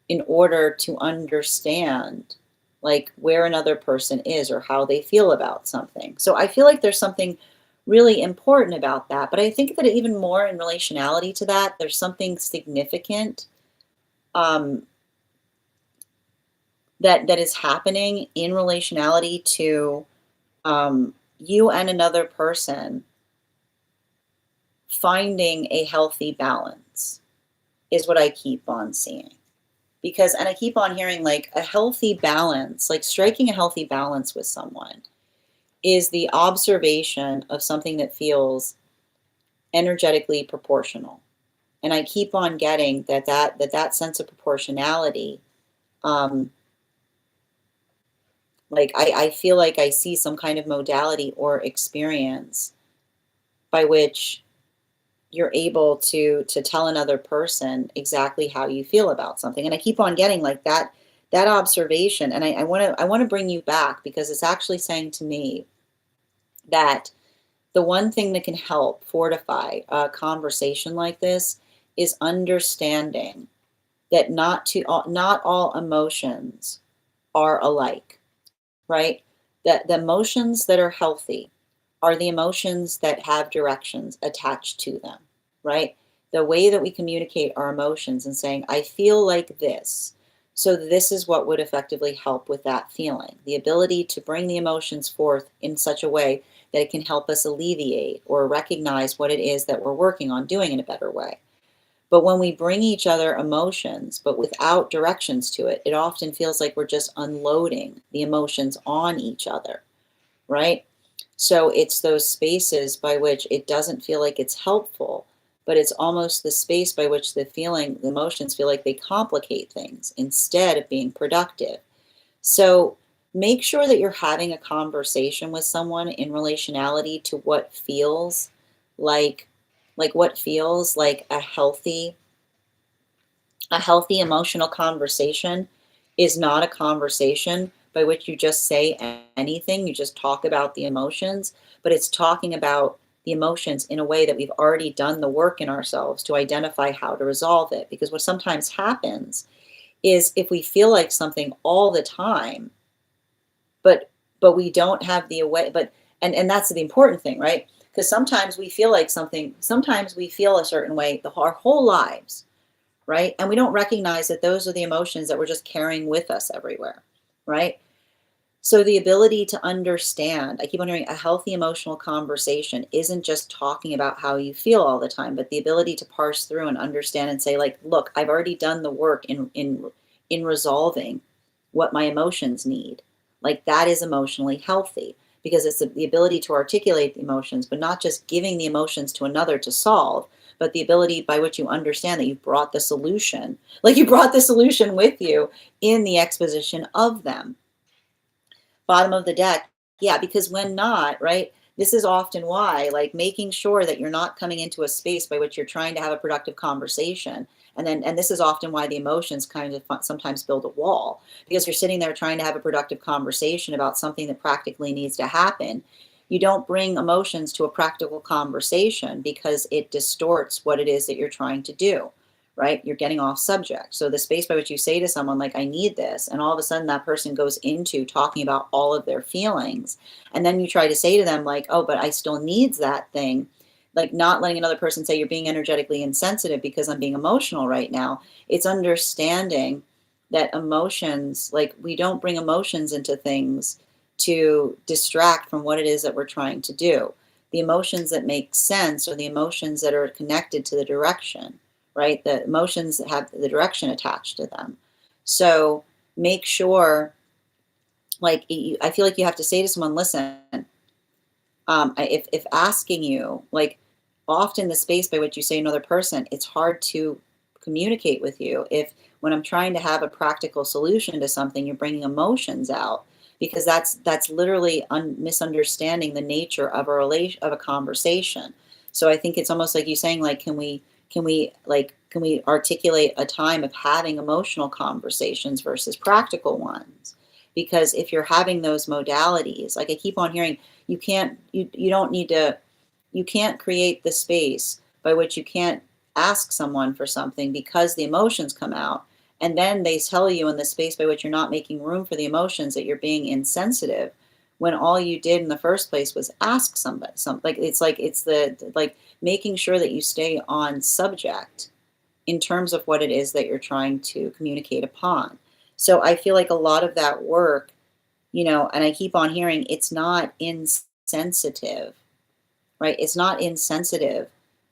in order to understand like where another person is or how they feel about something. So I feel like there's something really important about that. But I think that even more in relationality to that, there's something significant um, that is happening in relationality to you and another person finding a healthy balance is what I keep on seeing. Because, and I keep on hearing like a healthy balance, like striking a healthy balance with someone is the observation of something that feels energetically proportional. And I keep on getting that sense of proportionality. Um, like I feel like I see some kind of modality or experience by which you're able to tell another person exactly how you feel about something. And I keep on getting like that observation. And I want to bring you back because it's actually saying to me that The one thing that can help fortify a conversation like this is understanding that not all emotions are alike, right? That the emotions that are healthy are the emotions that have directions attached to them, right? The way that we communicate our emotions and saying, I feel like this. So this is what would effectively help with that feeling. The ability to bring the emotions forth in such a way that it can help us alleviate or recognize what it is that we're working on doing in a better way. But when we bring each other emotions, but without directions to it, it often feels like we're just unloading the emotions on each other, right? So it's those spaces by which it doesn't feel like it's helpful, but it's almost the space by which the emotions feel like they complicate things instead of being productive. So make sure that you're having a conversation with someone in relationality to like what feels like a healthy emotional conversation is not a conversation by which you just say anything, you just talk about the emotions, but it's talking about the emotions in a way that we've already done the work in ourselves to identify how to resolve it. Because what sometimes happens is if we feel like something all the time, but we don't have the away, but and that's the important thing, right? Because sometimes we feel like something, sometimes we feel a certain way our whole lives, right? And we don't recognize that those are the emotions that we're just carrying with us everywhere, right? So the ability to understand, I keep on hearing a healthy emotional conversation isn't just talking about how you feel all the time, but the ability to parse through and understand and say, like, look, I've already done the work in resolving what my emotions need. Like that is emotionally healthy because it's the ability to articulate the emotions, but not just giving the emotions to another to solve, but the ability by which you understand that you've brought the solution, like you brought the solution with you in the exposition of them. Bottom of the deck, yeah, because when not, right, this is often why, like making sure that you're not coming into a space by which you're trying to have a productive conversation. And this is often why the emotions kind of sometimes build a wall, because you're sitting there trying to have a productive conversation about something that practically needs to happen. You don't bring emotions to a practical conversation because it distorts what it is that you're trying to do, right? You're getting off subject. So the space by which you say to someone, like, I need this, and all of a sudden that person goes into talking about all of their feelings. And then you try to say to them, like, oh, but I still needs that thing. Like not letting another person say you're being energetically insensitive because I'm being emotional right now. It's understanding that emotions, like we don't bring emotions into things to distract from what it is that we're trying to do. The emotions that make sense are the emotions that are connected to the direction, right? The emotions that have the direction attached to them. So make sure, like, I feel like you have to say to someone, listen, if asking you, like, often the space by which you say another person, it's hard to communicate with you if when I'm trying to have a practical solution to something, you're bringing emotions out because that's literally misunderstanding the nature of a conversation. So I think it's almost like you saying, like, can we articulate a time of having emotional conversations versus practical ones? Because if you're having those modalities, like I keep on hearing, you don't need to, you can't create the space by which you can't ask someone for something because the emotions come out, and then they tell you in the space by which you're not making room for the emotions that you're being insensitive, when all you did in the first place was ask somebody something. Like it's the like making sure that you stay on subject in terms of what it is that you're trying to communicate upon. So I feel like a lot of that work, and I keep on hearing it's not insensitive, right? It's not insensitive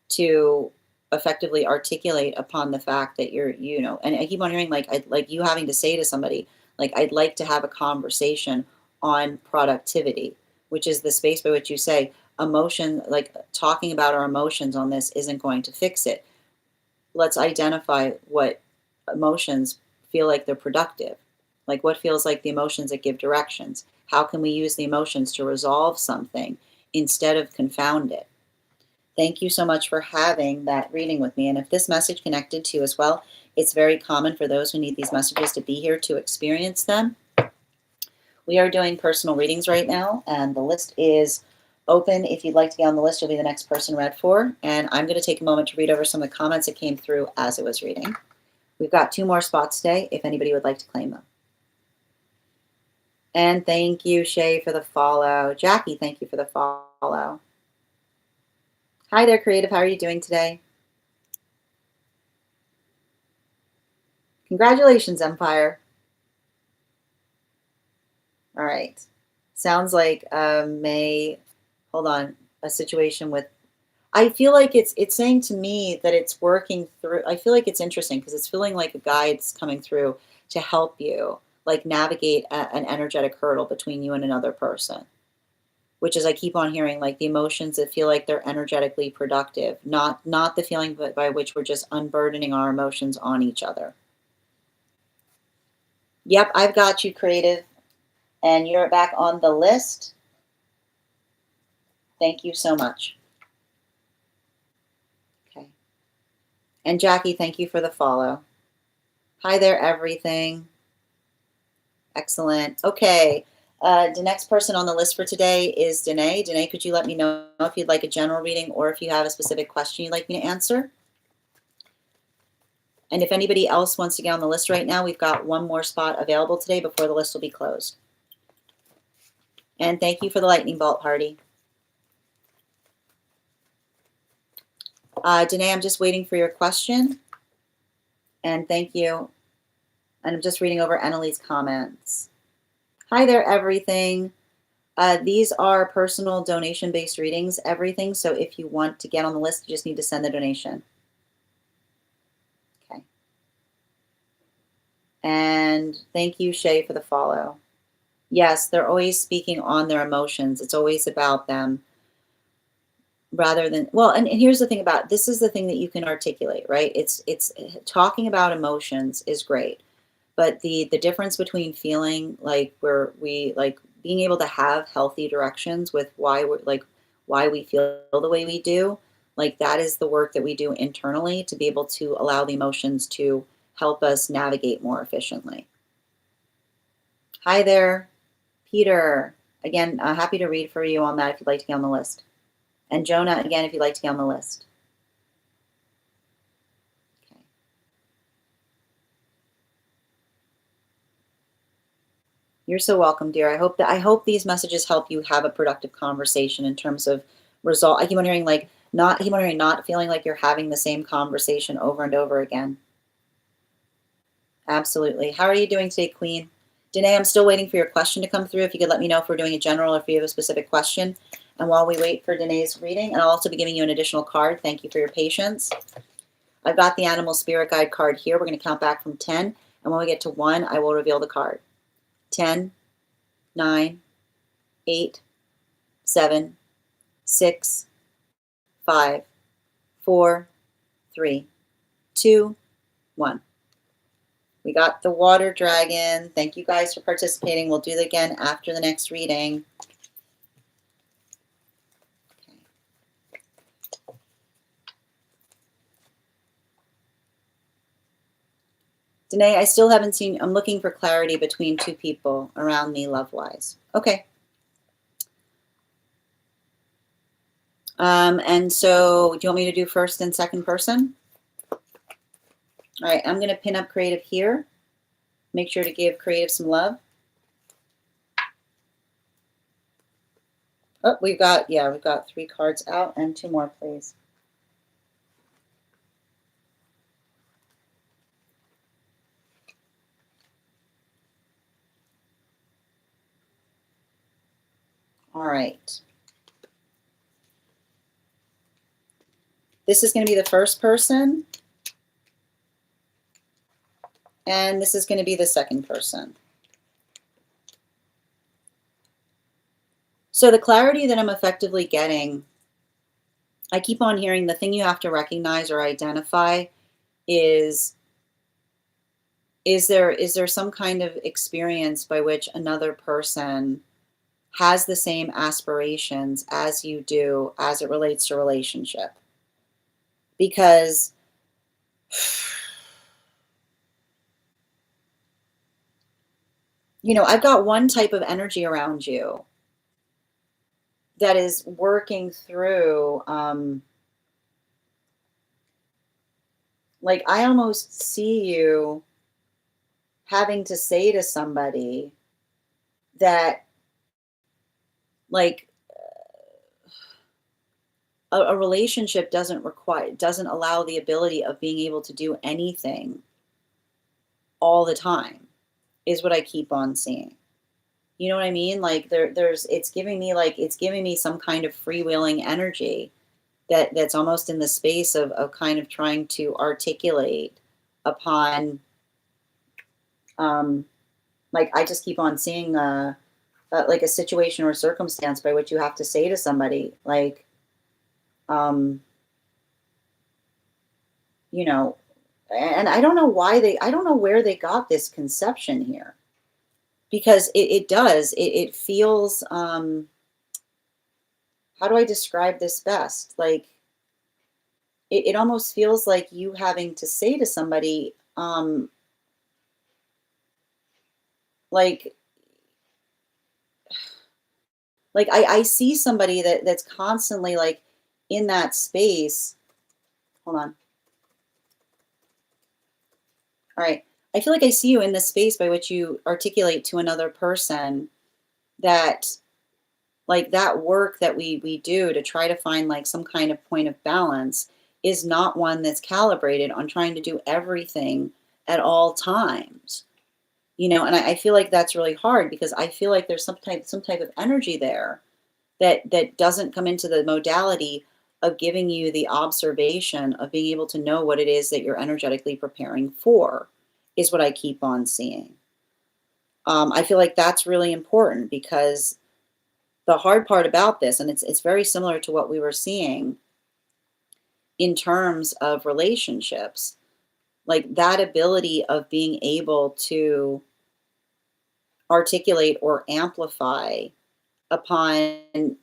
to effectively articulate upon the fact that and I keep on hearing, like, like you having to say to somebody, like, I'd like to have a conversation on productivity, which is the space by which you say emotion, like talking about our emotions on this isn't going to fix it. Let's identify what emotions feel like they're productive. Like what feels like the emotions that give directions. How can we use the emotions to resolve something instead of confound it? Thank you so much for having that reading with me. And if this message connected to you as well, it's very common for those who need these messages to be here to experience them. We are doing personal readings right now, and the list is open. If you'd like to be on the list, you'll be the next person read for. And I'm going to take a moment to read over some of the comments that came through as it was reading. We've got 2 more spots today if anybody would like to claim them. And thank you, Shay, for the follow. Jackie, thank you for the follow. Hi there, Creative. How are you doing today? Congratulations, Empire. All right. Sounds like May, hold on, a situation with, I feel like it's saying to me that it's working through, I feel like it's interesting because it's feeling like a guide's coming through to help you like navigate an energetic hurdle between you and another person, which is I keep on hearing like the emotions that feel like they're energetically productive, not the feeling by which we're just unburdening our emotions on each other. Yep, I've got you, Creative, and you're back on the list. Thank you so much. Okay. And Jackie, thank you for the follow. Hi there, everything. Excellent. Okay. The next person on the list for today is Danae. Danae, could you let me know if you'd like a general reading or if you have a specific question you'd like me to answer? And if anybody else wants to get on the list right now, we've got 1 more spot available today before the list will be closed. And thank you for the lightning bolt, Hardy. Danae, I'm just waiting for your question. And thank you. And I'm just reading over Annalie's comments. Hi there, everything. These are personal donation-based readings, everything. So if you want to get on the list, you just need to send the donation. Okay. And thank you, Shay, for the follow. Yes, they're always speaking on their emotions. It's always about them rather than, well, and here's the thing about, this is the thing that you can articulate, right? It's talking about emotions is great. But the difference between feeling like we like being able to have healthy directions with why we feel the way we do, like that is the work that we do internally to be able to allow the emotions to help us navigate more efficiently. Hi there, Peter. Again, happy to read for you on that if you'd like to get on the list. And Jonah, again, if you'd like to get on the list. You're so welcome, dear. I hope these messages help you have a productive conversation in terms of result. I keep wondering not feeling like you're having the same conversation over and over again. Absolutely. How are you doing today, Queen? Danae, I'm still waiting for your question to come through. If you could let me know if we're doing a general or if you have a specific question. And while we wait for Danae's reading, and I'll also be giving you an additional card. Thank you for your patience. I've got the Animal Spirit Guide card here. We're going to count back from 10. And when we get to 1, I will reveal the card. 10, 9, 8, 7, 6, 5, 4, 3, 2, 1. We got the water dragon. Thank you guys for participating. We'll do it again after the next reading. Okay. Danae, I still haven't seen, I'm looking for clarity between 2 people around me love-wise. Okay. And so do you want me to do first and second person? All right, I'm going to pin up Creative here. Make sure to give Creative some love. Oh, we've got 3 cards out and 2 more, please. All right. This is going to be the first person. And this is going to be the second person. So the clarity that I'm effectively getting, I keep on hearing the thing you have to recognize or identify is there some kind of experience by which another person has the same aspirations as you do as it relates to relationship? Because I've got one type of energy around you that is working through, like, I almost see you having to say to somebody that, like, a relationship doesn't allow the ability of being able to do anything all the time, is what I keep on seeing. You know what I mean? Like, there's it's giving me some kind of freewheeling energy that's almost in the space of kind of trying to articulate upon, um like, I just keep on seeing, like, a situation or circumstance by which you have to say to somebody, like, um you know, and I don't know where they got this conception here, because it feels, how do I describe this best? Like, it almost feels like you having to say to somebody, like I see somebody that's constantly, like, in that space. Hold on. All right. I feel like I see you in the space by which you articulate to another person that, like, that work that we do to try to find, like, some kind of point of balance is not one that's calibrated on trying to do everything at all times. And I feel like that's really hard, because I feel like there's some type of energy there that doesn't come into the modality of giving you the observation of being able to know what it is that you're energetically preparing for, is what I keep on seeing. I feel like that's really important, because the hard part about this, and it's very similar to what we were seeing in terms of relationships, like, that ability of being able to articulate or amplify upon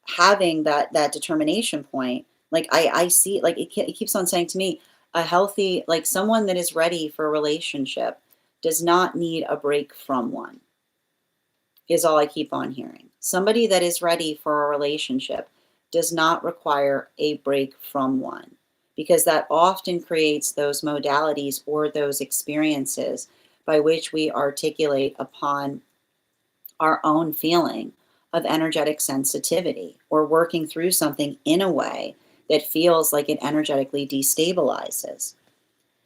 having that determination point. Like, I see, like, it keeps on saying to me, a healthy, like, someone that is ready for a relationship does not need a break from one, is all I keep on hearing. Somebody that is ready for a relationship does not require a break from one, because that often creates those modalities or those experiences by which we articulate upon our own feeling of energetic sensitivity, or working through something in a way that feels like it energetically destabilizes.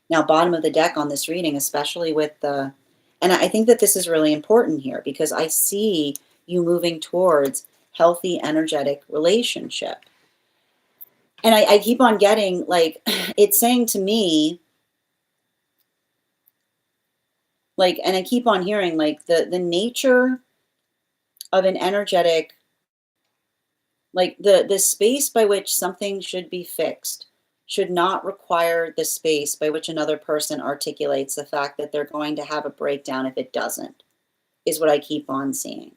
Now, bottom of the deck on this reading, especially with and I think that this is really important here, because I see you moving towards healthy, energetic relationship. And I keep on getting, like, it's saying to me, like, and I keep on hearing, like, the nature of an energetic, like, the space by which something should be fixed should not require the space by which another person articulates the fact that they're going to have a breakdown if it doesn't, is what I keep on seeing,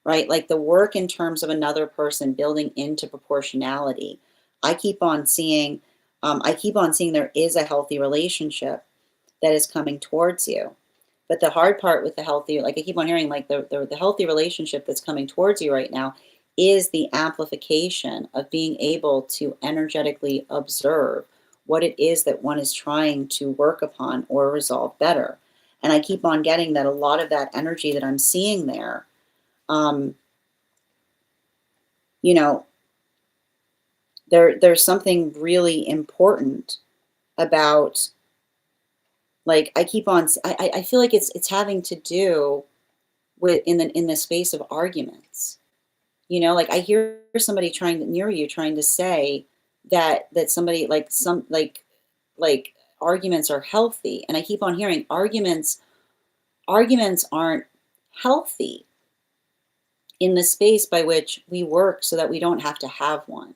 right? Like, the work in terms of another person building into proportionality. I keep on seeing, there is a healthy relationship that is coming towards you. But the hard part with the healthy, like, I keep on hearing, like, the healthy relationship that's coming towards you right now is the amplification of being able to energetically observe what it is that one is trying to work upon or resolve better. And I keep on getting that a lot of that energy that I'm seeing there, um, you know, there's something really important about, like, I keep on, I feel like it's having to do with, in the space of arguments. Like, I hear somebody trying to, near you, trying to say that somebody, like, like arguments are healthy, and I keep on hearing arguments aren't healthy in the space by which we work so that we don't have to have one.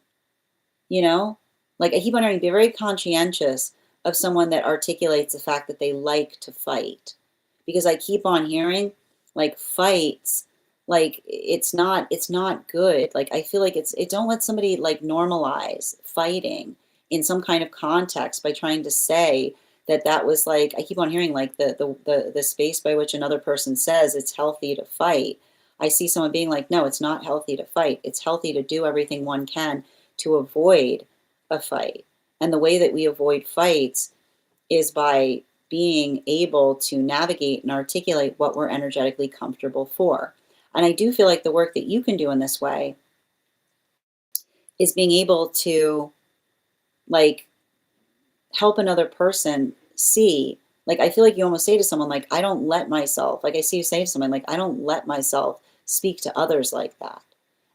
You know, like, I keep on hearing, be very conscientious of someone that articulates the fact that they like to fight, because I keep on hearing, like, fights, like, it's not good. Like, I feel like it don't let somebody, like, normalize fighting in some kind of context by trying to say that was, like, I keep on hearing, like, the space by which another person says it's healthy to fight. I see someone being like, no, it's not healthy to fight. It's healthy to do everything one can to avoid a fight. And the way that we avoid fights is by being able to navigate and articulate what we're energetically comfortable for. And I do feel like the work that you can do in this way is being able to, like, help another person see. Like, I feel like you almost say to someone, like, I don't let myself, like I see you say to someone, like, I don't let myself speak to others like that.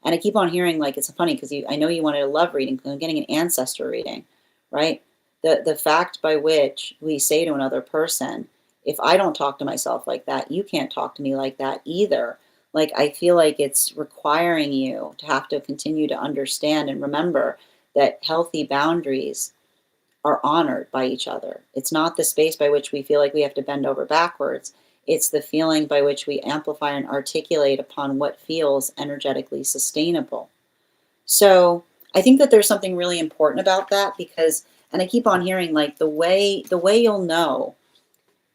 And I keep on hearing, like, it's funny because I know you wanted a love reading, 'cause I'm getting an ancestor reading, right? The fact by which we say to another person, if I don't talk to myself like that, you can't talk to me like that either. Like, I feel like it's requiring you to have to continue to understand and remember that healthy boundaries are honored by each other. It's not the space by which we feel like we have to bend over backwards. It's the feeling by which we amplify and articulate upon what feels energetically sustainable. So I think that there's something really important about that because, and I keep on hearing, like, the way you'll know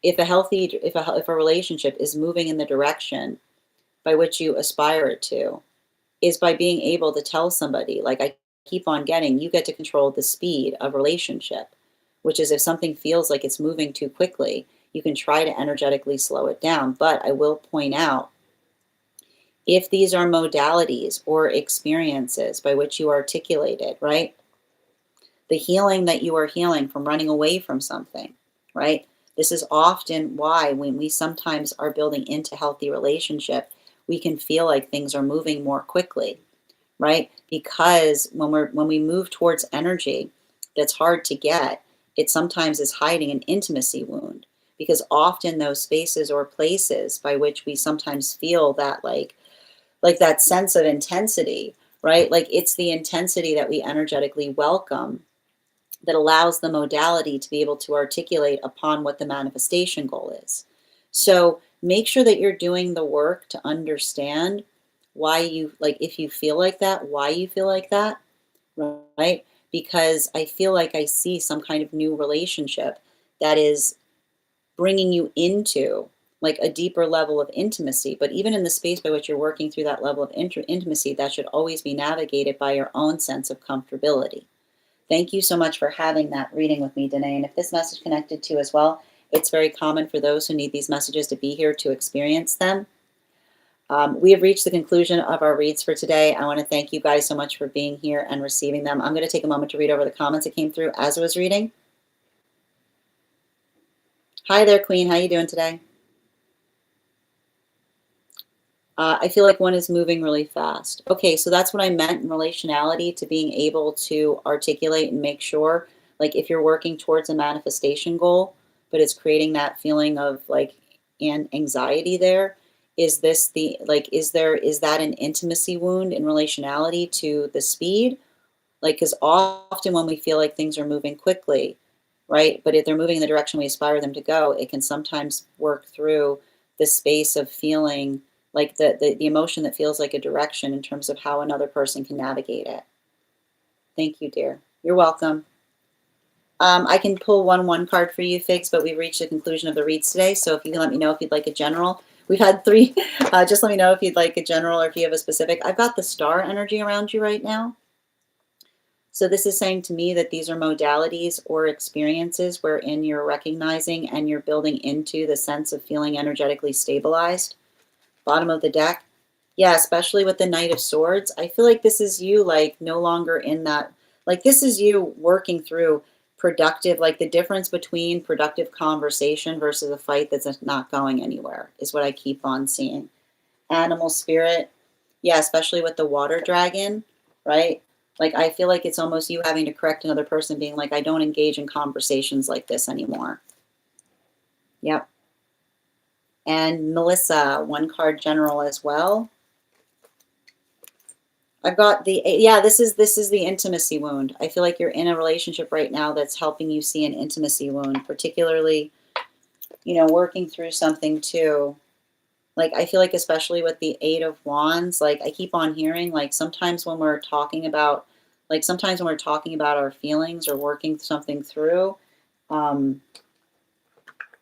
if a healthy, if a relationship is moving in the direction by which you aspire it to, is by being able to tell somebody, like I keep on getting, you get to control the speed of relationship, which is if something feels like it's moving too quickly, you can try to energetically slow it down. But I will point out, if these are modalities or experiences by which you articulate it, right? The healing that you are healing from running away from something, right? This is often why when we sometimes are building into healthy relationship, we can feel like things are moving more quickly, right? Because when we move towards energy that's hard to get, it sometimes is hiding an intimacy wound. Because often those spaces or places by which we sometimes feel that, like that sense of intensity, right? Like, it's the intensity that we energetically welcome that allows the modality to be able to articulate upon what the manifestation goal is. So make sure that you're doing the work to understand why you, like, if you feel like that, why you feel like that, right? Because I feel like I see some kind of new relationship that is bringing you into, like, a deeper level of intimacy. But even in the space by which you're working through that level of intimacy, that should always be navigated by your own sense of comfortability. Thank you so much for having that reading with me, Danae. And if this message connected to you as well, it's very common for those who need these messages to be here to experience them. We have reached the conclusion of our reads for today. I want to thank you guys so much for being here and receiving them. I'm going to take a moment to read over the comments that came through as I was reading. Hi there, Queen. How you doing today? I feel like one is moving really fast. Okay, so that's what I meant in relationality to being able to articulate and make sure, like, if you're working towards a manifestation goal, but it's creating that feeling of, like, an anxiety there, is this the, like, is that an intimacy wound in relationality to the speed? Like, because often when we feel like things are moving quickly, right? But if they're moving in the direction we aspire them to go, it can sometimes work through the space of feeling like the emotion that feels like a direction in terms of how another person can navigate it. Thank you, dear. You're welcome. I can pull one card for you, Figs, but we've reached the conclusion of the reads today. So if you can let me know if you'd like a general. We've had three. Just let me know if you'd like a general or if you have a specific. I've got the star energy around you right now. So this is saying to me that these are modalities or experiences wherein you're recognizing and you're building into the sense of feeling energetically stabilized. Bottom of the deck. Yeah, especially with the Knight of Swords. I feel like this is you, like, no longer in that, like, this is you working through productive, like, the difference between productive conversation versus a fight that's not going anywhere is what I keep on seeing. Animal spirit. Yeah, especially with the water dragon, right? Like, I feel like it's almost you having to correct another person being like, I don't engage in conversations like this anymore. Yep. And Melissa, one card general as well. I've got the, yeah, this is the intimacy wound. I feel like you're in a relationship right now that's helping you see an intimacy wound, particularly, working through something too. Like, I feel like especially with the Eight of Wands, like, I keep on hearing, like, sometimes when we're talking about, our feelings or working something through,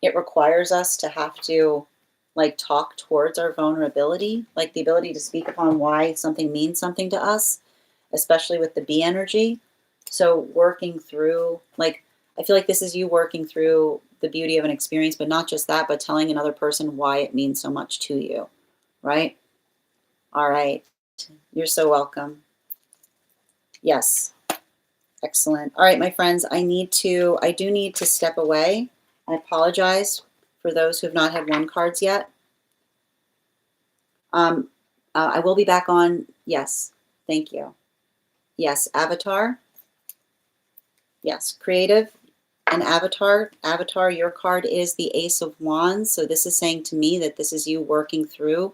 it requires us to have to like talk towards our vulnerability, like the ability to speak upon why something means something to us, especially with the B energy. So working through, like, I feel like this is you working through the beauty of an experience, but not just that, but telling another person why it means so much to you, right? All right. You're so welcome. Yes. Excellent. All right, my friends, I do need to step away. I apologize for those who have not had one cards yet. Um, I will be back on. Yes. Thank you. Yes. Avatar. Yes. Creative and Avatar. Avatar, your card is the Ace of Wands. So this is saying to me that this is you working through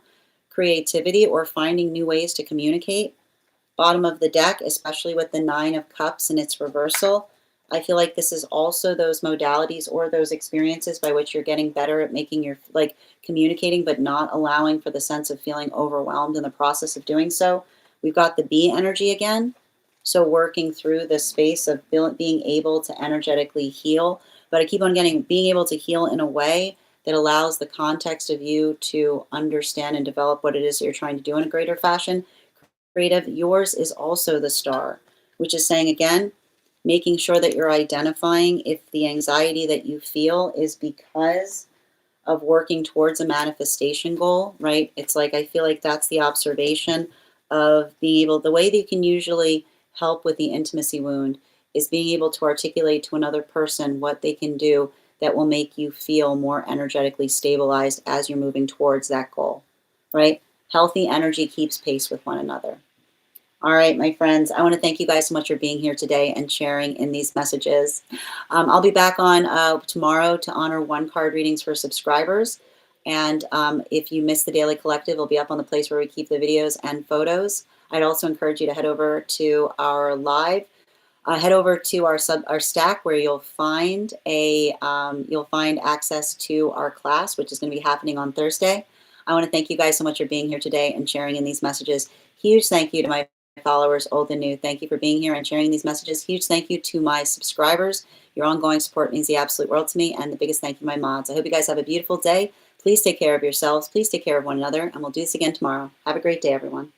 creativity or finding new ways to communicate. Bottom of the deck, especially with the Nine of Cups and its reversal, I feel like this is also those modalities or those experiences by which you're getting better at making your, like, communicating, but not allowing for the sense of feeling overwhelmed in the process of doing so. We've got the B energy again. So working through the space of being able to energetically heal, but I keep on getting being able to heal in a way that allows the context of you to understand and develop what it is that you're trying to do in a greater fashion. Creative, yours is also the Star, which is saying again, making sure that you're identifying if the anxiety that you feel is because of working towards a manifestation goal, right? It's like, I feel like that's the observation of being able, the way that you can usually help with the intimacy wound is being able to articulate to another person what they can do that will make you feel more energetically stabilized as you're moving towards that goal, right? Healthy energy keeps pace with one another. All right, my friends, I want to thank you guys so much for being here today and sharing in these messages. I'll be back on tomorrow to honor one card readings for subscribers. And if you missed the Daily Collective, it'll be up on the place where we keep the videos and photos. I'd also encourage you to head over to our live. Head over to our stack where you'll find access to our class, which is going to be happening on Thursday. I want to thank you guys so much for being here today and sharing in these messages. Huge thank you to my followers, old and new. Thank you for being here and sharing these messages. Huge thank you to my subscribers. Your ongoing support means the absolute world to me. And the biggest thank you, my mods. I hope you guys have a beautiful day. Please take care of yourselves. Please take care of one another. And we'll do this again tomorrow. Have a great day, everyone.